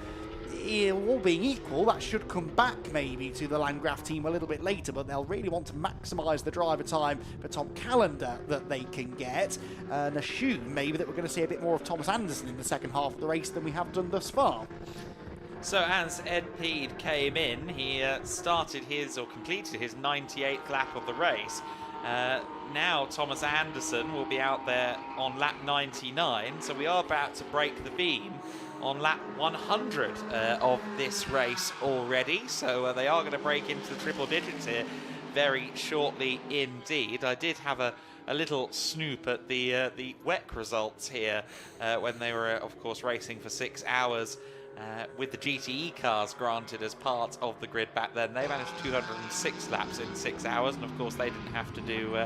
all being equal, that should come back maybe to the Landgraf team a little bit later, but they'll really want to maximise the driver time for Tom Callender that they can get, and assume maybe that we're going to see a bit more of Thomas Anderson in the second half of the race than we have done thus far. So as Ed Pede came in, he started his, or completed his 98th lap of the race. Now Thomas Anderson will be out there on lap 99, so we are about to break the beam on lap 100 of this race already. So they are going to break into the triple digits here very shortly indeed. I did have a a little snoop at the WEC results here when they were, of course, racing for 6 hours. With the GTE cars granted as part of the grid back then, they managed 206 laps in 6 hours, and of course they didn't have to do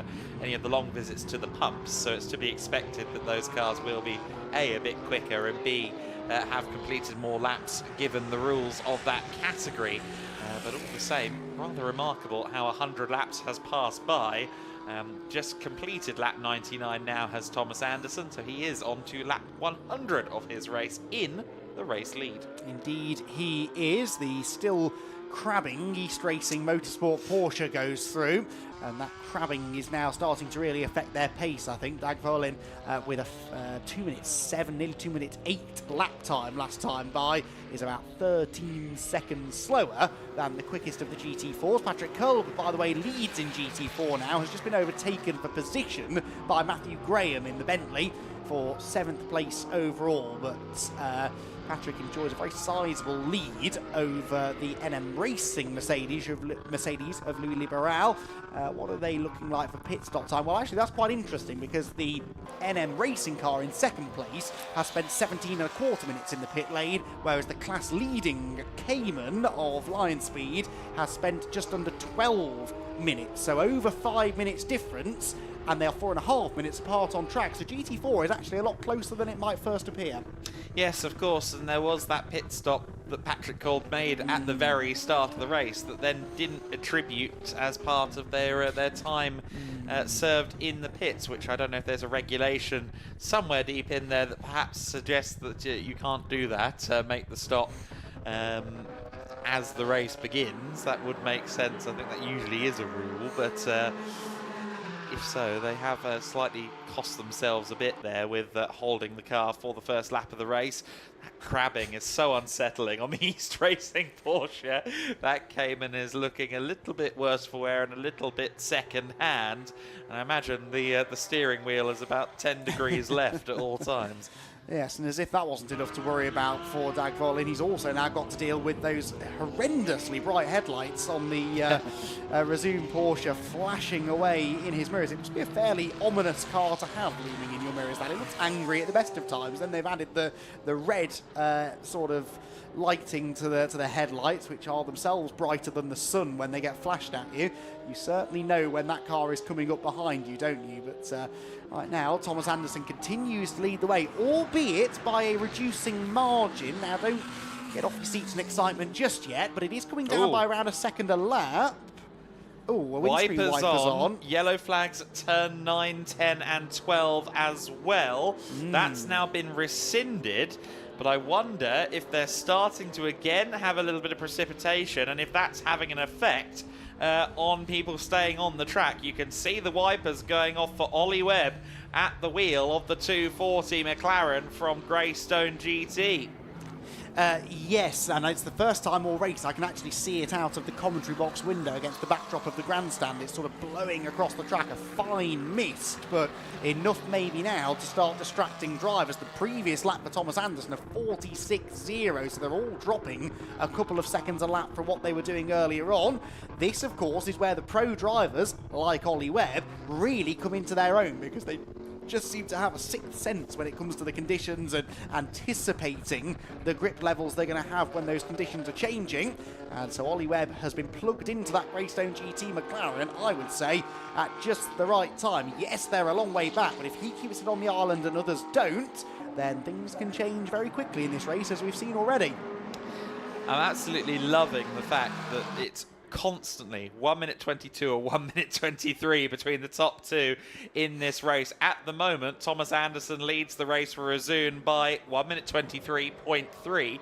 any of the long visits to the pumps, so it's to be expected that those cars will be A, bit quicker, and B, have completed more laps given the rules of that category. But all the same, rather remarkable how 100 laps has passed by. Just completed lap 99 now has Thomas Anderson, so he is on to lap 100 of his race in the race lead. Indeed he is. The still crabbing East Racing Motorsport Porsche goes through, and that crabbing is now starting to really affect their pace, I think. Dagvolin with a 2 minutes 7, nearly 2 minutes 8 lap time last time by is about 13 seconds slower than the quickest of the GT4s. Patrick Culbert, by the way, leads in GT4 now, has just been overtaken for position by Matthew Graham in the Bentley for 7th place overall, but Patrick enjoys a very sizable lead over the NM Racing Mercedes of Louis Liberal. What are they looking like for pit stop time? Well, actually, that's quite interesting because the NM Racing car in 2nd place has spent 17.25 minutes in the pit lane, whereas the class-leading Cayman of Lion Speed has spent just under 12 minutes, so over 5 minutes difference, and they are 4.5 minutes apart on track. So GT4 is actually a lot closer than it might first appear. Yes, of course, and there was that pit stop that Patrick Cold made at the very start of the race that then didn't attribute as part of their time served in the pits, which I don't know if there's a regulation somewhere deep in there that perhaps suggests that you can't do that, make the stop as the race begins. That would make sense. I think that usually is a rule, but if so, they have slightly cost themselves a bit there with holding the car for the first lap of the race. That crabbing is so unsettling on the East Racing Porsche. That Cayman is looking a little bit worse for wear and a little bit second hand. And I imagine the steering wheel is about 10 degrees left at all times. Yes, and as if that wasn't enough to worry about for Dagvolin, he's also now got to deal with those horrendously bright headlights on the Resume Porsche flashing away in his mirrors. It must be a fairly ominous car to have looming in your mirrors. That it looks angry at the best of times. Then they've added the red sort of lighting to the headlights, which are themselves brighter than the sun when they get flashed at you. You certainly know when that car is coming up behind you, don't you? But right now, Thomas Anderson continues to lead the way, albeit by a reducing margin. Now, don't get off your seats in excitement just yet, but it is coming down by around a second a lap. Oh, wipers on. Yellow flags at turn 9, 10 and 12 as well. That's now been rescinded. But I wonder if they're starting to again have a little bit of precipitation, and if that's having an effect on people staying on the track. You can see the wipers going off for Ollie Webb at the wheel of the 240 McLaren from Greystone GT. Yes, and it's the first time all race I can actually see it out of the commentary box window against the backdrop of the grandstand. It's sort of blowing across the track, a fine mist, but enough maybe now to start distracting drivers. The previous lap for Thomas Anderson of 46.0, so they're all dropping a couple of seconds a lap from what they were doing earlier on. This, of course, is where the pro drivers, like Ollie Webb, really come into their own, because they just seem to have a sixth sense when it comes to the conditions and anticipating the grip levels they're going to have when those conditions are changing. And so Ollie Webb has been plugged into that Greystone GT McLaren, I would say, at just the right time. Yes, they're a long way back, but if he keeps it on the island and others don't, then things can change very quickly in this race, as we've seen already. I'm absolutely loving the fact that it's constantly 1 minute 22 or 1 minute 23 between the top two in this race. At the moment, Thomas Anderson leads the race for Resume by 1 minute 23.3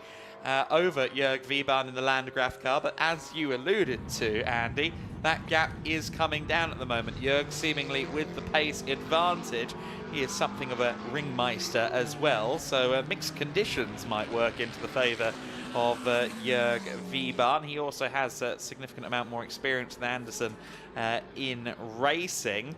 over Jörg Wiebahn in the Landgraf car. But as you alluded to, Andy, that gap is coming down at the moment. Jörg seemingly with the pace advantage. He is something of a ringmeister as well, so mixed conditions might work into the favour of Jörg Wiebahn. He also has a significant amount more experience than Anderson in racing.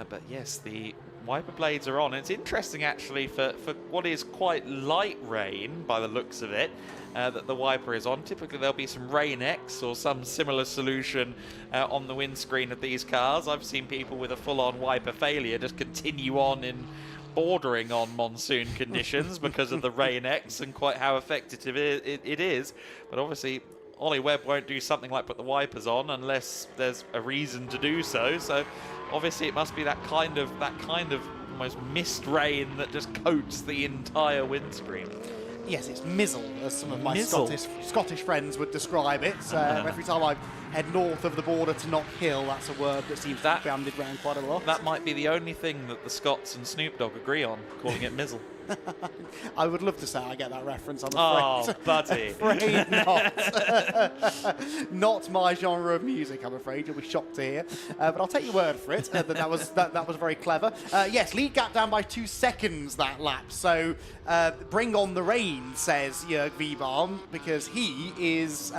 But yes, the wiper blades are on. It's interesting actually for what is quite light rain by the looks of it, that the wiper is on. Typically there'll be some Rain X or some similar solution on the windscreen of these cars. I've seen people with a full-on wiper failure just continue on in bordering on monsoon conditions because of the Rain X and quite how effective it is. But obviously Ollie Webb won't do something like put the wipers on unless there's a reason to do so. So obviously it must be that kind of almost mist rain that just coats the entire windscreen. Yes, it's mizzle, as some of my Mizzle. Scottish friends would describe it. Every time I head north of the border to Knock Hill, that's a word that seems to be bandied around quite a lot. That might be the only thing that the Scots and Snoop Dogg agree on, calling it mizzle. I would love to say I get that reference, I'm Oh, afraid. buddy. Afraid not. Not my genre of music, I'm afraid. You'll be shocked to hear. But I'll take your word for it. That was very clever. Yes, lead gap down by 2 seconds that lap. So bring on the rain, says Jörg Wiebahn, because he is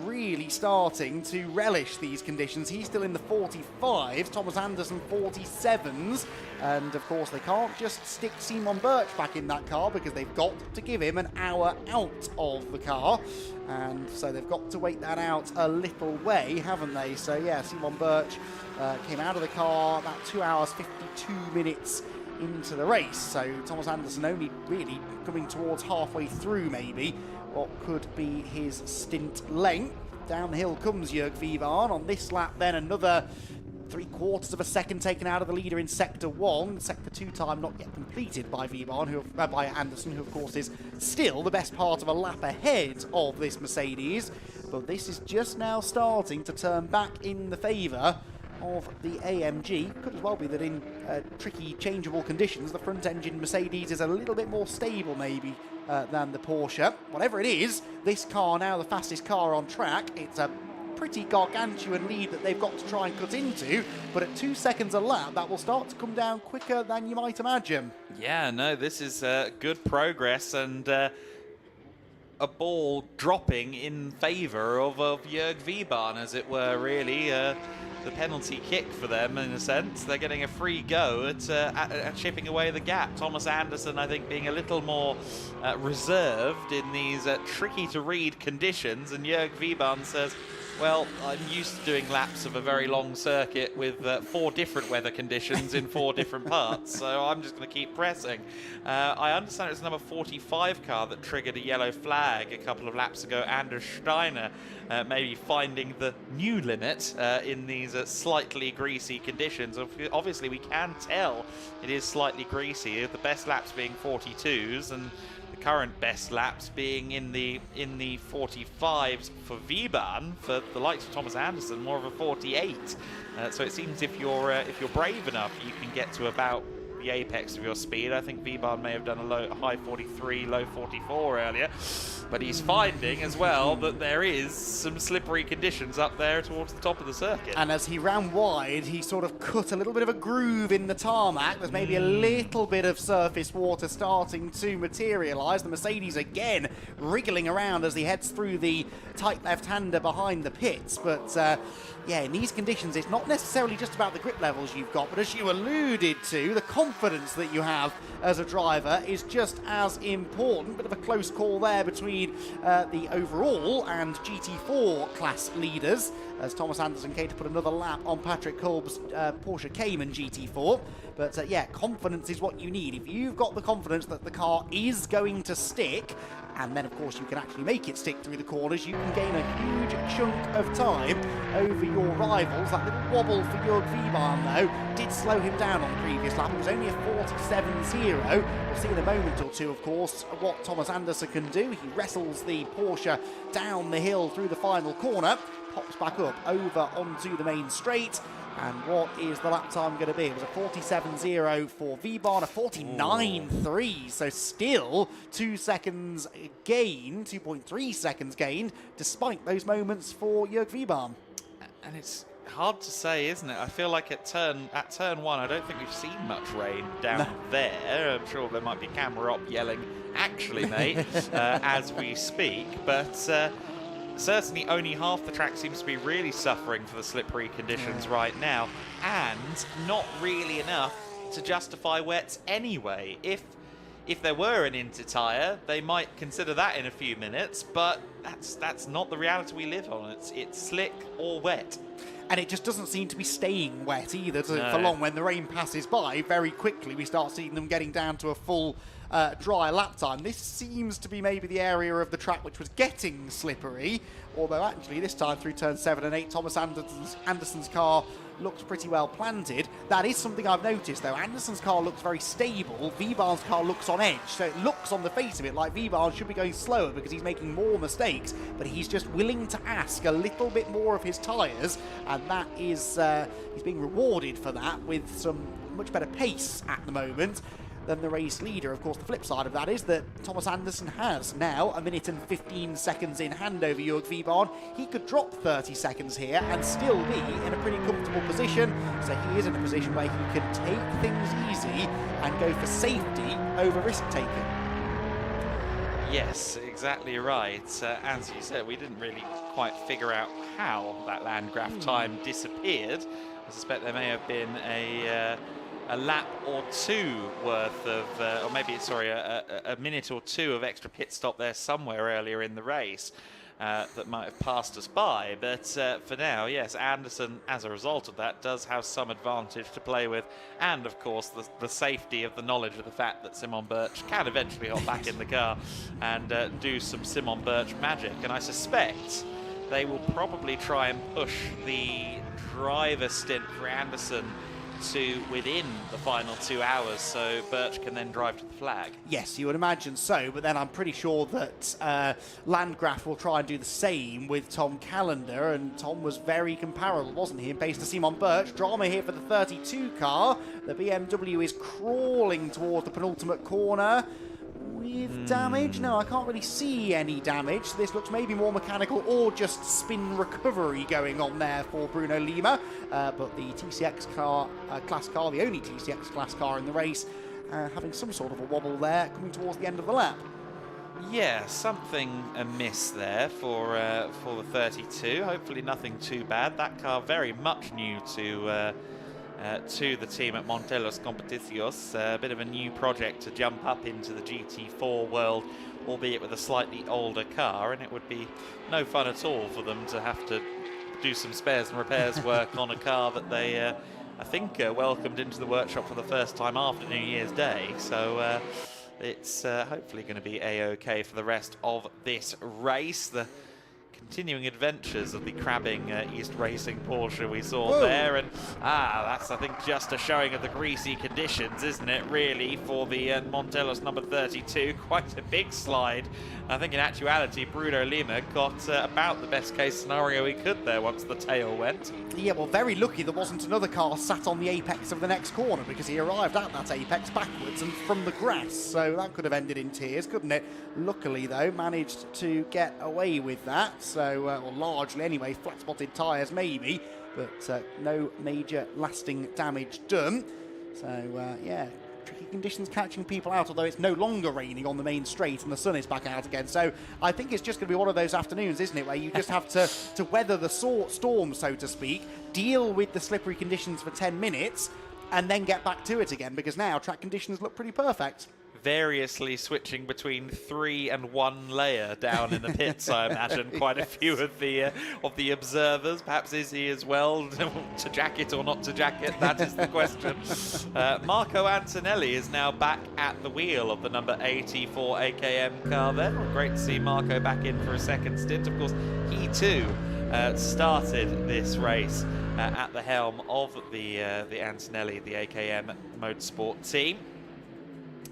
really starting to relish these conditions. He's still in the 45s, Thomas Anderson 47s, and of course they can't just stick Simon Birch back in that car because they've got to give him an hour out of the car, and so they've got to wait that out a little way, haven't they? So yeah, Simon Birch came out of the car about 2 hours 52 minutes into the race, so Thomas Anderson only really coming towards halfway through maybe what could be his stint length. Down the hill comes Jörg Wiebahn. On this lap then another 3/4 of a second taken out of the leader in Sector 1. Sector 2 time not yet completed by Wiebahn, by Anderson, who of course is still the best part of a lap ahead of this Mercedes. But this is just now starting to turn back in the favour of the AMG. Could as well be that in tricky changeable conditions the front engine Mercedes is a little bit more stable maybe than the Porsche. Whatever it is, this car now the fastest car on track. It's a pretty gargantuan lead that they've got to try and cut into, but at 2 seconds a lap that will start to come down quicker than you might imagine. Yeah, no, this is good progress, and a ball dropping in favour of Jörg Wiebahn, as it were, really. The penalty kick for them, in a sense. They're getting a free go at chipping away the gap. Thomas Anderson, I think, being a little more reserved in these tricky-to-read conditions, and Jörg Wiebahn says, well, I'm used to doing laps of a very long circuit with 4 different weather conditions in 4 different parts, so I'm just going to keep pressing. I understand it's number 45 car that triggered a yellow flag a couple of laps ago. Anders Steiner maybe finding the new limit in these slightly greasy conditions. Obviously, we can tell it is slightly greasy, the best laps being 42s, and current best laps being in the 45s for Wiebahn. For the likes of Thomas Anderson, more of a 48. So it seems if you're brave enough, you can get to about the apex of your speed. I think Wiebahn may have done a high 43, low 44 earlier, but he's finding as well that there is some slippery conditions up there towards the top of the circuit. And as he ran wide, he sort of cut a little bit of a groove in the tarmac. There's maybe a little bit of surface water starting to materialise. The Mercedes again wriggling around as he heads through the tight left-hander behind the pits. But yeah, in these conditions, it's not necessarily just about the grip levels you've got, but as you alluded to, the confidence that you have as a driver is just as important. Bit of a close call there between the overall and GT4 class leaders, as Thomas Anderson came to put another lap on Patrick Kolb's Porsche Cayman GT4. But yeah, confidence is what you need. If you've got the confidence that the car is going to stick, and then of course you can actually make it stick through the corners, you can gain a huge chunk of time over your rivals. That little wobble for Jörg Wiebahn though did slow him down on the previous lap. It was only a 47.0. We'll see in a moment or two, of course, what Thomas Anderson can do. He wrestles the Porsche down the hill through the final corner, pops back up over onto the main straight. And what is the lap time going to be? It was a 47.0 for Wiebahn, a 49.3. So still 2 seconds gain, 2.3 seconds gained, despite those moments for Jörg Wiebahn. And it's hard to say, isn't it? I feel like at turn 1, I don't think we've seen much rain down there. I'm sure there might be camera op yelling, actually, mate, as we speak. But certainly only half the track seems to be really suffering for the slippery conditions right now, and not really enough to justify wets anyway. If there were an Inter tyre, they might consider that in a few minutes, but that's not the reality we live on. It's slick or wet. And it just doesn't seem to be staying wet either for long. When the rain passes by, very quickly we start seeing them getting down to a full dry lap time. This seems to be maybe the area of the track which was getting slippery, although actually this time through turns 7 and 8, Thomas Anderson's car looks pretty well planted. That is something I've noticed though. Anderson's car looks very stable. Vbarn's car looks on edge, so it looks on the face of it like Vbarn should be going slower because he's making more mistakes, but he's just willing to ask a little bit more of his tyres, and that is he's being rewarded for that with some much better pace at the moment than the race leader. Of course, the flip side of that is that Thomas Anderson has now 1 minute and 15 seconds in hand over Jörg Vbarn. He could drop 30 seconds here and still be in a pretty comfortable position. So he is in a position where he can take things easy and go for safety over risk taking. Yes, exactly right. As you said, we didn't really quite figure out how that Landgraf time disappeared. I suspect there may have been a lap or two worth of, or maybe, sorry, a minute or two of extra pit stop there somewhere earlier in the race that might have passed us by. But for now, yes, Anderson, as a result of that, does have some advantage to play with. And, of course, the safety of the knowledge of the fact that Simon Birch can eventually hop back in the car and do some Simon Birch magic. And I suspect they will probably try and push the driver stint for Anderson to within the final 2 hours, so Birch can then drive to the flag. Yes, you would imagine so, but then I'm pretty sure that Landgraf will try and do the same with Tom Callender, and Tom was very comparable, wasn't he, in pace to Simon Birch. Drama here for the 32 car. The BMW is crawling towards the penultimate corner. With damage? No, I can't really see any damage. This looks maybe more mechanical or just spin recovery going on there for Bruno Lima. But the TCX class car, the only TCX class car in the race, having some sort of a wobble there coming towards the end of the lap. Yeah, something amiss there for the 32. Hopefully nothing too bad. That car very much new to the team at Montelos Competicios. A bit of a new project to jump up into the GT4 world, albeit with a slightly older car, and it would be no fun at all for them to have to do some spares and repairs work on a car that they, I think, welcomed into the workshop for the first time after New Year's Day. So it's hopefully going to be a-okay for the rest of this race. The continuing adventures of the crabbing East Racing Porsche we saw there, and that's, I think, just a showing of the greasy conditions, isn't it, really, for the Montelos number 32. Quite a big slide. I think in actuality Bruno Lima got about the best case scenario he could there once the tail went. Yeah, well, very lucky there wasn't another car sat on the apex of the next corner, because he arrived at that apex backwards and from the grass, so that could have ended in tears, couldn't it? Luckily, though, managed to get away with that, so, or largely anyway, flat-spotted tyres maybe, but no major lasting damage done. So, yeah, tricky conditions catching people out, although it's no longer raining on the main straight and the sun is back out again. So I think it's just going to be one of those afternoons, isn't it, where you just have to weather the storm, so to speak, deal with the slippery conditions for 10 minutes, and then get back to it again, because now track conditions look pretty perfect. Variously switching between 3 and 1 layer down in the pits, I imagine. Quite a few of the observers. Perhaps Izzy as well, to jacket or not to jacket, that is the question. Marco Antonelli is now back at the wheel of the number 84 AKM car there. Great to see Marco back in for a second stint. Of course, he too started this race at the helm of the Antonelli, the AKM Motorsport team.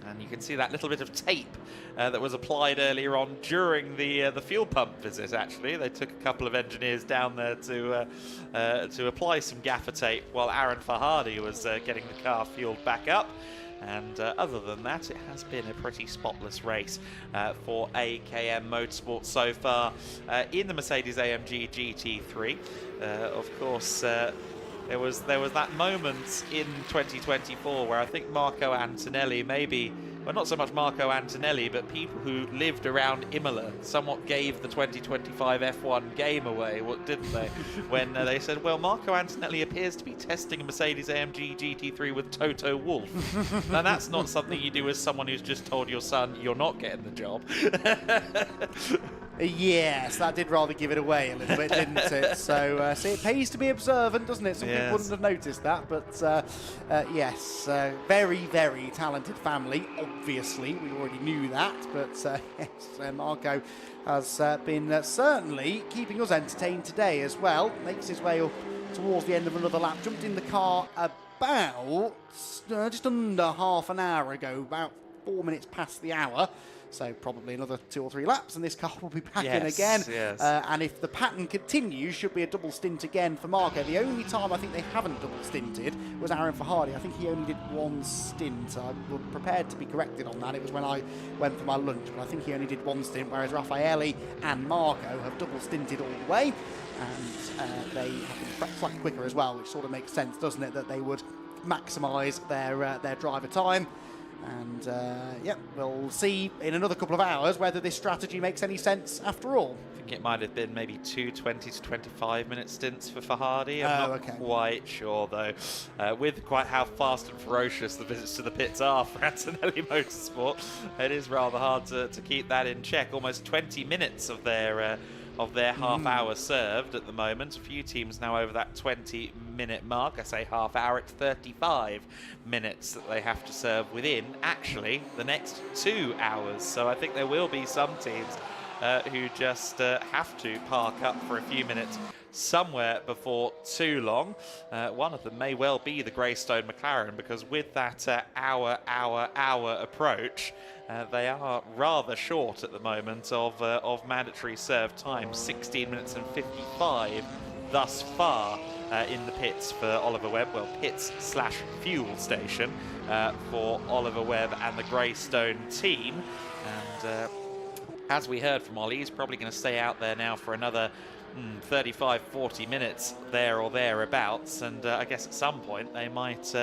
And you can see that little bit of tape that was applied earlier on during the fuel pump visit, actually. They took a couple of engineers down there to apply some gaffer tape while Aaron Fahadi was getting the car fueled back up. And other than that, it has been a pretty spotless race for AKM Motorsport so far in the Mercedes-AMG GT3. Of course, there was that moment in 2024 where I think Marco Antonelli maybe well, not so much Marco Antonelli, but people who lived around Imola somewhat gave the 2025 F1 game away, didn't they? When they said, well, Marco Antonelli appears to be testing a Mercedes-AMG GT3 with Toto Wolff. Now, that's not something you do as someone who's just told your son you're not getting the job. Yes, that did rather give it away a little bit, didn't it? So, see, it pays to be observant, doesn't it? Some people wouldn't have noticed that, but yes, very, very talented family, obviously. We already knew that, but yes, Marco has been certainly keeping us entertained today as well. Makes his way up towards the end of another lap, jumped in the car about just under half an hour ago, about 4 minutes past the hour. So probably another 2 or 3 laps and this car will be back in again. Yes. And if the pattern continues, should be a double stint again for Marco. The only time I think they haven't double stinted was Aaron Fahadi. I think he only did 1 stint. I'm prepared to be corrected on that. It was when I went for my lunch, but I think he only did 1 stint, whereas Raffaele and Marco have double stinted all the way. And they have been slightly quicker as well, which sort of makes sense, doesn't it, that they would maximise their driver time. And yeah, we'll see in another couple of hours whether this strategy makes any sense after all. I think it might have been maybe 2 20 to 25 minute stints for Fahadi. I'm not quite sure though. With quite how fast and ferocious the visits to the pits are for Antonelli Motorsport, it is rather hard to keep that in check. Almost 20 minutes of their half hour served at the moment. A few teams now over that 20-minute mark. I say half hour, it's 35 minutes that they have to serve within actually the next 2 hours. So I think there will be some teams who just have to park up for a few minutes somewhere before too long. One of them may well be the Greystone McLaren, because with that hour approach, they are rather short at the moment of mandatory serve time. 16 minutes and 55 thus far in the pits for Oliver Webb. Well, pits/fuel station for Oliver Webb and the Greystone team. And as we heard from Ollie, he's probably going to stay out there now for another 35-40 minutes there or thereabouts. And I guess at some point they might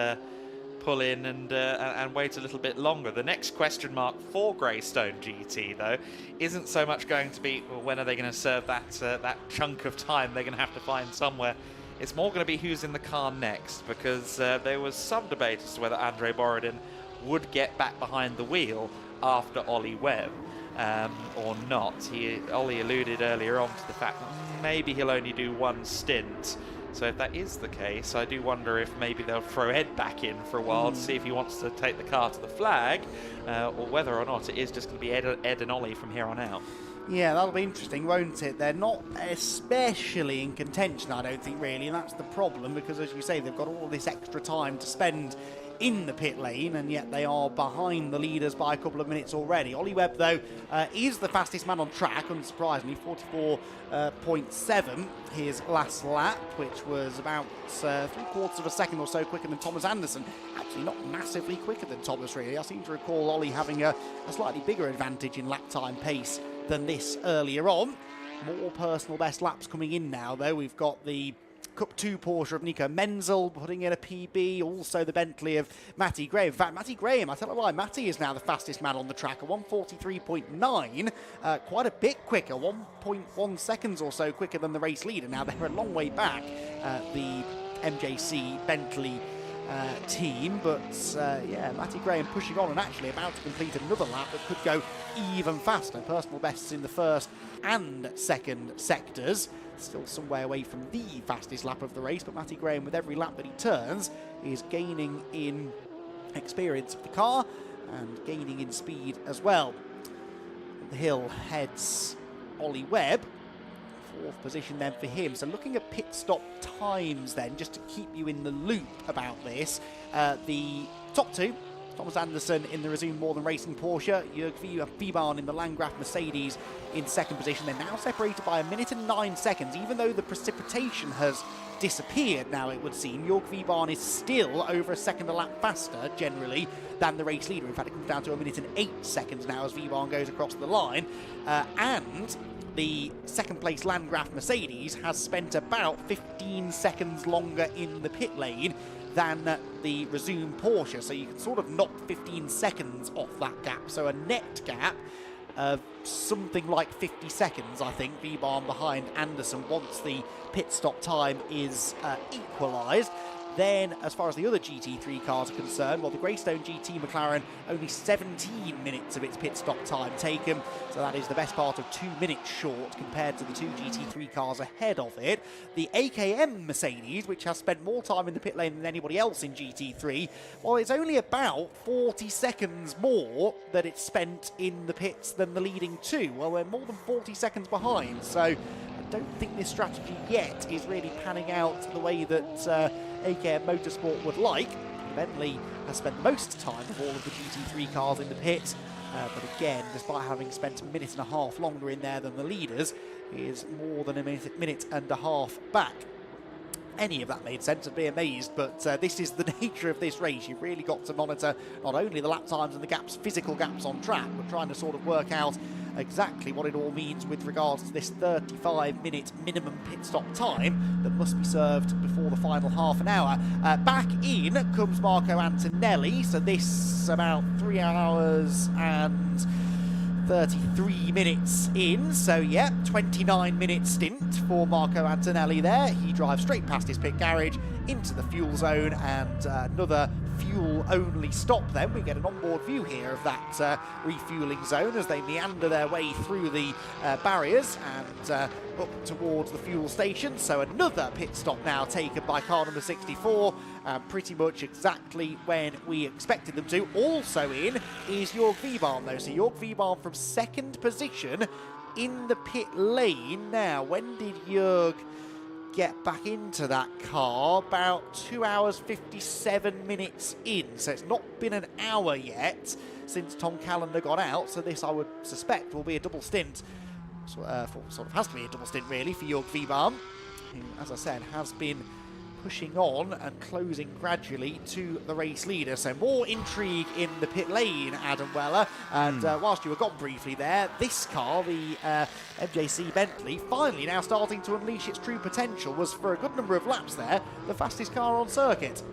pull in and wait a little bit longer. The next question mark for Greystone GT, though, isn't so much going to be, well, when are they going to serve that chunk of time they're going to have to find somewhere. It's more going to be who's in the car next, because there was some debate as to whether Andre Borodin would get back behind the wheel after Ollie Webb or not. Ollie alluded earlier on to the fact that maybe he'll only do 1 stint. So if that is the case, I do wonder if maybe they'll throw Ed back in for a while to see if he wants to take the car to the flag, or whether or not it is just going to be Ed and Ollie from here on out. Yeah, that'll be interesting, won't it? They're not especially in contention, I don't think, really, and that's the problem, because as you say, they've got all this extra time to spend in the pit lane, and yet they are behind the leaders by a couple of minutes already. Ollie Webb, though, is the fastest man on track, unsurprisingly, 44.7 his last lap, which was about 3/4 of a second or so quicker than Thomas Anderson. Actually, not massively quicker than Thomas, really. I seem to recall Ollie having a slightly bigger advantage in lap time pace than this earlier on. More personal best laps coming in now, though. We've got the Cup 2 Porsche of Nico Menzel putting in a PB, also the Bentley of Matty Graham. In fact, Matty Graham, I tell you why, Matty is now the fastest man on the track, a 1:43.9, quite a bit quicker, 1.1 seconds or so quicker than the race leader. Now they're a long way back, the MJC Bentley team, but yeah, Matty Graham pushing on and actually about to complete another lap that could go even faster. Personal bests in the first and second sectors. Still some way away from the fastest lap of the race, but Matty Graham, with every lap that he turns, is gaining in experience of the car and gaining in speed as well. The hill heads Ollie Webb, 4th position then for him. So looking at pit stop times then, just to keep you in the loop about this, the top 2, Thomas Anderson in the Resume More Than Racing Porsche, Jörg Wiebahn in the Landgraf Mercedes in 2nd position. They're now separated by 1 minute and 9 seconds, even though the precipitation has disappeared now, it would seem. Jörg Wiebahn is still over a second a lap faster, generally, than the race leader. In fact, it comes down to 1 minute and 8 seconds now as Wiebahn goes across the line. And the second place Landgraf Mercedes has spent about 15 seconds longer in the pit lane than the resume Porsche. So you can sort of knock 15 seconds off that gap. So a net gap of something like 50 seconds, I think, Wiebahn behind Anderson once the pit stop time is equalised. Then, as far as the other GT3 cars are concerned, well, the Greystone GT McLaren, only 17 minutes of its pit stop time taken, so that is the best part of 2 minutes short compared to the two GT3 cars ahead of it. The AKM Mercedes, which has spent more time in the pit lane than anybody else in GT3, well, it's only about 40 seconds more that it's spent in the pits than the leading two. Well, we're more than 40 seconds behind, so I don't think this strategy yet is really panning out the way that AKM Motorsport would like. Bentley has spent most time of all of the GT3 cars in the pit, but again, despite having spent a minute and a half longer in there than the leaders, is more than a minute and a half back. Any of that made sense, I'd be amazed, but this is the nature of this race. You've really got to monitor not only the lap times and the gaps, physical gaps on track, but trying to sort of work out exactly what it all means with regards to this 35-minute minimum pit stop time that must be served before the final half an hour. Back in comes Marco Antonelli, so this about 3 hours and 33 minutes in, so yeah, 29-minute stint for Marco Antonelli there. He drives straight past his pit garage into the fuel zone, and another fuel-only stop then. We get an onboard view here of that refueling zone as they meander their way through the barriers and up towards the fuel station. So another pit stop now taken by car number 64, pretty much exactly when we expected them to. Also in is Jörg Wiebahn though, so Jörg Wiebahn from second position in the pit lane. Now, when did Jörg get back into that car? About 2 hours 57 minutes in, so it's not been an hour yet since Tom Callender got out, so this I would suspect will be a double stint. Sort of has to be a double stint really for Jörg Wiebahn, who, as I said, has been pushing on and closing gradually to the race leader. So more intrigue in the pit lane, Adam Weller. And whilst you were gone briefly there, this car, the MJC Bentley, finally now starting to unleash its true potential, was for a good number of laps there the fastest car on circuit.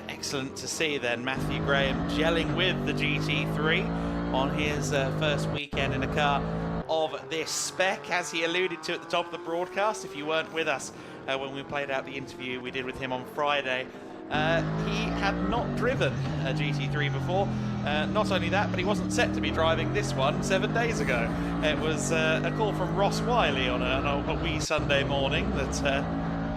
Excellent to see then Matthew Graham gelling with the GT3 on his first weekend in a car of this spec, as he alluded to at the top of the broadcast. If you weren't with us when we played out the interview we did with him on Friday, he had not driven a GT3 before. Not only that, but he wasn't set to be driving this one 7 days ago. It was a call from Ross Wiley on a wee Sunday morning that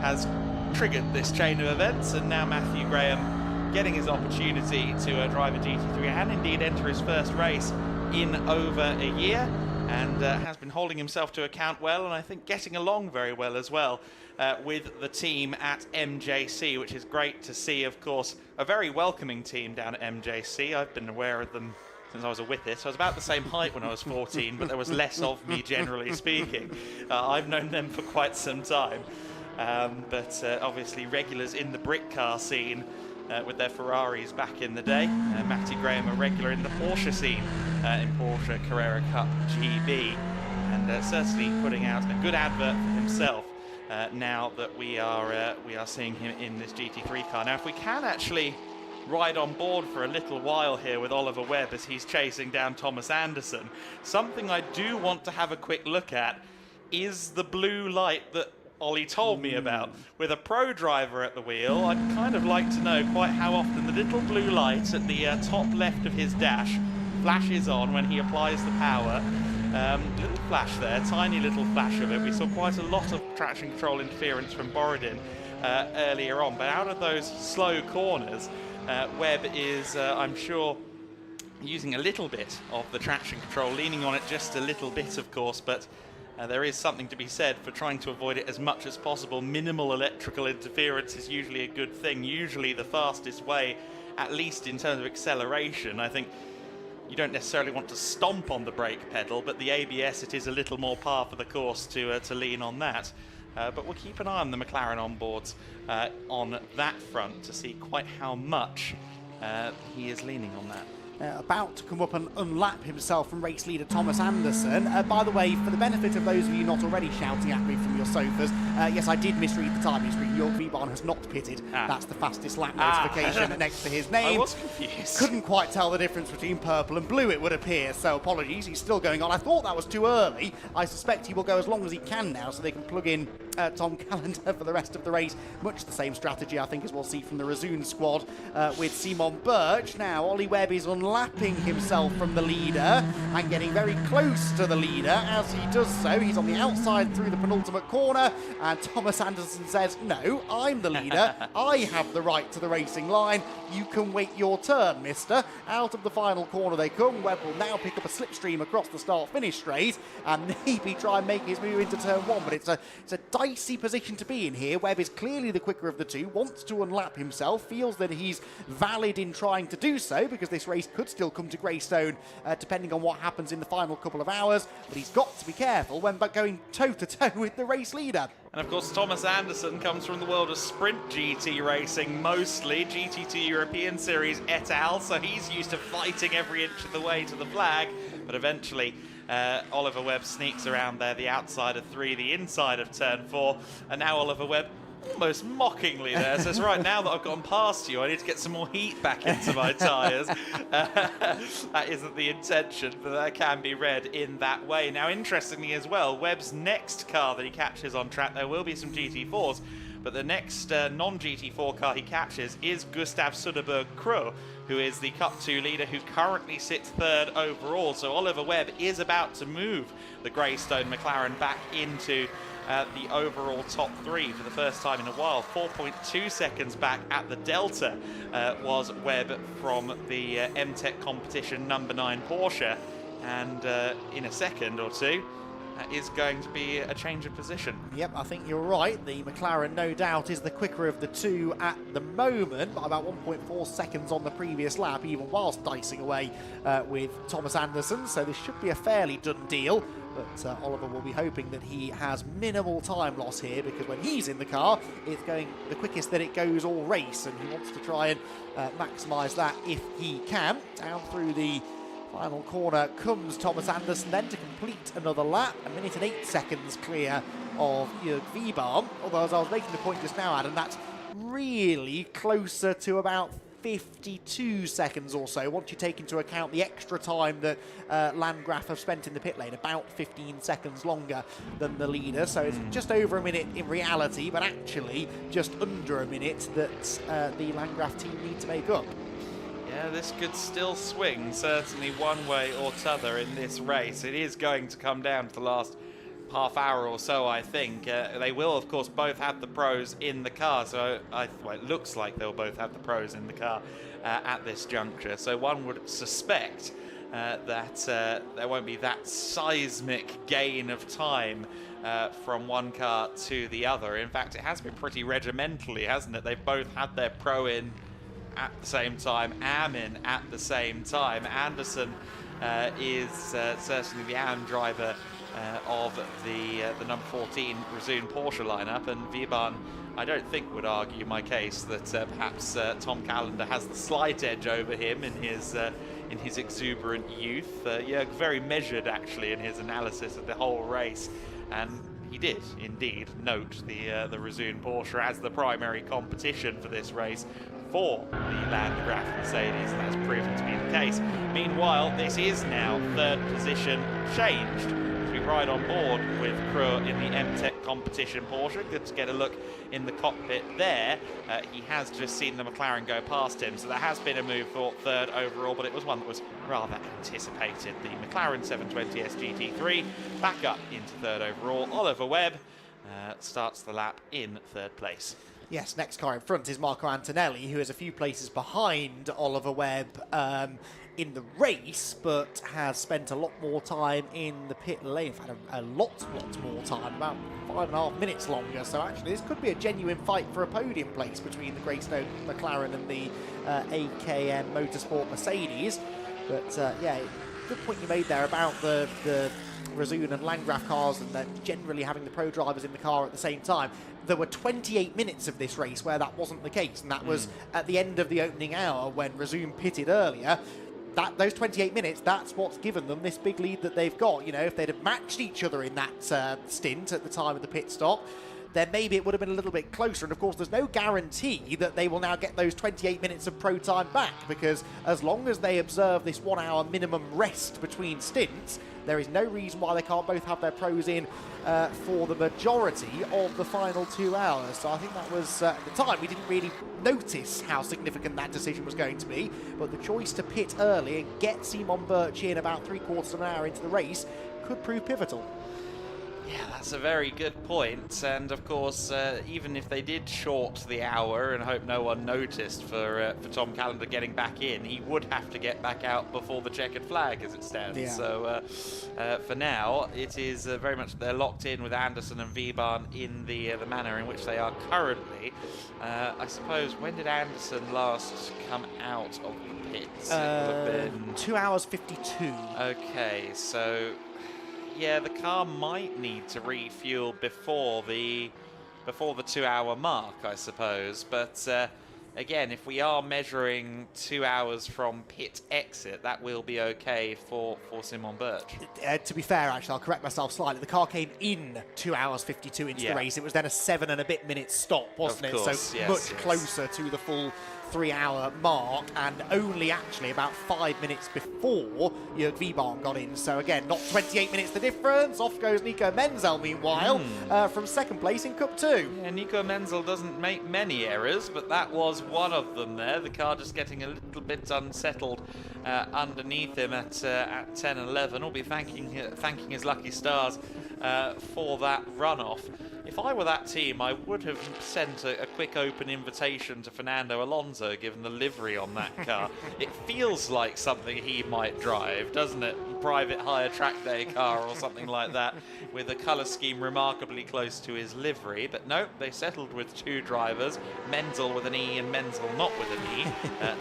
has triggered this chain of events, and now Matthew Graham getting his opportunity to drive a GT3 and indeed enter his first race in over a year, and has been holding himself to account well, and I think getting along very well as well with the team at MJC, which is great to see. Of course, a very welcoming team down at MJC. I've been aware of them since I was a whippet. So I was about the same height when I was 14, but there was less of me, generally speaking. I've known them for quite some time, but obviously regulars in the brick car scene with their Ferraris back in the day. Matty Graham, a regular in the Porsche scene in Porsche Carrera Cup GB, and certainly putting out a good advert for himself now that we are seeing him in this GT3 car. Now, if we can actually ride on board for a little while here with Oliver Webb as he's chasing down Thomas Anderson, something I do want to have a quick look at is the blue light that Ollie told me about. With a pro driver at the wheel, I'd kind of like to know quite how often the little blue light at the top left of his dash flashes on when he applies the power. Little flash there, tiny little flash of it. We saw quite a lot of traction control interference from Borodin earlier on, but out of those slow corners, Webb is, I'm sure, using a little bit of the traction control, leaning on it just a little bit, of course, but there is something to be said for trying to avoid it as much as possible. Minimal electrical interference is usually a good thing, usually the fastest way, at least in terms of acceleration. I think you don't necessarily want to stomp on the brake pedal, but the ABS, it is a little more par for the course to lean on that. but we'll keep an eye on the McLaren onboards on that front to see quite how much he is leaning on that. About to come up and unlap himself from race leader Thomas Anderson. By the way, for the benefit of those of you not already shouting at me from your sofas, yes, I did misread the timing screen. Jörg Wiebahn has not pitted. That's the fastest lap notification next to his name. I was confused. Couldn't quite tell the difference between purple and blue, it would appear, so apologies, he's still going on. I thought that was too early. I suspect he will go as long as he can now, so they can plug in Tom Callender for the rest of the race. Much the same strategy, I think, as we'll see from the Razoon squad with Simon Birch. Now, Ollie Webb is unlapping himself from the leader and getting very close to the leader. As he does so, he's on the outside through the penultimate corner, and Thomas Anderson says, no, I'm the leader. I have the right to the racing line. You can wait your turn, mister. Out of the final corner they come. Webb will now pick up a slipstream across the start-finish straight and maybe try and make his move into turn one, but it's a dicey position to be in here. Webb is clearly the quicker of the two, wants to unlap himself, feels that he's valid in trying to do so because this race could still come to Greystone depending on what happens in the final couple of hours, but he's got to be careful when going toe-to-toe with the race leader. And of course, Thomas Anderson comes from the world of sprint GT racing, mostly GT2 European Series et al. So he's used to fighting every inch of the way to the flag. But eventually, Oliver Webb sneaks around there, the outside of 3, the inside of turn 4. And now Oliver Webb almost mockingly there says, right, now that I've gone past you, I need to get some more heat back into my tyres. That isn't the intention, but that can be read in that way. Now, interestingly as well, Webb's next car that he catches on track, there will be some GT4s, but the next non-GT4 car he catches is Gustav Söderberg-Krö, who is the Cup 2 leader who currently sits 3rd overall. So Oliver Webb is about to move the Greystone McLaren back into the overall top 3 for the first time in a while. 4.2 seconds back at the Delta was Webb from the MTech competition number 9 Porsche, and in a second or two is going to be a change of position. Yep, I think you're right. The McLaren, no doubt, is the quicker of the two at the moment, by about 1.4 seconds on the previous lap, even whilst dicing away with Thomas Anderson. So this should be a fairly done deal. But Oliver will be hoping that he has minimal time loss here, because when he's in the car, it's going the quickest that it goes all race, and he wants to try and maximise that if he can. Down through the final corner comes Thomas Anderson then to complete another lap, 1 minute and 8 seconds clear of Jörg Wiebahn. Although, as I was making the point just now, Adam, that's really closer to about 52 seconds or so, once you take into account the extra time that Landgraf have spent in the pit lane, about 15 seconds longer than the leader. So it's just over a minute in reality, but actually just under a minute that the Landgraf team need to make up. Yeah, this could still swing, certainly one way or t'other in this race. It is going to come down to the last half hour or so, I think. They will, of course, both have the pros in the car, so well, it looks like they'll both have the pros in the car at this juncture. So one would suspect that there won't be that seismic gain of time from one car to the other. In fact, it has been pretty regimentally, hasn't it? They've both had their pro in at the same time, Am in at the same time. Anderson is certainly the Am driver of the number 14 Razoon Porsche lineup, and Wiebahn, I don't think, would argue my case that perhaps Tom Callender has the slight edge over him in his exuberant youth. Yeah, very measured actually in his analysis of the whole race, and he did indeed note the Razoon Porsche as the primary competition for this race for the Landgraf Mercedes, and that's proven to be the case. Meanwhile, this is now third position changed. We ride on board with Krö in the MTech competition Porsche. Good to get a look in the cockpit there. He has just seen the McLaren go past him, so there has been a move for third overall, but it was one that was rather anticipated. The McLaren 720S GT3 back up into third overall. Oliver Webb starts the lap in third place. Yes, next car in front is Marco Antonelli, who is a few places behind Oliver Webb in the race, but has spent a lot more time in the pit lane. In fact, a lot more time, about 5.5 minutes longer. So actually, this could be a genuine fight for a podium place between the Greystone McLaren and the AKM Motorsport Mercedes. But yeah, good point you made there about the Razoon and Landgraf cars and generally having the pro drivers in the car at the same time, there were 28 minutes of this race where that wasn't the case, and that was at the end of the opening hour when Razoon pitted earlier. Those 28 minutes, that's what's given them this big lead that they've got. You know, if they'd have matched each other in that stint at the time of the pit stop, then maybe it would have been a little bit closer. And of course, there's no guarantee that they will now get those 28 minutes of pro time back, because as long as they observe this 1 hour minimum rest between stints, there is no reason why they can't both have their pros in for the majority of the final 2 hours. So I think that was, at the time, we didn't really notice how significant that decision was going to be, but the choice to pit early and get Simon Birch in about 3/4 of an hour into the race could prove pivotal. Yeah, that's a very good point. And of course, even if they did short the hour and hope no one noticed for Tom Callender getting back in, he would have to get back out before the checkered flag as it stands. Yeah. So for now, it is very much they're locked in with Anderson and Wiebahn in the manner in which they are currently. I suppose, when did Anderson last come out of the pits? It would have been 2 hours 52. Okay, so yeah, the car might need to refuel before the 2 hour mark, I suppose. But again, if we are measuring 2 hours from pit exit, that will be okay for Simon Birch. To be fair, actually, I'll correct myself slightly. The car came in 2 hours 52 into the race. It was then a 7 and a bit minute stop, wasn't it? So much closer to the full 3 hour mark, and only actually about 5 minutes before Jörg Wiebahn got in. So again, not 28 minutes the difference. Off goes Nico Menzel, meanwhile, from second place in Cup 2. Yeah, Nico Menzel doesn't make many errors, but that was one of them there. The car just getting a little bit unsettled underneath him at 10-11. We'll be thanking his lucky stars for that runoff. If I were that team, I would have sent a quick open invitation to Fernando Alonso, given the livery on that car. It feels like something he might drive, doesn't it? Private hire track day car or something like that, with a colour scheme remarkably close to his livery. But no, they settled with 2 drivers, Menzel with an E and Menzel not with an E,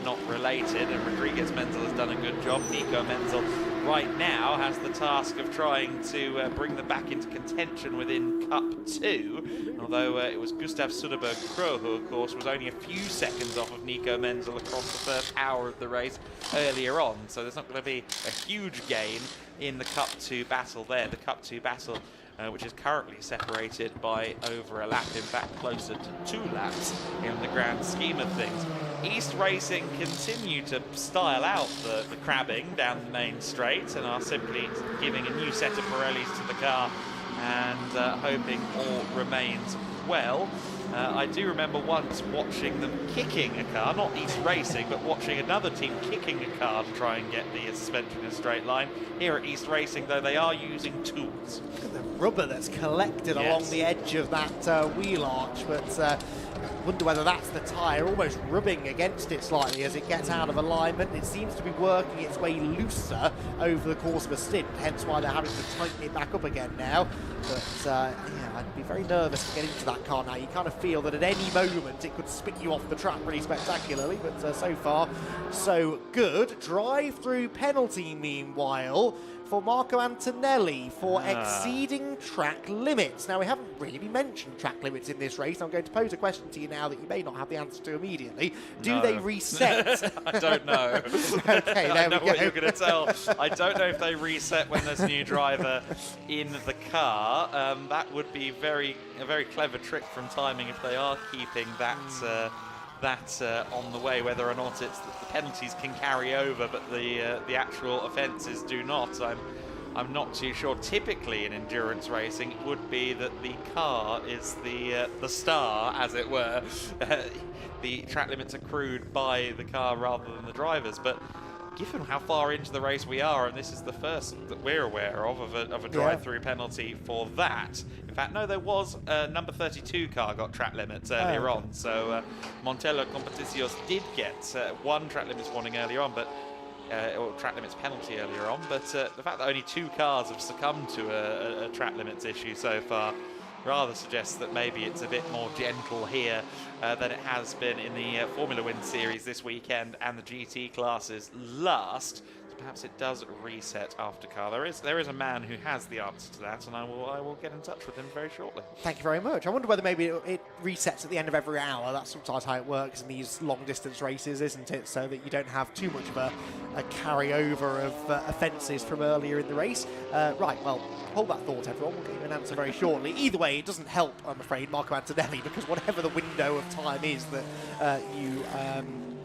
not related. And Rodriguez Menzel has done a good job. Nico Menzel right now has the task of trying to bring them back into contention within Cup 2, although it was Gustav Soderberg-Kröh who, of course, was only a few seconds off of Nico Menzel across the first hour of the race earlier on, so there's not going to be a huge gain in the Cup 2 battle there. The Cup 2 battle which is currently separated by over a lap, in fact closer to 2 laps in the grand scheme of things. East Racing continue to style out the crabbing down the main straight and are simply giving a new set of Pirellis to the car and hoping all remains well. I do remember once watching them kicking a car, not East Racing, but watching another team kicking a car to try and get the suspension in a straight line. Here at East Racing, though, they are using tools. The rubber that's collected along the edge of that wheel arch, but wonder whether that's the tyre almost rubbing against it slightly as it gets out of alignment. It seems to be working its way looser over the course of a stint, hence why they're having to tighten it back up again now. But yeah, I'd be very nervous to get into that car now. You kind of feel that at any moment it could spit you off the track pretty spectacularly, but so far so good. Drive-through penalty meanwhile for Marco Antonelli for exceeding track limits. Now, we haven't really mentioned track limits in this race. I'm going to pose a question to you now that you may not have the answer to immediately. Do they reset? I don't know. Okay, there I know we go. what you're going to tell. I don't know if they reset when there's a new driver in the car. That would be a very clever trick from timing if they are keeping that on the way, whether or not it's the penalties can carry over, but the actual offences do not. I'm not too sure. Typically in endurance racing, it would be that the car is the star, as it were. The track limits accrued by the car rather than the drivers, but given how far into the race we are, and this is the first that we're aware of a drive-through penalty for that. In fact, no, there was a number 32 car got track limits earlier on, so Montello Competicios did get one track limits warning earlier on, but or track limits penalty earlier on, but the fact that only 2 cars have succumbed to a track limits issue so far rather suggests that maybe it's a bit more gentle here than it has been in the Formula One series this weekend and the GT classes last. perhaps it does reset after car. There is a man who has the answer to that, and I will get in touch with him very shortly. Thank you very much. I wonder whether maybe it resets at the end of every hour. That's sometimes how it works in these long-distance races, isn't it? So that you don't have too much of a carryover of offences from earlier in the race. Right, well, hold that thought, everyone. We'll get you an answer very shortly. Either way, it doesn't help, I'm afraid, Marco Antonelli, because whatever the window of time is that you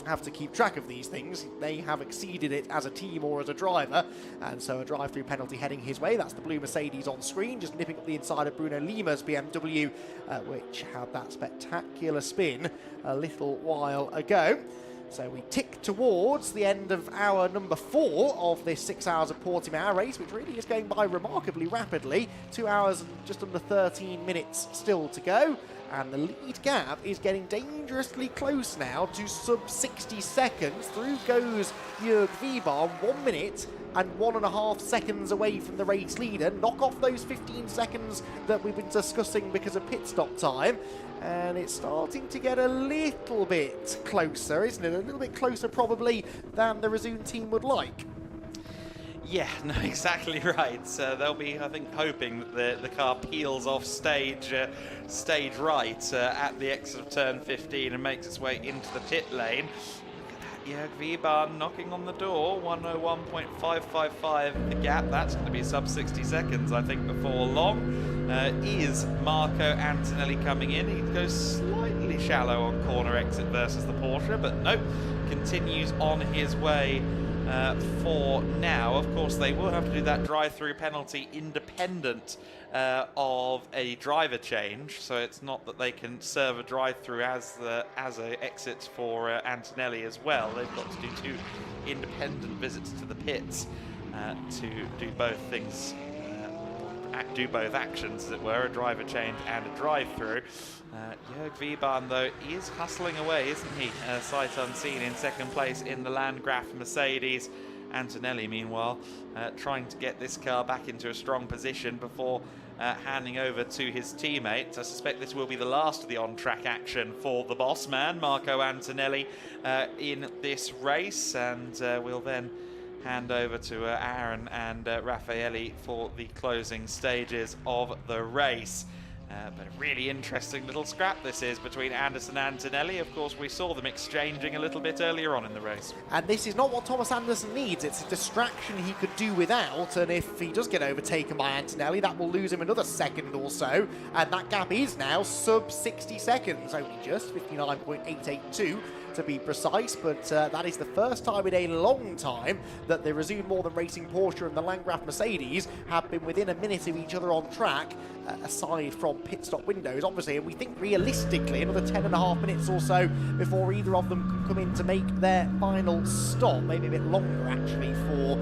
have to keep track of these things, they have exceeded it as a team or as a driver, and so a drive-through penalty heading his way. That's the blue Mercedes on screen, just nipping up the inside of Bruno Lima's BMW, which had that spectacular spin a little while ago. So we tick towards the end of hour number 4 of this 6 Hours of Portimão race, which really is going by remarkably rapidly. 2 hours and just under 13 minutes still to go. And the lead gap is getting dangerously close now to sub 60 seconds. Through goes Jörg Wieber, 1 minute and 1.5 seconds away from the race leader. Knock off those 15 seconds that we've been discussing because of pit stop time. And it's starting to get a little bit closer, isn't it? A little bit closer probably than the Resume team would like. Yeah, no, exactly right. They'll be, I think, hoping that the car peels off stage right at the exit of turn 15 and makes its way into the pit lane. Look at that, Jörg Wieber knocking on the door, 101.555 the gap. That's going to be sub 60 seconds, I think, before long. Is Marco Antonelli coming in? He goes slightly shallow on corner exit versus the Porsche, but nope, continues on his way. For now, of course, they will have to do that drive-through penalty independent of a driver change. So it's not that they can serve a drive-through as a exit for Antonelli as well. They've got to do 2 independent visits to the pits to do both things, do both actions, as it were, a driver change and a drive-through. Jörg Wieber, though, is hustling away, isn't he? Sight unseen in second place in the Landgraf Mercedes. Antonelli, meanwhile, trying to get this car back into a strong position before handing over to his teammates. I suspect this will be the last of the on-track action for the boss man, Marco Antonelli, in this race, and we'll then hand over to Aaron and Raffaelli for the closing stages of the race. But a really interesting little scrap this is between Anderson and Antonelli. Of course, we saw them exchanging a little bit earlier on in the race. And this is not what Thomas Anderson needs. It's a distraction he could do without, and if he does get overtaken by Antonelli, that will lose him another second or so, and that gap is now sub 60 seconds, only just 59.882 to be precise, but that is the first time in a long time that the Resume More Than Racing Porsche and the Landgraf Mercedes have been within a minute of each other on track, aside from pit stop windows, obviously, and we think realistically another 10.5 minutes or so before either of them can come in to make their final stop, maybe a bit longer actually for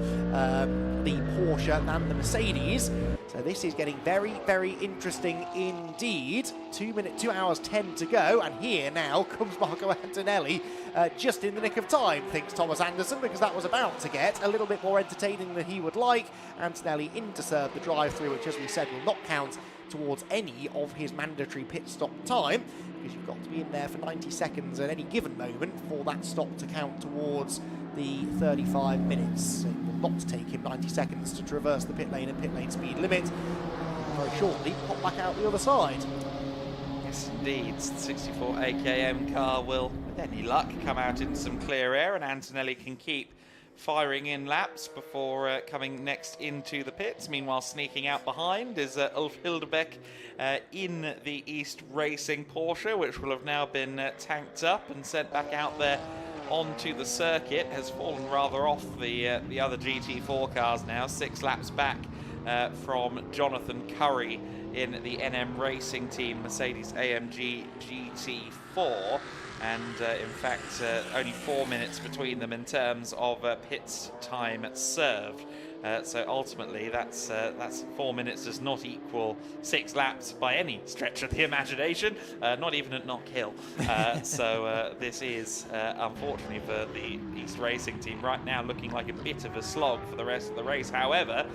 the Porsche than the Mercedes. So this is getting very, very interesting indeed. 2 hours 10 to go, and here now comes Marco Antonelli, just in the nick of time, thinks Thomas Anderson, because that was about to get a little bit more entertaining than he would like. Antonelli in to serve the drive-through, which, as we said, will not count towards any of his mandatory pit stop time, because you've got to be in there for 90 seconds at any given moment for that stop to count towards the 35 minutes. It will not take him 90 seconds to traverse the pit lane and pit lane speed limit. Very shortly, pop back out the other side. Yes, indeed. The 64 AKM car will, with any luck, come out into some clear air, and Antonelli can keep firing in laps before coming next into the pits. Meanwhile, sneaking out behind is Ulf Hildebeck in the East Racing Porsche, which will have now been tanked up and sent back out there onto the circuit. Has fallen rather off the other GT4 cars now, 6 laps back from Jonathan Curry in the NM Racing Team Mercedes AMG GT4. And in fact, only 4 minutes between them in terms of pits time served. So ultimately, that's 4 minutes does not equal 6 laps by any stretch of the imagination, not even at Knock Hill. So this is, unfortunately for the East Racing team, right now looking like a bit of a slog for the rest of the race. However,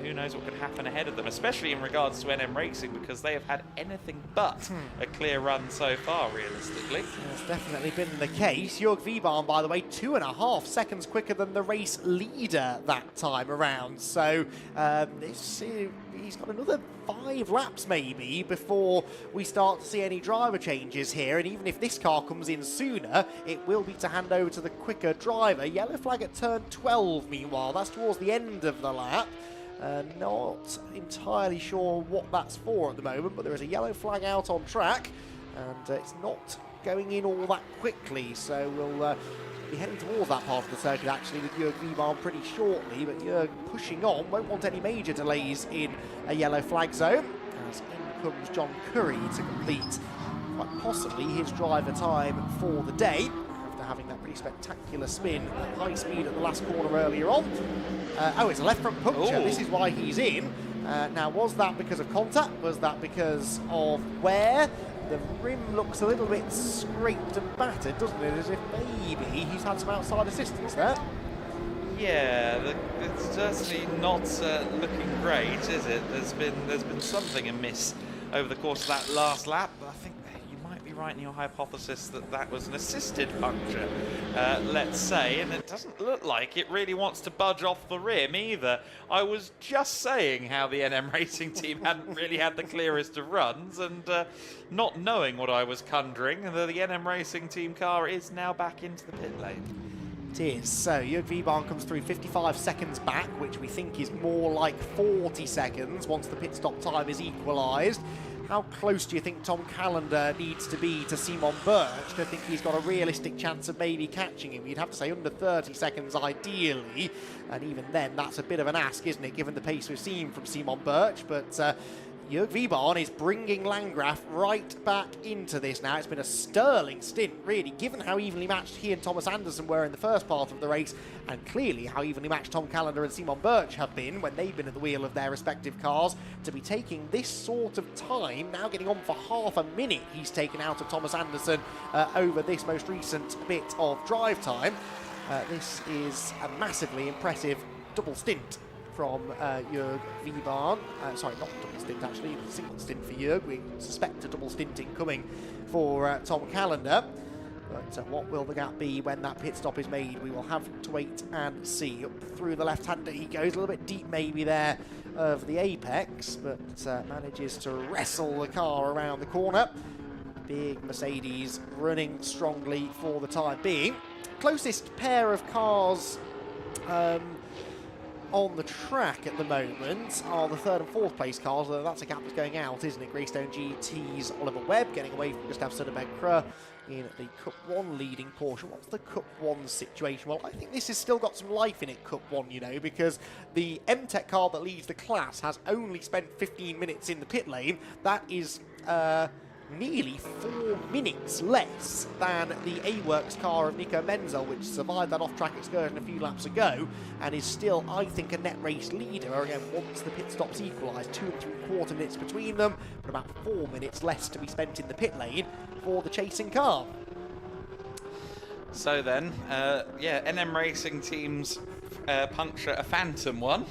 who knows what could happen ahead of them, especially in regards to NM Racing, because they have had anything but a clear run so far, realistically. That's definitely been the case. Jörg Wiebahn, by the way, 2.5 seconds quicker than the race leader that time around. So he's got another 5 laps maybe before we start to see any driver changes here. And even if this car comes in sooner, it will be to hand over to the quicker driver. Yellow flag at turn 12, meanwhile. That's towards the end of the lap. Not entirely sure what that's for at the moment, but there is a yellow flag out on track, and it's not going in all that quickly. So we'll be heading towards that part of the circuit actually with Jörg Wiebahn pretty shortly, but Jörg pushing on, won't want any major delays in a yellow flag zone, as in comes John Curry to complete quite possibly his driver time for the day after having that pretty spectacular spin at high speed at the last corner earlier on. Oh, it's a left front puncture. This is why he's in. Now, was that because of contact? Was that because of wear? The rim looks a little bit scraped and battered, doesn't it? As if maybe he's had some outside assistance there. Yeah, it's certainly not looking great, is it? There's been something amiss over the course of that last lap, but I think you might be right in your hypothesis that that was an assisted puncture, let's say, and it doesn't look like it really wants to budge off the rim either. I was just saying how the NM Racing team hadn't really had the clearest of runs, and not knowing what I was conjuring, the NM Racing team car is now back into the pit lane. It is. So Jörg Wiebahn comes through 55 seconds back, which we think is more like 40 seconds once the pit stop time is equalised. How close do you think Tom Callender needs to be to Simon Birch to think he's got a realistic chance of maybe catching him? You'd have to say under 30 seconds ideally, and even then that's a bit of an ask, isn't it, given the pace we've seen from Simon Birch. But Jörg Wiebahn is bringing Landgraf right back into this now. It's been a sterling stint, really, given how evenly matched he and Thomas Anderson were in the first part of the race, and clearly how evenly matched Tom Callender and Simon Birch have been when they've been at the wheel of their respective cars. To be taking this sort of time, now getting on for half a minute he's taken out of Thomas Anderson over this most recent bit of drive time. This is a massively impressive double stint from Jörg Wiebahn. Sorry, not double stint actually, a single stint for Jörg. We suspect a double stinting coming for Tom Callender. But what will the gap be when that pit stop is made? We will have to wait and see. Up through the left-hander he goes, a little bit deep maybe there of the apex, but manages to wrestle the car around the corner. Big Mercedes running strongly for the time being. Closest pair of cars on the track at the moment are the 3rd and 4th place cars. That's a gap that's going out, isn't it? Greystone GT's Oliver Webb getting away from Gustav Söderberg-Krö in the Cup 1 leading Porsche. What's the Cup 1 situation? Well, I think this has still got some life in it, Cup 1, you know, because the M-Tech car that leads the class has only spent 15 minutes in the pit lane. That is nearly 4 minutes less than the A-Works car of Nico Menzel, which survived that off-track excursion a few laps ago and is still, I think, a net race leader. Again, once the pit stops equalised, 2 3/4 minutes between them, but about 4 minutes less to be spent in the pit lane for the chasing car. So then, yeah, NM Racing teams puncture a phantom one,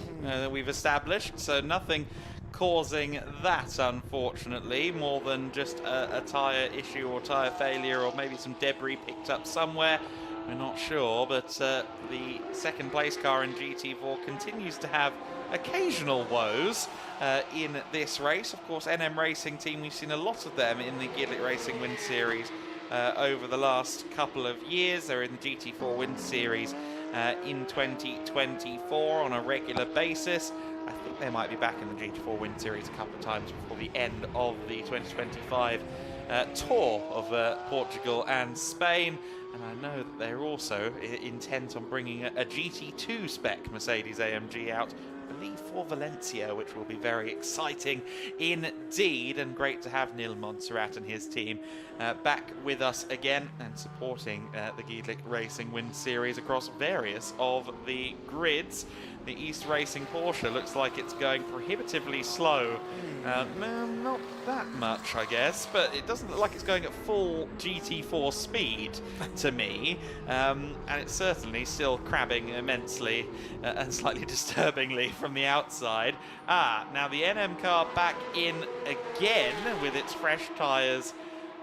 we've established, so nothing causing that, unfortunately, more than just a tyre issue or tyre failure, or maybe some debris picked up somewhere. We're not sure, but the second place car in GT4 continues to have occasional woes in this race. Of course, NM Racing team, we've seen a lot of them in the GEDLICH Racing Wind Series over the last couple of years. They're in the GT4 Wind Series in 2024 on a regular basis. I think they might be back in the GT4 Wind Series a couple of times before the end of the 2025 tour of Portugal and Spain. And I know that they're also intent on bringing a GT2 spec Mercedes AMG out believe, for Valencia, which will be very exciting indeed. And great to have Neil Montserrat and his team back with us again and supporting the GEDLICH Racing Wind Series across various of the grids. The East Racing Porsche looks like it's going prohibitively slow. Not that much, I guess, but it doesn't look like it's going at full GT4 speed to me. And it's certainly still crabbing immensely and slightly disturbingly from the outside. Now the NM car back in again with its fresh tyres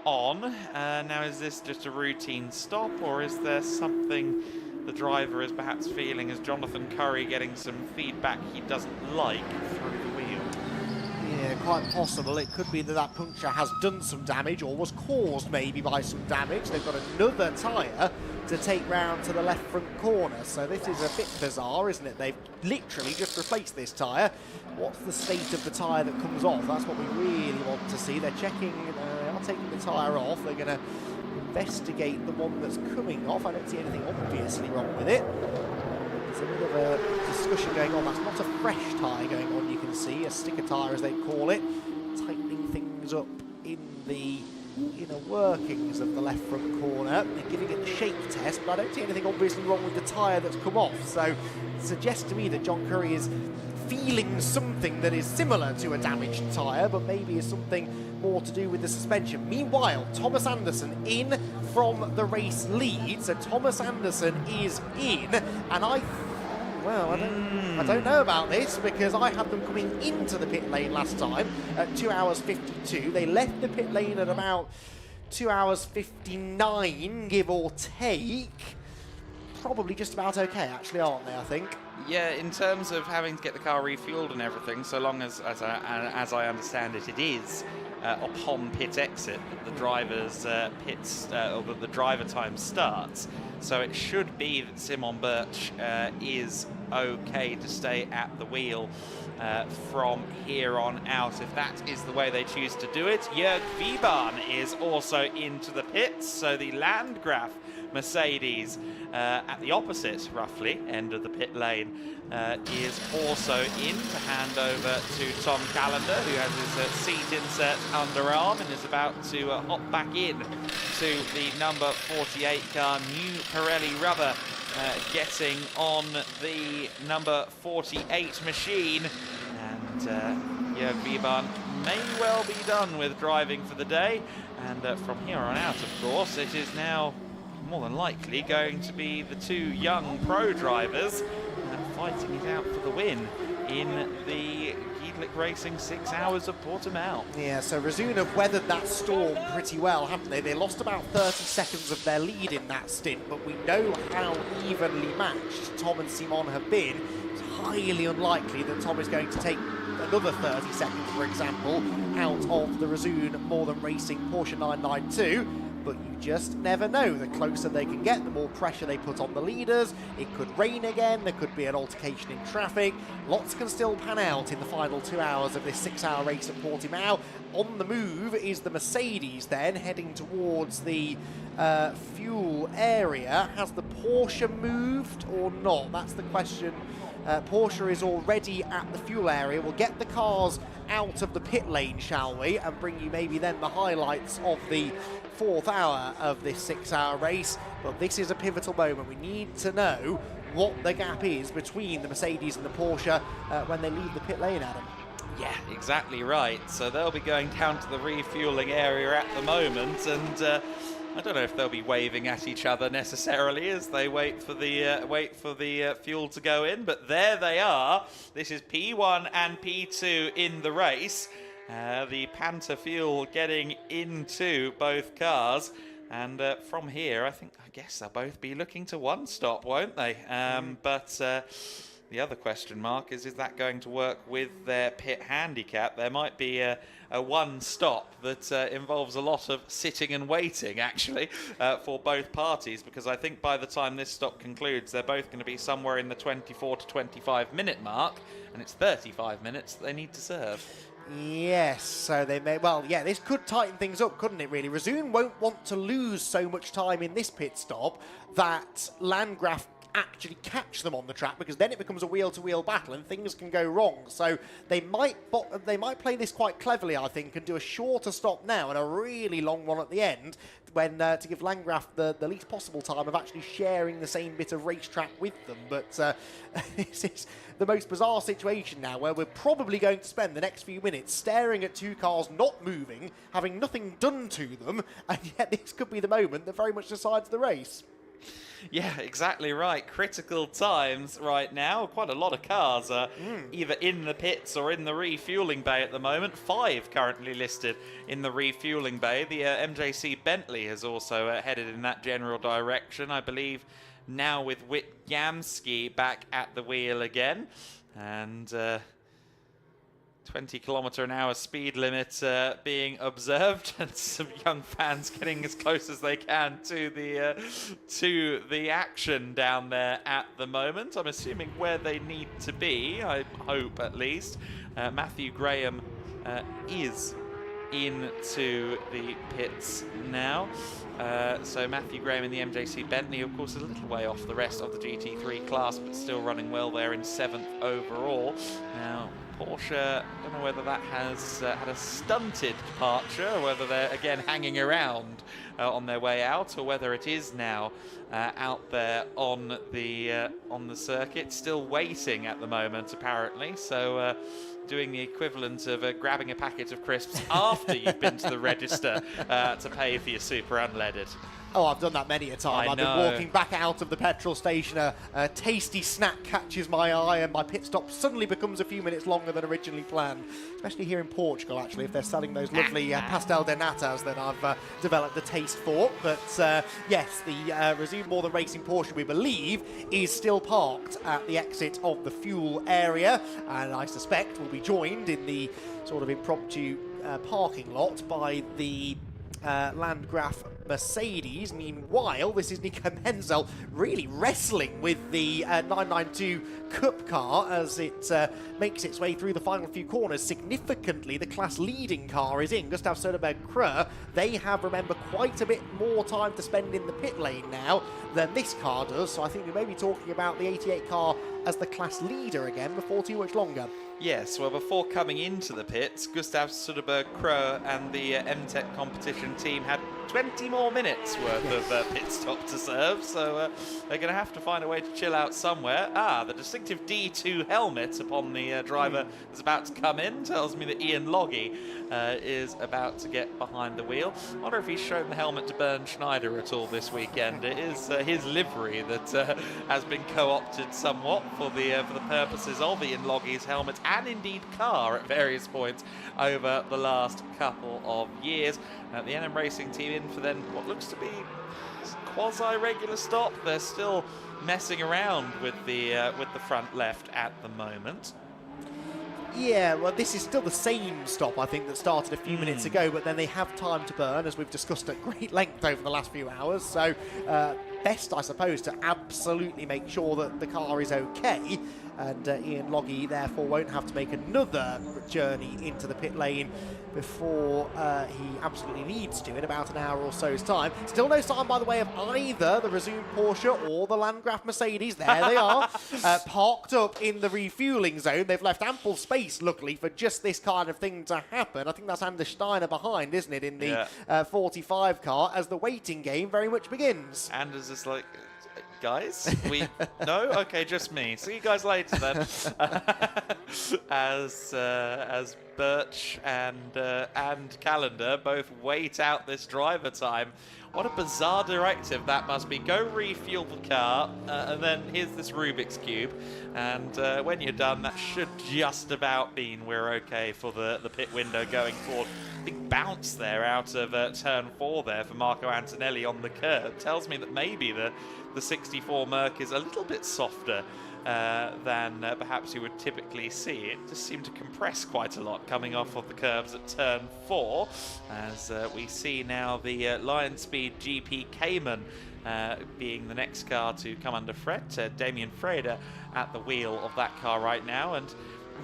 on. Now is this just a routine stop, or is there something the driver is perhaps feeling as Jonathan Curry getting some feedback he doesn't like through the wheel? Yeah, quite possible. It could be that that puncture has done some damage or was caused maybe by some damage. They've got another tyre to take round to the left front corner. So this is a bit bizarre, isn't it? They've literally just replaced this tyre. What's the state of the tyre that comes off? That's what we really want to see. They're checking, they are taking the tyre off. They're going to investigate the one that's coming off. I don't see anything obviously wrong with it. There's a bit of a discussion going on. That's not a fresh tyre going on, you can see, a sticker tyre as they call it, tightening things up in the inner workings of the left front corner. They're giving it the shake test, but I don't see anything obviously wrong with the tyre that's come off. So it suggests to me that John Curry is feeling something that is similar to a damaged tyre, but maybe is something more to do with the suspension. Meanwhile, Thomas Anderson in from the race lead. So Thomas Anderson is in, and I don't know about this, because I had them coming into the pit lane last time at 2 hours 52. They left the pit lane at about 2 hours 59, give or take. Probably just about okay, actually, aren't they, I think? Yeah, in terms of having to get the car refueled and everything, so long as I understand it, it is upon pit exit that the driver's or that the driver time starts. So it should be that Simon Birch is okay to stay at the wheel from here on out, if that is the way they choose to do it. Jörg Wiebahn is also into the pits, so the Landgraf Mercedes at the opposite, roughly, end of the pit lane is also in to hand over to Tom Callender, who has his seat insert underarm and is about to hop back in to the number 48 car. New Pirelli rubber getting on the number 48 machine, and Jörg Wiebahn may well be done with driving for the day. And from here on out, of course, it is now more than likely going to be the two young pro drivers fighting it out for the win in the GEDLICH Racing 6 Hours of Portimão. Yeah, so Razun have weathered that storm pretty well, haven't they? They lost about 30 seconds of their lead in that stint, but we know how evenly matched Tom and Simon have been. It's highly unlikely that Tom is going to take another 30 seconds, for example, out of the Razun More Than Racing Porsche 992. But you just never know. The closer they can get, the more pressure they put on the leaders. It could rain again, there could be an altercation in traffic. Lots can still pan out in the final 2 hours of this 6-hour race at Portimão. On the move is the Mercedes then, heading towards the fuel area. Has the Porsche moved or not? That's the question. Porsche is already at the fuel area. We'll get the cars out of the pit lane, shall we, and bring you maybe then the highlights of the 4th hour of this 6-hour race. But this is a pivotal moment. We need to know what the gap is between the Mercedes and the Porsche when they leave the pit lane, Adam. Yeah, exactly right. So they'll be going down to the refueling area at the moment, and I don't know if they'll be waving at each other necessarily as they wait for the fuel to go in, but there they are. This is P1 and P2 in the race. The Panther fuel getting into both cars, and from here, I guess they'll both be looking to one stop, won't they? But the other question mark is that going to work with their pit handicap? There might be a one stop that involves a lot of sitting and waiting, actually, for both parties, because I think by the time this stop concludes, they're both going to be somewhere in the 24 to 25 minute mark, and it's 35 minutes they need to serve. Yes, so they may, well, yeah, this could tighten things up, couldn't it, really? Razun won't want to lose so much time in this pit stop that Landgraf actually catch them on the track, because then it becomes a wheel-to-wheel battle and things can go wrong. So they might play this quite cleverly, I think, and do a shorter stop now and a really long one at the end, when to give Landgraf the least possible time of actually sharing the same bit of racetrack with them. But this is the most bizarre situation now, where we're probably going to spend the next few minutes staring at two cars not moving, having nothing done to them, and yet this could be the moment that very much decides the race. Yeah, exactly right. Critical times right now. Quite a lot of cars are either in the pits or in the refueling bay at the moment. 5 currently listed in the refueling bay. The MJC Bentley has also headed in that general direction, I believe, now with Whit Gamsky back at the wheel again. And 20km/h speed limit being observed, and some young fans getting as close as they can to the action down there at the moment. I'm assuming where they need to be, I hope at least. Matthew Graham is into the pits now. So Matthew Graham in the MJC Bentley, of course, a little way off the rest of the GT3 class, but still running well there in 7th overall. Now, Porsche, I don't know whether that has had a stunted departure, or whether they're again hanging around on their way out, or whether it is now out there on the circuit, still waiting at the moment apparently. So doing the equivalent of grabbing a packet of crisps after you've been to the register to pay for your super unleaded. Oh, I've done that many a time. I I've know. been walking back out of the petrol station, a tasty snack catches my eye, and my pit stop suddenly becomes a few minutes longer than originally planned. Especially here in Portugal, actually, if they're selling those lovely pastel de natas that I've developed the taste for. But yes, the Resume More Than Racing Porsche, we believe, is still parked at the exit of the fuel area, and I suspect will be joined in the sort of impromptu parking lot by the Landgraf Mercedes. Meanwhile, this is Nico Menzel really wrestling with the 992 Cup car as it makes its way through the final few corners. Significantly, the class leading car is in, Gustav Söderberg-Krö. They have, remember, quite a bit more time to spend in the pit lane now than this car does, so I think we may be talking about the 88 car as the class leader again before too much longer. Yes, well, before coming into the pits, Gustav Söderberg-Krö and the MTech competition team had 20 more minutes worth of pit stop to serve, so they're going to have to find a way to chill out somewhere. The distinctive D2 helmet upon the driver is about to come in tells me that Ian Loggy is about to get behind the wheel. I wonder if he's shown the helmet to Bernd Schneider at all this weekend. It is his livery that has been co-opted somewhat for the purposes of Ian Loggy's helmet and indeed car at various points over the last couple of years. The NM Racing team in for then what looks to be quasi-regular stop. They're still messing around with the front left at the moment. Yeah, well, this is still the same stop, I think, that started a few minutes ago, but then they have time to burn, as we've discussed at great length over the last few hours. So best, I suppose, to absolutely make sure that the car is okay. And Ian Loggy, therefore, won't have to make another journey into the pit lane before he absolutely needs to in about an hour or so's time. Still no sign, by the way, of either the Resume Porsche or the Landgraf Mercedes. There they are, parked up in the refueling zone. They've left ample space, luckily, for just this kind of thing to happen. I think that's Anders Steiner behind, isn't it, in the 45 car, as the waiting game very much begins. Anders is like, guys, no? Okay, just me. See you guys later then. As Birch and Callender both wait out this driver time. What a bizarre directive that must be. Go refuel the car, and then here's this Rubik's Cube. And when you're done, that should just about mean we're okay for the pit window going forward. Big bounce there out of turn 4 there for Marco Antonelli on the curb. Tells me that maybe the 64 Merc is a little bit softer than perhaps you would typically see. It just seemed to compress quite a lot coming off of the curbs at turn 4, as we see now the Lion Speed GP Cayman being the next car to come under threat. Damien Freder at the wheel of that car right now, and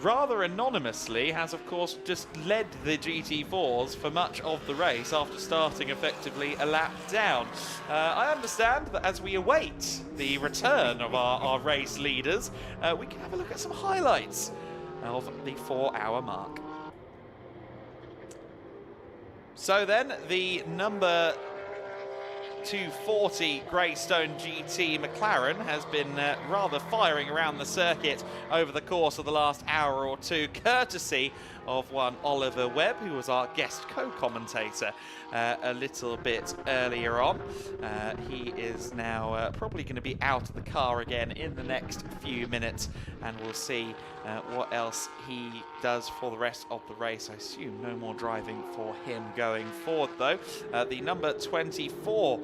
rather anonymously, has of course just led the GT4s for much of the race after starting effectively a lap down. I understand that as we await the return of our race leaders, we can have a look at some highlights of the 4-hour mark. So then, the number 240 Greystone GT McLaren has been rather firing around the circuit over the course of the last hour or two, courtesy of one Oliver Webb, who was our guest co-commentator a little bit earlier on. He is now probably going to be out of the car again in the next few minutes, and we'll see what else he does for the rest of the race. I assume no more driving for him going forward, though. The number 24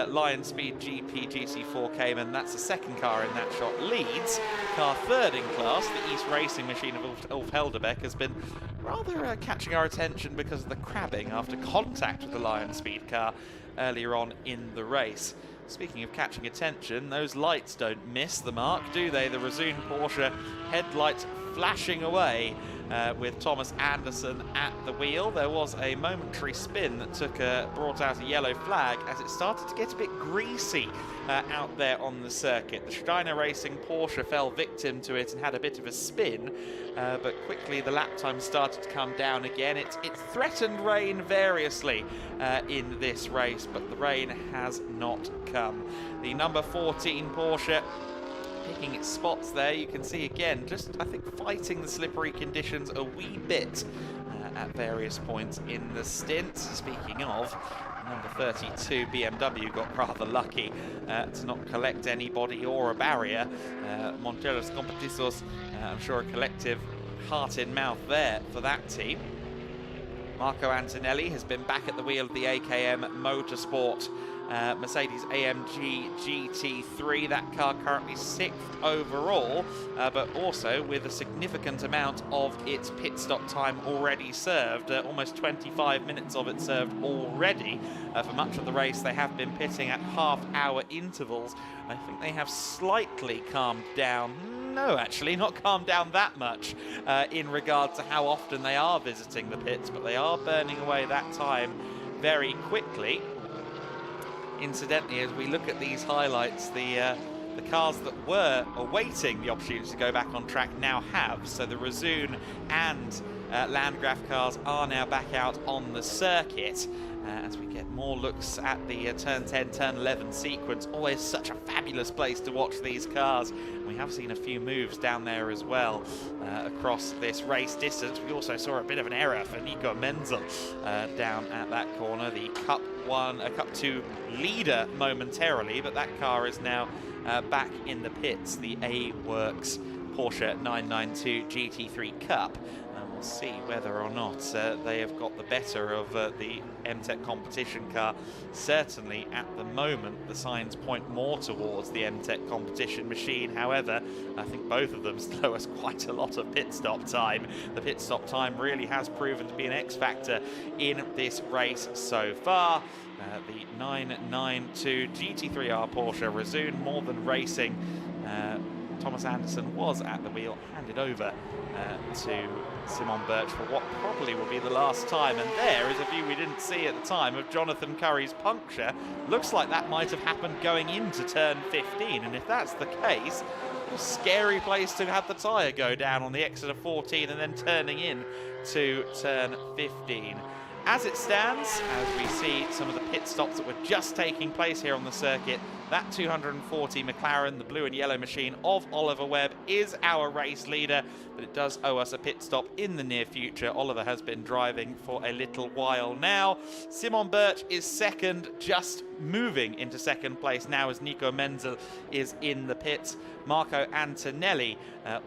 Lion Speed GP GT4 Cayman, that's the second car in that shot, leads. Car third in class, the East Racing machine of Ulf Helderbeck, has been rather catching our attention because of the crabbing after contact with the Lion Speed car earlier on in the race. Speaking of catching attention, those lights don't miss the mark, do they? The Razoon Porsche headlights flashing away with Thomas Anderson at the wheel. There was a momentary spin that brought out a yellow flag as it started to get a bit greasy out there on the circuit. The Steiner Racing Porsche fell victim to it and had a bit of a spin, but quickly the lap time started to come down again. It threatened rain variously in this race, but the rain has not come. The number 14 Porsche picking its spots there. You can see again, just I think fighting the slippery conditions a wee bit at various points in the stint. Speaking of, number 32 BMW got rather lucky to not collect anybody or a barrier. Monteros Competizos, I'm sure a collective heart in mouth there for that team. Marco Antonelli has been back at the wheel of the AKM Motorsport Mercedes AMG GT3. That car currently 6th overall, but also with a significant amount of its pit stop time already served. Almost 25 minutes of it served already. For much of the race, they have been pitting at half-hour intervals. I think they have slightly calmed down. No, actually, not calmed down that much in regard to how often they are visiting the pits, but they are burning away that time very quickly. Incidentally, as we look at these highlights, the cars that were awaiting the opportunity to go back on track now have. So the Razoon and Landgraf cars are now back out on the circuit. As we get more looks at the turn 10, turn 11 sequence. Always such a fabulous place to watch these cars. We have seen a few moves down there as well across this race distance. We also saw a bit of an error for Nico Menzel down at that corner. The Cup 2 leader momentarily, but that car is now back in the pits. The A-Works Porsche 992 GT3 Cup. We'll see whether or not they have got the better of the MTech competition car. Certainly at the moment the signs point more towards the MTech competition machine. However, I think both of them still owe us quite a lot of pit stop time. The pit stop time really has proven to be an X-factor in this race so far. The 992 GT3R Porsche Razoon more than racing. Thomas Anderson was at the wheel, handed over to Simon Birch for what probably will be the last time. And there is a view we didn't see at the time of Jonathan Curry's puncture. Looks like that might have happened going into turn 15, and if that's the case, a scary place to have the tyre go down on the exit of 14 and then turning in to turn 15. As it stands, as we see some of the pit stops that were just taking place here on the circuit, that 240 McLaren, the blue and yellow machine of Oliver Webb, is our race leader, but it does owe us a pit stop in the near future. Oliver has been driving for a little while now. Simon Birch is second, just moving into second place now as Nico Menzel is in the pits. Marco Antonelli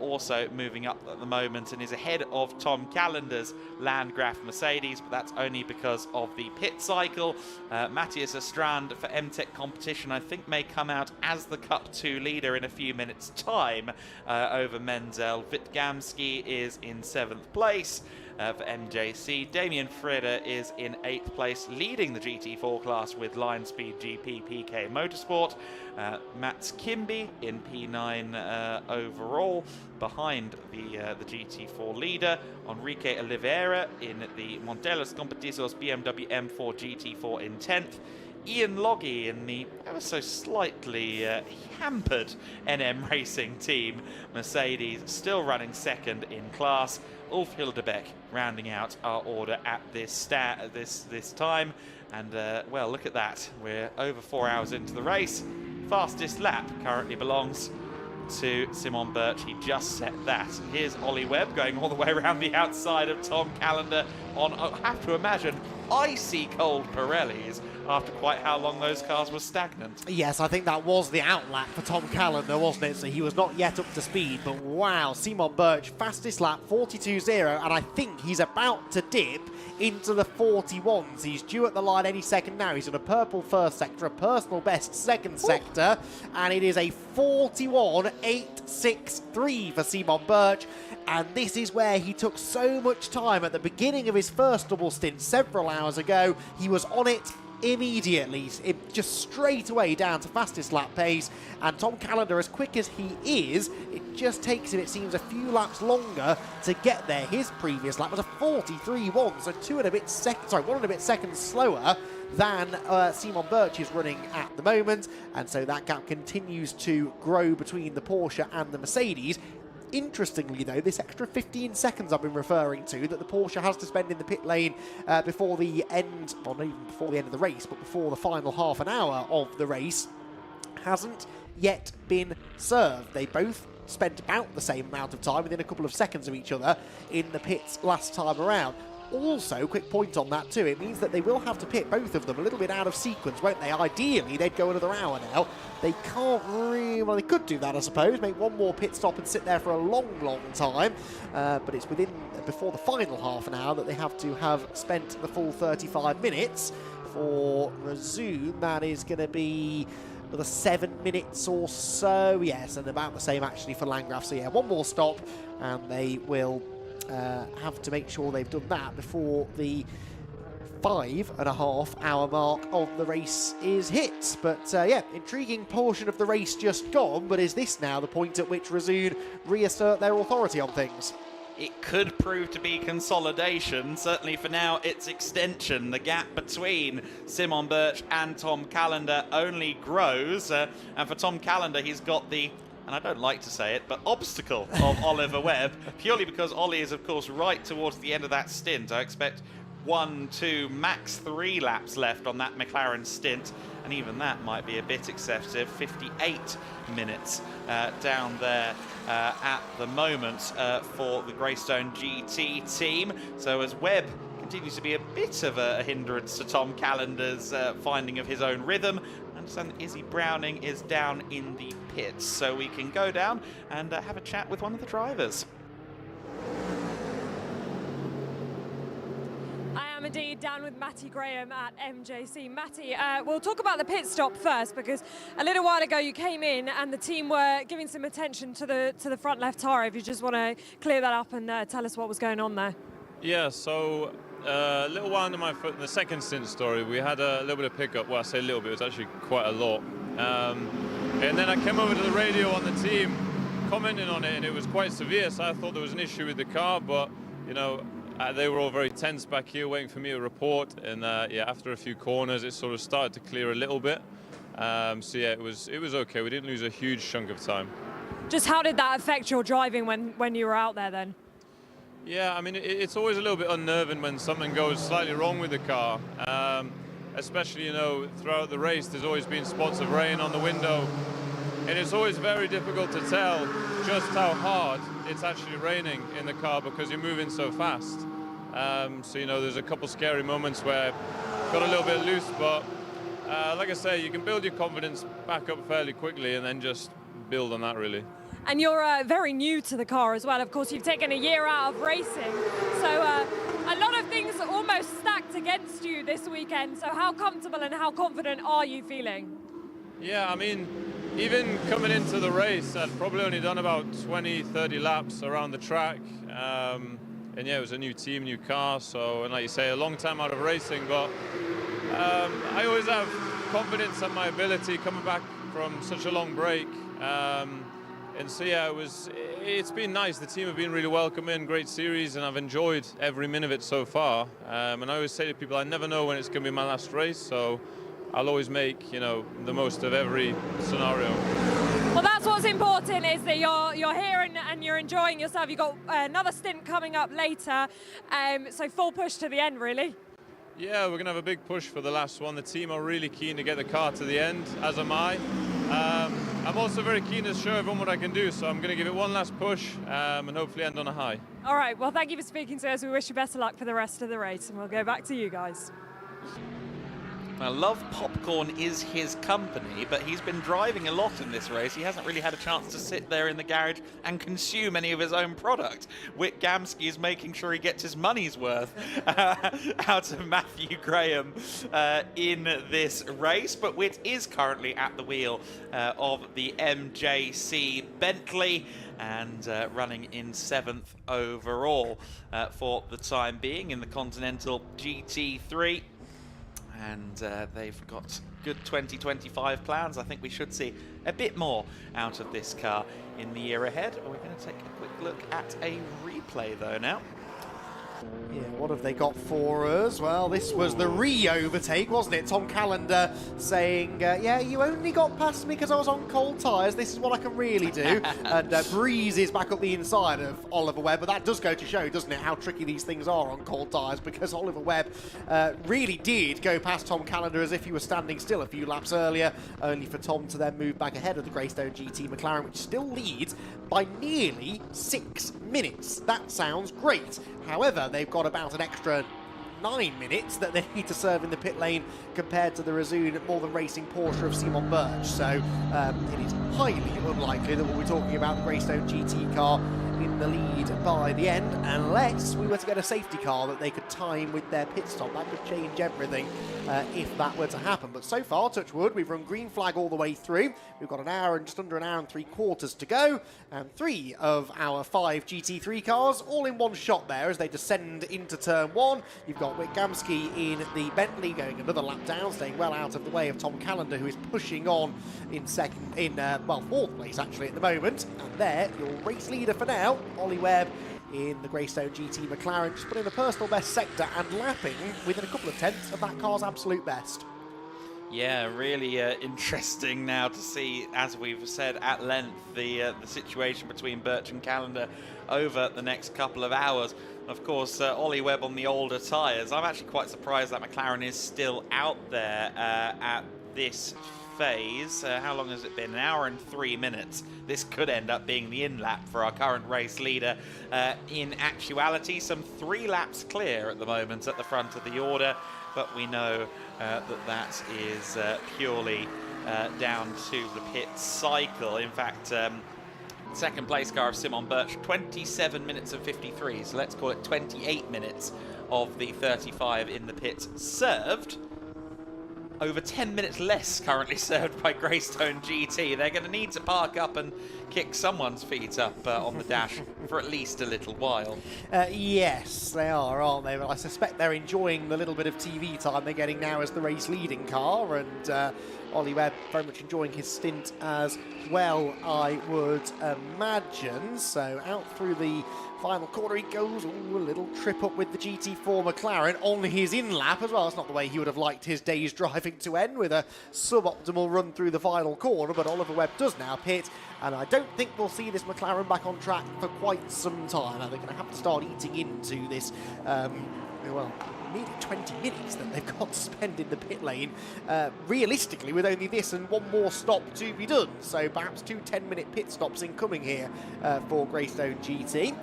also moving up at the moment and is ahead of Tom Callender's Landgraf Mercedes, but that's only because of the pit cycle. Matthias Estrand for MTech competition, I think, may come out as the Cup 2 leader in a few minutes' time over Menzel. Wittgamski is in 7th place. for MJC. Damien Freda is in 8th place, leading the GT4 class with Lion Speed GP PK Motorsport. Mats Kimby in P9 overall, behind the GT4 leader. Enrique Oliveira in the Montelos Competidos BMW M4 GT4 in 10th. Ian Loggy in the ever so slightly hampered NM Racing team. Mercedes still running 2nd in class. Ulf Hildebeck rounding out our order at this time. And well, look at that. We're over 4 hours into the race. Fastest lap currently belongs to Simon Birch. He just set that. Here's Ollie Webb going all the way around the outside of Tom Callender on, I have to imagine, icy cold Pirellis after quite how long those cars were stagnant. Yes, I think that was the outlap for Tom Callender, wasn't it? So he was not yet up to speed, but wow, Simon Birch, fastest lap, 42.0, and I think he's about to dip into the 41s. He's due at the line any second now. He's on a purple first sector, a personal best second sector, and it is a 41.863 for Simon Birch. And this is where he took so much time at the beginning of his first double stint several hours ago. He was on it immediately, just straight away down to fastest lap pace. And Tom Callender, as quick as he is, it just takes him, it seems, a few laps longer to get there. His previous lap was a 43.1, so 1 and a bit seconds slower than Simon Birch is running at the moment. And so that gap continues to grow between the Porsche and the Mercedes. Interestingly, though, this extra 15 seconds I've been referring to that the Porsche has to spend in the pit lane before the end, well, not even before the end of the race, but before the final half an hour of the race, hasn't yet been served. They both spent about the same amount of time, within a couple of seconds of each other, in the pits last time around. Also, quick point on that too, it means that they will have to pit both of them a little bit out of sequence, won't they? Ideally, they'd go another hour now. They can't really, well, they could do that, I suppose, make one more pit stop and sit there for a long, long time, but it's before the final half an hour that they have to have spent the full 35 minutes. For Razoon, that is going to be another 7 minutes or so, yes, and about the same actually for Landgraf. So yeah, one more stop, and they will have to make sure they've done that before the 5.5 hour mark of the race is hit. But yeah, intriguing portion of the race just gone, but is this now the point at which Razoon reassert their authority on things? It could prove to be consolidation. Certainly for now, it's extension. The gap between Simon Birch and Tom Callender only grows. And for Tom Callender, he's got the, and I don't like to say it, but obstacle of Oliver Webb, purely because Ollie is, of course, right towards the end of that stint. I expect 1, 2, max 3 laps left on that McLaren stint, and even that might be a bit excessive. 58 minutes down there at the moment for the Greystone GT team. So as Webb continues to be a bit of a hindrance to Tom Callender's finding of his own rhythm, I understand that Izzy Browning is down in the pits, so we can go down and have a chat with one of the drivers. I am indeed down with Matty Graham at MJC. Matty, we'll talk about the pit stop first, because a little while ago you came in and the team were giving some attention to the front left tyre. If you just want to clear that up and tell us what was going on there. Yeah, so a little while into my foot in the second stint story, we had a little bit of pickup. Well, I say a little bit, it was actually quite a lot. And then I came over to the radio on the team, commenting on it, and it was quite severe, so I thought there was an issue with the car, but, you know, they were all very tense back here waiting for me to report, and yeah, after a few corners it sort of started to clear a little bit. So yeah, it was okay. We didn't lose a huge chunk of time. Just how did that affect your driving when you were out there then? Yeah, I mean, it's always a little bit unnerving when something goes slightly wrong with the car. Especially, you know, throughout the race there's always been spots of rain on the window, and it's always very difficult to tell just how hard it's actually raining in the car because you're moving so fast. So, you know, there's a couple scary moments where I got a little bit loose, but like I say, you can build your confidence back up fairly quickly and then just build on that, really. And you're very new to the car as well. Of course, you've taken a year out of racing, so a lot of things almost stacked against you this weekend. So how comfortable and how confident are you feeling? Yeah, I mean, even coming into the race, I'd probably only done about 20, 30 laps around the track. yeah, it was a new team, new car. So, and like you say, a long time out of racing, but I always have confidence in my ability coming back from such a long break. And so yeah, it's been nice. The team have been really welcoming, great series, and I've enjoyed every minute of it so far. And I always say to people, I never know when it's going to be my last race, so I'll always make, you know, the most of every scenario. Well, that's what's important, is that you're here and you're enjoying yourself. You've got another stint coming up later, so full push to the end, really. Yeah, we're going to have a big push for the last one. The team are really keen to get the car to the end, as am I. I'm also very keen to show everyone what I can do, so I'm going to give it one last push and hopefully end on a high. All right, well, thank you for speaking to us. We wish you best of luck for the rest of the race, and we'll go back to you guys. Now, Love Popcorn is his company, but he's been driving a lot in this race. He hasn't really had a chance to sit there in the garage and consume any of his own product. Whit Gamsky is making sure he gets his money's worth out of Matthew Graham in this race. But Whit is currently at the wheel of the MJC Bentley and running in 7th overall for the time being in the Continental GT3. And they've got good 2025 plans. I think we should see a bit more out of this car in the year ahead. We're going to take a quick look at a replay though now. Yeah, what have they got for us? Well, this was the re-overtake, wasn't it? Tom Callender saying, yeah, you only got past me because I was on cold tyres. This is what I can really do. And breezes back up the inside of Oliver Webb. But that does go to show, doesn't it, how tricky these things are on cold tyres, because Oliver Webb really did go past Tom Callender as if he was standing still a few laps earlier, only for Tom to then move back ahead of the Greystone GT McLaren, which still leads by nearly 6 minutes. That sounds great. However, they've got about an extra 9 minutes that they need to serve in the pit lane compared to the Razoon More Than Racing Porsche of Simon Birch. So it is highly unlikely that we'll be talking about the Greystone GT car in the lead by the end, unless we were to get a safety car that they could time with their pit stop. That could change everything if that were to happen. But so far, touch wood, we've run green flag all the way through. We've got an hour and just under an hour and 3/4 to go, and 3 of our 5 GT3 cars all in one shot there as they descend into turn 1. You've got Whit Gamsky in the Bentley going another lap down, staying well out of the way of Tom Callender, who is pushing on in fourth place actually at the moment. And there, your race leader for now, Ollie Webb in the Greystone GT McLaren, just putting the personal best sector and lapping within a couple of tenths of that car's absolute best. Yeah, really interesting now to see, as we've said at length, the situation between Birch and Callender over the next couple of hours. Of course, Ollie Webb on the older tyres. I'm actually quite surprised that McLaren is still out there at this phase. How long has it been? An hour and 3 minutes. This could end up being the in-lap for our current race leader. In actuality, some 3 laps clear at the moment at the front of the order, but we know that is purely down to the pit cycle. In fact, second place car of Simon Birch, 27 minutes and 53, so let's call it 28 minutes of the 35 in the pits served. Over 10 minutes less currently served by Greystone GT. They're going to need to park up and kick someone's feet up on the dash for at least a little while. Yes, they are, aren't they? But I suspect they're enjoying the little bit of TV time they're getting now as the race leading car, and Ollie Webb very much enjoying his stint as well, I would imagine. So out through the final corner he goes. Ooh, a little trip up with the GT4 McLaren on his in-lap as well. It's not the way he would have liked his day's driving to end, with a suboptimal run through the final corner, but Oliver Webb does now pit, and I don't think we'll see this McLaren back on track for quite some time. Now they're going to have to start eating into this, well, nearly 20 minutes that they've got to spend in the pit lane, realistically, with only this and one more stop to be done. So perhaps 2 10-minute pit stops incoming here for Greystone GT,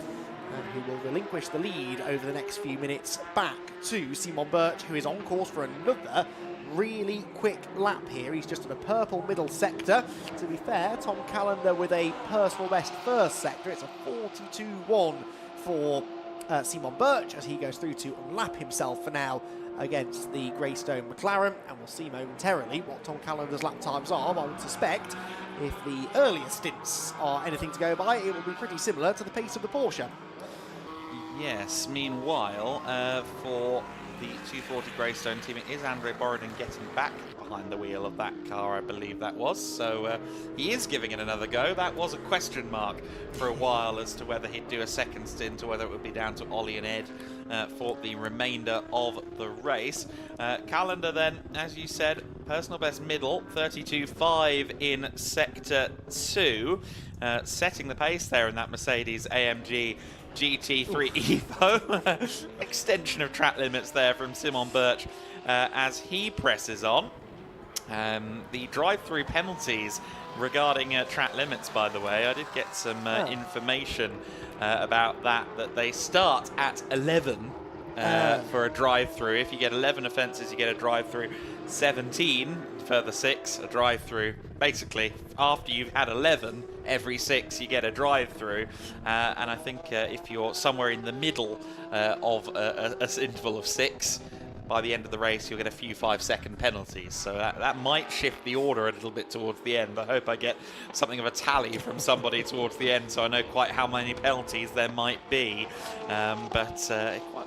who will relinquish the lead over the next few minutes back to Simon Birch, who is on course for another really quick lap here. He's just in a purple middle sector. To be fair, Tom Callender with a personal best first sector. It's a 42.1 for Simon Birch as he goes through to unlap himself for now against the Greystone McLaren, and we'll see momentarily what Tom Callender's lap times are. I would suspect if the earlier stints are anything to go by, it will be pretty similar to the pace of the Porsche. Yes, meanwhile, for the 240 Greystone team, it is Andre Borodin getting back behind the wheel of that car, I believe that was. So he is giving it another go. That was a question mark for a while as to whether he'd do a second stint or whether it would be down to Ollie and Ed for the remainder of the race. Calendar then, as you said, personal best middle, 32.5 in Sector 2. Setting the pace there in that Mercedes AMG GT3 Evo. Extension of track limits there from Simon Birch as he presses on. The drive-through penalties regarding track limits, by the way, I did get some information about that they start at 11 for a drive-through. If you get 11 offences, you get a drive-through. 17 further 6, a drive-through. Basically, after you've had 11, every 6 you get a drive-through. And I think if you're somewhere in the middle of an interval of 6, by the end of the race, you'll get a few 5-second penalties. So that might shift the order a little bit towards the end. I hope I get something of a tally from somebody towards the end so I know quite how many penalties there might be. But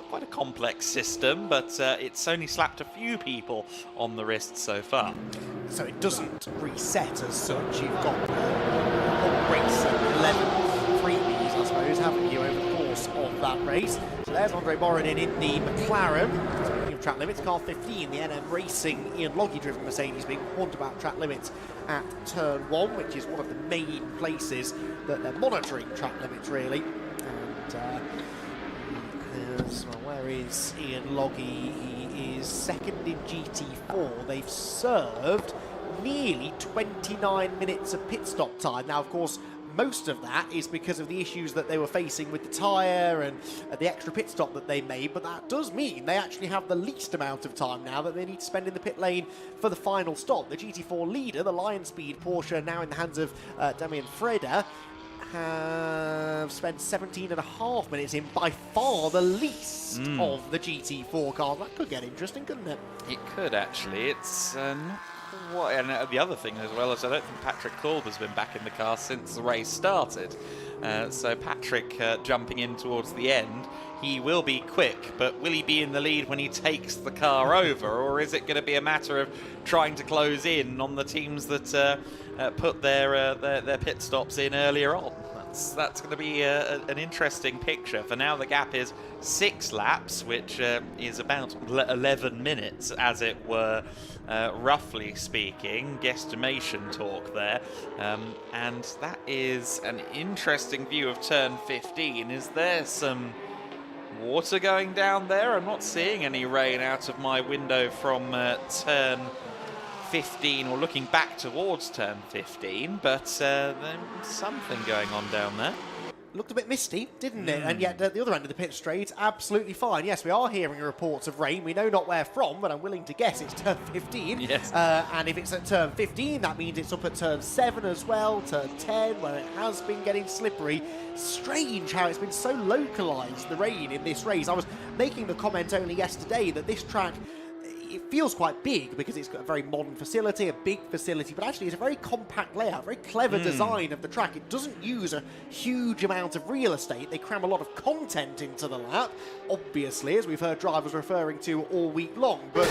quite a complex system, but it's only slapped a few people on the wrist so far. So it doesn't reset as such. You've got a whole race at 11 freebies, I suppose, haven't you, over the course of that race. So there's Andre Borodin in the McLaren. Speaking of track limits, car 15, the NM Racing Ian Loggy-driven Mercedes, being warned about track limits at turn 1, which is one of the main places that they're monitoring track limits, really. And where is Ian Loggy? He is second in GT4. They've served nearly 29 minutes of pit stop time. Now, of course, most of that is because of the issues that they were facing with the tyre and the extra pit stop that they made, but that does mean they actually have the least amount of time now that they need to spend in the pit lane for the final stop. The GT4 leader, the Lion Speed Porsche, now in the hands of Damien Freda, have spent 17.5 minutes in by far the least of the GT4 cars. That could get interesting, couldn't it? It could, actually. It's and the other thing as well is I don't think Patrick Kolb has been back in the car since the race started. So Patrick jumping in towards the end, he will be quick, but will he be in the lead when he takes the car over, or is it going to be a matter of trying to close in on the teams that put their pit stops in earlier on? That's going to be an interesting picture. For now, the gap is 6 laps, which is about 11 minutes, as it were, roughly speaking. Guesstimation talk there. And that is an interesting view of turn 15. Is there some water going down there? I'm not seeing any rain out of my window from turn 15, or looking back towards turn 15, but there's something going on down there. Looked a bit misty, didn't it? And yet at the other end of the pit straight, absolutely fine. Yes, we are hearing reports of rain. We know not where from, but I'm willing to guess it's turn 15. Yes. And if it's at turn 15, that means it's up at turn 7 as well, turn 10, where it has been getting slippery. Strange how it's been so localised, the rain in this race. I was making the comment only yesterday that this track, it feels quite big because it's got a very modern facility, a big facility, but actually it's a very compact layout, very clever design of the track. It doesn't use a huge amount of real estate. They cram a lot of content into the lap, obviously, as we've heard drivers referring to all week long, but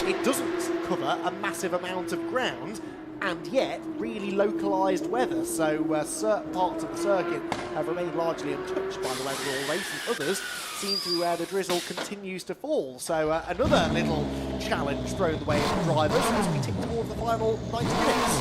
it doesn't cover a massive amount of ground, and yet really localised weather. So certain parts of the circuit have remained largely untouched by the weather all race, and others seem to the drizzle continues to fall. So another little challenge thrown the way of the drivers as we tick towards the final 90 minutes.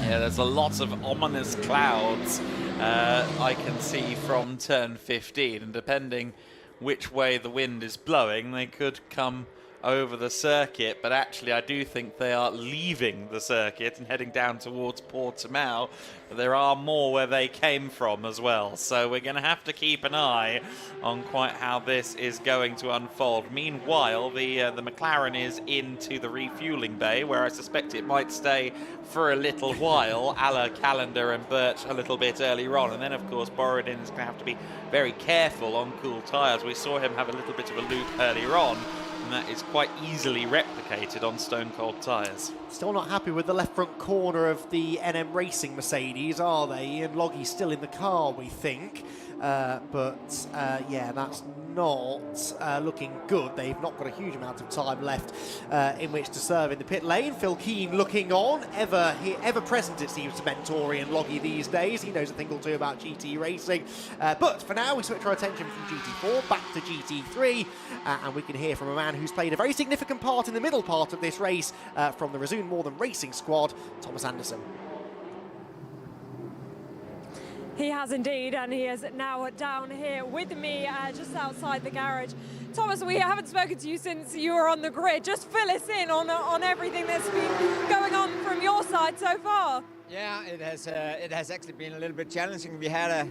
Yeah, there's a lot of ominous clouds I can see from turn 15, and depending which way the wind is blowing, they could come over the circuit, but actually I do think they are leaving the circuit and heading down towards Portimão. But there are more where they came from as well, so we're going to have to keep an eye on quite how this is going to unfold. Meanwhile, the McLaren is into the refueling bay, where I suspect it might stay for a little while, a la Calendar and Birch a little bit earlier on, and then of course Borodin is going to have to be very careful on cool tyres. We saw him have a little bit of a loop earlier on, and that is quite easily replicated on stone-cold tyres. Still not happy with the left front corner of the NM Racing Mercedes, are they? Ian Loggy's still in the car, we think. but yeah, that's not looking good. They've not got a huge amount of time left in which to serve in the pit lane. Phil Keane looking on, ever present it seems to Mentori and Loggy these days. He knows a thing or two about GT racing. But for now we switch our attention from GT4 back to GT3 and we can hear from a man who's played a very significant part in the middle part of this race from the Resume More Than Racing squad, Thomas Anderson. He has indeed, and he is now down here with me just outside the garage. Thomas, we haven't spoken to you since you were on the grid. Just fill us in on everything that's been going on from your side so far. Yeah, it has actually been a little bit challenging. We had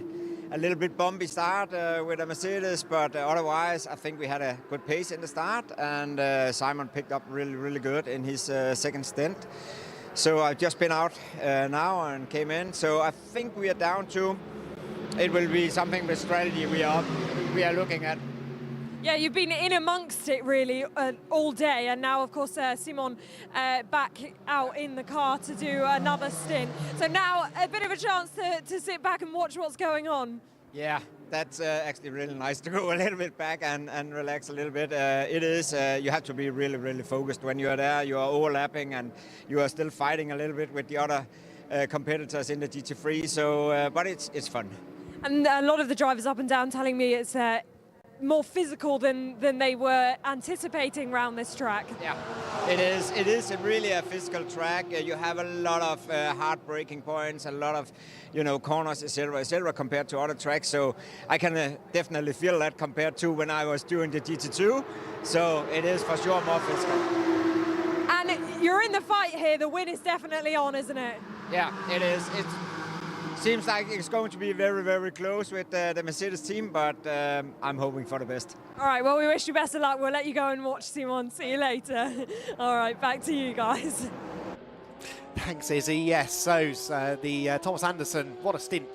a little bit bumpy start with a Mercedes, but otherwise I think we had a good pace in the start, and Simon picked up really good in his second stint. So I've just been out now and came in. So I think we are down to, it will be something with strategy we are looking at. Yeah, you've been in amongst it really all day, and now of course Simon back out in the car to do another stint. So now a bit of a chance to sit back and watch what's going on. Yeah, that's actually really nice to go a little bit back and relax a little bit. It is, you have to be really focused when you are there. You are overlapping and you are still fighting a little bit with the other competitors in the GT3, so, but it's fun. And a lot of the drivers up and down telling me it's more physical than they were anticipating around this track. Yeah, it is really a physical track. You have a lot of hard braking points, a lot of corners, etc., compared to other tracks. So I can definitely feel that compared to when I was doing the GT2. So it is for sure more physical. And you're in the fight here. The win is definitely on, isn't it? Yeah, it is. It seems like it's going to be very close with the Mercedes team, but I'm hoping for the best. All right, well, we wish you best of luck. We'll let you go and watch Simon. See you later. All right, back to you guys. Thanks, Izzy. Yes, so the Thomas Anderson, what a stint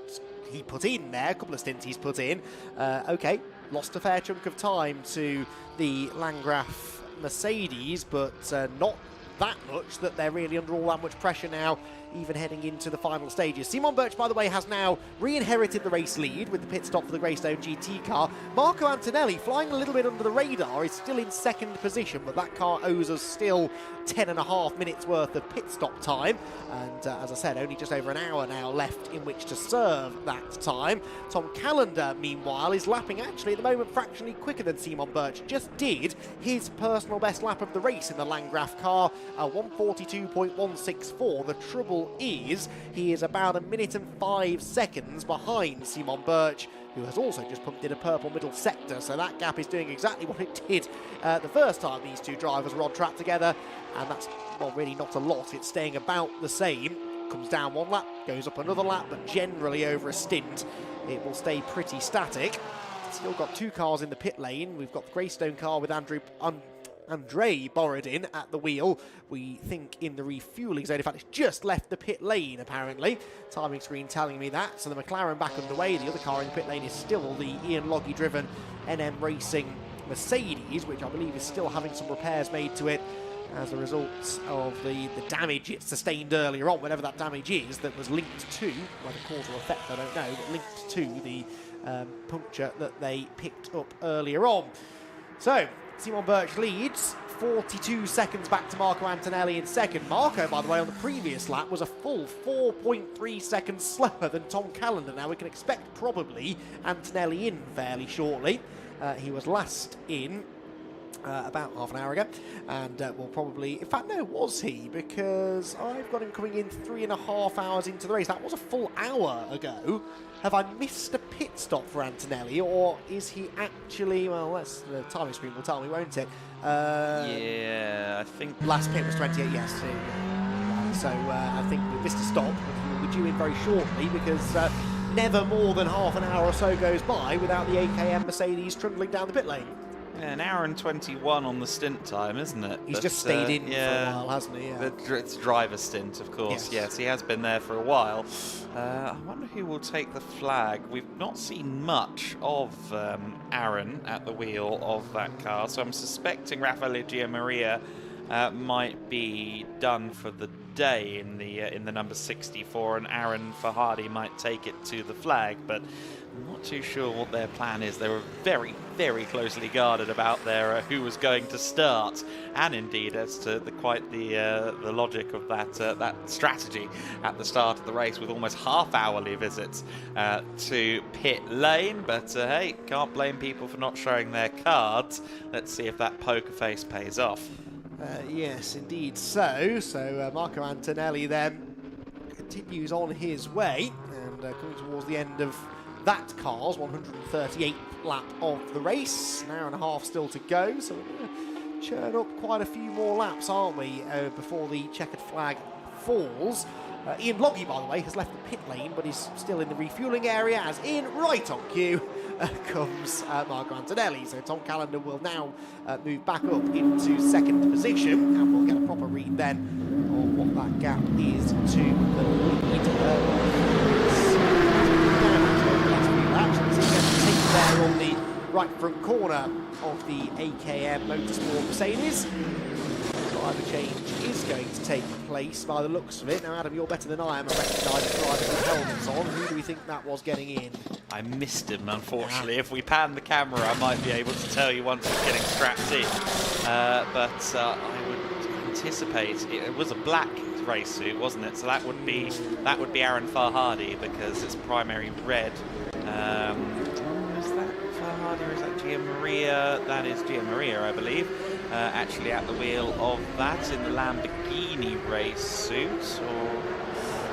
he put in there, a couple of stints he's put in. Okay, lost a fair chunk of time to the Landgraf Mercedes, but not that much that they're really under all that much pressure now, even heading into the final stages. Simon Birch, by the way, has now re-inherited the race lead with the pit stop for the Greystone GT car. Marco Antonelli, flying a little bit under the radar, is still in second position, but that car owes us still 10.5 minutes worth of pit stop time. And as I said, only just over an hour now left in which to serve that time. Tom Callender, meanwhile, is lapping actually at the moment fractionally quicker than Simon Birch. Just did his personal best lap of the race in the Landgraf car, 1:42.164. The trouble is he is about 1 minute and 5 seconds behind Simon Birch, who has also just pumped in a purple middle sector, so that gap is doing exactly what it did the first time these two drivers were on track together, and that's, well, really not a lot. It's staying about the same. Comes down one lap, goes up another lap, but generally over a stint it will stay pretty static. Still got two cars in the pit lane. We've got the Greystone car with Andrei Borodin at the wheel. We think in the refueling zone. In fact, it's just left the pit lane, apparently. Timing screen telling me that. So the McLaren back underway. The other car in the pit lane is still the Ian Loggy-driven NM Racing Mercedes, which I believe is still having some repairs made to it as a result of the damage it sustained earlier on, whatever that damage is, that was linked to, whether cause or effect, I don't know, but linked to the puncture that they picked up earlier on. So, Simon Birch leads, 42 seconds back to Marco Antonelli in second. Marco, by the way, on the previous lap was a full 4.3 seconds slower than Tom Callender. Now we can expect probably Antonelli in fairly shortly. He was last in about half an hour ago, and will probably, in fact no, was he, because I've got him coming in 3.5 hours into the race. That was a full hour ago. Have I missed a pit stop for Antonelli, or is he actually, well, that's the timing screen will tell me, won't it? Yeah, I think last pit was 28, yes. So I think we missed a stop. We'll be due in very shortly, because never more than half an hour or so goes by without the AKM Mercedes trundling down the pit lane. Yeah, 1 hour and 21 on the stint time, isn't it? He's just stayed in for a while, hasn't he? Yeah. It's driver stint, of course. Yes, he has been there for a while. I wonder who will take the flag. We've not seen much of Aaron at the wheel of that car, so I'm suspecting Rafa Ligia Maria might be done for the day in the number 64, and Aaron Farhadi might take it to the flag, but I'm not too sure what their plan is. They were very, very closely guarded about their who was going to start, and indeed as to the logic of that strategy at the start of the race, with almost half-hourly visits to pit lane. But hey, can't blame people for not showing their cards. Let's see if that poker face pays off. Yes, indeed so. So Marco Antonelli then continues on his way, and coming towards the end of that car's 138th lap of the race. An hour and a half still to go, so we're going to churn up quite a few more laps, aren't we, before the checkered flag falls. Ian Bloggy, by the way, has left the pit lane, but he's still in the refuelling area, as in right on cue comes Marco Antonelli. So Tom Callender will now move back up into second position, and we'll get a proper read then on what that gap is to the lead. There on the right front corner of the AKM Motorsport Mercedes. Driver change is going to take place by the looks of it. Now, Adam, you're better than I am at recognising drivers with helmets on. Who do we think that was getting in? I missed him, unfortunately. Yeah. If we pan the camera, I might be able to tell you once he's getting strapped in. But I would anticipate it was a black race suit, wasn't it? So that would be Aaron Farhadi, because it's primary red. Is that Farhadi or is that Gia Maria? That is Gia Maria, I believe. Actually at the wheel of that in the Lamborghini race suit. Or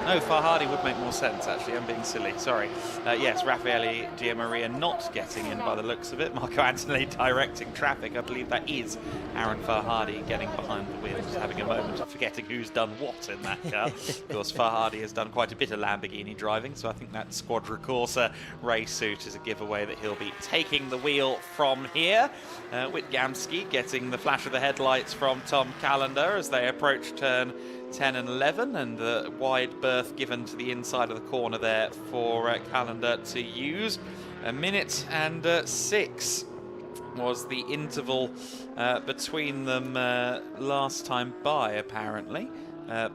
no, Farhadi would make more sense, actually. I'm being silly. Sorry. Yes, Raffaele Gia Maria not getting in by the looks of it. Marco Antonelli directing traffic. I believe that is Aaron Farhadi getting behind the wheel, just having a moment of forgetting who's done what in that car. Of course, Farhadi has done quite a bit of Lamborghini driving, so I think that Squadra Corsa race suit is a giveaway that he'll be taking the wheel from here. Wittgamski getting the flash of the headlights from Tom Callender as they approach turn 10 and 11, and the wide berth given to the inside of the corner there for Callender to use. 1 minute and 6 was the interval between them last time by, apparently.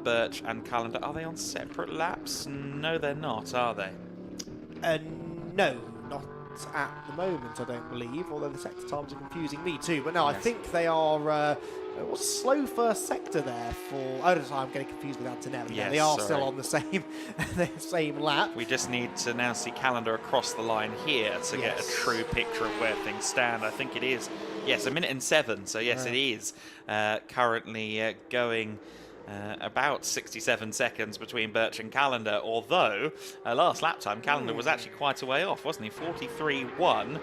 Birch and Callender, are they on separate laps? No, they're not, are they? No, not at the moment, I don't believe, although the sector times are confusing me too. But no, yes. I think they are... it was a slow first sector there for... Oh, I'm getting confused with Antonelli. Yes, they are still on the same lap. We just need to now see Callender across the line here to get a true picture of where things stand. I think it is, yes, 1 minute and 7. So yes, it is currently going about 67 seconds between Birch and Callender. Although last lap time Callender was actually quite a way off, wasn't he? 43.1.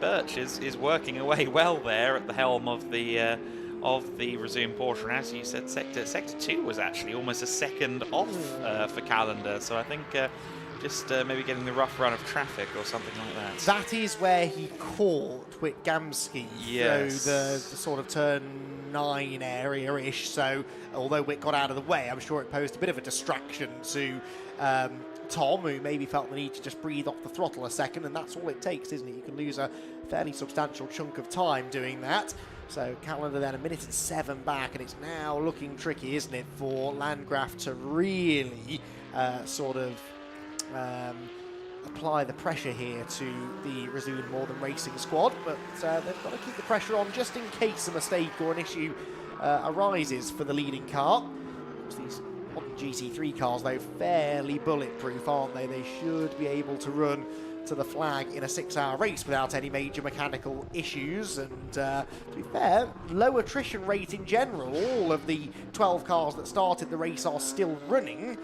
Birch is working away well there at the helm of the resumed Porsche, and as you said, sector 2 was actually almost a second off for Callender, so I think just maybe getting the rough run of traffic or something like that. That is where he caught Wittgamski through the sort of turn 9 area-ish, so although Witt got out of the way, I'm sure it posed a bit of a distraction to Tom, who maybe felt the need to just breathe off the throttle a second, and that's all it takes, isn't it? You can lose a fairly substantial chunk of time doing that. So Callender then 1 minute and 7 back, and it's now looking tricky, isn't it, for Landgraf to really sort of apply the pressure here to the Resume Modern Racing squad, but they've got to keep the pressure on just in case a mistake or an issue arises for the leading car. These modern GT3 cars, though, fairly bulletproof, aren't they? They should be able to run to the flag in a 6-hour race without any major mechanical issues, and to be fair, low attrition rate in general. All of the 12 cars that started the race are still running,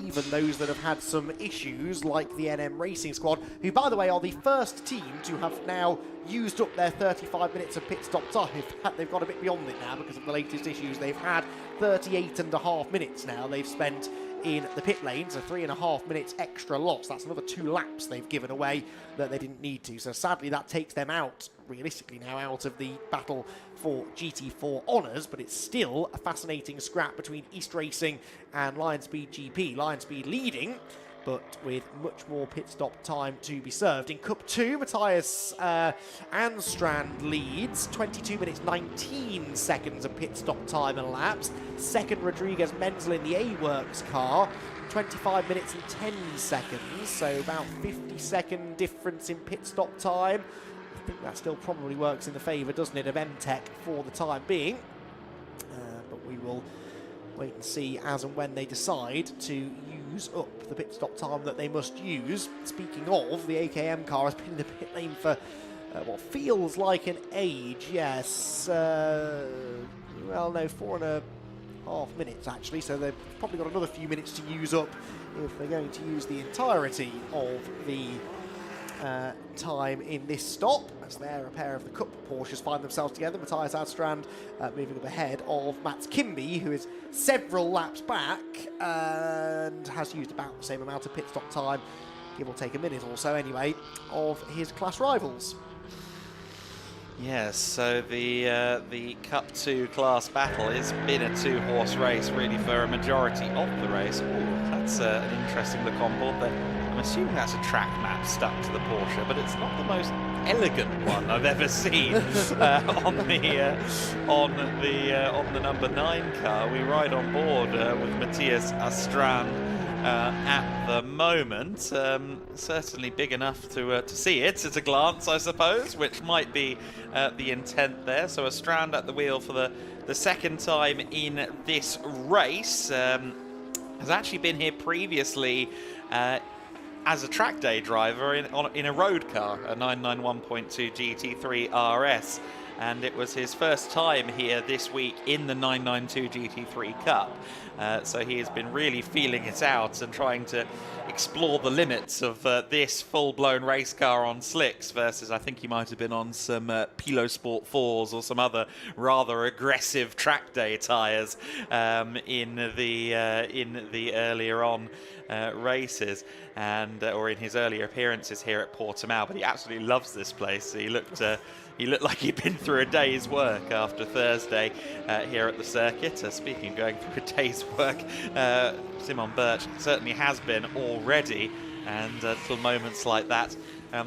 even those that have had some issues like the NM Racing Squad, who by the way are the first team to have now used up their 35 minutes of pit stop time. In fact, they've got a bit beyond it now because of the latest issues. They've had 38.5 minutes now they've spent in the pit lane, so 3.5 minutes extra loss. That's another 2 laps they've given away that they didn't need to. So sadly, that takes them out, realistically now, out of the battle for GT4 honours, but it's still a fascinating scrap between East Racing and Lionspeed GP. Lionspeed leading but with much more pit stop time to be served. In Cup 2, Matthias Anstrand leads, 22 minutes 19 seconds of pit stop time elapsed. Second, Rodriguez Menzel in the A-Works car, 25 minutes and 10 seconds, so about 50-second difference in pit stop time. I think that still probably works in the favour, doesn't it, of MTech for the time being. But we will wait and see as and when they decide to use up the pit stop time that they must use. Speaking of, the AKM car has been in the pit lane for what feels like an age, yes. Well, no, 4.5 minutes actually, so they've probably got another few minutes to use up if they're going to use the entirety of the time in this stop, as there a pair of the Cup Porsches find themselves together. Matthias Adstrand moving up ahead of Mats Kimby, who is several laps back and has used about the same amount of pit stop time, give or take a minute or so anyway, of his class rivals. Yes, so the Cup 2 class battle has been a two-horse race really for a majority of the race. Ooh, that's an interesting look on board there. I'm assuming that's a track map stuck to the Porsche, but it's not the most elegant one I've ever seen on the number 9 car. We ride on board with Matthias Astrand at the moment. Certainly big enough to see it at a glance, I suppose, which might be the intent there. So Astrand at the wheel for the second time in this race. Has actually been here previously as a track day driver in a road car, a 991.2 GT3 RS, and it was his first time here this week in the 992 GT3 Cup. So he has been really feeling it out and trying to explore the limits of this full-blown race car on slicks versus, I think he might have been on some Pilo Sport 4s or some other rather aggressive track day tyres in the earlier on races, and or in his earlier appearances here at Portimão. But he absolutely loves this place. He looked like he'd been through a day's work after Thursday here at the circuit. Speaking of going through a day's work, Simon Birch certainly has been already, and little moments like that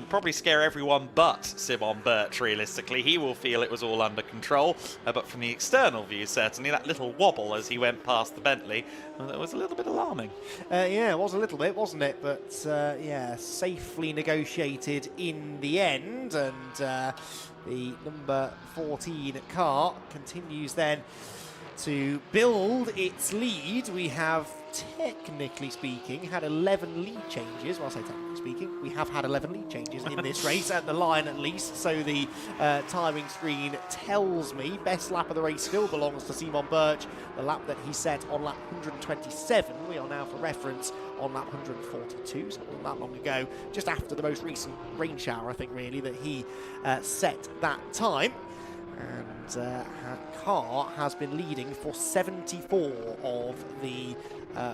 probably scare everyone but Simon Birch, realistically. He will feel it was all under control, but from the external view, certainly, that little wobble as he went past the Bentley, that was a little bit alarming. Yeah, it was a little bit, wasn't it? But yeah, safely negotiated in the end, and the number 14 car continues then to build its lead. We have, technically speaking, had 11 lead changes. Well, I say technically speaking, we have had 11 lead changes in this race, at the line at least. So the timing screen tells me best lap of the race still belongs to Simon Birch, the lap that he set on lap 127. We are now, for reference, on lap 142, so not that long ago, just after the most recent rain shower, I think, really, that he set that time. And her car has been leading for 74 of the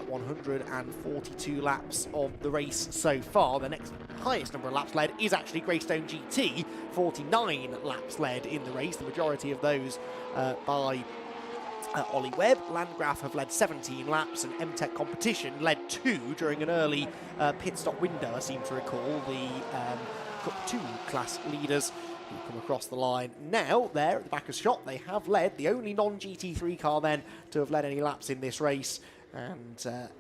142 laps of the race so far. The next highest number of laps led is actually Greystone GT, 49 laps led in the race, the majority of those by Ollie Webb. Landgraf have led 17 laps, and MTech Competition led 2 during an early pit stop window, I seem to recall. The Cup 2 class leaders who come across the line now there at the back of shot. They have led, the only non-GT3 car then to have led any laps in this race, and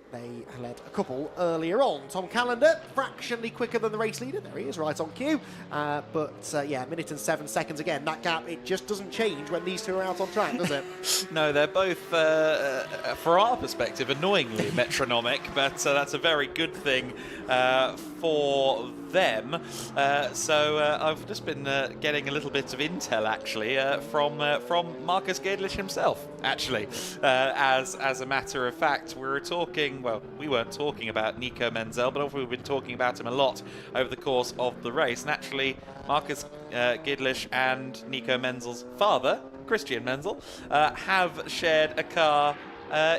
they led a couple earlier on. Tom Callender, fractionally quicker than the race leader. There he is, right on cue. But yeah, minute and 7 seconds again. That gap, it just doesn't change when these two are out on track, does it? No, they're both, for our perspective, annoyingly metronomic, but that's a very good thing for them. So I've just been getting a little bit of intel, actually, from Marcus GEDLICH himself, actually. As a matter of fact, we were talking, well, we weren't talking about Nico Menzel, but we've been talking about him a lot over the course of the race. Naturally, Marcus GEDLICH and Nico Menzel's father, Christian Menzel, have shared a car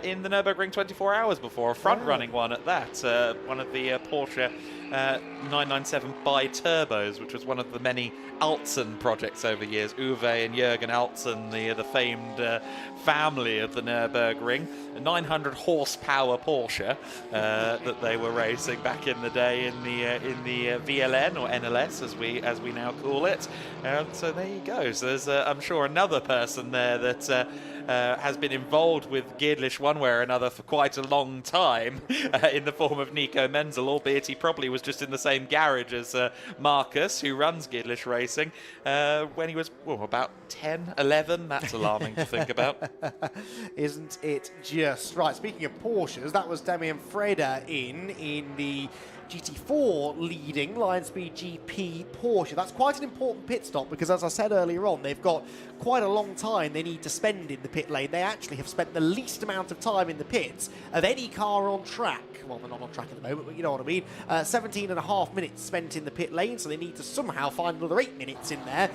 in the Nürburgring 24 Hours before, a front-running one at that. One of the Porsche 997 bi-turbos, which was one of the many Altzen projects over the years. Uwe and Jürgen Altzen, the famed family of the Nürburgring. A 900 horsepower Porsche that they were racing back in the day in the VLN or NLS as we now call it. So there you go. So there's I'm sure another person there that has been involved with GEDLICH one way or another for quite a long time in the form of Nico Menzel, albeit he probably was just in the same garage as Marcus, who runs GEDLICH Racing, when he was about 10, 11. That's alarming to think about. Isn't it just? Right, speaking of Porsches, that was Damien Freda in the GT4 leading Lion Speed GP Porsche. That's quite an important pit stop because, as I said earlier on, they've got quite a long time they need to spend in the pit lane. They actually have spent the least amount of time in the pits of any car on track. Well, they're not on track at the moment, but you know what I mean. 17.5 minutes spent in the pit lane, so they need to somehow find another 8 minutes in there.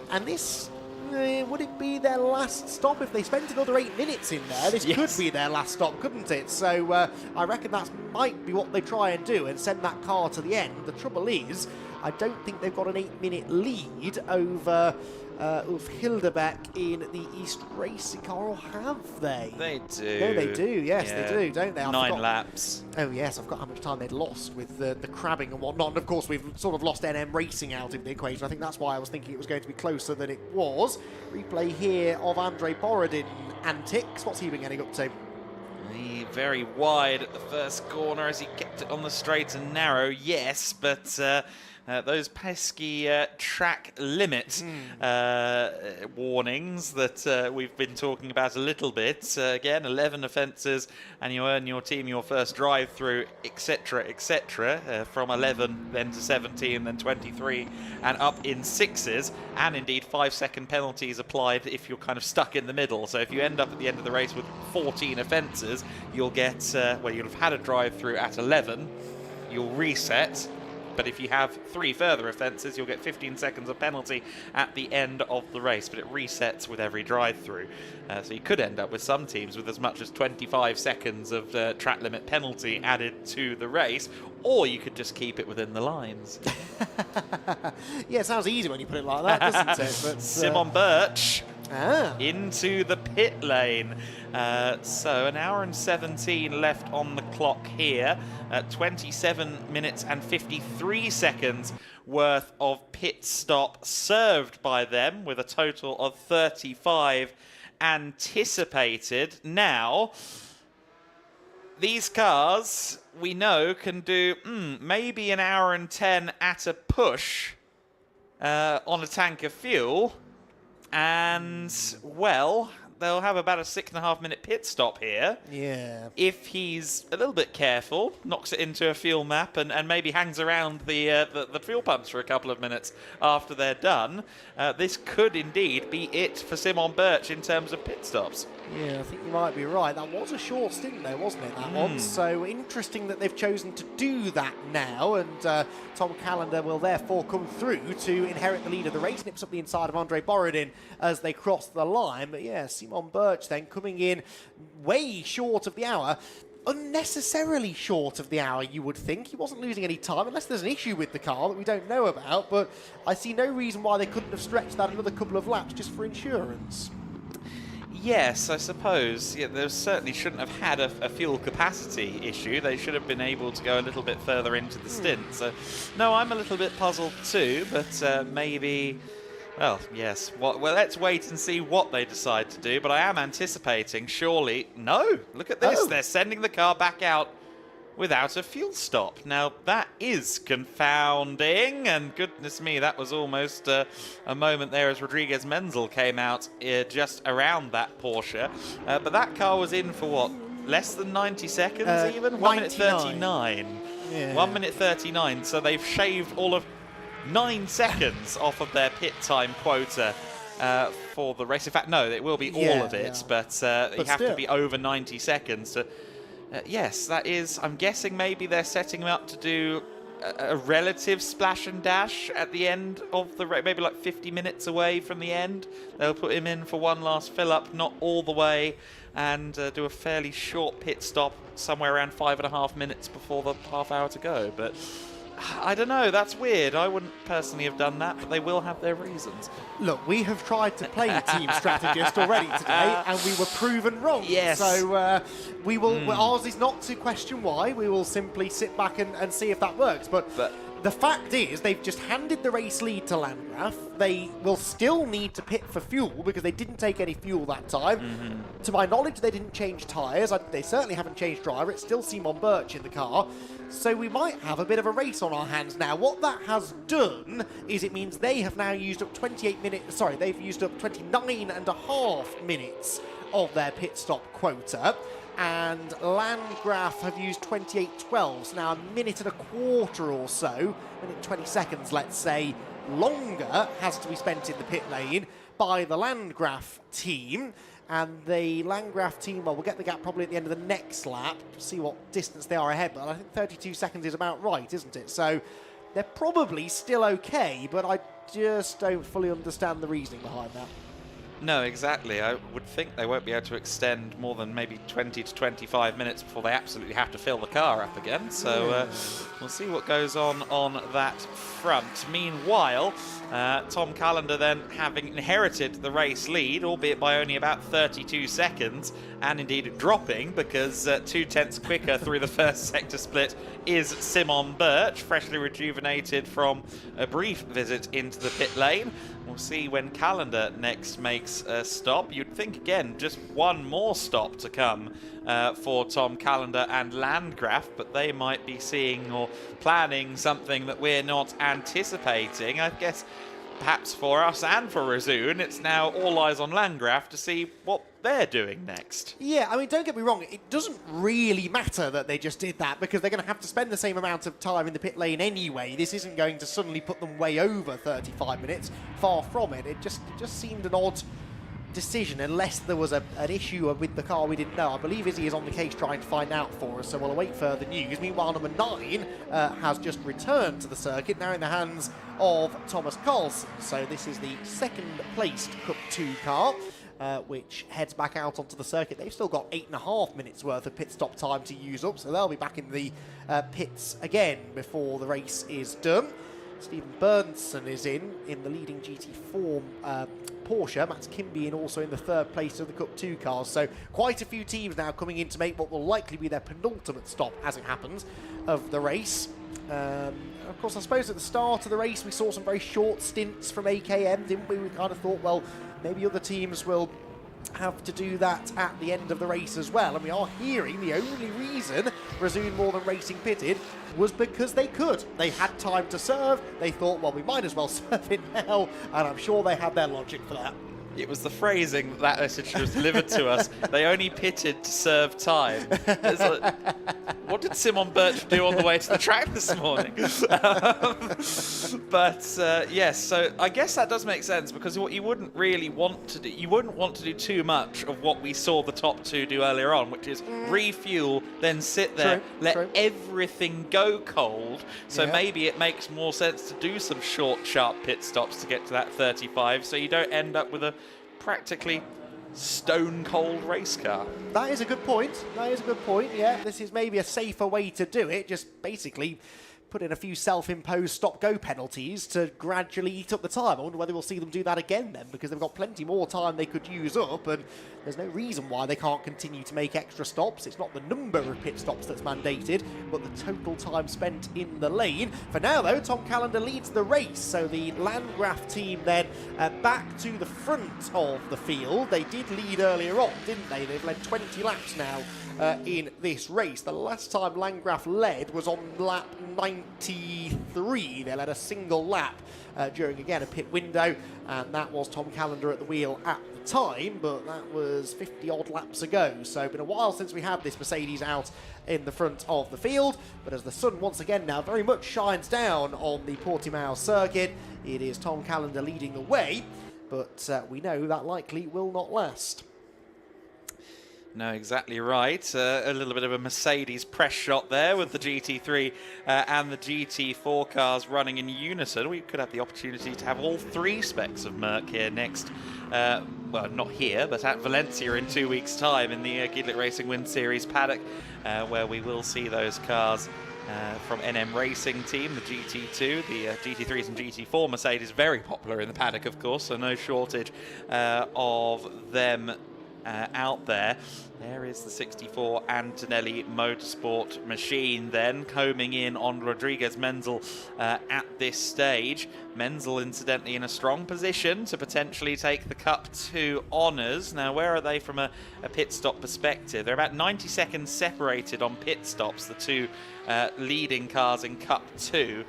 And this... would it be their last stop if they spent another 8 minutes in there? This could be their last stop, couldn't it? So I reckon that might be what they try and do and send that car to the end. The trouble is, I don't think they've got an 8-minute lead over Ulf Hildebeck in the East Racing car, or have they? They do. No, they do. Yes, they do, don't they? 9 laps. Oh, yes, I've got how much time they'd lost with the crabbing and whatnot. And, of course, we've sort of lost NM Racing out of the equation. I think that's why I was thinking it was going to be closer than it was. Replay here of Andrei Borodin antics. What's he been getting up to? Very wide at the first corner as he kept it on the straight and narrow, yes, but those pesky track limit warnings that we've been talking about a little bit. Again, 11 offences and you earn your team your first drive-through, etc., etc., from 11 then to 17, then 23, and up in 6s, and indeed 5-second penalties applied if you're kind of stuck in the middle. So if you end up at the end of the race with 14 offences, you'll get, you'll have had a drive-through at 11, you'll reset, but if you have 3 further offences, you'll get 15 seconds of penalty at the end of the race, but it resets with every drive-through. So you could end up with some teams with as much as 25 seconds of track limit penalty added to the race, or you could just keep it within the lines. Yeah, it sounds easy when you put it like that, doesn't it? But, Simon Birch into the pit lane. So an hour and 17 left on the clock here. 27 minutes and 53 seconds worth of pit stop served by them, with a total of 35 anticipated. Now, these cars, we know, can do maybe an hour and 10 at a push on a tank of fuel. And, well, they'll have about a 6.5 minute pit stop here. Yeah. If he's a little bit careful, knocks it into a fuel map and maybe hangs around the fuel pumps for a couple of minutes after they're done, this could indeed be it for Simon Birch in terms of pit stops. Yeah, I think you might be right. That was a short stint though, wasn't it, that one? So interesting that they've chosen to do that now, and Tom Callender will therefore come through to inherit the lead of the race, nips up the inside of Andrei Borodin as they cross the line. But yeah, Simon Birch then coming in way short of the hour. Unnecessarily short of the hour, you would think. He wasn't losing any time, unless there's an issue with the car that we don't know about, but I see no reason why they couldn't have stretched that another couple of laps just for insurance. Yes, I suppose. Yeah, they certainly shouldn't have had a fuel capacity issue. They should have been able to go a little bit further into the stint. So, no, I'm a little bit puzzled too, but maybe... Well, yes. Well, let's wait and see what they decide to do, but I am anticipating, surely... No! Look at this! They're sending the car back out without a fuel stop. Now, that is confounding, and goodness me, that was almost a moment there as Rodriguez Menzel came out just around that Porsche. But that car was in for, what, less than 90 seconds even? 1 minute 39. Yeah. 1 minute 39, so they've shaved all of 9 seconds off of their pit time quota for the race. In fact, no, it will be all of it, but you have to be over 90 seconds to... yes, that is... I'm guessing maybe they're setting them up to do a relative splash and dash at the end of the race, maybe like 50 minutes away from the end. They'll put him in for one last fill-up, not all the way, and do a fairly short pit stop somewhere around 5.5 minutes before the half hour to go. But I don't know, that's weird. I wouldn't personally have done that, but they will have their reasons. Look, we have tried to play team strategist already today, and we were proven wrong. Yes. So we will. Ours is not to question why. We will simply sit back and see if that works. But the fact is, they've just handed the race lead to Landgraf. They will still need to pit for fuel because they didn't take any fuel that time. To my knowledge, they didn't change tyres. They certainly haven't changed driver. It's still Simon Birch in the car. So we might have a bit of a race on our hands now. What that has done is it means they have now used up 28 minutes. Sorry, they've used up 29.5 minutes of their pit stop quota. And Landgraf have used 28.12, so now a minute and a quarter or so, minute 20 seconds, let's say, longer has to be spent in the pit lane by the Landgraf team. And the Landgraf team, well, we'll get the gap probably at the end of the next lap, see what distance they are ahead, but I think 32 seconds is about right, isn't it? So they're probably still okay, but I just don't fully understand the reasoning behind that. No, exactly. I would think they won't be able to extend more than maybe 20 to 25 minutes before they absolutely have to fill the car up again. So we'll see what goes on that front. Meanwhile, Tom Callender then having inherited the race lead, albeit by only about 32 seconds, and indeed dropping because 2/10 quicker through the first sector split is Simon Birch, freshly rejuvenated from a brief visit into the pit lane. We'll see when Callender next makes a stop. You'd think, again, just one more stop to come for Tom Callender and Landgraf, but they might be seeing or planning something that we're not anticipating. I guess perhaps for us and for Razoon, it's now all eyes on Landgraf to see what they're doing next. Yeah, I mean, don't get me wrong, it doesn't really matter that they just did that because they're going to have to spend the same amount of time in the pit lane anyway. This isn't going to suddenly put them way over 35 minutes. Far from it. It just seemed an odd decision unless there was an issue with the car we didn't know. I believe Izzy is on the case trying to find out for us, so we'll await further news. Meanwhile, number 9 has just returned to the circuit, now in the hands of Thomas Carlson. So this is the second placed Cup 2 car, which heads back out onto the circuit. They've still got 8.5 minutes worth of pit stop time to use up, so they'll be back in the pits again before the race is done. Stephen Bernson is in the leading GT4 Porsche. Matt Kimby in also in the third place of the Cup 2 cars. So quite a few teams now coming in to make what will likely be their penultimate stop, as it happens, of the race. Of course, I suppose at the start of the race we saw some very short stints from AKM, didn't we? We kind of thought, well, maybe other teams will have to do that at the end of the race as well. And we are hearing the only reason Razoon More Than Racing pitted was because they could. They had time to serve. They thought, well, we might as well serve it now. And I'm sure they had their logic for that. It was the phrasing that message was delivered to us. They only pitted to serve time. It's like, what did Simon Birch do on the way to the track this morning? Yes, so I guess that does make sense because what you wouldn't really want to do, you wouldn't want to do too much of what we saw the top two do earlier on, which is refuel, then sit there, let everything go cold. So maybe it makes more sense to do some short, sharp pit stops to get to that 35 so you don't end up with a practically stone cold race car. That is a good point. That is a good point. Yeah, this is maybe a safer way to do it. Just basically put in a few self-imposed stop-go penalties to gradually eat up the time. I wonder whether we'll see them do that again then, because they've got plenty more time they could use up, and there's no reason why they can't continue to make extra stops. It's not the number of pit stops that's mandated, but the total time spent in the lane. For now, though, Tom Callender leads the race, so the Landgraf team then back to the front of the field. They did lead earlier on, didn't they? They've led 20 laps now in this race. The last time Landgraf led was on lap 93. They led a single lap during, again, a pit window, and that was Tom Callender at the wheel at the time, but that was 50-odd laps ago. So it's been a while since we had this Mercedes out in the front of the field, but as the sun once again now very much shines down on the Portimão circuit, it is Tom Callender leading the way, but we know that likely will not last. No, exactly right. A little bit of a Mercedes press shot there with the GT3 and the GT4 cars running in unison. We could have the opportunity to have all three specs of Merc here next. Well, not here, but at Valencia in 2 weeks' time in the GEDLICH Racing Wind Series paddock, where we will see those cars from NM Racing Team, the GT2, the GT3s and GT4 Mercedes, very popular in the paddock, of course, so no shortage of them out there. There is the 64 Antonelli Motorsport machine then, combing in on Rodriguez Menzel at this stage. Menzel, incidentally, in a strong position to potentially take the Cup 2 honours. Now, where are they from a pit stop perspective? They're about 90 seconds separated on pit stops, the two leading cars in Cup 2,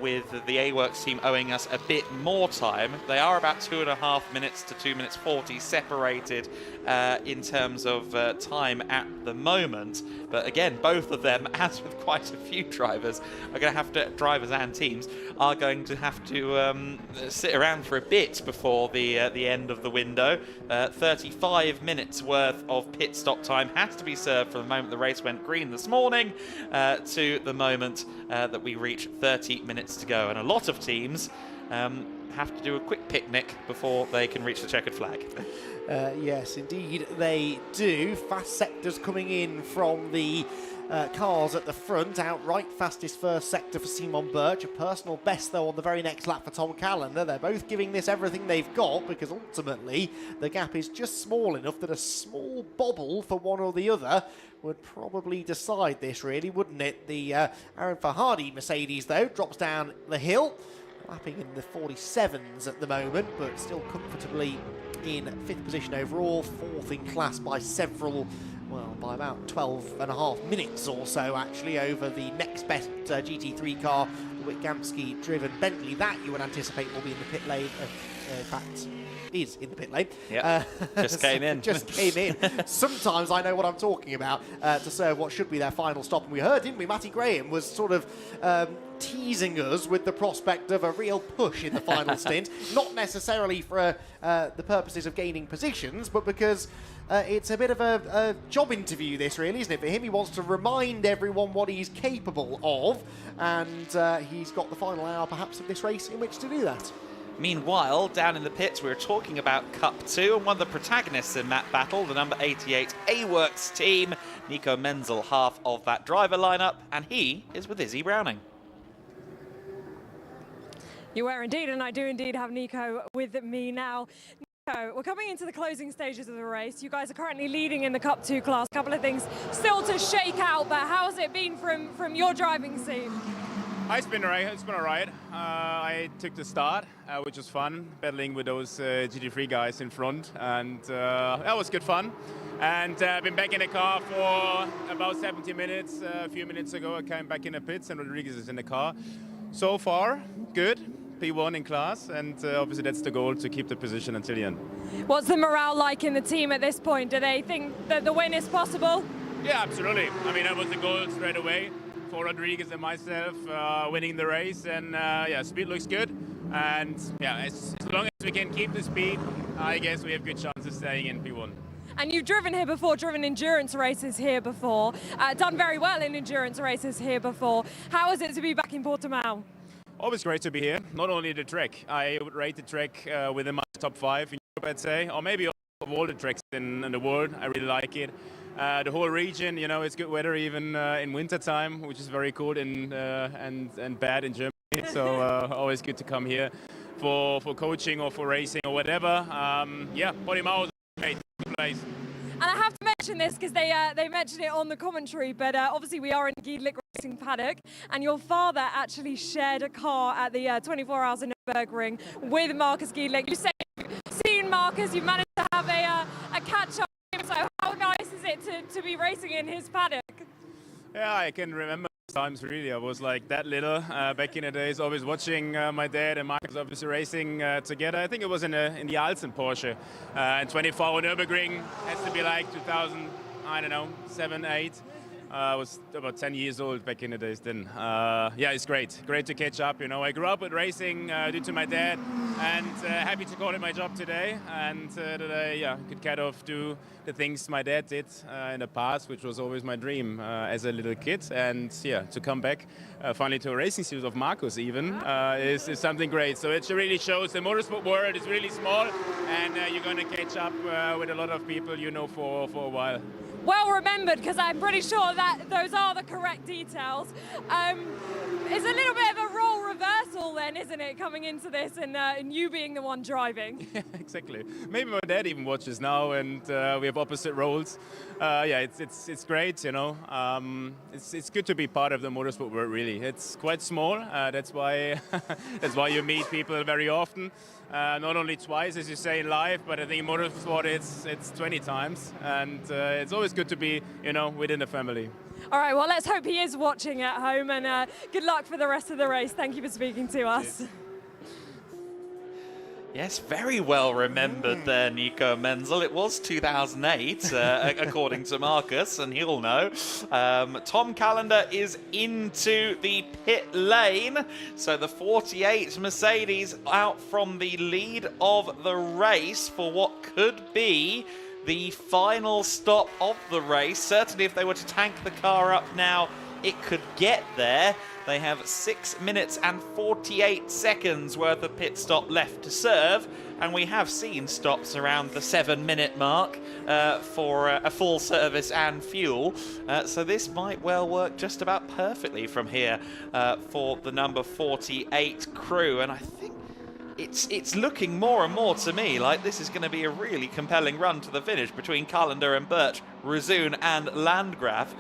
with the A-Works team owing us a bit more time. They are about 2.5 minutes to 2 minutes 40 separated in terms of time at the moment. But again, both of them, as with quite a few drivers, are going to have to, drivers and teams, are going to have to sit around for a bit before the end of the window. 35 minutes worth of pit stop time has to be served from the moment the race went green this morning to the moment that we reach 30 minutes to go. And a lot of teams have to do a quick picnic before they can reach the checkered flag. Yes, indeed they do. Fast sectors coming in from the cars at the front. Outright fastest first sector for Simon Birch. A personal best, though, on the very next lap for Tom Callender. They're both giving this everything they've got, because ultimately the gap is just small enough that a small bobble for one or the other would probably decide this, really, wouldn't it? The Aaron Farhadi Mercedes, though, drops down the hill, lapping in the 47s at the moment, but still comfortably in 5th position overall, 4th in class by several, well, by about 12.5 minutes or so, actually, over the next best GT3 car, the Witgamski-driven Bentley. That you would anticipate will be in the pit lane. In fact, is in the pit lane. Yeah, just came in. Just came in. Sometimes I know what I'm talking about to serve what should be their final stop. And we heard, didn't we? Matty Graham was sort of teasing us with the prospect of a real push in the final stint. Not necessarily for the purposes of gaining positions, but because it's a bit of a job interview, this, really, isn't it? For him, he wants to remind everyone what he's capable of, and he's got the final hour, perhaps, of this race in which to do that. Meanwhile, down in the pits, we were talking about Cup 2, and one of the protagonists in that battle, the number 88 A-Works team, Nico Menzel, half of that driver lineup, and he is with Izzy Browning. You were indeed, and I do indeed have Nico with me now. Nico, we're coming into the closing stages of the race. You guys are currently leading in the Cup 2 class. A couple of things still to shake out, but how's it been from your driving seat? It's been all right. I took the start, which was fun, battling with those GT3 guys in front, and that was good fun. And I've been back in the car for about 70 minutes. A few minutes ago, I came back in the pits, and Rodriguez is in the car. So far, good. P1 in class, and obviously that's the goal, to keep the position until the end. What's the morale like in the team at this point? Do they think that the win is possible? Yeah, absolutely. I mean, that was the goal straight away for Rodriguez and myself, winning the race, and yeah, speed looks good, and yeah, as long as we can keep the speed, I guess we have good chances staying in P1. And you've driven here before, driven endurance races here before, done very well in endurance races here before. How is it to be back in Portimão? Always great to be here. Not only the track, I would rate the track within my top 5 in Europe, I'd say, or maybe of all the tracks in the world. I really like it. The whole region, you know, it's good weather even in winter time, which is very cold and bad in Germany. So always good to come here for coaching or for racing or whatever. Yeah, Portimão is a great place. And I have to mention this because they mentioned it on the commentary, but obviously we are in GEDLICH Racing paddock, and your father actually shared a car at the 24 Hours in Nürburgring with Marcus GEDLICH. You say you've seen Marcus, you've managed to have a catch-up with him, so how nice is it to be racing in his paddock? Yeah, I can remember times, really. I was like that little back in the days, always watching my dad and Marcus obviously racing together. I think it was in the Alsen Porsche, and 24 Hour Nürburgring has to be like 2000, I don't know, 7, 8. I was about 10 years old back in the days then. Yeah, it's great. Great to catch up, you know. I grew up with racing due to my dad, and happy to call it my job today. And that I could kind of do the things my dad did in the past, which was always my dream as a little kid. And yeah, to come back finally to a racing series of Marcus even is something great. So it really shows the motorsport world is really small, and you're going to catch up with a lot of people you know for a while. Well remembered, because I'm pretty sure that those are the correct details. It's a little bit of a role reversal then, isn't it, coming into this and you being the one driving? Yeah, exactly. Maybe my dad even watches now, and we have opposite roles. Yeah, it's great, you know. It's good to be part of the motorsport world, really. It's quite small. That's why that's why you meet people very often. Not only twice, as you say, in life, but I think in motorsport it's 20 times, and it's always good to be, you know, within the family. All right, well, let's hope he is watching at home, and good luck for the rest of the race. Thank you for speaking to us. Yes, very well remembered there, Nico Menzel. It was 2008, according to Marcus, and he'll know. Tom Callender is into the pit lane. So the 48 Mercedes out from the lead of the race for what could be the final stop of the race. Certainly if they were to tank the car up now, it could get there. They have 6 minutes and 48 seconds worth of pit stop left to serve, and we have seen stops around the 7-minute mark for a full service and fuel. So this might well work just about perfectly from here for the number 48 crew, and I think it's looking more and more to me like this is going to be a really compelling run to the finish between Callender and Birch, Razoon and Landgraf,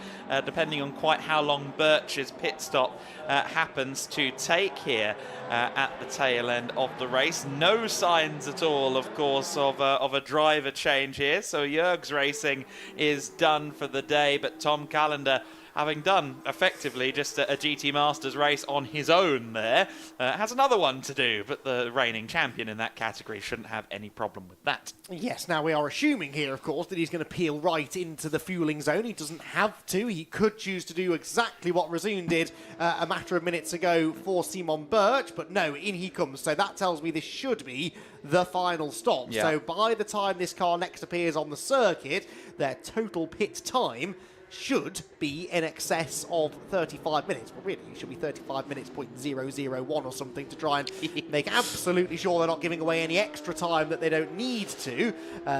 depending on quite how long Birch's pit stop happens to take here at the tail end of the race. No signs at all, of course, of a driver change here, so Jürg's Racing is done for the day, but Tom Callender, having done effectively just a GT Masters race on his own there, has another one to do, but the reigning champion in that category shouldn't have any problem with that. Yes, now we are assuming here, of course, that he's going to peel right into the fueling zone. He doesn't have to. He could choose to do exactly what Razoon did a matter of minutes ago for Simon Birch, but no, in he comes. So that tells me this should be the final stop. Yeah. So by the time this car next appears on the circuit, their total pit time should be in excess of 35 minutes. Well, really, it should be 35 minutes, .001 or something, to try and make absolutely sure they're not giving away any extra time that they don't need to,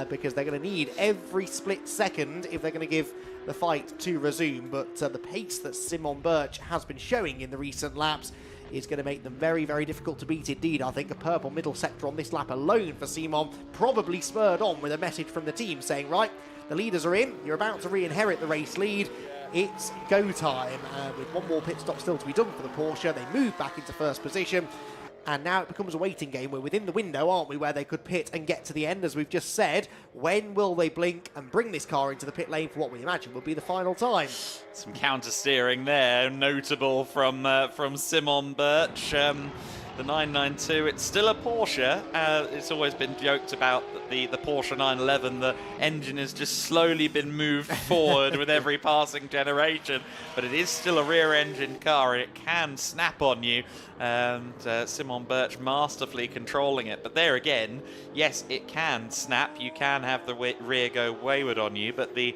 because they're going to need every split second if they're going to give the fight to Razoon. But the pace that Simon Birch has been showing in the recent laps is going to make them very, very difficult to beat indeed. I think a purple middle sector on this lap alone for Simon, probably spurred on with a message from the team saying, right, the leaders are in, you're about to re-inherit the race lead, it's go time. With one more pit stop still to be done for the Porsche, they move back into first position, and now it becomes a waiting game. We're within the window, aren't we, where they could pit and get to the end, as we've just said. When will they blink and bring this car into the pit lane for what we imagine will be the final time? Some counter steering there, notable from Simon Birch. The 992, it's still a Porsche. It's always been joked about that the Porsche 911, the engine has just slowly been moved forward with every passing generation, but it is still a rear-engine car and it can snap on you. And Simon Birch masterfully controlling it. But there again, yes, it can snap. You can have the rear go wayward on you, but the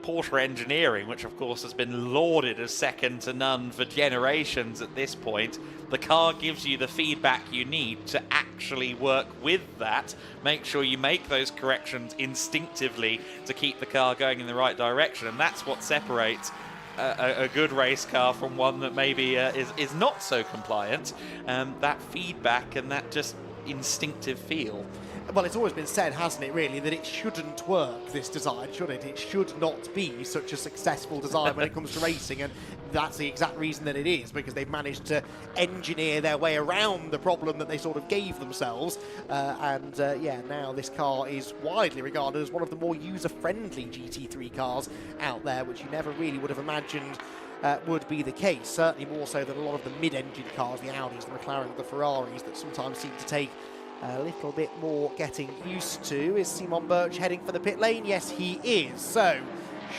Porsche engineering, which of course has been lauded as second to none for generations at this point, the car gives you the feedback you need to actually work with that. Make sure you make those corrections instinctively to keep the car going in the right direction, and that's what separates a good race car from one that maybe is not so compliant. That feedback and that just instinctive feel. Well, it's always been said, hasn't it, really, that it shouldn't work, this design, should it? It should not be such a successful design when it comes to racing, and that's the exact reason that it is, because they've managed to engineer their way around the problem that they sort of gave themselves. Yeah, now this car is widely regarded as one of the more user-friendly GT3 cars out there, which you never really would have imagined would be the case, certainly more so than a lot of the mid-engine cars, the Audis, the McLarens, the Ferraris, that sometimes seem to take a little bit more getting used to. Is Simon Birch heading for the pit lane? Yes, he is. So,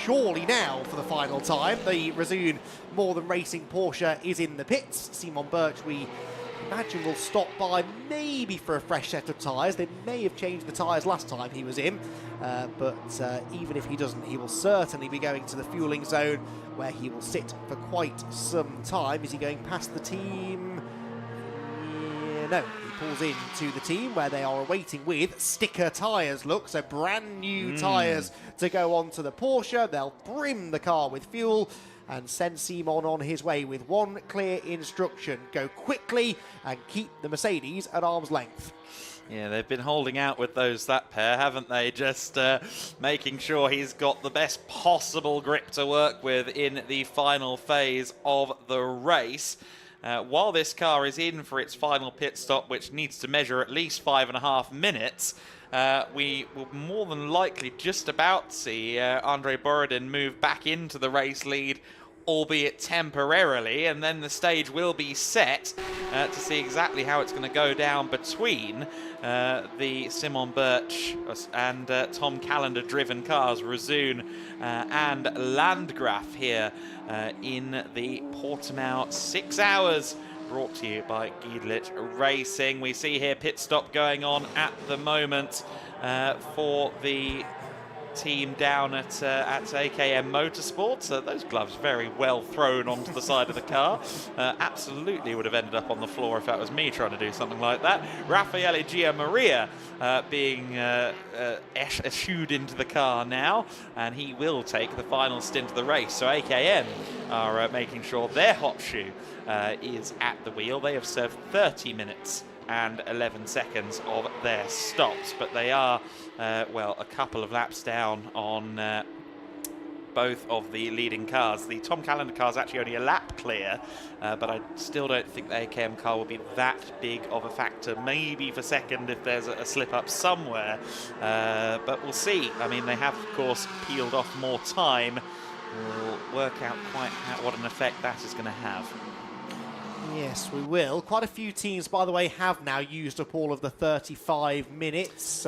surely now for the final time. The Resoon More Than Racing Porsche is in the pits. Simon Birch, we imagine, will stop by maybe for a fresh set of tyres. They may have changed the tyres last time he was in, but even if he doesn't, he will certainly be going to the fueling zone where he will sit for quite some time. Is he going past the team? Yeah, no, he pulls into the team where they are awaiting with sticker tyres. Look, so brand new tyres to go onto the Porsche. They'll brim the car with fuel and send Simon on his way with one clear instruction: go quickly and keep the Mercedes at arm's length. Yeah, they've been holding out with that pair, haven't they? Just making sure he's got the best possible grip to work with in the final phase of the race. While this car is in for its final pit stop, which needs to measure at least 5.5 minutes, we will more than likely just about see Andre Borodin move back into the race lead, albeit temporarily, and then the stage will be set to see exactly how it's going to go down between the Simon Birch and Tom Callender driven cars, Resoon and Landgraf, here in the Portimão 6 Hours, brought to you by GEDLICH Racing. We see here pit stop going on at the moment for the team down at AKM Motorsports. Those gloves very well thrown onto the side of the car. Absolutely would have ended up on the floor if that was me trying to do something like that. Raffaele Gianmaria being eschewed into the car now, and he will take the final stint of the race. So AKM are making sure their hot shoe is at the wheel. They have served 30 minutes and 11 seconds of their stops, but they are, well, a couple of laps down on both of the leading cars. The Tom Callender car is actually only a lap clear, but I still don't think the AKM car will be that big of a factor. Maybe for second if there's a slip up somewhere, but we'll see. I mean, they have, of course, peeled off more time. We'll work out quite what an effect that is going to have. Yes, we will. Quite a few teams, by the way, have now used up all of the 35 minutes.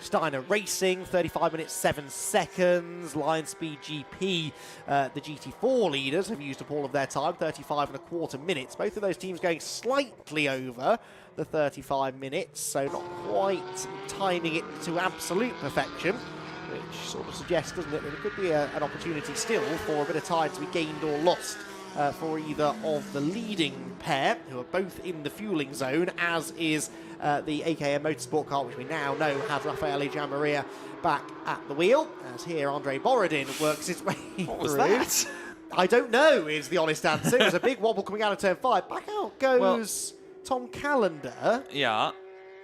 Steiner Racing, 35 minutes, 7 seconds. Lion Speed GP, the GT4 leaders, have used up all of their time, 35.25 minutes. Both of those teams going slightly over the 35 minutes, so not quite timing it to absolute perfection, which sort of suggests, doesn't it, that there could be an opportunity still for a bit of time to be gained or lost for either of the leading pair, who are both in the fueling zone, as is the AKM Motorsport car, which we now know has Raffaele Gianmaria back at the wheel, as here Andre Borodin works his way through. What was that? I don't know, is the honest answer. It was a big wobble coming out of turn 5. Back out goes Tom Callender. Yeah.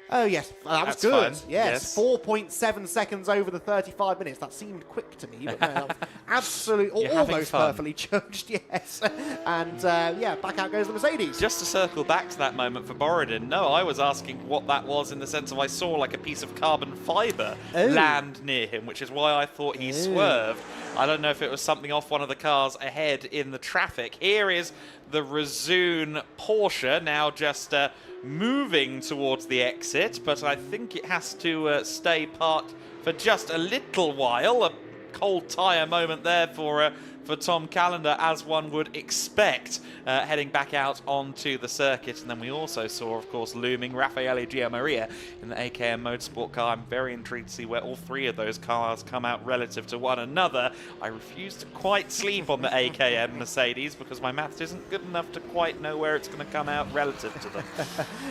Oh, yes, that was That's good. fine. Yes, 4.7 seconds over the 35 minutes. That seemed quick to me, but no, that was absolutely, almost perfectly judged, yes. And, yeah, back out goes the Mercedes. Just to circle back to that moment for Borodin, no, I was asking what that was in the sense of I saw like a piece of carbon fibre land near him, which is why I thought he swerved. I don't know if it was something off one of the cars ahead in the traffic. Here is the Resoon Porsche, now just moving towards the exit, but I think it has to stay parked for just a little while. A cold tyre moment there for Tom Callender, as one would expect, heading back out onto the circuit. And then we also saw, of course, looming Raffaele Gianmaria in the AKM Motorsport car. I'm very intrigued to see where all three of those cars come out relative to one another. I refuse to quite sleep on the AKM Mercedes because my maths isn't good enough to quite know where it's going to come out relative to them.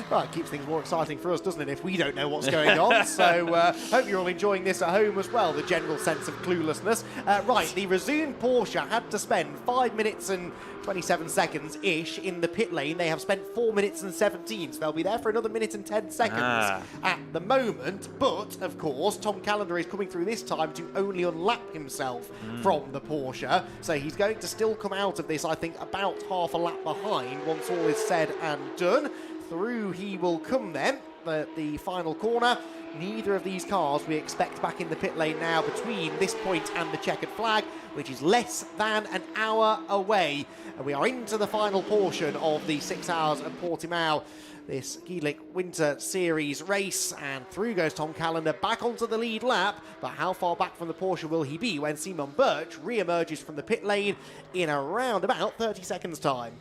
Well, it keeps things more exciting for us, doesn't it, if we don't know what's going on? So hope you're all enjoying this at home as well, the general sense of cluelessness. Right, the Resoon Porsche had to spend 5 minutes and 27 seconds-ish in the pit lane. They have spent 4 minutes and 17, so they'll be there for another minute and 10 seconds at the moment. But, of course, Tom Callender is coming through this time to only unlap himself from the Porsche. So he's going to still come out of this, I think, about half a lap behind once all is said and done. Through he will come then. the final corner. Neither of these cars we expect back in the pit lane now between this point and the checkered flag, which is less than an hour away. And we are into the final portion of the 6 Hours of Portimão, this GEDLICH Winter Series race. And through goes Tom Callender back onto the lead lap. But how far back from the Porsche will he be when Simon Birch re-emerges from the pit lane in around about 30 seconds' time?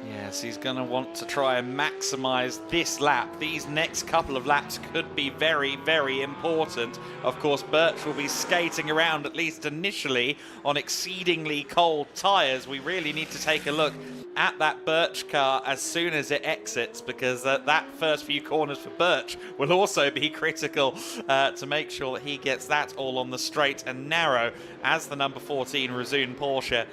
Yes, he's going to want to try and maximise this lap. These next couple of laps could be very, very important. Of course, Birch will be skating around, at least initially, on exceedingly cold tyres. We really need to take a look at that Birch car as soon as it exits, because that first few corners for Birch will also be critical to make sure that he gets that all on the straight and narrow as the number 14 Razun Porsche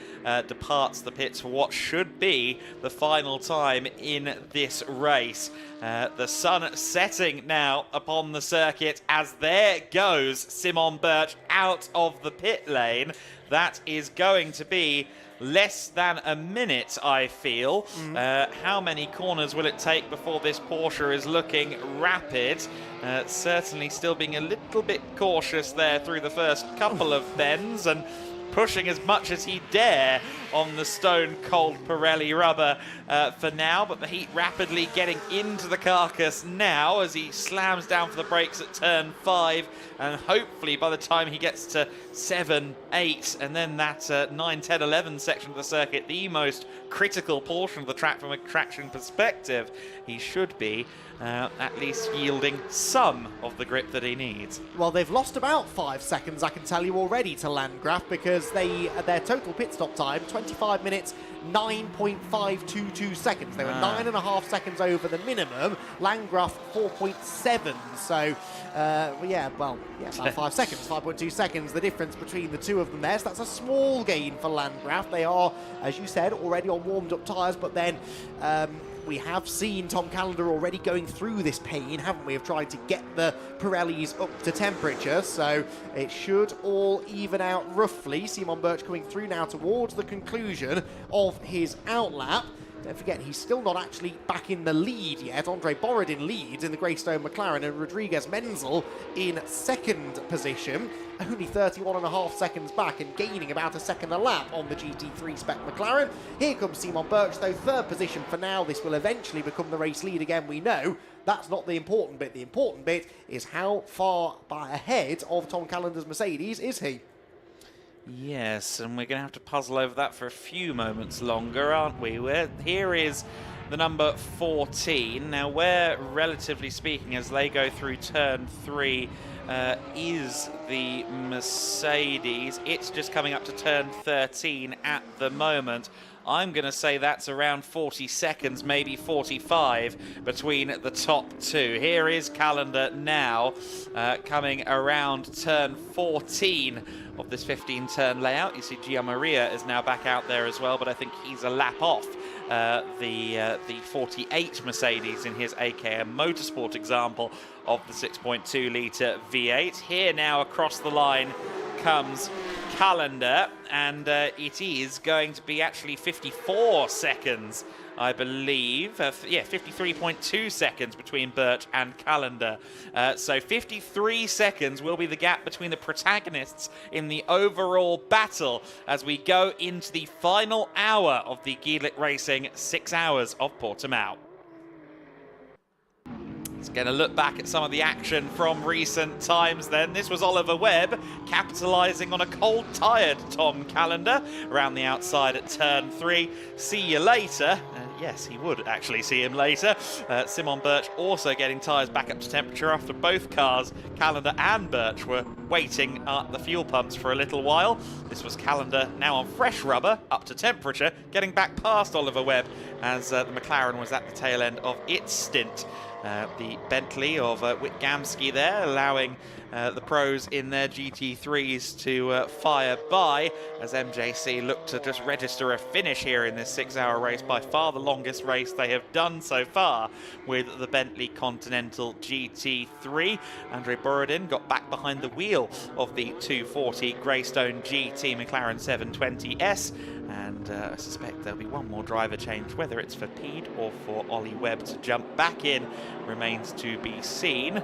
departs the pits for what should be the final time in this race. The sun setting now upon the circuit as there goes Simon Birch out of the pit lane. That is going to be less than a minute, I feel. How many corners will it take before this Porsche is looking rapid? Certainly still being a little bit cautious there through the first couple of bends and pushing as much as he dare on the stone cold Pirelli rubber for now, but the heat rapidly getting into the carcass now as he slams down for the brakes at turn 5, and hopefully by the time he gets to 7, 8 and then that 9, 10, 11 section of the circuit, the most critical portion of the track from a traction perspective, he should be at least yielding some of the grip that he needs. Well, they've lost about 5 seconds, I can tell you already, to Landgraf, because their total pit stop time, 25 minutes, 9.522 seconds. They were 9.5 seconds over the minimum. Landgraf 4.7. So, about 5 seconds, 5.2 seconds, the difference between the two of them there. So that's a small gain for Landgraf. They are, as you said, already on warmed up tyres, but then we have seen Tom Callender already going through this pain, haven't we, of trying to get the Pirellis up to temperature, so it should all even out roughly. Simon Birch coming through now towards the conclusion of his outlap. Don't forget, he's still not actually back in the lead yet. Andre Borodin leads in the Greystone McLaren and Rodriguez Menzel in second position. Only 31.5 seconds back and gaining about a second a lap on the GT3 spec McLaren. Here comes Simon Birch, though, third position for now. This will eventually become the race lead again, we know. That's not the important bit. The important bit is how far ahead of Tom Callender's Mercedes is he? Yes, and we're going to have to puzzle over that for a few moments longer, aren't we? Here is the number 14. Now, where, relatively speaking, as they go through turn 3, is the Mercedes. It's just coming up to turn 13 at the moment. I'm going to say that's around 40 seconds, maybe 45, between the top two. Here is Callender now, coming around turn 14 of this 15-turn layout. You see Gianmaria is now back out there as well, but I think he's a lap off the 48 Mercedes in his AKM Motorsport example of the 6.2-litre V8. Here now across the line comes Callender, and it is going to be actually 54 seconds, I believe. 53.2 seconds between Birch and Callender. So 53 seconds will be the gap between the protagonists in the overall battle as we go into the final hour of the GEDLICH Racing 6 Hours of Portimão. Let's get a look back at some of the action from recent times then. This was Oliver Webb capitalising on a cold-tired Tom Callender around the outside at turn 3. See you later. Yes, he would actually see him later. Simon Birch also getting tyres back up to temperature after both cars, Callender and Birch, were waiting at the fuel pumps for a little while. This was Callender now on fresh rubber, up to temperature, getting back past Oliver Webb as the McLaren was at the tail end of its stint. The Bentley of Whit Gamsky there, allowing the pros in their GT3s to fire by as MJC look to just register a finish here in this 6-hour race, by far the longest race they have done so far with the Bentley Continental GT3. Andre Borodin got back behind the wheel wheel of the 240 Greystone GT McLaren 720S. And I suspect there'll be one more driver change, whether it's for Pede or for Ollie Webb to jump back in remains to be seen.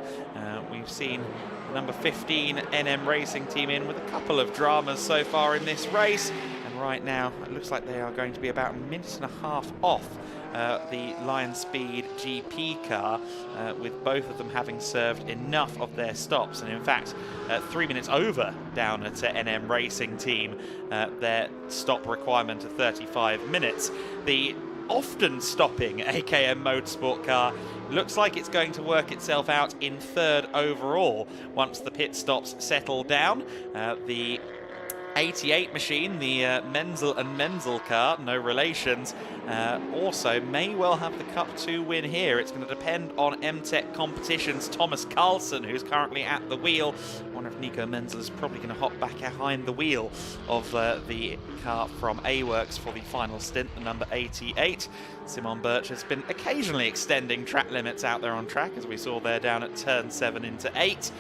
We've seen the number 15 NM Racing team in with a couple of dramas so far in this race. And right now, it looks like they are going to be about a minute and a half off the Lion Speed GP car, with both of them having served enough of their stops, and in fact 3 minutes over down at NM Racing team, their stop requirement of 35 minutes. The often stopping AKM Motorsport car looks like it's going to work itself out in third overall once the pit stops settle down. The 88 machine, the Menzel and Menzel car, no relations, also may well have the Cup 2 win here. It's going to depend on MTech Competition's Thomas Carlson, who's currently at the wheel. I wonder if Nico Menzel is probably going to hop back behind the wheel of the car from A-Works for the final stint, the number 88. Simon Birch has been occasionally extending track limits out there on track, as we saw there down at turn 7 into 8.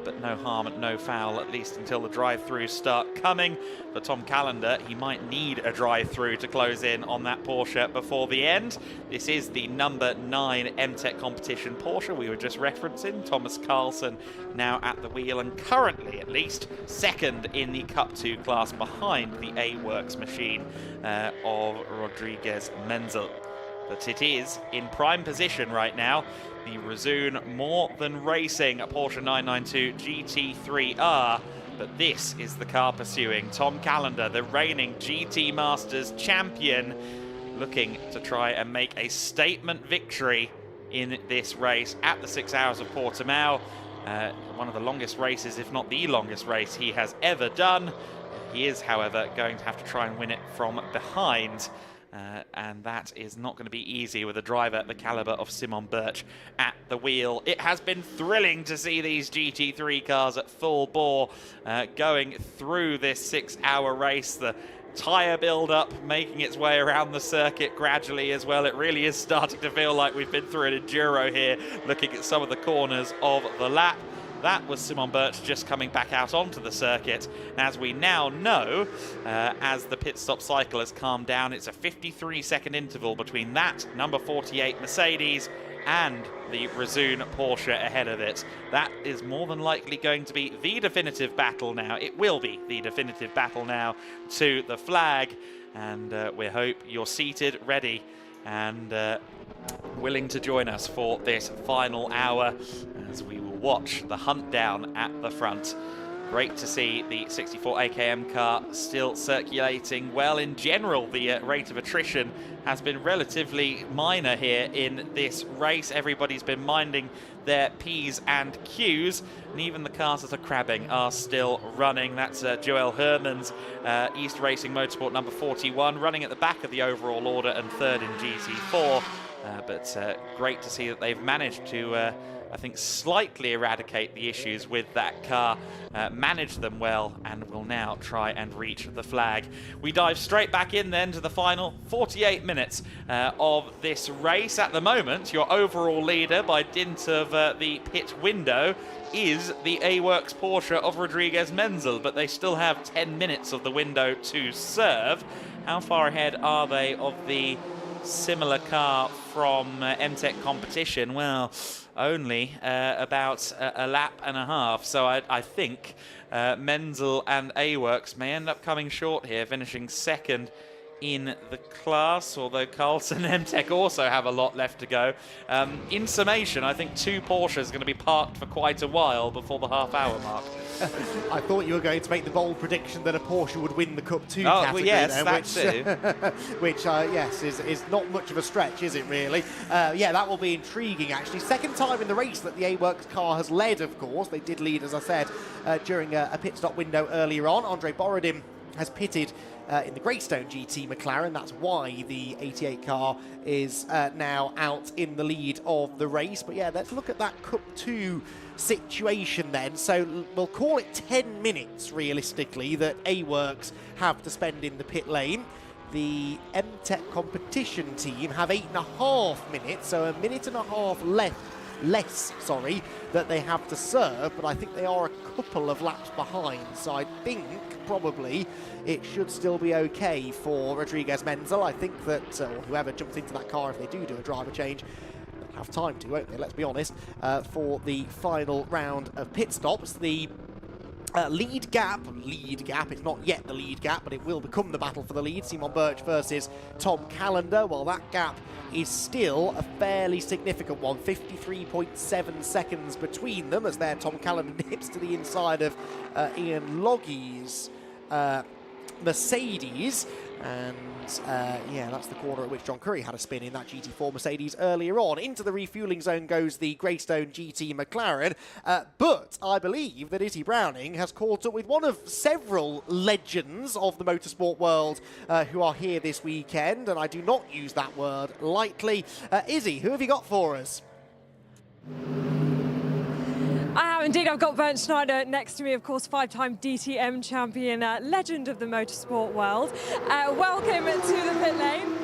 But no harm and no foul, at least until the drive-throughs start coming. For Tom Callender, he might need a drive-through to close in on that Porsche before the end. This is the number 9 MTech Competition Porsche we were just referencing. Thomas Carlson now at the wheel, and currently, at least, second in the Cup 2 class behind the A-Works machine of Rodriguez Menzel. But it is in prime position right now. The Resoon More Than Racing Porsche 992 GT3R. But this is the car pursuing Tom Callender, the reigning GT Masters champion, looking to try and make a statement victory in this race at the 6 Hours of Portimão. One of the longest races, if not the longest race he has ever done. He is, however, going to have to try and win it from behind. And that is not going to be easy with a driver the caliber of Simon Birch at the wheel. It has been thrilling to see these GT3 cars at full bore going through this 6-hour race. The tyre build-up making its way around the circuit gradually as well. It really is starting to feel like we've been through an enduro here, looking at some of the corners of the lap. That was Simon Birch just coming back out onto the circuit. And as we now know, as the pit stop cycle has calmed down, it's a 53-second interval between that number 48 Mercedes and the Resoon Porsche ahead of it. That is more than likely going to be the definitive battle now. It will be the definitive battle now to the flag. And we hope you're seated, ready, and willing to join us for this final hour as we will watch the hunt down at the front. Great to see the 64 AKM car still circulating well. In general, the rate of attrition has been relatively minor here in this race. Everybody's been minding their P's and Q's, and even the cars that are crabbing are still running. That's Joel Herman's East Racing Motorsport number 41, running at the back of the overall order and third in GT4. But great to see that they've managed to, I think, slightly eradicate the issues with that car, manage them well, and will now try and reach the flag. We dive straight back in then to the final 48 minutes of this race. At the moment, your overall leader by dint of the pit window is the A-Works Porsche of Rodriguez Menzel, but they still have 10 minutes of the window to serve. How far ahead are they of the similar car from MTech Competition? Well, only about a lap and a half. So I think Menzel and A-Works may end up coming short here, finishing second in the class, although Carlson and MTech also have a lot left to go. In summation, I think 2 Porsches are going to be parked for quite a while before the half-hour mark. I thought you were going to make the bold prediction that a Porsche would win the Cup 2 category. Well, yes, then, that too. which yes, is not much of a stretch, is it really? Yeah, that will be intriguing, actually. Second time in the race that the A-Works car has led, of course. They did lead, as I said, during a pit stop window earlier on. Andre Borodin has pitted in the Greystone GT McLaren. That's why the 88 car is now out in the lead of the race. But yeah, let's look at that Cup 2 situation then. So we'll call it 10 minutes, realistically, that A-Works have to spend in the pit lane. The MTech Competition team have 8.5 minutes, so a minute and a half left less, that they have to serve, but I think they are a couple of laps behind, so I think probably it should still be okay for Rodriguez Menzel. I think that, or whoever jumps into that car, if they do a driver change, they'll have time to, won't they, let's be honest, for the final round of pit stops. The lead gap, it's not yet the lead gap, but it will become the battle for the lead. Simon Birch versus Tom Callender. Well, that gap is still a fairly significant one, 53.7 seconds between them, as there Tom Callender nips to the inside of Ian Loggie's Mercedes. And yeah, that's the corner at which John Curry had a spin in that GT4 Mercedes earlier on. Into the refueling zone goes the Greystone GT McLaren, but I believe that Izzy Browning has caught up with one of several legends of the motorsport world who are here this weekend, and I do not use that word lightly. Izzy, who have you got for us? I have indeed. I've got Bernd Schneider next to me, of course, 5-time DTM champion, legend of the motorsport world. Welcome to the pit lane.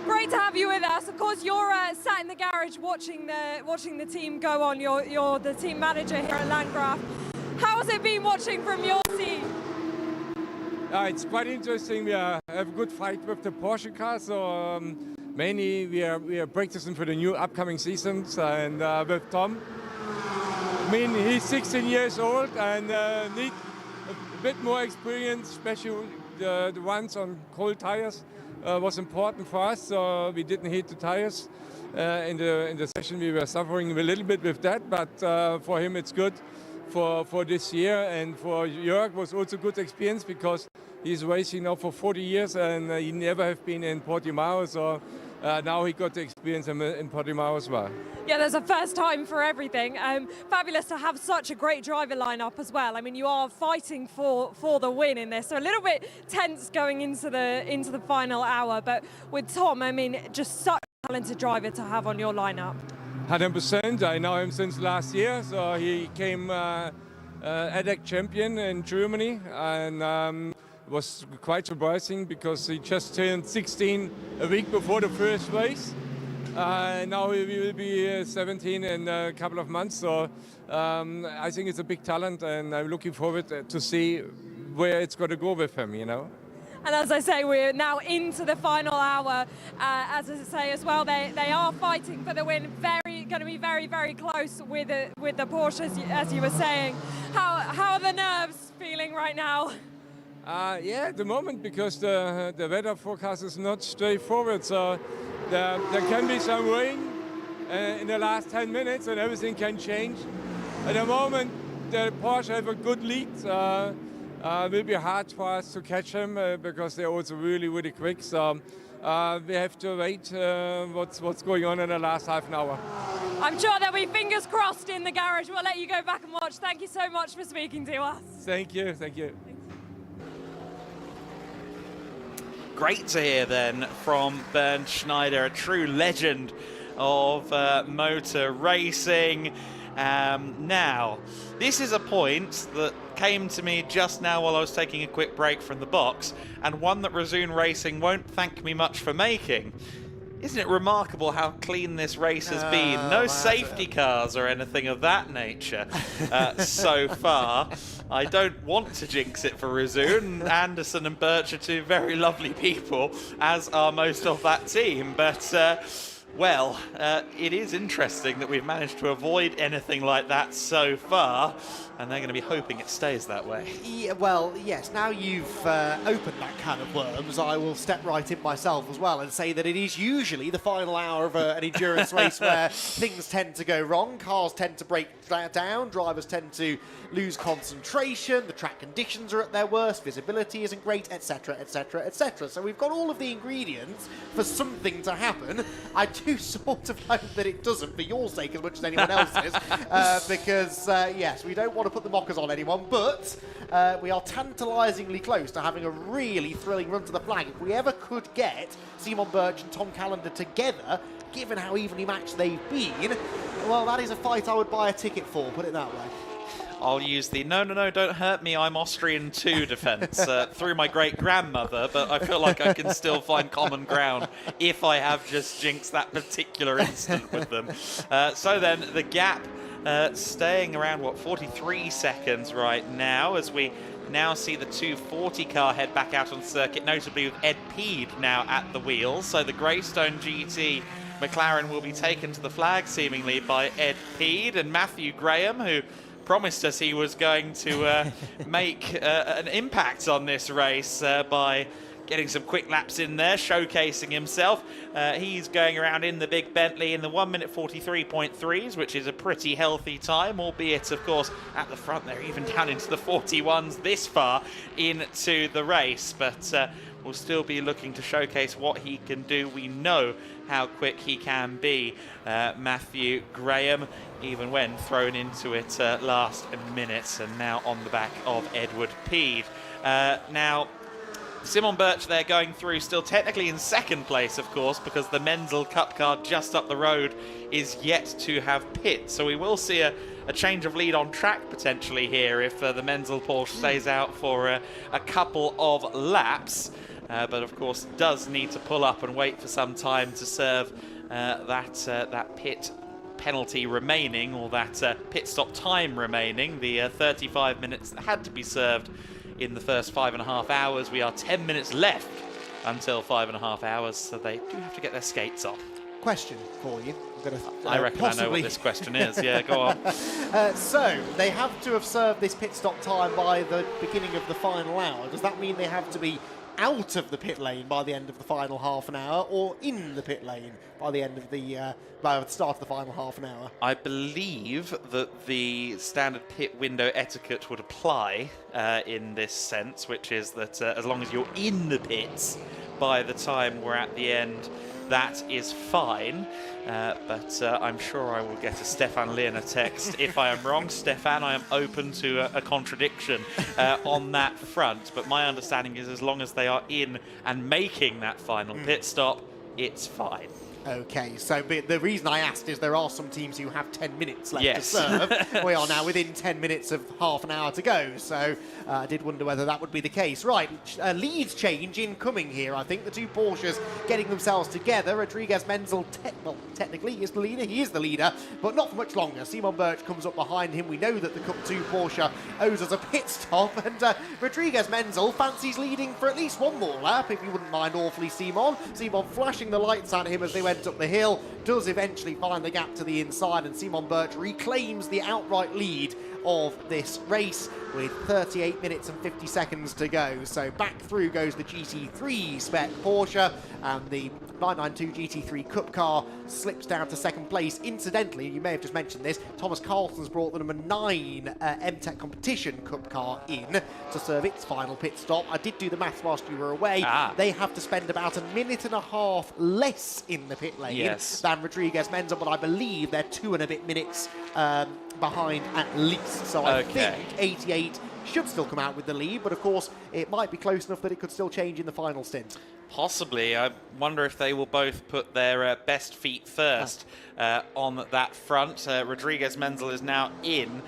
Great to have you with us. Of course, you're sat in the garage watching the team go on. You're the team manager here at Landgraf. How has it been watching from your seat? It's quite interesting. We have a good fight with the Porsche car, so mainly we are practicing for the new upcoming seasons, and with Tom. I mean, he's 16 years old and need a bit more experience, especially the ones on cold tires was important for us, so we didn't heat the tires. In the session we were suffering a little bit with that, but for him it's good for this year, and for Jörg was also good experience because he's racing now for 40 years and he never have been in Portimão, so now he got the experience in Portimão as well. Yeah, there's a first time for everything. Fabulous to have such a great driver lineup as well. I mean, you are fighting for the win in this, so a little bit tense going into the final hour. But with Tom, I mean, just such a talented driver to have on your lineup. 100%. I know him since last year, so he came ADAC champion in Germany, and was quite surprising because he just turned 16 a week before the first race. Now he will be 17 in a couple of months, so I think it's a big talent, and I'm looking forward to see where it's going to go with him, you know. And as I say, we're now into the final hour. As I say as well, they are fighting for the win. Going to be very, very close with the Porsche, as you were saying. How are the nerves feeling right now? Yeah, at the moment, because the weather forecast is not straightforward, so there can be some rain in the last 10 minutes and everything can change. At the moment, the Porsche have a good lead. It will be hard for us to catch them because they're also really, really quick. So we have to wait what's going on in the last half an hour. I'm sure there'll be fingers crossed in the garage. We'll let you go back and watch. Thank you so much for speaking to us. Thank you, thank you. Great to hear then from Bernd Schneider, a true legend of motor racing. Now, this is a point that came to me just now while I was taking a quick break from the box, and one that Resume Racing won't thank me much for making. Isn't it remarkable how clean this race has been? No safety cars or anything of that nature so far. I don't want to jinx it for Resume. Anderson and Birch are two very lovely people, as are most of that team. But, well, it is interesting that we've managed to avoid anything like that so far, and they're going to be hoping it stays that way. Yeah, well, yes, now you've opened that can of worms, I will step right in myself as well and say that it is usually the final hour of an endurance race where things tend to go wrong, cars tend to break down, drivers tend to lose concentration, the track conditions are at their worst, visibility isn't great, etc, etc, etc. So we've got all of the ingredients for something to happen. I do sort of hope that it doesn't, for your sake as much as anyone else's, because, yes, we don't want to put the mockers on anyone, but we are tantalisingly close to having a really thrilling run to the flag. If we ever could get Simon Birch and Tom Callender together, given how evenly matched they've been, well, that is a fight I would buy a ticket for, put it that way. I'll use the no, don't hurt me, I'm Austrian too defense through my great-grandmother, but I feel like I can still find common ground if I have just jinxed that particular instant with them. So then the gap staying around, what, 43 seconds right now, as we now see the 240 car head back out on circuit, notably with Ed Peed now at the wheel. So the Greystone GT McLaren will be taken to the flag, seemingly, by Ed Peed and Matthew Graham, who promised us he was going to make an impact on this race by getting some quick laps in there, showcasing himself. He's going around in the big Bentley in the 1:43.3s, which is a pretty healthy time, albeit, of course, at the front they're even down into the 41s this far into the race. But we'll still be looking to showcase what he can do. We know how quick he can be, Matthew Graham, even when thrown into it last minute, and now on the back of Edward Peed. Now, Simon Birch there going through, still technically in second place, of course, because the Menzel Cup car just up the road is yet to have pit. So we will see a change of lead on track potentially here if the Menzel Porsche stays out for a couple of laps. But of course does need to pull up and wait for some time to serve that pit penalty remaining, or that pit stop time remaining, the 35 minutes that had to be served in the first 5.5 hours. We are 10 minutes left until 5.5 hours, so they do have to get their skates off. Question for you. I reckon I know what this question is. Yeah, go on. So, they have to have served this pit stop time by the beginning of the final hour. Does that mean they have to be out of the pit lane by the end of the final half an hour, or in the pit lane by the end of the by the start of the final half an hour? I believe that the standard pit window etiquette would apply in this sense, which is that as long as you're in the pits by the time we're at the end, that is fine. But I'm sure I will get a Stefan Lehner text if I am wrong. Stefan, I am open to a contradiction on that front. But my understanding is as long as they are in and making that final pit stop, it's fine. Okay, so the reason I asked is there are some teams who have 10 minutes left Yes. to serve. We are now within 10 minutes of half an hour to go, so I did wonder whether that would be the case. Right, lead change incoming here, I think. The two Porsches getting themselves together. Rodriguez Menzel, technically, is the leader. He is the leader, but not for much longer. Simon Birch comes up behind him. We know that the Cup 2 Porsche owes us a pit stop, and Rodriguez Menzel fancies leading for at least one more lap, if you wouldn't mind awfully, Simon. Simon flashing the lights at him as they went up the hill, does eventually find the gap to the inside, and Simon Birch reclaims the outright lead of this race with 38 minutes and 50 seconds to go. So back through goes the GT3 spec Porsche, and the 992 GT3 Cup car slips down to second place. Incidentally, you may have just mentioned this, Thomas Carlson's brought the number 9 MTech competition Cup car in to serve its final pit stop. I did do the maths whilst you were away. They have to spend about a minute and a half less in the pit lane than Rodriguez Menzel, but I believe they're 2 and a bit minutes behind at least. So I think 88 should still come out with the lead, but of course it might be close enough that it could still change in the final stint. Possibly. I wonder if they will both put their best feet first on that front. Rodriguez Menzel is now in.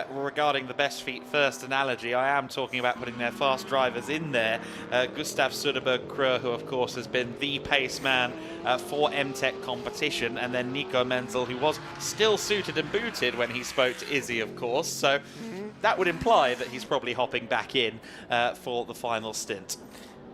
Regarding the best feet first analogy, I am talking about putting their fast drivers in there. Gustav Söderberg-Krö, who of course has been the pace man for MTech competition, and then Nico Menzel, who was still suited and booted when he spoke to Izzy, of course. So that would imply that he's probably hopping back in for the final stint.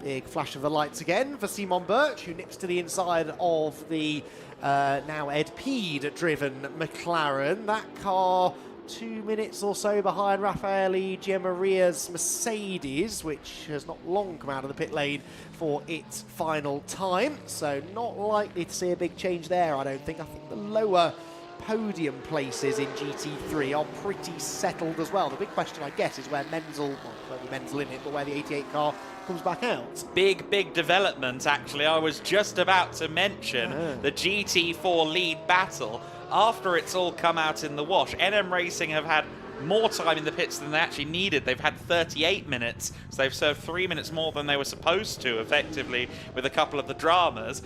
Big flash of the lights again for Simon Birch, who nips to the inside of the now Ed Peed-driven McLaren. That car 2 minutes or so behind Raffaele Giamaria's Mercedes, which has not long come out of the pit lane for its final time. So not likely to see a big change there, I don't think. I think the lower podium places in GT3 are pretty settled as well. The big question, I guess, is where Menzel, well, maybe Menzel in it, but where the 88 car comes back out. Big development, actually. I was just about to mention the GT4 lead battle. After it's all come out in the wash, NM Racing have had more time in the pits than they actually needed. They've had 38 minutes, so they've served 3 minutes more than they were supposed to, effectively, with a couple of the dramas.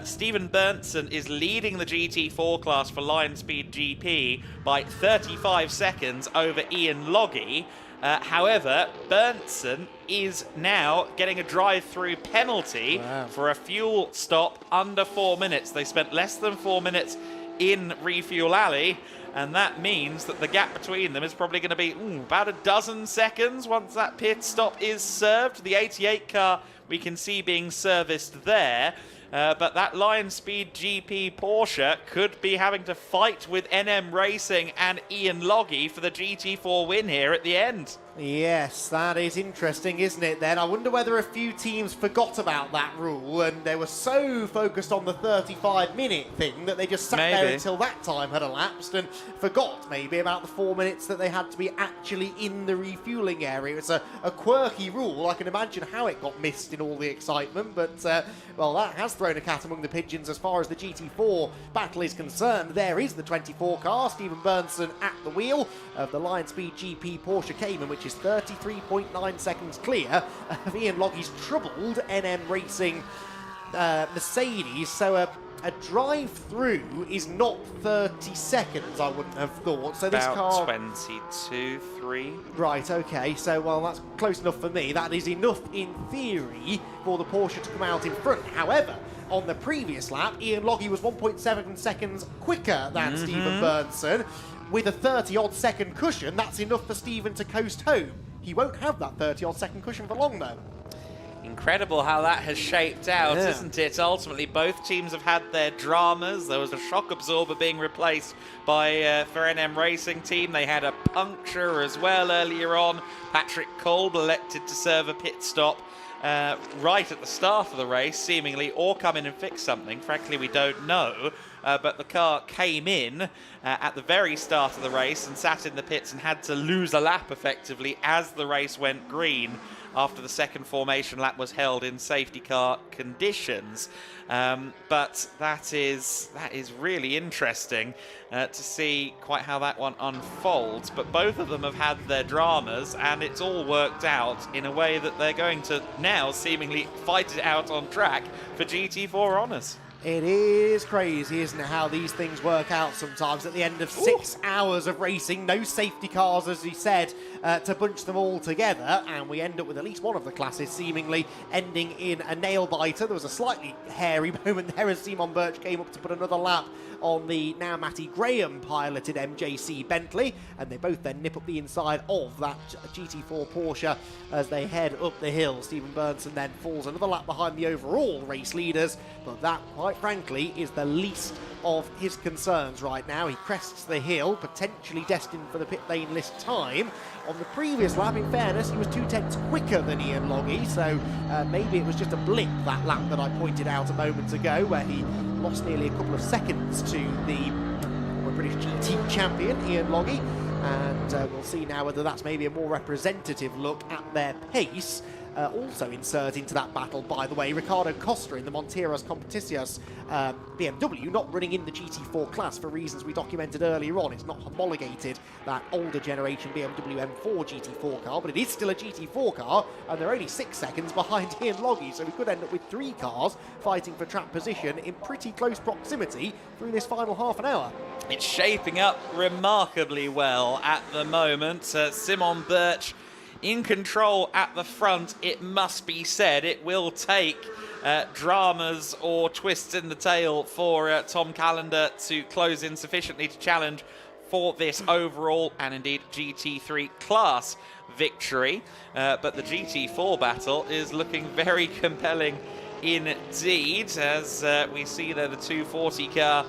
Stephen Berntsen is leading the GT4 class for Lion Speed GP by 35 seconds over Ian Loggy. However, Berntsen is now getting a drive-through penalty for a fuel stop under 4 minutes. They spent less than 4 minutes in Refuel Alley, and that means that the gap between them is probably going to be about a dozen seconds once that pit stop is served. The 88 car we can see being serviced there. But that Lion Speed GP Porsche could be having to fight with NM Racing and Ian Loggy for the GT4 win here at the end. Yes, that is interesting, isn't it then? I wonder whether a few teams forgot about that rule and they were so focused on the 35-minute thing that they just sat there until that time had elapsed and forgot maybe about the 4 minutes that they had to be actually in the refueling area. It's a quirky rule. I can imagine how it got missed in all the excitement, but, well, that has thrown a cat among the pigeons as far as the GT4 battle is concerned. There is the 24 car, Stephen Berntsen at the wheel of the Lion Speed GP Porsche Cayman, which is 33.9 seconds clear of Ian Loggy's troubled NM Racing Mercedes. So a drive-through is not 30 seconds, I wouldn't have thought. So this car... 22, 3. Right, okay. So, well, that's close enough for me. That is enough, in theory, for the Porsche to come out in front. However, on the previous lap, Ian Loggy was 1.7 seconds quicker than Stephen Berntsen. With a 30-odd second cushion, that's enough for Stephen to coast home. He won't have that 30-odd second cushion for long, though. Incredible how that has shaped out, isn't it? Ultimately, both teams have had their dramas. There was a shock absorber being replaced by for NM Racing team. They had a puncture as well earlier on. Patrick Kolb elected to serve a pit stop right at the start of the race, seemingly, or come in and fix something. Frankly, we don't know. But the car came in at the very start of the race and sat in the pits and had to lose a lap, effectively, as the race went green after the second formation lap was held in safety car conditions. But that is really interesting to see quite how that one unfolds. But both of them have had their dramas, and it's all worked out in a way that they're going to now seemingly fight it out on track for GT4 honours. It is crazy, isn't it, how these things work out sometimes at the end of 6 hours of racing. No safety cars, as he said, to bunch them all together. And we end up with at least one of the classes seemingly ending in a nail-biter. There was a slightly hairy moment there as Simon Birch came up to put another lap on the now Matty Graham piloted MJC Bentley, and they both then nip up the inside of that GT4 Porsche as they head up the hill. Stephen Berntsen then falls another lap behind the overall race leaders, but that, quite frankly, is the least of his concerns right now. He crests the hill, potentially destined for the pit lane list time. On the previous lap, in fairness, he was 2/10 quicker than Ian Loggy, so maybe it was just a blip, that lap that I pointed out a moment ago, where he lost nearly a couple of seconds to the British GT champion, Ian Loggy, and we'll see now whether that's maybe a more representative look at their pace. Also insert into that battle, by the way, Ricardo Costa in the Monteros Competicios BMW, not running in the GT4 class for reasons we documented earlier on. It's not homologated, that older generation BMW M4 GT4 car, but it is still a GT4 car, and they're only 6 seconds behind Ian Loggy, so we could end up with 3 cars fighting for track position in pretty close proximity through this final half an hour. It's shaping up remarkably well at the moment. Simon Birch in control at the front, it must be said. It will take dramas or twists in the tail for Tom Callender to close in sufficiently to challenge for this overall and indeed GT3 class victory. But the GT4 battle is looking very compelling indeed, as we see there the 240 car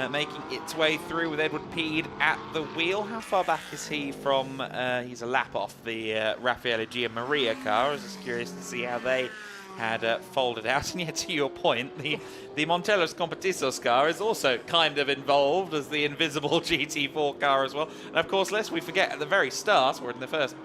making its way through with Edward Peed at the wheel. How far back is he from? He's a lap off the Raffaele Gianmaria car. I was just curious to see how they had folded out. And yet, to your point, the Monteros Competicios car is also kind of involved as the invisible GT4 car as well. And of course, lest we forget, at the very start, or in the first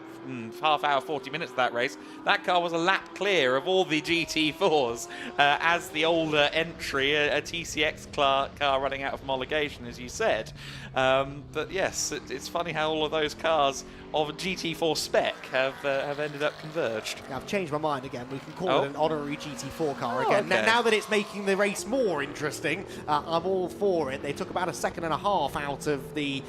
half hour, 40 minutes of that race, that car was a lap clear of all the GT4s as the older entry, a TCX car running out of homologation, as you said. But yes, it's funny how all of those cars of a GT4 spec have ended up converged. Yeah, I've changed my mind again. We can call it an honorary GT4 car again. Okay. Now that it's making the race more interesting, I'm all for it. They took about a second and a half out of the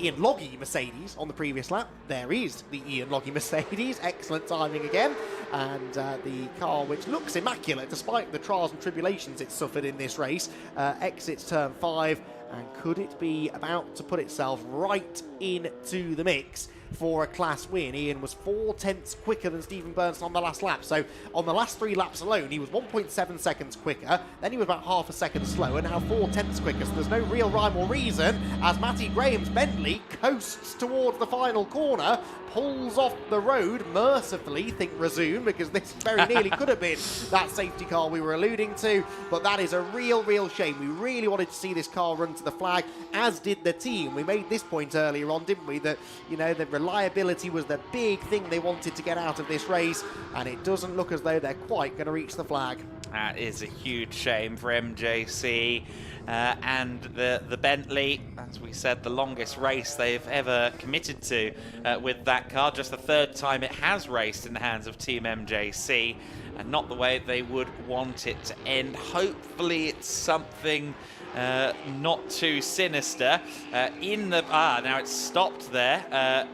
Ian Loggy Mercedes on the previous lap. There is the Ian Loggy Mercedes. Excellent timing again. And the car, which looks immaculate despite the trials and tribulations it's suffered in this race, exits turn 5. And could it be about to put itself right into the mix for a class win? Ian was 4/10 quicker than Stephen Burnson on the last lap. So on the last 3 laps alone, he was 1.7 seconds quicker. Then he was about half a second slower, now 4/10 quicker. So there's no real rhyme or reason as Matty Graham's Bentley coasts towards the final corner, pulls off the road, mercifully, think resume, because this very nearly could have been that safety car we were alluding to, but that is a real shame. We really wanted to see this car run to the flag, as did the team. We made this point earlier on, didn't we, that, you know, the reliability was the big thing they wanted to get out of this race, and it doesn't look as though they're quite going to reach the flag. That is a huge shame for MJC. And the Bentley, as we said, the longest race they've ever committed to with that car. Just the 3rd time it has raced in the hands of Team MJC, and not the way they would want it to end. Hopefully it's something not too sinister. Now it's stopped there,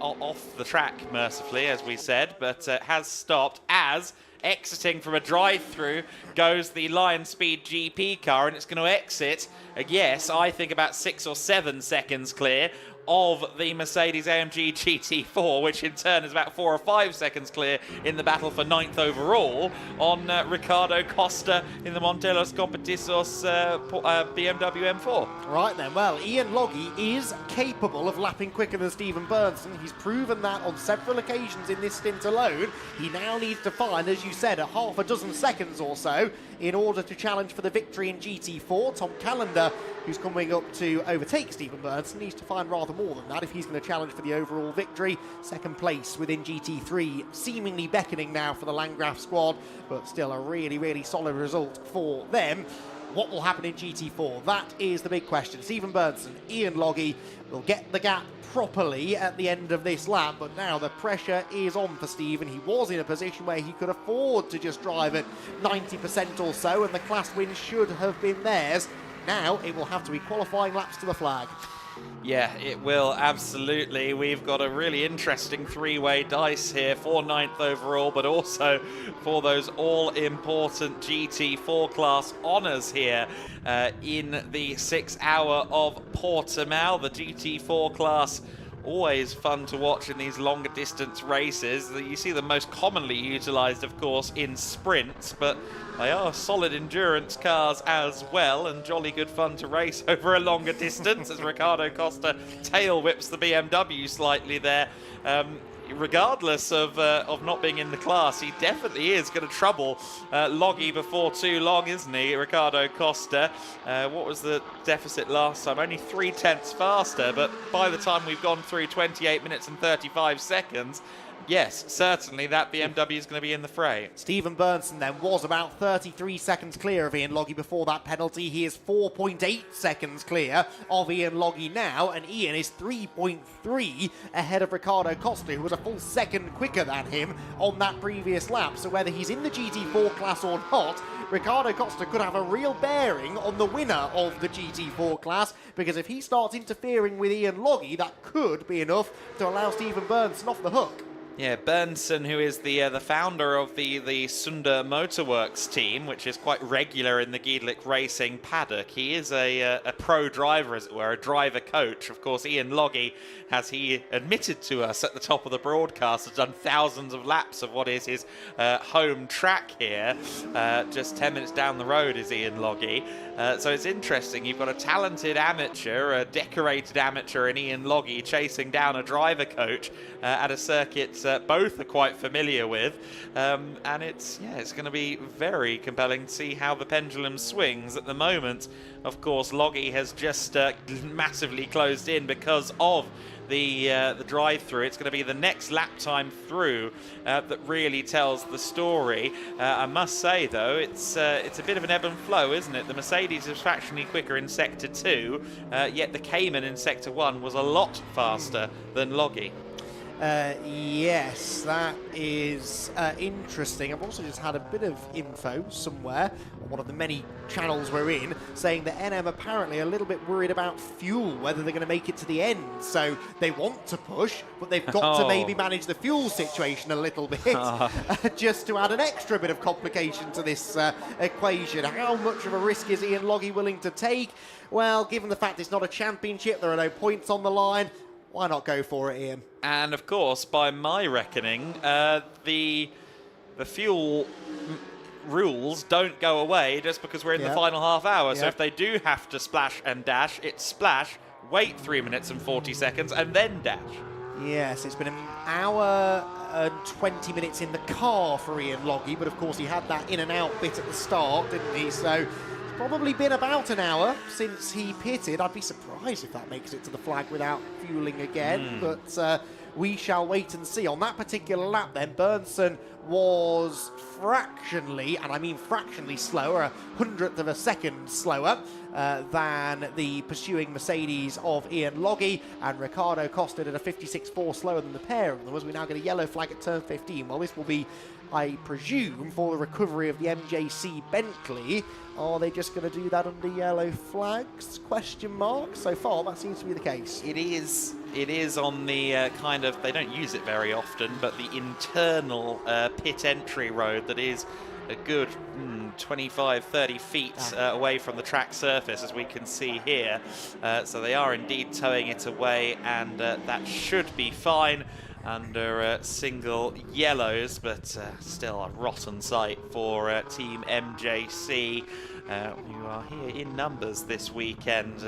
off the track, mercifully, as we said, but has stopped as exiting from a drive-through goes the Lion Speed GP car, and it's going to exit, yes, I think about 6 or 7 seconds clear of the Mercedes-AMG GT4, which in turn is about 4 or 5 seconds clear in the battle for 9th overall on Ricardo Costa in the Montelos Competisos BMW M4. Right then, well, Ian Loggy is capable of lapping quicker than Stephen Burnson. He's proven that on several occasions in this stint alone. He now needs to find, as you said, a half a dozen seconds or so in order to challenge for the victory in GT4. Tom Callender, who's coming up to overtake Stephen Burnson, needs to find rather more than that if he's going to challenge for the overall victory. 2nd place within GT3, seemingly beckoning now for the Landgraf squad, but still a really solid result for them. What will happen in GT4? That is the big question. Stephen Burnson, Ian Loggy will get the gap properly at the end of this lap, but now the pressure is on for Stephen. He was in a position where he could afford to just drive at 90% or so, and the class win should have been theirs. Now it will have to be qualifying laps to the flag. Yeah, it will, absolutely. We've got a really interesting 3-way dice here for 9th overall, but also for those all-important GT4 class honours here in the 6 Hour of Portimão. The GT4 class, always fun to watch in these longer distance races. You see them most commonly utilised, of course, in sprints, but they are solid endurance cars as well, and jolly good fun to race over a longer distance as Ricardo Costa tail whips the BMW slightly there. Regardless of not being in the class, he definitely is going to trouble Loggy before too long, isn't he, Ricardo Costa? What was the deficit last time? Only 3/10 faster, but by the time we've gone through 28 minutes and 35 seconds, yes, certainly that BMW is going to be in the fray. Stephen Burnson then was about 33 seconds clear of Ian Loggy before that penalty. He is 4.8 seconds clear of Ian Loggy now, and Ian is 3.3 ahead of Ricardo Costa, who was a full second quicker than him on that previous lap. So whether he's in the GT4 class or not, Ricardo Costa could have a real bearing on the winner of the GT4 class, because if he starts interfering with Ian Loggy, that could be enough to allow Stephen Burnson off the hook. Yeah, Burnson, who is the founder of the Sunder Motorworks team, which is quite regular in the GEDLICH Racing paddock. He is a pro driver, as it were, a driver coach. Of course, Ian Loggy, as he admitted to us at the top of the broadcast, has done thousands of laps of what is his home track here. Just 10 minutes down the road is Ian Loggy. So it's interesting. You've got a talented amateur, a decorated amateur in Ian Loggy chasing down a driver coach at a circuit both are quite familiar with, and it's going to be very compelling to see how the pendulum swings. At the moment, of course, Loggy has just massively closed in because of the drive-through. It's going to be the next lap time through that really tells the story. I must say, though, it's a bit of an ebb and flow, isn't it? The Mercedes is fractionally quicker in Sector 2, yet the Cayman in Sector 1 was a lot faster than Loggy. Yes, that is interesting. I've also just had a bit of info somewhere on one of the many channels we're in saying that NM apparently are a little bit worried about fuel, whether they're going to make it to the end. So they want to push, but they've got to maybe manage the fuel situation a little bit just to add an extra bit of complication to this equation. How much of a risk is Ian Loggy willing to take? Well, given the fact it's not a championship, there are no points on the line, why not go for it, Ian? And of course, by my reckoning, the fuel rules don't go away just because we're in the final half hour. So if they do have to splash and dash, it's splash, wait 3 minutes and 40 seconds, and then dash. Yes, it's been an hour and 20 minutes in the car for Ian Loggy, but of course he had that in and out bit at the start, didn't he? So probably been about an hour since he pitted. I'd be surprised if that makes it to the flag without fueling again, but we shall wait and see. On that particular lap then, Bernson was fractionally, and I mean fractionally slower, a hundredth of a second slower than the pursuing Mercedes of Ian Loggy, and Ricardo costed at a 56.4 slower than the pair of them, as we now get a yellow flag at turn 15. Well, this will be, I presume, for the recovery of the MJC Bentley. Are they just going to do that under yellow flags? Question mark. So far, that seems to be the case. It is on the kind of, they don't use it very often, but the internal pit entry road that is a good 25, 30 feet away from the track surface, as we can see here. So they are indeed towing it away, and that should be fine under single yellows, but still a rotten sight for Team MJC, who are here in numbers this weekend.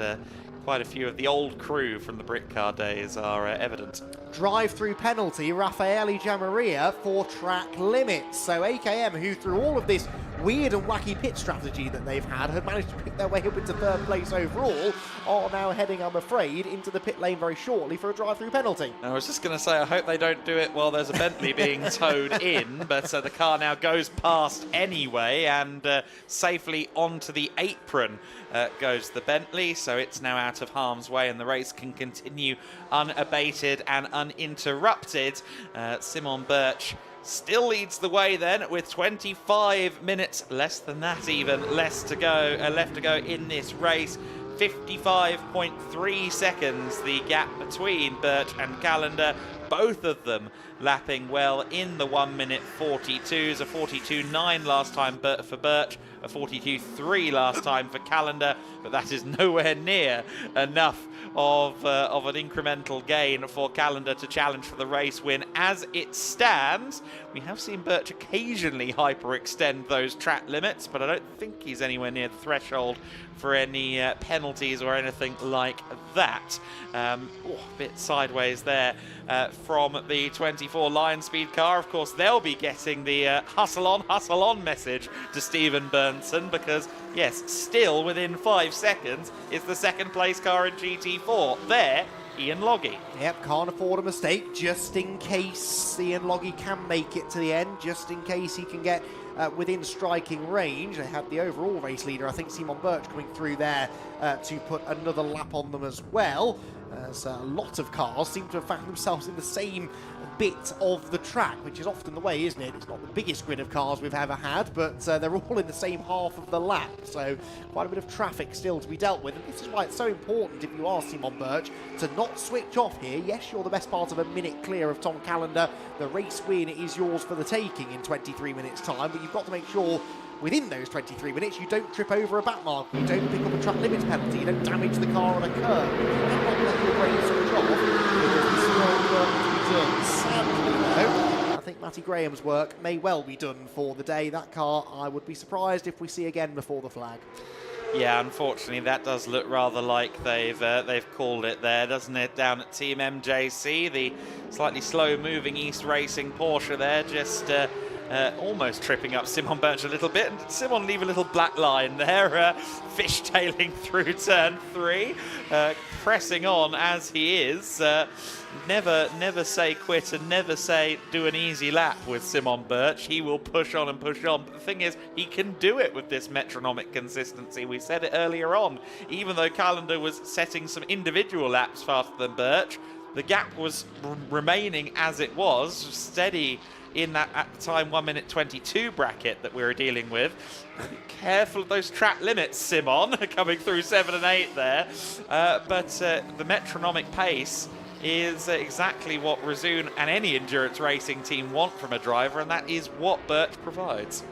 Quite a few of the old crew from the Britcar days are evident. Drive-through penalty, Raffaele Giammaria for track limits. So AKM, who through all of this weird and wacky pit strategy that they've had managed to pick their way up into third place overall, are now heading, I'm afraid, into the pit lane very shortly for a drive-through penalty. I was just going to say, I hope they don't do it while there's a Bentley being towed in, but the car now goes past anyway, and safely onto the apron goes the Bentley, so it's now out of harm's way and the race can continue unabated and uninterrupted. Simon Birch still leads the way then with 25 minutes, less than that even, left to go in this race. 55.3 seconds the gap between Birch and Callender, both of them lapping well in the 1 minute 42s, a 42.9 last time for Birch, a 42.3 last time for Callender, but that is nowhere near enough of an incremental gain for Callender to challenge for the race win. As it stands, we have seen Birch occasionally hyperextend those track limits, but I don't think he's anywhere near the threshold for any penalties or anything like that. A bit sideways there from the 24 Lion Speed car. Of course, they'll be getting the hustle on message to Stephen Bernson, because yes, still within 5 seconds is the second place car in GT4. There, Ian Loggy. Yep, can't afford a mistake, just in case Ian Loggy can make it to the end, just in case he can get within striking range. They had the overall race leader, I think Simon Birch, coming through there to put another lap on them as well. As a lot of cars seem to have found themselves in the same bit of the track, which is often the way, isn't it? It's not the biggest grid of cars we've ever had, but they're all in the same half of the lap, so quite a bit of traffic still to be dealt with. And this is why it's so important, if you are Simon Birch, to not switch off here. Yes, you're the best part of a minute clear of Tom Callender. The race win is yours for the taking in 23 minutes time, but you've got to make sure within those 23 minutes you don't trip over a back mark, you don't pick up a track limits penalty, you don't damage the car on a curve. You cannot let your brain switch off, because there's still work to be done. Sadly though, I think Matty Graham's work may well be done for the day. That car, I would be surprised if we see again before the flag. Yeah, unfortunately, that does look rather like they've called it there, doesn't it? Down at Team MJC, the slightly slow-moving East Racing Porsche there, just almost tripping up Simon Birch a little bit. And Simon leave a little black line there, fishtailing through turn 3, pressing on as he is. Never say quit and never say do an easy lap with Simon Birch. He will push on and push on. But the thing is, he can do it with this metronomic consistency. We said it earlier on. Even though Callender was setting some individual laps faster than Birch, the gap was remaining as it was, steady in that, at the time, 1 minute 22 bracket that we were dealing with. Be careful of those track limits, Simon, coming through 7 and 8 there. But the metronomic pace is exactly what Razoon and any endurance racing team want from a driver, and that is what Birch provides.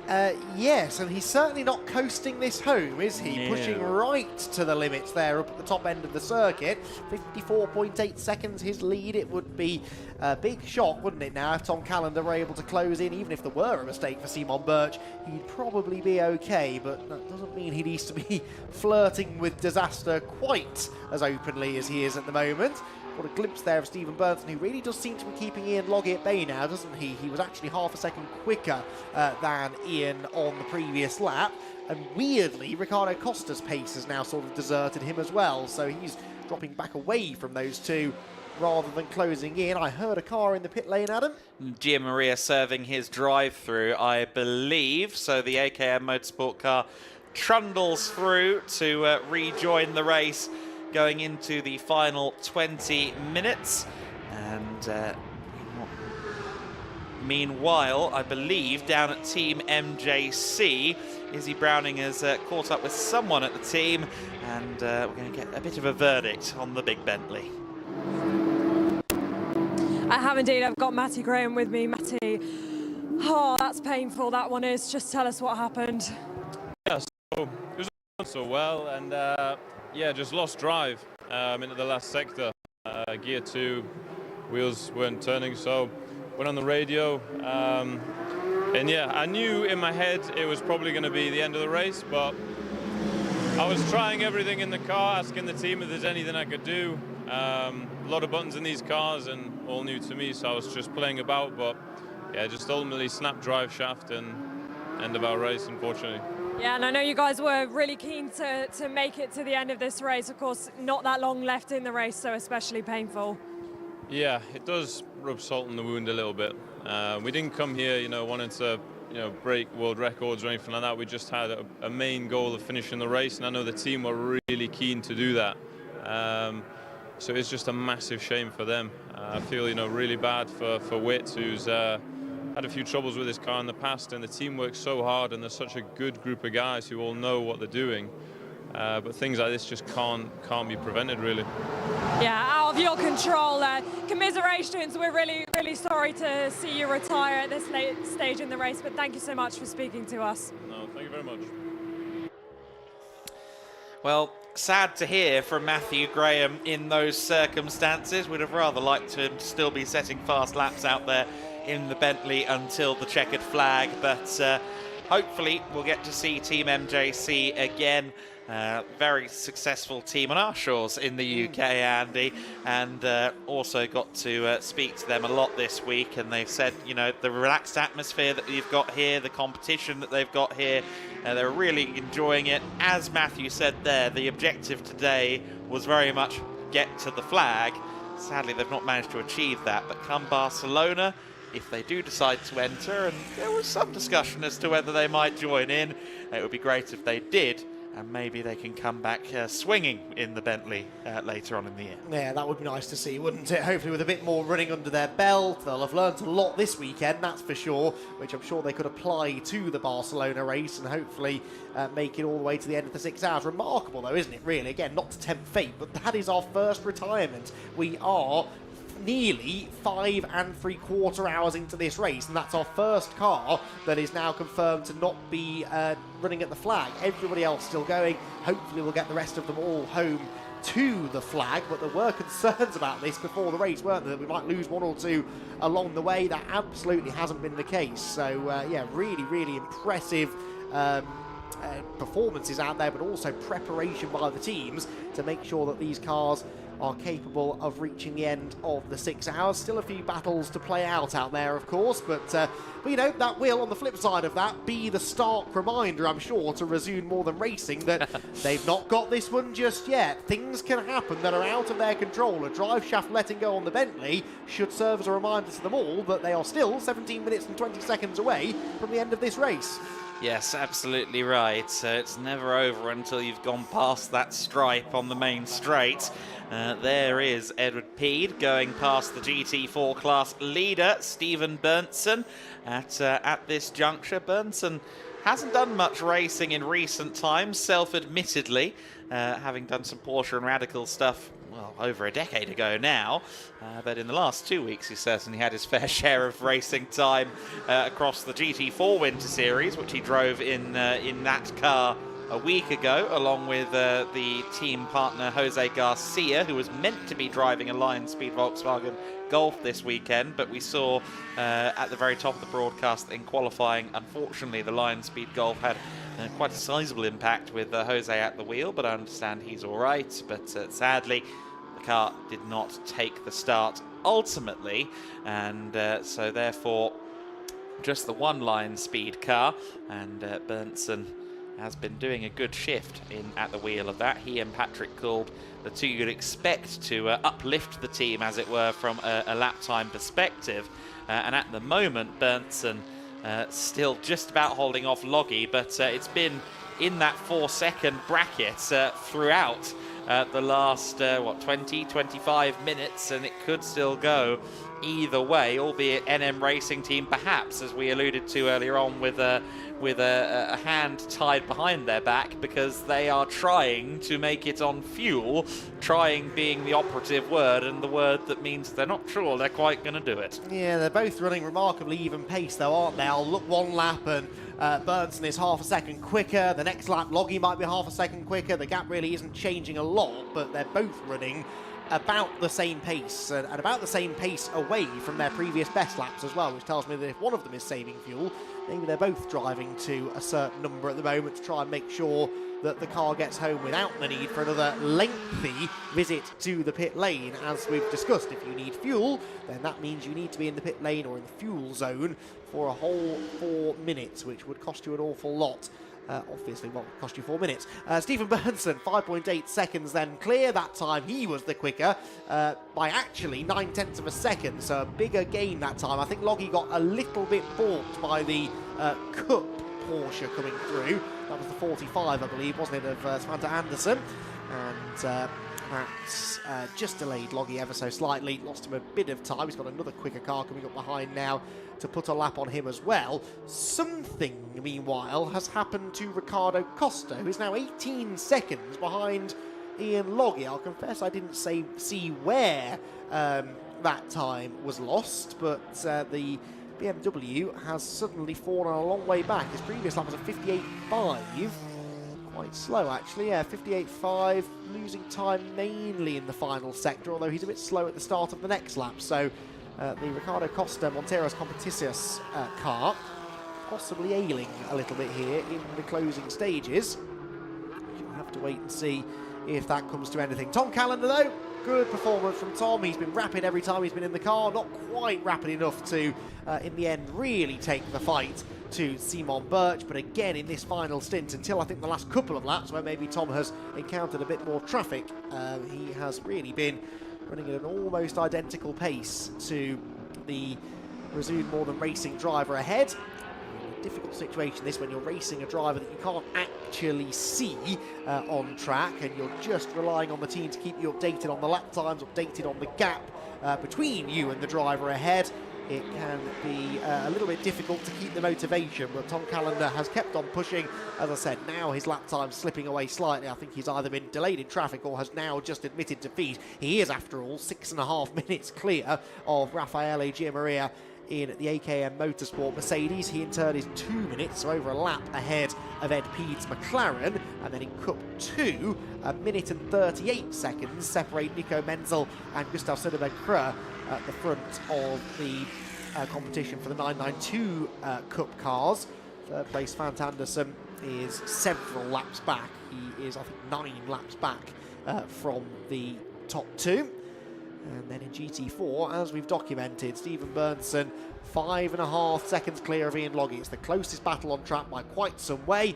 Yes, and he's certainly not coasting this home, is he? No. Pushing right to the limits there up at the top end of the circuit. 54.8 seconds his lead. It would be a big shock, wouldn't it, now, if Tom Callender were able to close in. Even if there were a mistake for Simon Birch, he'd probably be okay, but that doesn't mean he needs to be flirting with disaster quite as openly as he is at the moment. What a glimpse there of Stephen Burnson, who really does seem to be keeping Ian Logie at bay now, doesn't he? He was actually half a second quicker than Ian on the previous lap. And weirdly, Ricardo Costa's pace has now sort of deserted him as well. So he's dropping back away from those two rather than closing in. I heard a car in the pit lane, Adam. Gia Maria serving his drive-through, I believe. So the AKM Motorsport car trundles through to rejoin the race, going into the final 20 minutes. And meanwhile, I believe down at Team MJC, Izzy Browning has caught up with someone at the team, and we're going to get a bit of a verdict on the big Bentley. I have indeed. I've got Matty Graham with me. Matty, oh, that's painful, that one is. Just tell us what happened. Yeah, so it was going so well, and yeah, just lost drive into the last sector. Gear 2, wheels weren't turning, so went on the radio. And yeah, I knew in my head it was probably going to be the end of the race, but I was trying everything in the car, asking the team if there's anything I could do. A lot of buttons in these cars and all new to me, so I was just playing about, but yeah, just ultimately snapped drive shaft and end of our race, unfortunately. Yeah, and I know you guys were really keen to make it to the end of this race. Of course, not that long left in the race, so especially painful. Yeah, it does rub salt in the wound a little bit. We didn't come here, you know, wanting to, you know, break world records or anything like that. We just had a main goal of finishing the race, and I know the team were really keen to do that. So it's just a massive shame for them. I feel, you know, really bad for Witt, who's had a few troubles with his car in the past, and the team works so hard, and there's such a good group of guys who all know what they're doing. But things like this just can't be prevented, really. Yeah, out of your control there. Commiserations, we're really, really sorry to see you retire at this late stage in the race, but thank you so much for speaking to us. No, thank you very much. Well, sad to hear from Matthew Graham in those circumstances. We'd have rather liked to still be setting fast laps out there in the Bentley until the checkered flag, but hopefully we'll get to see Team MJC again. Very successful team on our shores in the UK, Andy, and also got to speak to them a lot this week, and they've said, you know, the relaxed atmosphere that you've got here, the competition that they've got here, they're really enjoying it. As Matthew said there, the objective today was very much get to the flag. Sadly, they've not managed to achieve that, but come Barcelona, if they do decide to enter, and there was some discussion as to whether they might join in, it would be great if they did, and maybe they can come back swinging in the Bentley later on in the year. Yeah, that would be nice to see, wouldn't it? Hopefully with a bit more running under their belt. They'll have learnt a lot this weekend, that's for sure, which I'm sure they could apply to the Barcelona race and hopefully make it all the way to the end of the 6 hours. Remarkable though, isn't it, really? Again, not to tempt fate, but that is our first retirement. We are nearly 5 3/4 hours into this race, and that's our first car that is now confirmed to not be running at the flag. Everybody else still going. Hopefully we'll get the rest of them all home to the flag, but there were concerns about this before the race, weren't there, that we might lose 1 or 2 along the way. That absolutely hasn't been the case. So yeah, really, really impressive performances out there, but also preparation by the teams to make sure that these cars are capable of reaching the end of the 6 hours. Still a few battles to play out there, of course, but you know, that will, on the flip side of that, be the stark reminder, I'm sure, to Resume More Than Racing that they've not got this one just yet. Things can happen that are out of their control. A drive shaft letting go on the Bentley should serve as a reminder to them all that they are still 17 minutes and 20 seconds away from the end of this race. Yes, absolutely right. It's never over until you've gone past that stripe on the main straight. There is Edward Peed going past the GT4 class leader, Stephen Berntsen, at this juncture. Berntsen hasn't done much racing in recent times, self-admittedly, having done some Porsche and Radical stuff, well, over a decade ago now. But in the last 2 weeks, he certainly had his fair share of racing time across the GT4 Winter Series, which he drove in that car a week ago, along with the team partner Jose Garcia, who was meant to be driving a Lion Speed Volkswagen Golf this weekend, but we saw at the very top of the broadcast in qualifying, unfortunately, the Lion Speed Golf had quite a sizable impact with Jose at the wheel, but I understand he's all right. But sadly, the car did not take the start ultimately, and so therefore just the one Lion Speed car, and Berntsen has been doing a good shift at the wheel of that. He and Patrick Kolb, the two you'd expect to uplift the team, as it were, from a lap time perspective. And at the moment, Berntsen still just about holding off Loggy, but it's been in that 4-second bracket throughout the last, 20, 25 minutes, and it could still go either way, albeit NM Racing Team, perhaps, as we alluded to earlier on, with a hand tied behind their back, because they are trying to make it on fuel, trying being the operative word, and the word that means they're not sure they're quite going to do it. Yeah, they're both running remarkably even pace though, aren't they? I'll look one lap and Berntsen is half a second quicker. The next lap, Loggy might be half a second quicker. The gap really isn't changing a lot, but they're both running about the same pace, and about the same pace away from their previous best laps as well, which tells me that if one of them is saving fuel, maybe they're both driving to a certain number at the moment to try and make sure that the car gets home without the need for another lengthy visit to the pit lane. As we've discussed, if you need fuel, then that means you need to be in the pit lane or in the fuel zone for a whole 4 minutes, which would cost you an awful lot. Obviously won't cost you 4 minutes. Stephen Berntsen, 5.8 seconds then clear. That time he was the quicker by actually 9/10 of a second, so a bigger gain that time. I think Loggy got a little bit balked by the Cup Porsche coming through. That was the 45, I believe, wasn't it, of Samantha Anderson? And that's just delayed Loggy ever so slightly, lost him a bit of time. He's got another quicker car coming up behind now to put a lap on him as well. Something, meanwhile, has happened to Ricardo Costa, who is now 18 seconds behind Ian Loggy. I'll confess I didn't see where that time was lost, but the BMW has suddenly fallen a long way back. His previous lap was a 58.5. Quite slow, actually. Yeah, 58.5, losing time mainly in the final sector, although he's a bit slow at the start of the next lap. So the Ricardo Costa Monteros Competicius car possibly ailing a little bit here in the closing stages. You'll have to wait and see if that comes to anything. Tom Callender, though, good performance from Tom. He's been rapid every time he's been in the car, not quite rapid enough to, in the end, really take the fight to Simon Birch, but again in this final stint, until I think the last couple of laps where maybe Tom has encountered a bit more traffic, he has really been running at an almost identical pace to the Resume More Than Racing driver ahead. A difficult situation this, when you're racing a driver that you can't actually see on track, and you're just relying on the team to keep you updated on the lap times, updated on the gap between you and the driver ahead. It can be a little bit difficult to keep the motivation, but Tom Callender has kept on pushing. As I said, now his lap time's slipping away slightly. I think he's either been delayed in traffic or has now just admitted defeat. He is, after all, 6.5 minutes clear of Raffaele Giammaria in the AKM Motorsport Mercedes. He in turn is 2 minutes, so over a lap ahead of Ed Peed's McLaren. And then in Cup 2, 1 minute and 38 seconds separate Nico Menzel and Gustav Söderberg-Kröhr at the front of the competition for the 992 Cup cars. Third place, Fant Anderson, is several laps back. He is, I think, 9 laps back from the top 2. And then in GT4, as we've documented, Stephen Bernson 5.5 seconds clear of Ian Logie. It's the closest battle on track by quite some way.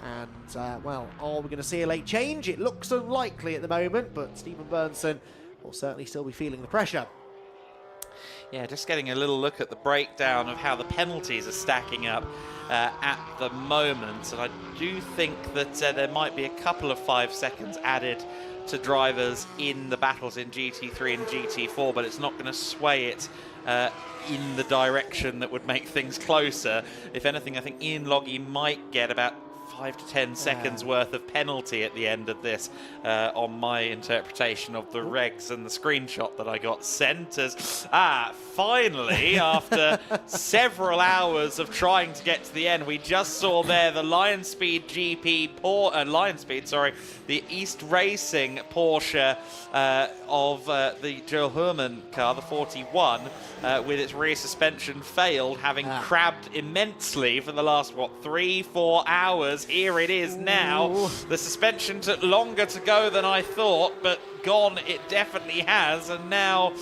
And, well, are we going to see a late change? It looks unlikely at the moment, but Stephen Bernson will certainly still be feeling the pressure. Yeah, just getting a little look at the breakdown of how the penalties are stacking up at the moment. And I do think that there might be a couple of 5 seconds added to drivers in the battles in GT3 and GT4, but it's not going to sway it in the direction that would make things closer. If anything, I think Ian Logie might get about 5 to 10 seconds worth of penalty at the end of this on my interpretation of the regs and the screenshot that I got sent as finally after several hours of trying to get to the end, we just saw there the the East Racing Porsche of the Joel Herman car, the 41, with its rear suspension failed, having crabbed immensely for the last, 3-4 hours. Here it is now. The suspension took longer to go than I thought, but gone it definitely has. And now,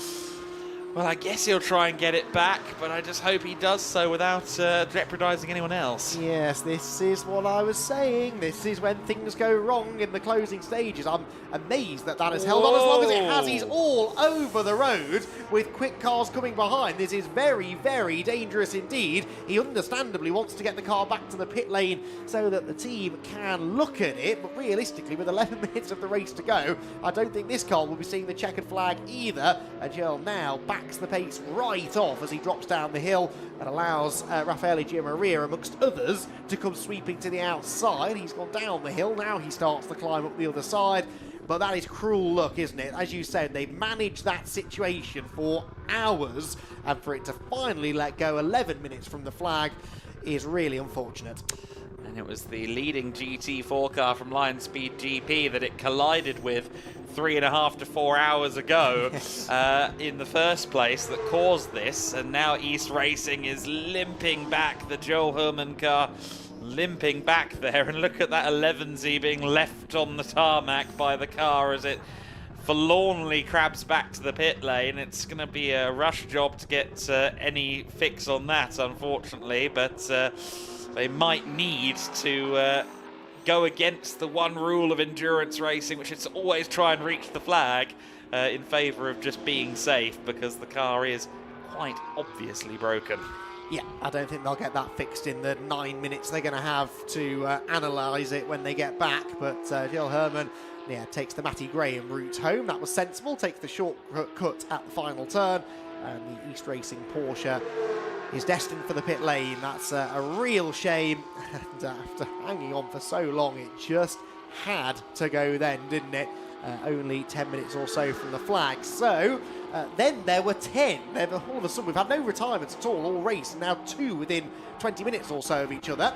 well, I guess he'll try and get it back, but I just hope he does so without jeopardising anyone else. Yes, this is what I was saying. This is when things go wrong in the closing stages. I'm amazed that has held on as long as it has. He's all over the road with quick cars coming behind. This is very, very dangerous indeed. He understandably wants to get the car back to the pit lane so that the team can look at it, but realistically, with 11 minutes of the race to go, I don't think this car will be seeing the checkered flag either. And Joel now backs the pace right off as he drops down the hill and allows Raffaele Giammaria, amongst others, to come sweeping to the outside. He's gone down the hill, now he starts to climb up the other side. But that is cruel luck, isn't it? As you said, they've managed that situation for hours, and for it to finally let go 11 minutes from the flag is really unfortunate. And it was the leading GT4 car from Lion Speed GP that it collided with 3.5 to 4 hours ago in the first place that caused this. And now East Racing is limping back, the Joel Herman car limping back there. And look at that 11Z being left on the tarmac by the car as it forlornly crabs back to the pit lane. It's going to be a rush job to get any fix on that, unfortunately, but they might need to go against the one rule of endurance racing, which is to always try and reach the flag, in favour of just being safe, because the car is quite obviously broken. Yeah, I don't think they'll get that fixed in the 9 minutes they're going to have to analyse it when they get back. But Joel Herman, takes the Matty Graham route home. That was sensible. Takes the shortcut at the final turn. And the East Racing Porsche is destined for the pit lane. That's a real shame. And after hanging on for so long, it just had to go then, didn't it? Only 10 minutes or so from the flag. So then there were 10. All of a sudden, we've had no retirements at all race, and now 2 within 20 minutes or so of each other.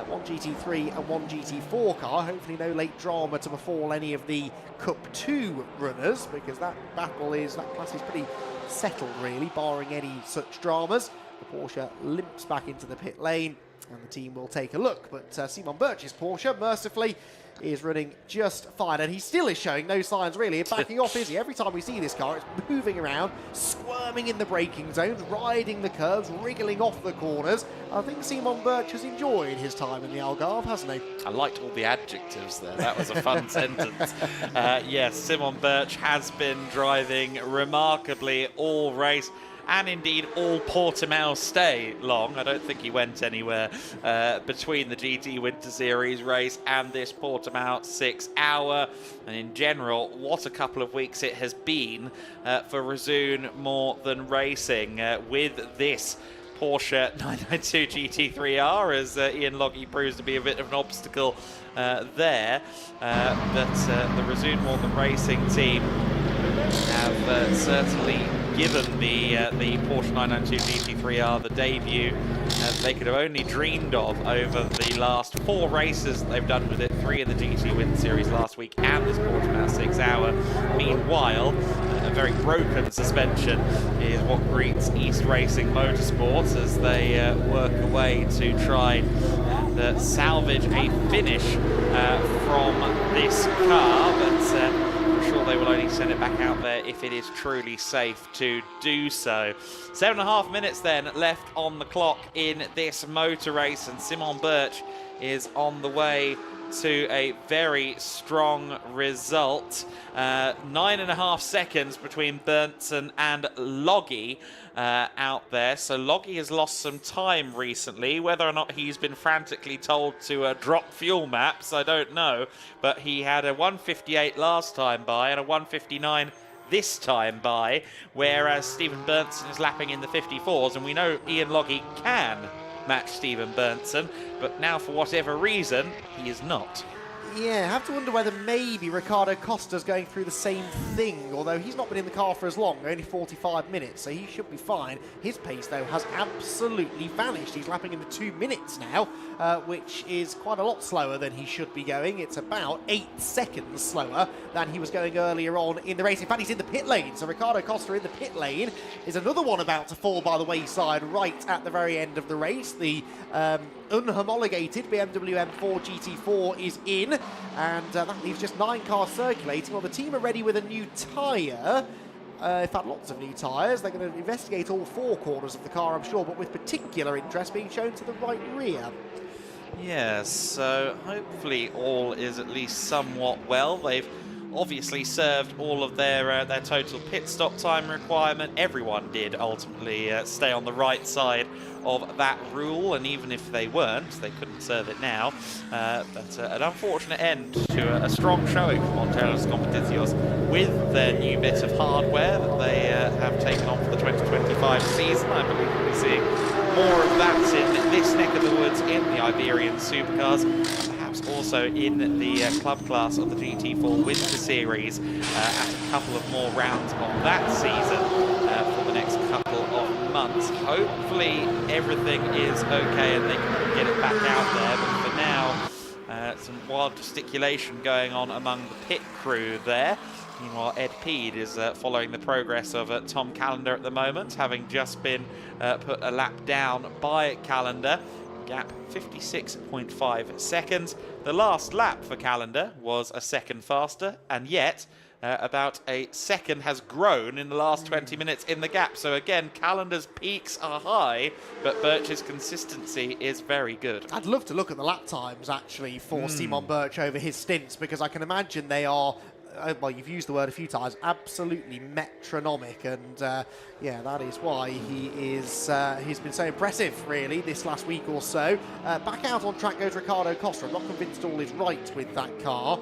One GT3 and one GT4 car. Hopefully no late drama to befall any of the Cup 2 runners, because that class is pretty settled, really, barring any such dramas. The Porsche limps back into the pit lane, and the team will take a look. But Simon Birch's Porsche, mercifully, is running just fine, and he still is showing no signs really of backing off, is he? Every time we see this car, it's moving around, squirming in the braking zones, riding the curves, wriggling off the corners. I think Simon Birch has enjoyed his time in the Algarve, hasn't he? I liked all the adjectives there. That was a fun sentence. Yes, Simon Birch has been driving remarkably all race, and indeed all Portimão stay long. I don't think he went anywhere between the GT Winter Series race and this Portimão 6 hour. And in general, what a couple of weeks it has been for Resoon More Than Racing with this Porsche 992 GT3R, as Ian Logie proves to be a bit of an obstacle there. But the Resoon More Than Racing team have certainly given the Porsche 992 GT3R the debut they could have only dreamed of over the last 4 races that they've done with it, 3 in the GT Winter Series last week and this Portimão 6 hour. Meanwhile, a very broken suspension is what greets East Racing Motorsports as they work away to try and salvage a finish from this car, but I'm sure they will only send it back out there if it is truly safe to do so. 7.5 minutes then left on the clock in this motor race, and Simon Birch is on the way to a very strong result. 9.5 seconds between Berntsson and Loggy out there. So Loggy has lost some time recently. Whether or not he's been frantically told to drop fuel maps, I don't know. But he had a 1:58 last time by and a 1:59 this time by, whereas Stephen Berntsson is lapping in the 54s, and we know Ian Loggy can match Stephen Berntsson, but now for whatever reason he is not. Yeah, I have to wonder whether maybe Ricardo Costa's going through the same thing, although he's not been in the car for as long, only 45 minutes, so he should be fine. His pace, though, has absolutely vanished. He's lapping in the 2 minutes now, which is quite a lot slower than he should be going. It's about 8 seconds slower than he was going earlier on in the race. In fact, he's in the pit lane, so Ricardo Costa in the pit lane is another one about to fall by the wayside right at the very end of the race. The unhomologated BMW M4 GT4 is in, and that leaves just 9 cars circulating. Well, the team are ready with a new tyre. In fact, lots of new tyres. They're going to investigate all 4 corners of the car, I'm sure, but with particular interest being shown to the right rear. Yes, so hopefully all is at least somewhat well. They've obviously served all of their total pit stop time requirement. Everyone did ultimately stay on the right side of that rule, and even if they weren't, they couldn't serve it now. But an unfortunate end to a strong showing from Monteros Competiciones with their new bit of hardware that they have taken on for the 2025 season. I believe we'll be seeing more of that in this neck of the woods in the Iberian Supercars, and perhaps also in the club class of the GT4 Winter Series at a couple of more rounds of that season for the next couple of months. Hopefully everything is okay and they can get it back out there, but for now some wild gesticulation going on among the pit crew there. Meanwhile, Ed Peed is following the progress of Tom Callender at the moment, having just been put a lap down by Callender. Gap 56.5 seconds. The last lap for Callender was a second faster, and yet about a second has grown in the last 20 minutes in the gap. So again, Callender's peaks are high, but Birch's consistency is very good. I'd love to look at the lap times, actually, for Simon Birch over his stints, because I can imagine they are, well, you've used the word a few times, absolutely metronomic, and yeah, that is why he's been so impressive, really, this last week or so. Back out on track goes Ricardo Costa. I'm not convinced all is right with that car.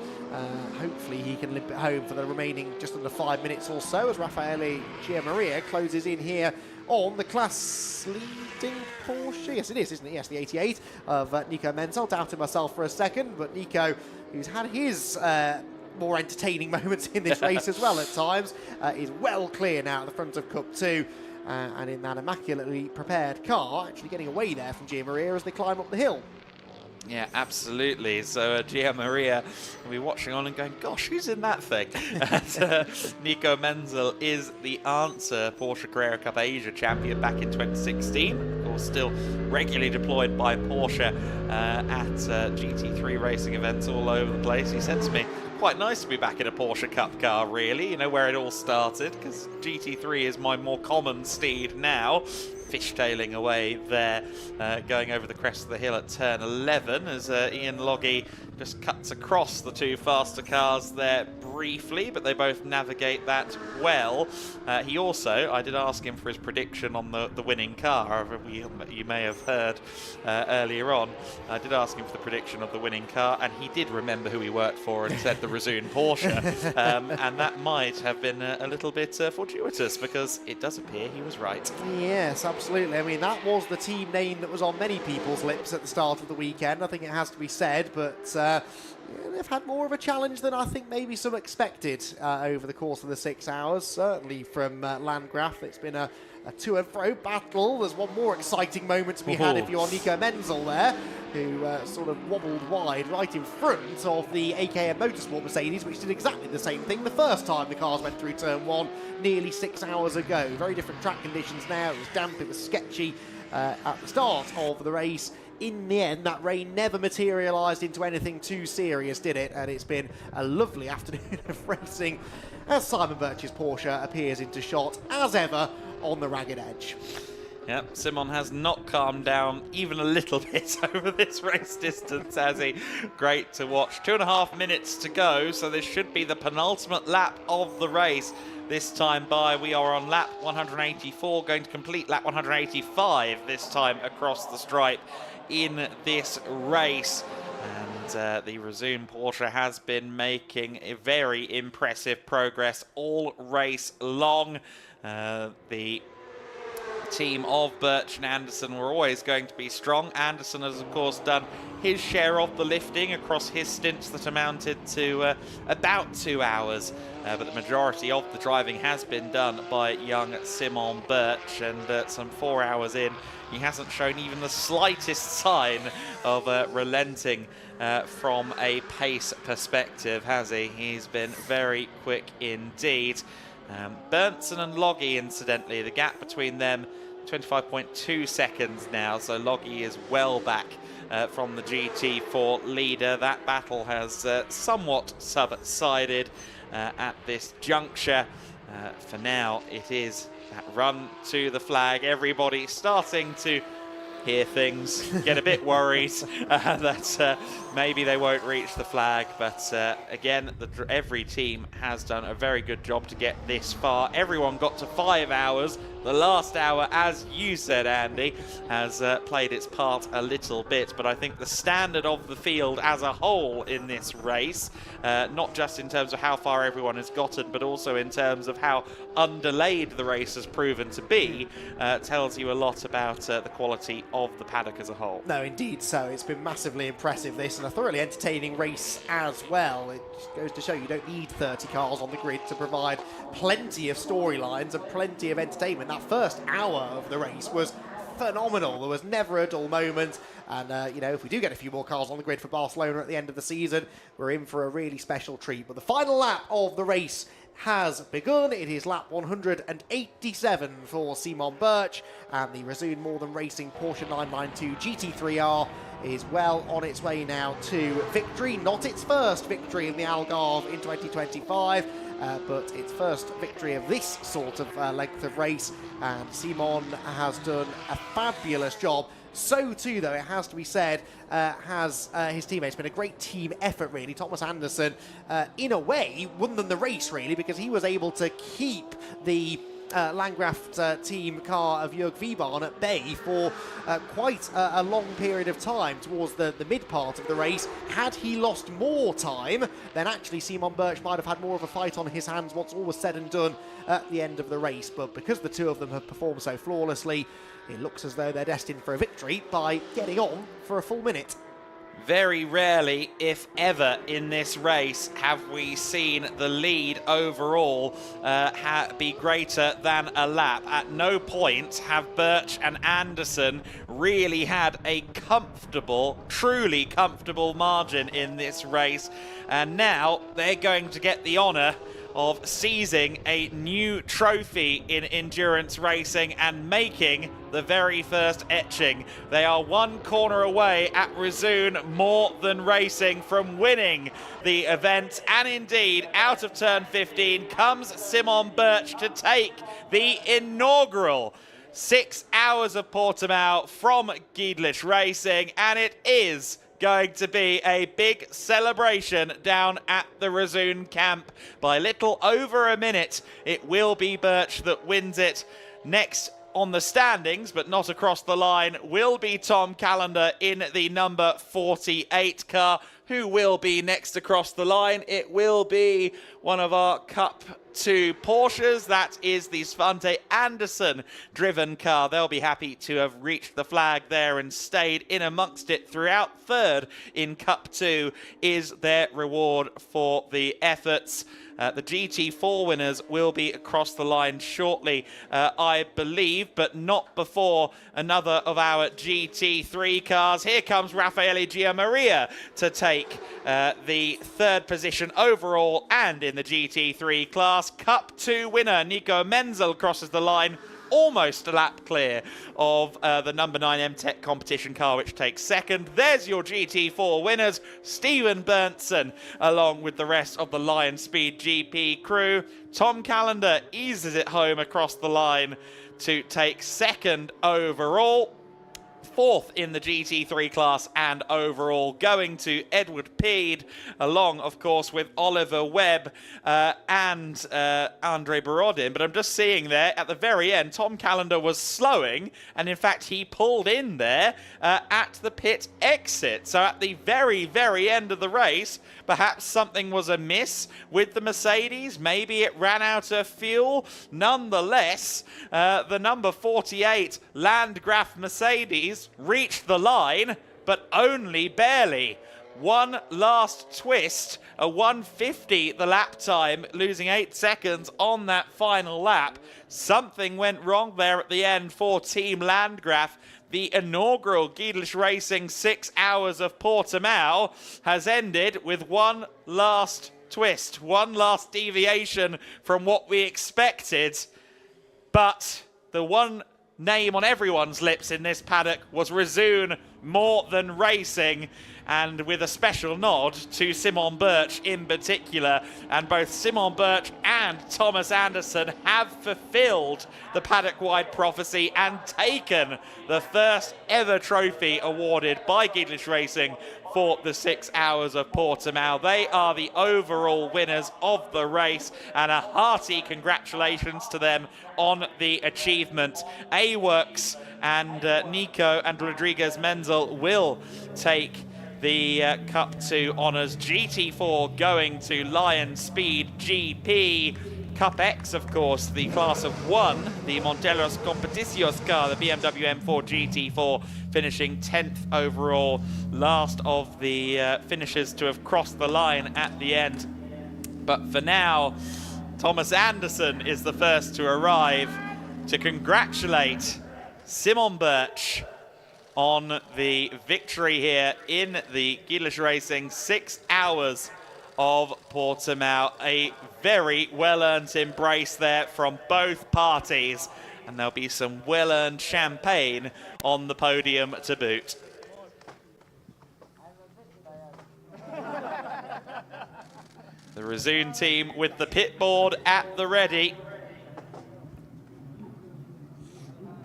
Hopefully he can limp it home for the remaining just under 5 minutes or so as Raffaele Gianmaria closes in here on the class-leading Porsche. Yes, it is, isn't it? Yes, the 88 of Nico Menzel. Doubted myself for a second, but Nico, who's had his more entertaining moments in this race as well at times, is well clear now at the front of Cup 2, and in that immaculately prepared car, actually getting away there from Gianmaria as they climb up the hill. Yeah, absolutely. So Gianmaria will be watching on and going, gosh, who's in that thing? And, Nico Menzel is the answer. Porsche Carrera Cup Asia champion back in 2016. Of course, still regularly deployed by Porsche at GT3 racing events all over the place. He said to me, quite nice to be back in a Porsche Cup car, really, you know, where it all started, because GT3 is my more common steed now. Fishtailing away there, going over the crest of the hill at turn 11 as Ian Loggy just cuts across the 2 faster cars there briefly, but they both navigate that well. He also, I did ask him for his prediction on the winning car, you may have heard earlier on. I did ask him for the prediction of the winning car, and he did remember who he worked for and said the Razoon Porsche. And that might have been a little bit fortuitous, because it does appear he was right. Yes, absolutely. I mean, that was the team name that was on many people's lips at the start of the weekend. I think it has to be said, but yeah, they've had more of a challenge than I think maybe some expected over the course of the 6 hours. Certainly from Landgraf, it's been a to and fro battle. There's one more exciting moment to be had if you're Nico Menzel there, who sort of wobbled wide right in front of the AKM Motorsport Mercedes, which did exactly the same thing the first time the cars went through turn 1 nearly 6 hours ago. Very different track conditions now. It was damp, it was sketchy at the start of the race in the end, that rain never materialised into anything too serious, did it? And it's been a lovely afternoon of racing as Simon Birch's Porsche appears into shot, as ever, on the ragged edge. Yep, Simon has not calmed down even a little bit over this race distance, has he? Great to watch. 2.5 minutes to go, so this should be the penultimate lap of the race. This time by, we are on lap 184, going to complete lap 185 this time across the stripe in this race. And the Resume Porsche has been making a very impressive progress all race long. The team of Birch and Anderson were always going to be strong. Anderson has, of course, done his share of the lifting across his stints that amounted to about 2 hours. But the majority of the driving has been done by young Simon Birch, and some 4 hours in, he hasn't shown even the slightest sign of relenting from a pace perspective, has he? He's been very quick indeed. Berntsen and Loggy, incidentally, the gap between them, 25.2 seconds now, so Loggy is well back from the GT4 leader. That battle has somewhat subsided at this juncture. For now, it is that run to the flag. Everybody starting to hear things, get a bit worried that maybe they won't reach the flag, but again, every team has done a very good job to get this far. Everyone got to 5 hours. The last hour, as you said, Andy, has played its part a little bit, but I think the standard of the field as a whole in this race, not just in terms of how far everyone has gotten, but also in terms of how undelayed the race has proven to be, tells you a lot about the quality of the paddock as a whole. No, indeed so. It's been massively impressive, this, and a thoroughly entertaining race as well. It just goes to show you don't need 30 cars on the grid to provide plenty of storylines and plenty of entertainment. That first hour of the race was phenomenal. There was never a dull moment. And, you know, if we do get a few more cars on the grid for Barcelona at the end of the season, we're in for a really special treat. But the final lap of the race has begun. It is lap 187 for Simon Birch, and the Resume More Than Racing Porsche 992 GT3R is well on its way now to victory. Not its first victory in the Algarve in 2025, but its first victory of this sort of length of race, and Simon has done a fabulous job. So too, though, it has to be said, has his teammates. Been a great team effort, really. Thomas Anderson, in a way, won them the race, really, because he was able to keep the Landgraft team car of Jörg Wiebahn at bay for quite a long period of time towards the mid part of the race. Had he lost more time, then actually Simon Birch might have had more of a fight on his hands once all was said and done at the end of the race. But because the two of them have performed so flawlessly, it looks as though they're destined for a victory by getting on for a full minute. Very rarely, if ever, in this race have we seen the lead overall be greater than a lap. At no point have Birch and Anderson really had a comfortable, truly comfortable margin in this race. And now they're going to get the honour of seizing a new trophy in endurance racing and making the very first etching. They are one corner away at Resume More Than Racing from winning the event, and indeed out of turn 15 comes Simon Birch to take the inaugural 6 Hours of Portimão from GEDLICH Racing, and it is going to be a big celebration down at the Resume camp. By little over a minute, it will be Birch that wins it. Next on the standings, but not across the line, will be Tom Callender in the number 48 car. Who will be next across the line? It will be one of our Cup 2 Porsches. That is the Svante Anderson driven car. They'll be happy to have reached the flag there and stayed in amongst it throughout. Third in Cup 2 is their reward for the efforts. The GT4 winners will be across the line shortly, I believe, but not before another of our GT3 cars. Here comes Raffaele Gianmaria to take the third position overall and in the GT3 class. Cup 2 winner Nico Menzel crosses the line almost a lap clear of the number 9 M-Tech competition car, which takes second. There's your GT4 winners, Steven Berntsen, along with the rest of the Lion Speed GP crew. Tom Callender eases it home across the line to take second overall. Fourth in the GT3 class and overall, going to Edward Peed, along, of course, with Oliver Webb and Andre Borodin. But I'm just seeing there, at the very end, Tom Callender was slowing, and in fact, he pulled in there at the pit exit. So at the very, very end of the race, perhaps something was amiss with the Mercedes. Maybe it ran out of fuel. Nonetheless, the number 48 Landgraf Mercedes reached the line, but only barely. One last twist, a 150 the lap time, losing 8 seconds on that final lap. Something went wrong there at the end for Team Landgraf. The inaugural GEDLICH Racing 6 Hours of Portimão has ended with one last twist, one last deviation from what we expected. But the one name on everyone's lips in this paddock was Resoon More Than Racing, and with a special nod to Simon Birch in particular. And both Simon Birch and Thomas Anderson have fulfilled the paddock-wide prophecy and taken the first ever trophy awarded by GEDLICH Racing for the 6 Hours of Portimão. They are the overall winners of the race, and a hearty congratulations to them on the achievement. A-Works and Nico and Rodriguez Menzel will take the Cup 2 honours. GT4 going to Lion Speed GP. Cup X, of course, the class of 1, the Monteros Competicios car, the BMW M4 GT4, finishing 10th overall, last of the finishers to have crossed the line at the end. But for now, Thomas Anderson is the first to arrive to congratulate Simon Birch on the victory here in the GEDLICH Racing 6 Hours of Portimão. A very well-earned embrace there from both parties, and there'll be some well-earned champagne on the podium to boot. The Resoon team with the pit board at the ready.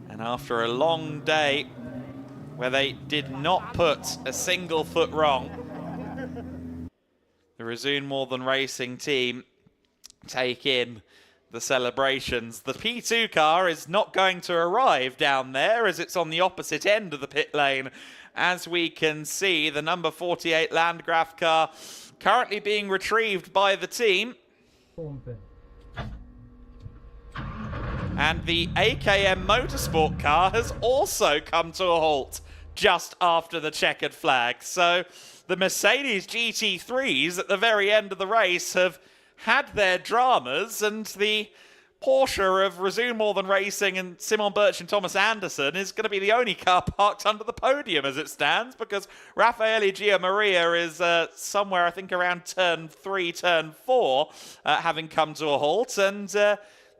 And after a long day where they did not put a single foot wrong, the Resoon More Than Racing team take in the celebrations. The P2 car is not going to arrive down there, as it's on the opposite end of the pit lane. As we can see, the number 48 Landgraf car currently being retrieved by the team. And the AKM Motorsport car has also come to a halt just after the checkered flag. So the Mercedes GT3s at the very end of the race have had their dramas, and the Porsche of Resoon More Than Racing and Simon Birch and Thomas Anderson is going to be the only car parked under the podium as it stands, because Raffaele Giammaria is somewhere, I think, around turn 3, turn 4, having come to a halt, and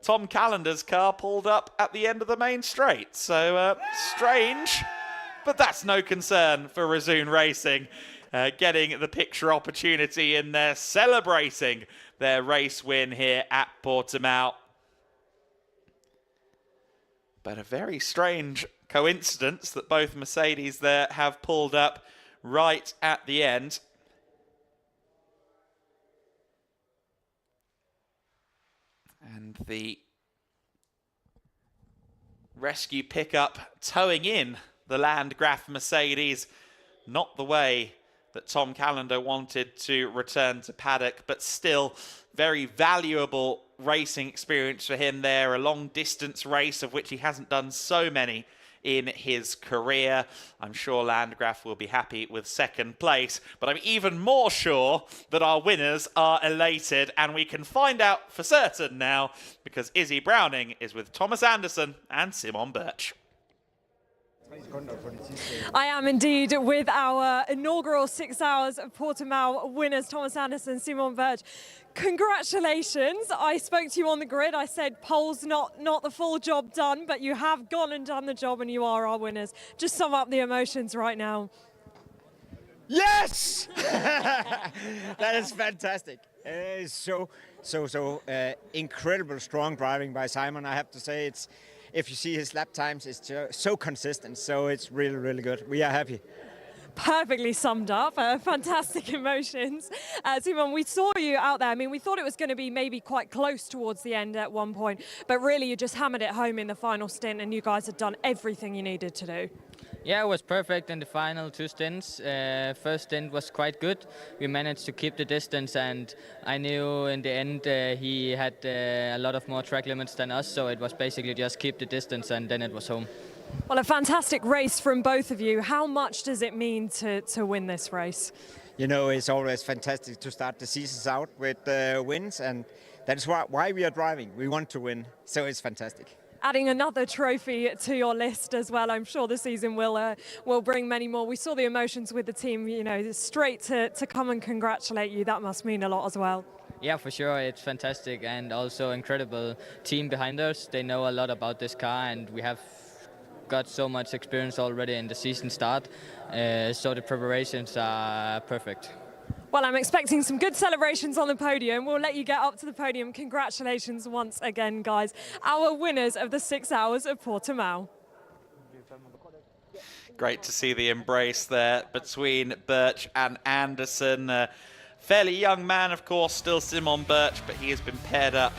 Tom Callender's car pulled up at the end of the main straight. So strange, but that's no concern for Resoon Racing. Getting the picture opportunity in there, celebrating their race win here at Portimão. But a very strange coincidence that both Mercedes there have pulled up right at the end. And the rescue pickup towing in the Landgraf Mercedes, not the way that Tom Callender wanted to return to paddock, but still very valuable racing experience for him there. A long distance race of which he hasn't done so many in his career. I'm sure Landgraf will be happy with second place, but I'm even more sure that our winners are elated, and we can find out for certain now, because Izzy Browning is with Thomas Anderson and Simon Birch. I am indeed with our inaugural 6 Hours of Portimão winners, Thomas Anderson, Simon Birch. Congratulations. I spoke to you on the grid. I said pole's not the full job done, but you have gone and done the job and you are our winners. Just sum up the emotions right now. Yes! That is fantastic. It is so incredible strong driving by Simon. I have to say, it's if you see his lap times, it's so consistent. So it's really, really good. We are happy. Perfectly summed up. Fantastic emotions. Simon, we saw you out there. I mean, we thought it was going to be maybe quite close towards the end at one point, but really you just hammered it home in the final stint and you guys had done everything you needed to do. Yeah, it was perfect in the final 2 stints. First stint was quite good. We managed to keep the distance, and I knew in the end he had a lot of more track limits than us, so it was basically just keep the distance and then it was home. Well, a fantastic race from both of you. How much does it mean to win this race? You know, it's always fantastic to start the seasons out with wins, and that's why we are driving. We want to win, so it's fantastic. Adding another trophy to your list as well. I'm sure the season will bring many more. We saw the emotions with the team, you know, straight to come and congratulate you. That must mean a lot as well. Yeah, for sure. It's fantastic, and also incredible team behind us. They know a lot about this car, and we have got so much experience already in the season start. So the preparations are perfect. Well, I'm expecting some good celebrations on the podium. We'll let you get up to the podium. Congratulations once again, guys. Our winners of the 6 Hours of Portimão. Great to see the embrace there between Birch and Anderson. Fairly young man, of course, still Simon Birch, but he has been paired up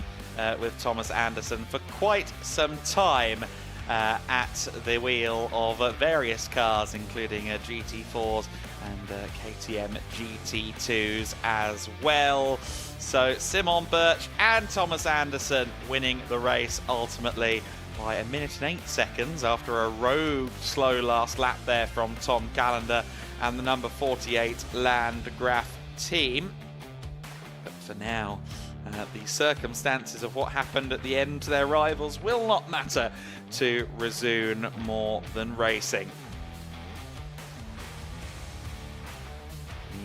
with Thomas Anderson for quite some time at the wheel of various cars, including GT4s and KTM GT2s as well. So Simon Birch and Thomas Anderson winning the race ultimately by 1 minute and 8 seconds after a rogue slow last lap there from Tom Callender and the number 48 Landgraf team. But for now, the circumstances of what happened at the end to their rivals will not matter to Resoon more than racing.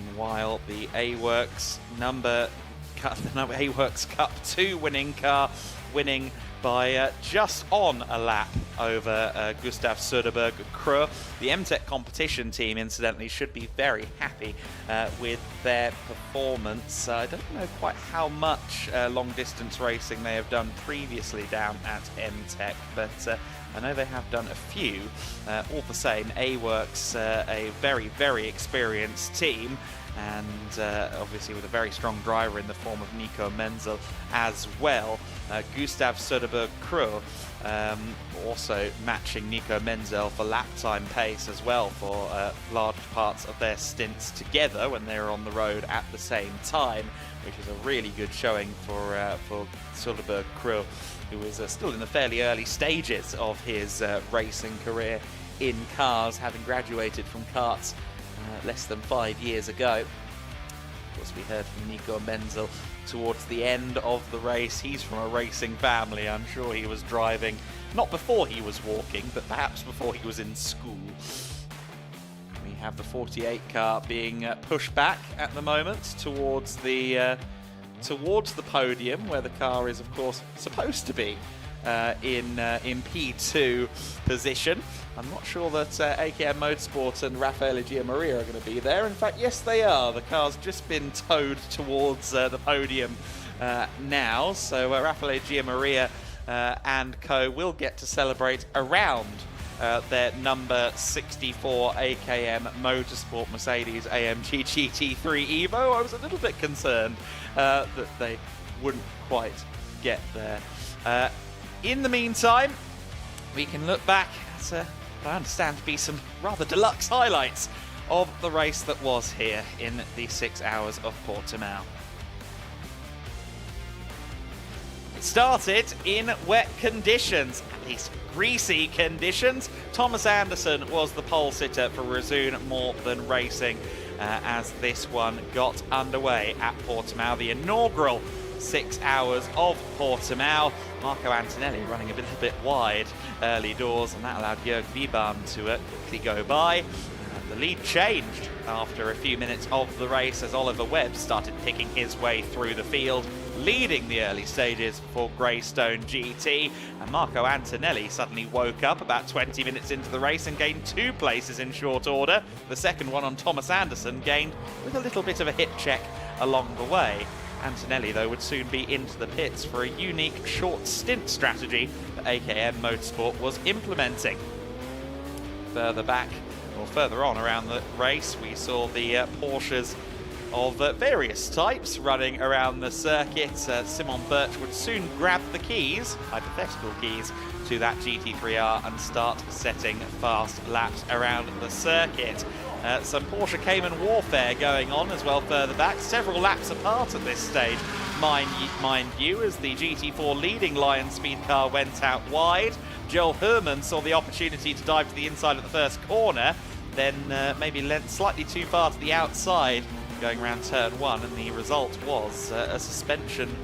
Meanwhile, the A-Works A-Works Cup 2 winning car winning by just on a lap over Gustav Söderberg Krö. The MTech competition team, incidentally, should be very happy with their performance. I don't know quite how much long-distance racing they have done previously down at MTech, but I know they have done a few. All the same, A-Works, a very, very experienced team, and obviously with a very strong driver in the form of Nico Menzel as well. Gustav Söderberg Krö also matching Nico Menzel for lap time pace as well for large parts of their stints together when they were on the road at the same time, which is a really good showing for Söderberg Krö, who is still in the fairly early stages of his racing career in cars, having graduated from karts less than 5 years ago. Of course, we heard from Nico Menzel towards the end of the race. He's from a racing family. I'm sure he was driving, not before he was walking, but perhaps before he was in school. We have the 48 car being pushed back at the moment towards the podium, where the car is, of course, supposed to be in P2 position. I'm not sure that AKM Motorsport and Raffaele Giammaria are going to be there. In fact, yes, they are. The car's just been towed towards the podium now. So Raffaele Giammaria and co will get to celebrate around their number 64 AKM Motorsport Mercedes AMG GT3 Evo. I was a little bit concerned that they wouldn't quite get there. In the meantime, we can look back at what I understand to be some rather deluxe highlights of the race that was here in the 6 Hours of Portimão. It started in wet conditions, at least greasy conditions. Thomas Anderson was the pole sitter for Resoon More Than Racing as this one got underway at Portimão, the inaugural 6 Hours of Portimão. Marco Antonelli running a little bit wide early doors, and that allowed Jörg Wiebahn to quickly go by. The lead changed after a few minutes of the race as Oliver Webb started picking his way through the field, leading the early stages for Greystone GT. And Marco Antonelli suddenly woke up about 20 minutes into the race and gained 2 places in short order. The second one on Thomas Anderson gained with a little bit of a hip check along the way. Antonelli, though, would soon be into the pits for a unique short stint strategy that AKM Motorsport was implementing. Further back, or further on around the race, we saw the Porsches of various types running around the circuit. Simon Birch would soon grab the keys, hypothetical keys, to that GT3R and start setting fast laps around the circuit. Some Porsche Cayman warfare going on as well further back, several laps apart at this stage, mind you, as the GT4 leading Lion speed car went out wide. Joel Herman saw the opportunity to dive to the inside of the first corner, then maybe leant slightly too far to the outside going around turn 1, and the result was a suspension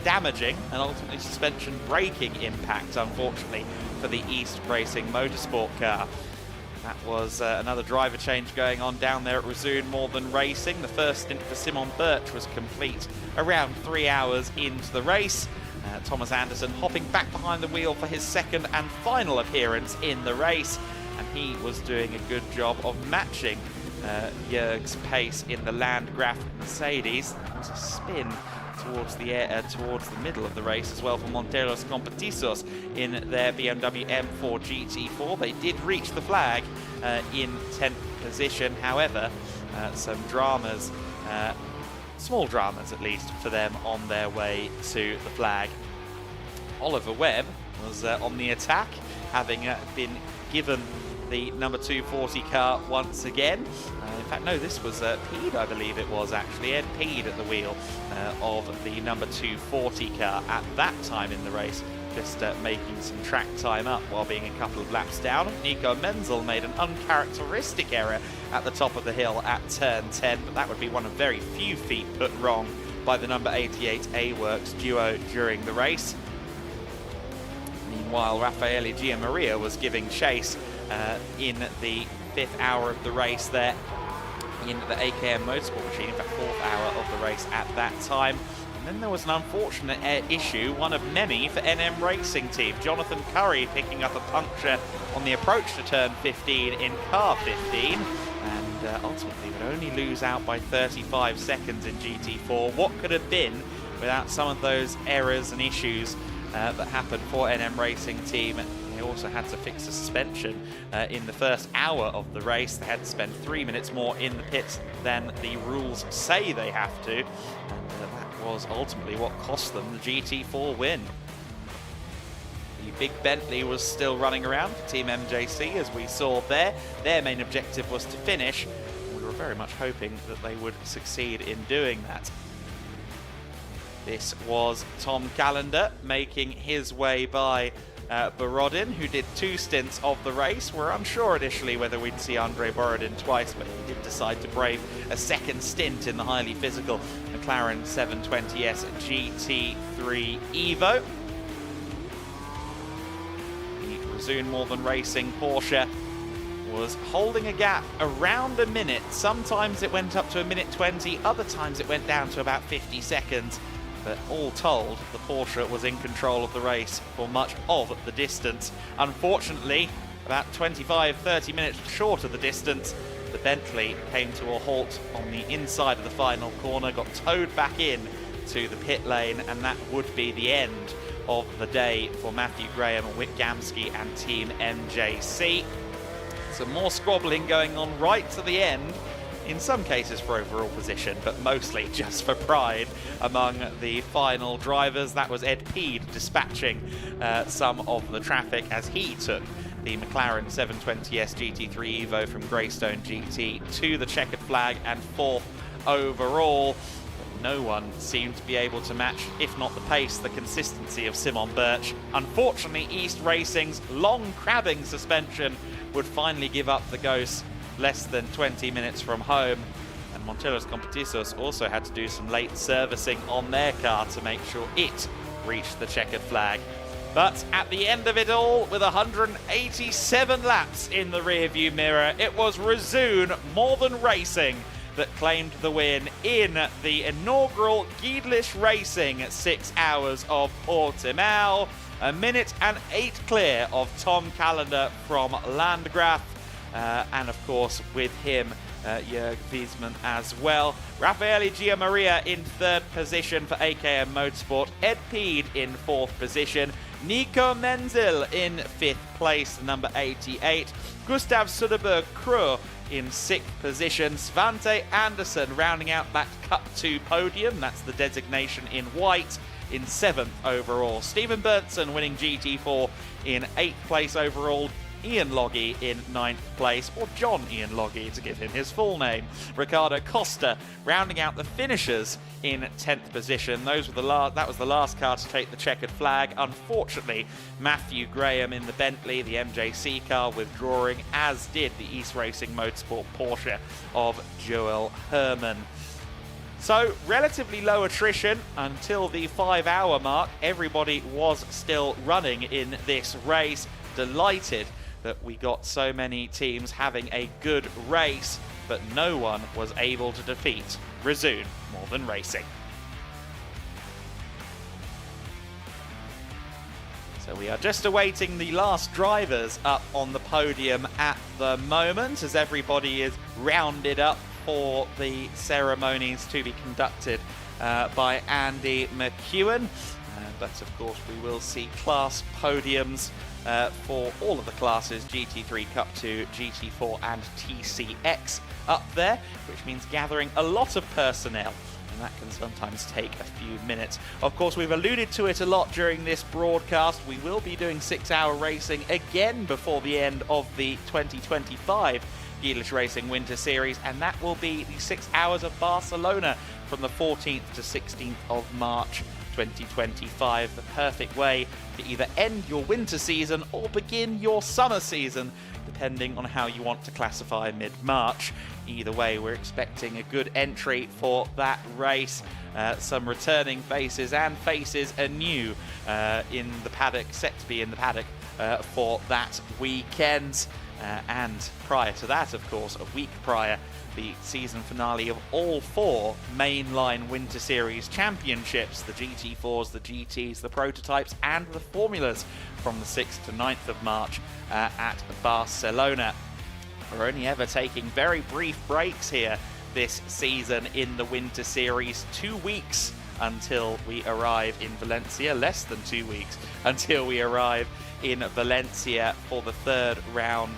damaging and ultimately suspension braking impact, unfortunately, for the East Racing Motorsport car. That was another driver change going on down there at Resoon More Than Racing. The first stint for Simon Birch was complete around 3 hours into the race. Thomas Anderson hopping back behind the wheel for his second and final appearance in the race, and he was doing a good job of matching Jörg's pace in the Landgraf Mercedes. There was a spin towards the middle of the race as well for Monteros Competisos in their BMW M4 GT4. They did reach the flag in 10th position. However, some dramas, small dramas at least, for them on their way to the flag. Oliver Webb was on the attack, having been given the number 240 car once again. In fact, no, this was Peed, I believe it was actually. Ed Peed at the wheel of the number 240 car at that time in the race, just making some track time up while being a couple of laps down. Nico Menzel made an uncharacteristic error at the top of the hill at turn 10, but that would be one of very few feet put wrong by the number 88 A-Works duo during the race. Meanwhile, Raffaele Gianmaria was giving chase in the 5th hour of the race there in the AKM Motorsport machine, in fact 4th hour of the race at that time. And then there was an unfortunate issue, one of many for NM Racing Team. Jonathan Curry picking up a puncture on the approach to turn 15 in car 15, and ultimately would only lose out by 35 seconds in GT4. What could have been without some of those errors and issues that happened for NM Racing Team. They also had to fix the suspension in the first hour of the race. They had to spend 3 minutes more in the pits than the rules say they have to, and that was ultimately what cost them the GT4 win. The big Bentley was still running around for Team MJC, as we saw there. Their main objective was to finish. We were very much hoping that they would succeed in doing that. This was Tom Callender making his way by Borodin, who did 2 stints of the race. We're unsure initially whether we'd see Andre Borodin twice, but he did decide to brave a second stint in the highly physical McLaren 720S GT3 Evo. The Resoon More Than Racing Porsche was holding a gap around a minute. Sometimes it went up to a minute 20, other times it went down to about 50 seconds. But all told, the Porsche was in control of the race for much of the distance. Unfortunately, about 25-30 minutes short of the distance, the Bentley came to a halt on the inside of the final corner, got towed back in to the pit lane, and that would be the end of the day for Matthew Graham, Whit Gamsky and Team MJC. Some more squabbling going on right to the end, in some cases for overall position, but mostly just for pride among the final drivers. That was Ed Peed dispatching some of the traffic as he took the McLaren 720S GT3 Evo from Greystone GT to the checkered flag and 4th overall. But no one seemed to be able to match, if not the pace, the consistency of Simon Birch. Unfortunately, East Racing's long crabbing suspension would finally give up the ghost less than 20 minutes from home, and Monteros Competisos also had to do some late servicing on their car to make sure it reached the checkered flag. But at the end of it all, with 187 laps in the rearview mirror, it was Resoon More Than Racing that claimed the win in the inaugural GEDLICH Racing 6 Hours of Portimão. 1 minute and 8 clear of Tom Callender from Landgraf. And of course, with him, Jörg Wiesmann as well. Raffaele Giamaria in 3rd position for AKM Motorsport. Ed Peed in 4th position. Nico Menzel in 5th place, number 88. Gustav Söderberg Krö in 6th position. Svante Andersson rounding out that Cup 2 podium. That's the designation in white, in 7th overall. Stephen Berntsen winning GT4 in 8th place overall. Ian Loggy in 9th place, or John Ian Loggy to give him his full name. Ricardo Costa rounding out the finishers in 10th position. That was the last car to take the checkered flag. Unfortunately, Matthew Graham in the Bentley, the MJC car, withdrawing, as did the East Racing Motorsport Porsche of Joel Herman. So, relatively low attrition until the 5-hour mark. Everybody was still running in this race. Delighted that we got so many teams having a good race, but no one was able to defeat Resoon More Than Racing. So we are just awaiting the last drivers up on the podium at the moment, as everybody is rounded up for the ceremonies to be conducted by Andy McEwen. But of course we will see class podiums for all of the classes, GT3, Cup 2, GT4 and TCX up there, which means gathering a lot of personnel, and that can sometimes take a few minutes. Of course, we've alluded to it a lot during this broadcast. We will be doing 6-hour racing again before the end of the 2025 GEDLICH Racing Winter Series, and that will be the 6 Hours of Barcelona from the 14th to 16th of March 2025, the perfect way to either end your winter season or begin your summer season, depending on how you want to classify mid-March. Either way, we're expecting a good entry for that race. Some returning faces and faces anew in the paddock, set to be in the paddock for that weekend. And prior to that, of course, a week prior, the season finale of all 4 mainline Winter Series championships, the GT4s, the GTs, the prototypes and the formulas, from the 6th to 9th of March at Barcelona. We're only ever taking very brief breaks here this season in the Winter Series. 2 weeks until we arrive in Valencia, less than 2 weeks until we arrive in Valencia for the 3rd round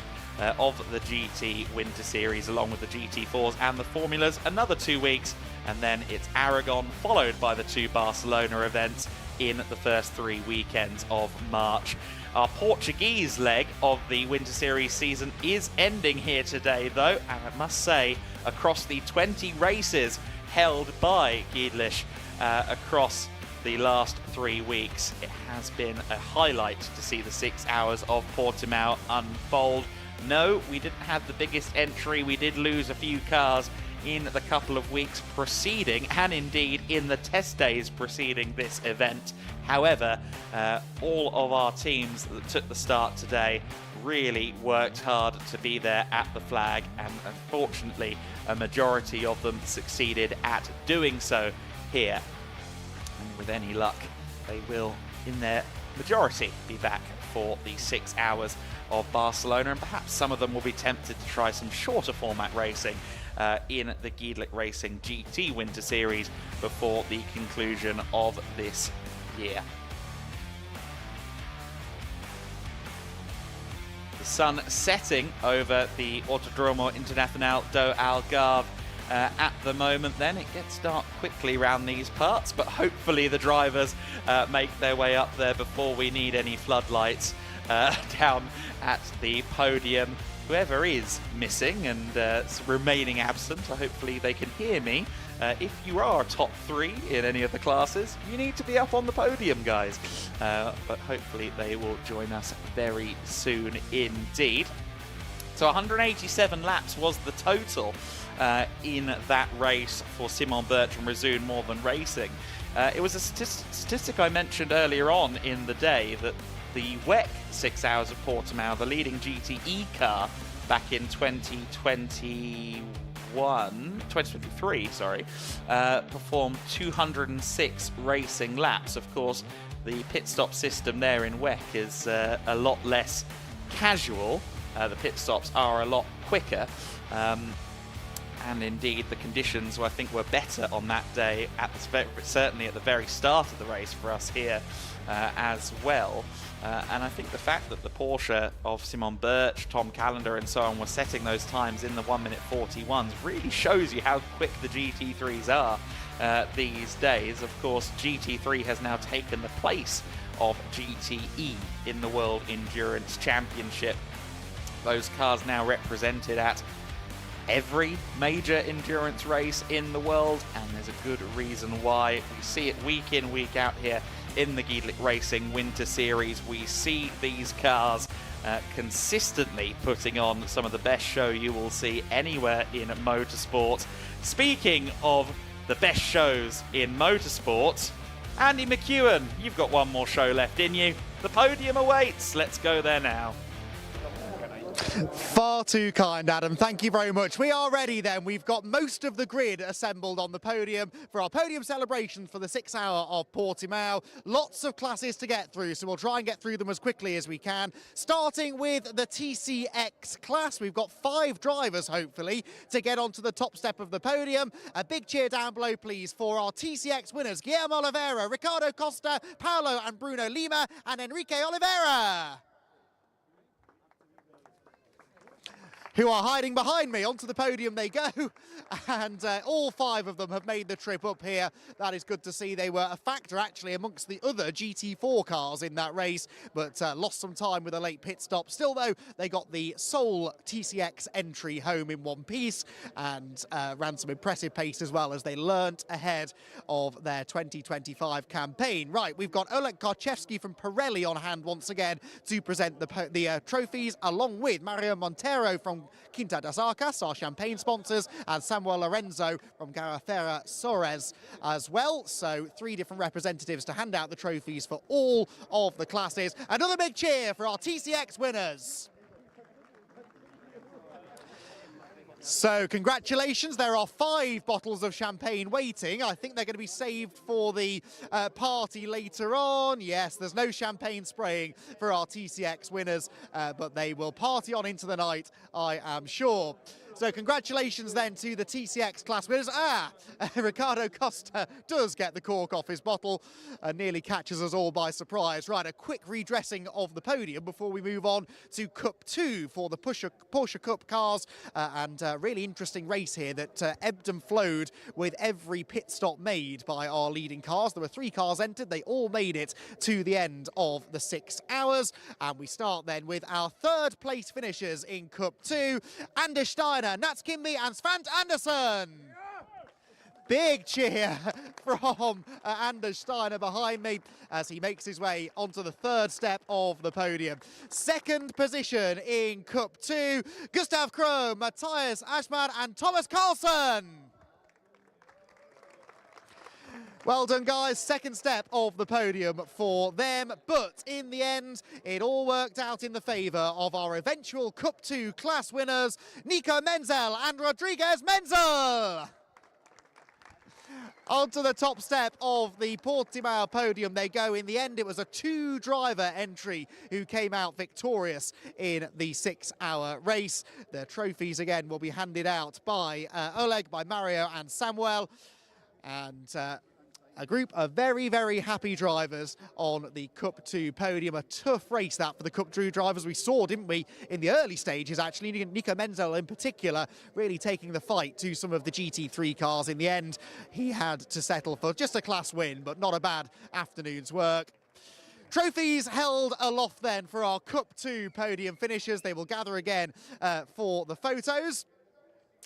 of the GT Winter Series, along with the GT4s and the formulas. Another 2 weeks, and then it's Aragon, followed by the 2 Barcelona events in the first 3 weekends of March. Our Portuguese leg of the Winter Series season is ending here today, though, and I must say, across the 20 races held by GEDLICH across the last 3 weeks, it has been a highlight to see the 6 Hours of Portimão unfold. No, we didn't have the biggest entry. We did lose a few cars in the couple of weeks preceding, and indeed in the test days preceding this event. However, all of our teams that took the start today really worked hard to be there at the flag, and unfortunately a majority of them succeeded at doing so here. And with any luck, they will, in their majority, be back for the 6 Hours of Barcelona, and perhaps some of them will be tempted to try some shorter format racing in the GEDLICH Racing GT Winter Series before the conclusion of this year. The sun setting over the Autodromo Internacional do Algarve at the moment. Then it gets dark quickly around these parts, but hopefully the drivers make their way up there before we need any floodlights down at the podium. Whoever is missing and remaining absent, hopefully they can hear me. If you are top 3 in any of the classes, you need to be up on the podium, guys. But hopefully they will join us very soon indeed. So 187 laps was the total in that race for Simon Bertram Resoon More Than Racing It was a statistic I mentioned earlier on in the day that the WEC 6 Hours of Portimão, the leading GTE car back in 2023, sorry, performed 206 racing laps. Of course, the pit stop system there in WEC is a lot less casual. The pit stops are a lot quicker. And indeed, the conditions, I think, were better on that day, certainly at the very start of the race for us here as well. And I think the fact that the Porsche of Simon Birch, Tom Callender and so on were setting those times in the 1:41s really shows you how quick the GT3s are these days. Of course, GT3 has now taken the place of GTE in the World Endurance Championship. Those cars now represented at every major endurance race in the world, and there's a good reason why. We see it week in, week out here in the GEDLICH Racing Winter Series. We see these cars consistently putting on some of the best show you will see anywhere in motorsport. Speaking of the best shows in motorsport, Andy McEwen, you've got one more show left in you. The podium awaits. Let's go there now. Far too kind, Adam. Thank you very much. We are ready then. We've got most of the grid assembled on the podium for our podium celebration for the 6 Hour of Portimão. Lots of classes to get through, so we'll try and get through them as quickly as we can. Starting with the TCX class, we've got 5 drivers, hopefully, to get onto the top step of the podium. A big cheer down below, please, for our TCX winners, Guillermo Oliveira, Ricardo Costa, Paulo and Bruno Lima, and Enrique Oliveira, who are hiding behind me. Onto the podium they go, and all 5 of them have made the trip up here. That is good to see. They were a factor, actually, amongst the other GT4 cars in that race, but lost some time with a late pit stop. Still, though, they got the sole TCX entry home in one piece and ran some impressive pace as well as they learnt ahead of their 2025 campaign. Right, we've got Oleg Karchevsky from Pirelli on hand once again to present the trophies, along with Mario Montero from Quinta das Arcas, our champagne sponsors, and Samuel Lorenzo from Garrafera Sores as well. So 3 different representatives to hand out the trophies for all of the classes. Another big cheer for our TCX winners. So congratulations, there are 5 bottles of champagne waiting. I think they're going to be saved for the party later on. Yes, there's no champagne spraying for our TCX winners, but they will party on into the night, I am sure. So congratulations then to the TCX class winners. Ricardo Costa does get the cork off his bottle and nearly catches us all by surprise. Right, a quick redressing of the podium before we move on to Cup 2 for the Porsche Cup cars. And a really interesting race here that ebbed and flowed with every pit stop made by our leading cars. There were 3 cars entered. They all made it to the end of the 6 hours. And we start then with our 3rd place finishers in Cup 2. Anders Steiner, Nats Kimby and Svante Andersson. Big cheer from Anders Steiner behind me as he makes his way onto the 3rd step of the podium. 2nd position in Cup 2, Gustav Kroh, Matthias Aschmann and Thomas Carlson. Well done, guys. 2nd step of the podium for them. But in the end, it all worked out in the favour of our eventual Cup 2 class winners, Nico Menzel and Rodriguez Menzel. Onto the top step of the Portimão podium they go. In the end, it was a 2-driver entry who came out victorious in the 6-hour race. The trophies, again, will be handed out by Oleg, by Mario and Samuel. And a group of very, very happy drivers on the Cup 2 podium. A tough race that for the Cup 2 drivers. We saw, didn't we, in the early stages, actually, Nico Menzel in particular really taking the fight to some of the GT3 cars. In the end, he had to settle for just a class win, but not a bad afternoon's work. Trophies held aloft then for our Cup 2 podium finishers. They will gather again for the photos.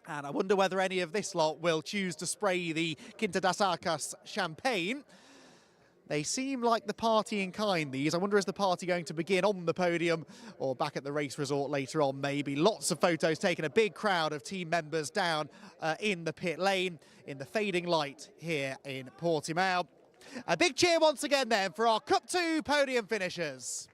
And I wonder whether any of this lot will choose to spray the Quinta das Arcas champagne. They seem like the partying kind, these. I wonder, is the party going to begin on the podium or back at the race resort later on, maybe? Lots of photos taken, a big crowd of team members down in the pit lane in the fading light here in Portimão. A big cheer once again then for our Cup 2 podium finishers.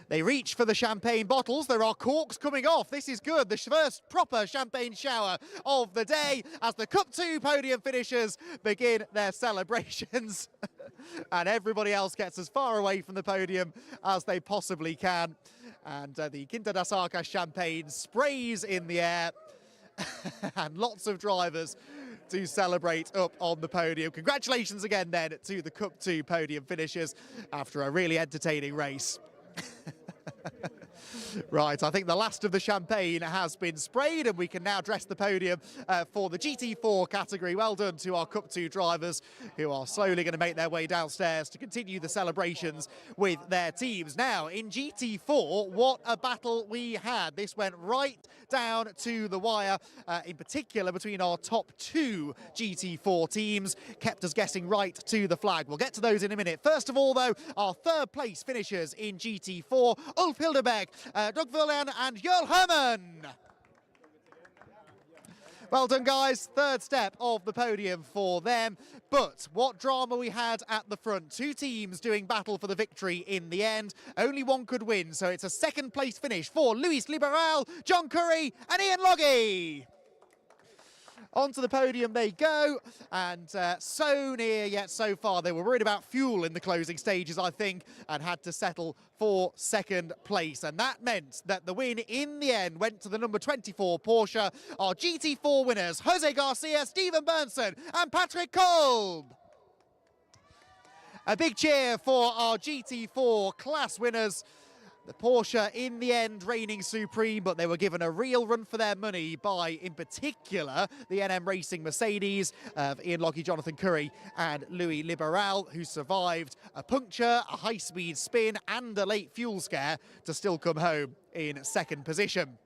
They reach for the champagne bottles. There are corks coming off. This is good. The first proper champagne shower of the day as the Cup 2 podium finishers begin their celebrations. And everybody else gets as far away from the podium as they possibly can. And the Quinta das Arcas champagne sprays in the air. And lots of drivers to celebrate up on the podium. Congratulations again then to the Cup 2 podium finishers after a really entertaining race. Right, I think the last of the champagne has been sprayed and we can now dress the podium for the GT4 category. Well done to our Cup 2 drivers who are slowly going to make their way downstairs to continue the celebrations with their teams. Now, in GT4, what a battle we had. This went right down to the wire, in particular between our top 2 GT4 teams, kept us guessing right to the flag. We'll get to those in a minute. First of all, though, our third place finishers in GT4, Ulf Hildeberg, Doug Verlan and Jörl Hermann. Well done, guys. Third step of the podium for them. But what drama we had at the front. 2 teams doing battle for the victory in the end. Only one could win, so it's a second place finish for Luis Liberal, John Curry and Ian Loggy. Onto the podium they go, and so near yet so far. They were worried about fuel in the closing stages, I think, and had to settle for second place. And that meant that the win in the end went to the number 24 Porsche. Our GT4 winners, Jose Garcia, Stephen Bernson and Patrick Kolb. A big cheer for our GT4 class winners. The Porsche in the end reigning supreme, but they were given a real run for their money by, in particular, the NM Racing Mercedes of Ian Loggy, Jonathan Curry and Louis Liberal, who survived a puncture, a high-speed spin and a late fuel scare to still come home in second position.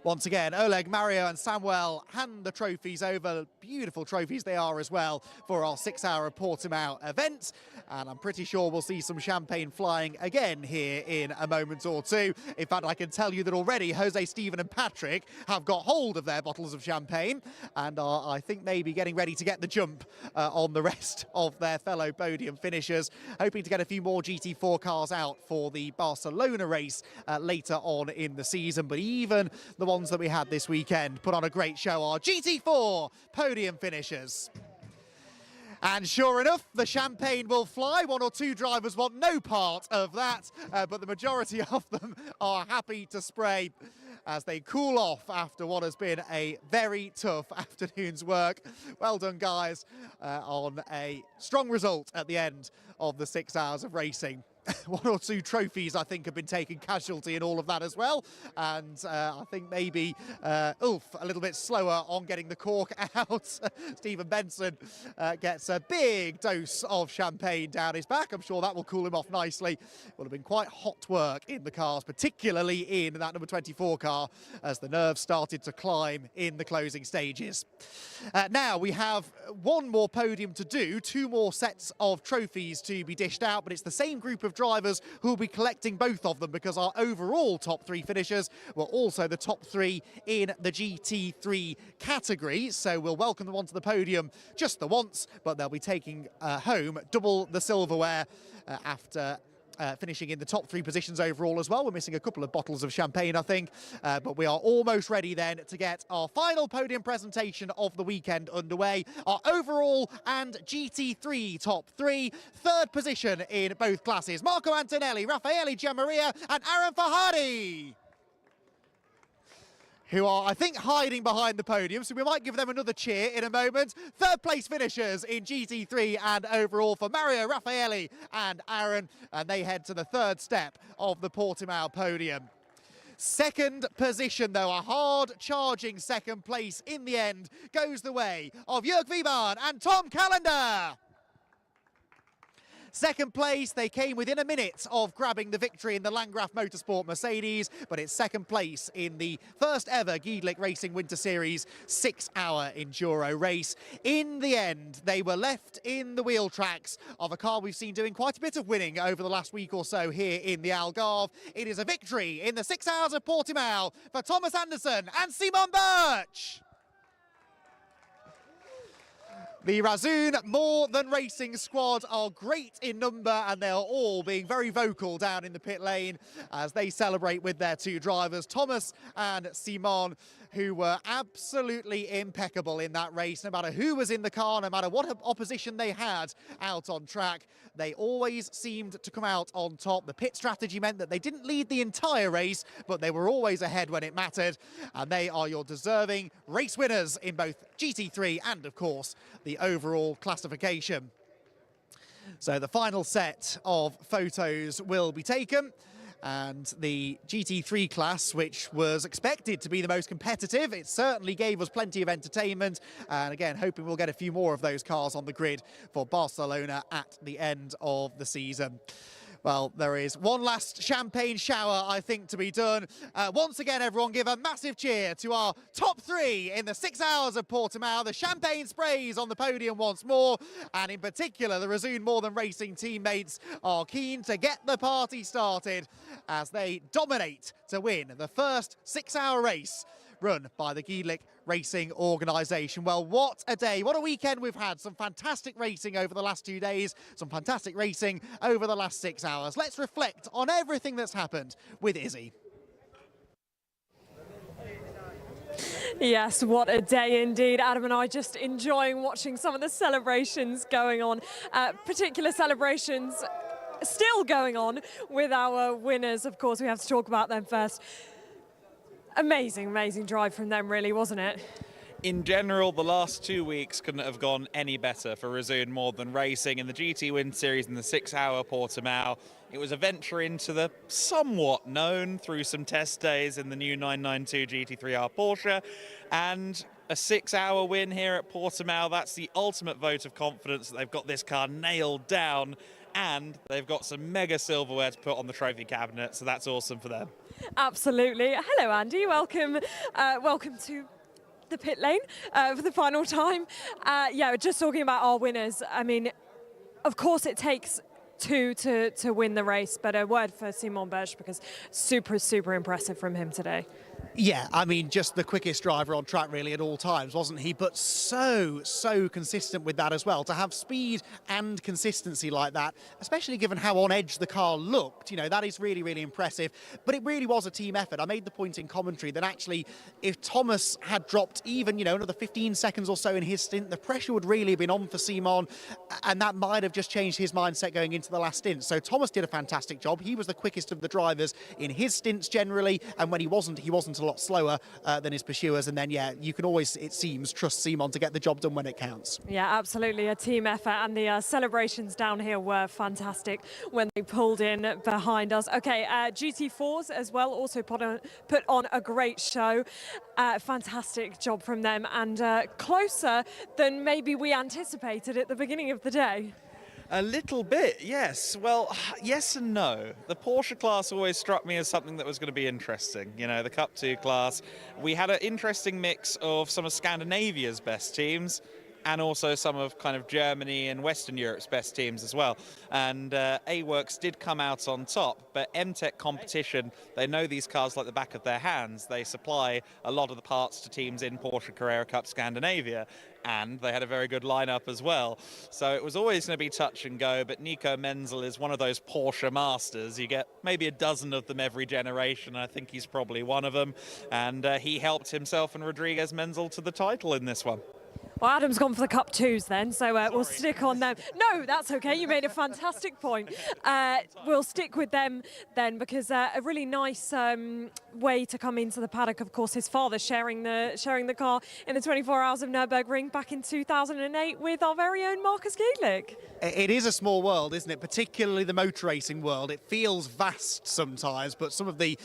Once again, Oleg, Mario and Samuel hand the trophies over. Beautiful trophies they are as well for our 6 Hour of Portimão event. And I'm pretty sure we'll see some champagne flying again here in a moment or two. In fact, I can tell you that already Jose, Stephen and Patrick have got hold of their bottles of champagne and are, I think, maybe getting ready to get the jump on the rest of their fellow podium finishers. Hoping to get a few more GT4 cars out for the Barcelona race later on in the season. But even the ones that we had this weekend put on a great show, our GT4 podium finishers. And sure enough, the champagne will fly. 1 or 2 drivers want no part of that, but the majority of them are happy to spray as they cool off after what has been a very tough afternoon's work. Well done, guys, on a strong result at the end of the 6 hours of racing. 1 or 2 trophies, I think, have been taken casualty in all of that as well. And I think maybe Ulf a little bit slower on getting the cork out. Stephen Benson gets a big dose of champagne down his back. I'm sure that will cool him off nicely. Will have been quite hot work in the cars, particularly in that number 24 car, as the nerves started to climb in the closing stages. Now we have 1 more podium to do, 2 more sets of trophies to be dished out, but it's the same group of drivers who will be collecting both of them because our overall top 3 finishers were also the top 3 in the GT3 category. So we'll welcome them onto the podium just the once, but they'll be taking home double the silverware after finishing in the top 3 positions overall as well. We're missing a couple of bottles of champagne, I think, but we are almost ready then to get our final podium presentation of the weekend underway. Our overall and GT3 top 3, third position in both classes. Marco Antonelli, Raffaele Gianmaria and Aaron Fahadi, who are, I think, hiding behind the podium, so we might give them another cheer in a moment. Third place finishers in GT3 and overall for Mario, Raffaele and Aaron, and they head to the third step of the Portimão podium. Second position, though, a hard-charging second place in the end, goes the way of Jörg Wiemann and Tom Callender. Second place, they came within a minute of grabbing the victory in the Landgraf Motorsport Mercedes, but it's second place in the first ever GEDLICH Racing Winter Series 6-hour enduro race. In the end, they were left in the wheel tracks of a car we've seen doing quite a bit of winning over the last week or so here in the Algarve. It is a victory in the 6 Hours of Portimão for Thomas Anderson and Simon Birch. The Razzoon More Than Racing squad are great in number, and they are all being very vocal down in the pit lane as they celebrate with their two drivers, Thomas and Simon, who were absolutely impeccable in that race. No matter who was in the car, no matter what opposition they had out on track, they always seemed to come out on top. The pit strategy meant that they didn't lead the entire race, but they were always ahead when it mattered. And they are your deserving race winners in both GT3 and, of course, the overall classification. So the final set of photos will be taken. And the GT3 class, which was expected to be the most competitive, it certainly gave us plenty of entertainment. And again, hoping we'll get a few more of those cars on the grid for Barcelona at the end of the season. Well, there is one last champagne shower, I think, to be done. Once again, everyone, give a massive cheer to our top three in the 6 hours of Portimão. The champagne sprays on the podium once more. And in particular, the Razzoon More Than Racing teammates are keen to get the party started as they dominate to win the first 6-hour race run by the GEDLICH Racing organisation. Well, what a day, what a weekend we've had. Some fantastic racing over the last 2 days, some fantastic racing over the last 6 hours. Let's reflect on everything that's happened with Izzy. Yes, what a day indeed. Adam and I just enjoying watching some of the celebrations going on, particular celebrations still going on with our winners. Of course, we have to talk about them first. Amazing, amazing drive from them, really, wasn't it? In general, the last 2 weeks couldn't have gone any better for Razzoon More Than Racing in the GT Win Series in the 6-hour Portimão. It was a venture into the somewhat known through some test days in the new 992 GT3R Porsche, and a 6-hour win here at Portimão. That's the ultimate vote of confidence that they've got this car nailed down, and they've got some mega silverware to put on the trophy cabinet, so that's awesome for them. Absolutely. Hello, Andy. Welcome, welcome to the pit lane for the final time. Yeah, just talking about our winners. I mean, of course, it takes two to win the race, but a word for Simon Berge, because super impressive from him today. Yeah, I mean, just the quickest driver on track really at all times, wasn't he? But so consistent with that as well. To have speed and consistency like that, especially given how on edge the car looked, you know, that is really impressive. But it really was a team effort. I made the point in commentary that actually if Thomas had dropped even, you know, another 15 seconds or so in his stint, the pressure would really have been on for Simon, and that might have just changed his mindset going into the last stint. So Thomas did a fantastic job. He was the quickest of the drivers in his stints generally, and when he wasn't a lot slower than his pursuers. And then, yeah, you can always, it seems, trust Simon to get the job done when it counts. Yeah, absolutely, a team effort, and the celebrations down here were fantastic when they pulled in behind us. Okay, GT4s as well also put on a great show. Fantastic job from them, and closer than maybe we anticipated at the beginning of the day. A little bit, yes. Well, yes and no. The Porsche class always struck me as something that was going to be interesting. You know, the Cup 2 class. We had an interesting mix of some of Scandinavia's best teams and also some of kind of Germany and Western Europe's best teams as well. And A-Works did come out on top, but M-Tech competition, they know these cars like the back of their hands. They supply a lot of the parts to teams in Porsche Carrera Cup Scandinavia, and they had a very good lineup as well. So it was always going to be touch and go, but Nico Menzel is one of those Porsche masters. You get maybe a dozen of them every generation. I think he's probably one of them, and he helped himself and Rodriguez Menzel to the title in this one. Well, Adam's gone for the Cup 2s then, so we'll stick on them. No, that's okay. You made a fantastic point. We'll stick with them then, because a really nice way to come into the paddock. Of course, his father sharing the car in the 24 Hours of Nürburgring back in 2008 with our very own Marcus GEDLICH. It is a small world, isn't it? Particularly the motor racing world. It feels vast sometimes, but some of the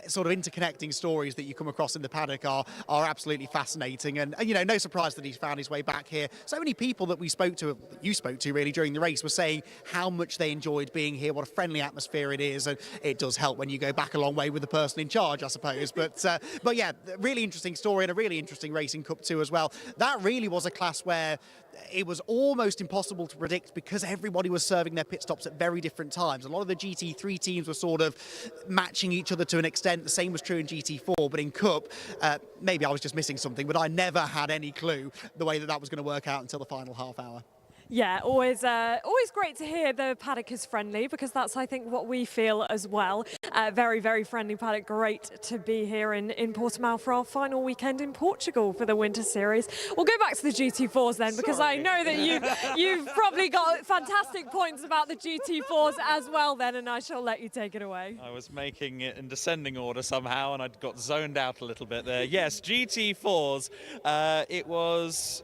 sort of interconnecting stories that you come across in the paddock are absolutely fascinating. And you know, no surprise that he's found his way back here. So many people that we spoke to, you spoke to really during the race, were saying how much they enjoyed being here, what a friendly atmosphere it is, and it does help when you go back a long way with the person in charge, I suppose. But yeah, really interesting story and a really interesting Racing Cup 2 as well. That really was a class where it was almost impossible to predict because everybody was serving their pit stops at very different times. A lot of the GT3 teams were sort of matching each other to an extent. The same was true in GT4, but in Cup, maybe I was just missing something, but I never had any clue the way that that was going to work out until the final half hour. Yeah, always great to hear the paddock is friendly, because that's, I think, what we feel as well. Very, very friendly paddock. Great to be here in Portimão for our final weekend in Portugal for the Winter Series. We'll go back to the GT4s then, because I know that you've probably got fantastic points about the GT4s as well then, and I shall let you take it away. I was making it in descending order somehow, and I got zoned out a little bit there. Yes, GT4s, it was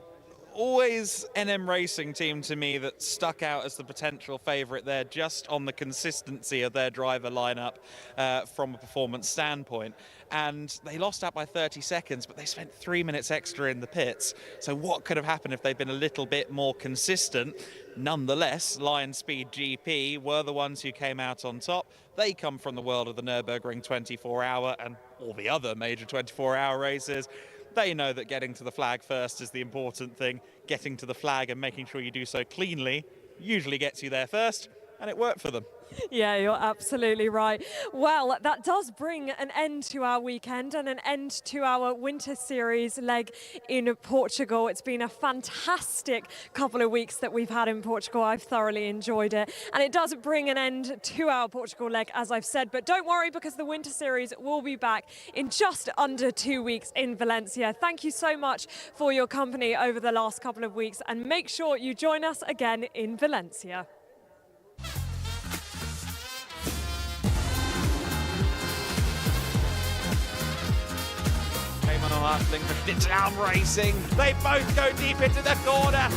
always NM Racing team to me that stuck out as the potential favourite there, just on the consistency of their driver lineup from a performance standpoint. And they lost out by 30 seconds, but they spent 3 minutes extra in the pits. So what could have happened if they'd been a little bit more consistent? Nonetheless, Lion Speed GP were the ones who came out on top. They come from the world of the Nürburgring 24-hour and all the other major 24-hour races. They know that getting to the flag first is the important thing. Getting to the flag and making sure you do so cleanly usually gets you there first, and it worked for them. Yeah, you're absolutely right. Well, that does bring an end to our weekend and an end to our Winter Series leg in Portugal. It's been a fantastic couple of weeks that we've had in Portugal. I've thoroughly enjoyed it. And it does bring an end to our Portugal leg, as I've said. But don't worry, because the Winter Series will be back in just under 2 weeks in Valencia. Thank you so much for your company over the last couple of weeks. And make sure you join us again in Valencia. Hartling for Down Racing. They both go deep into the corner.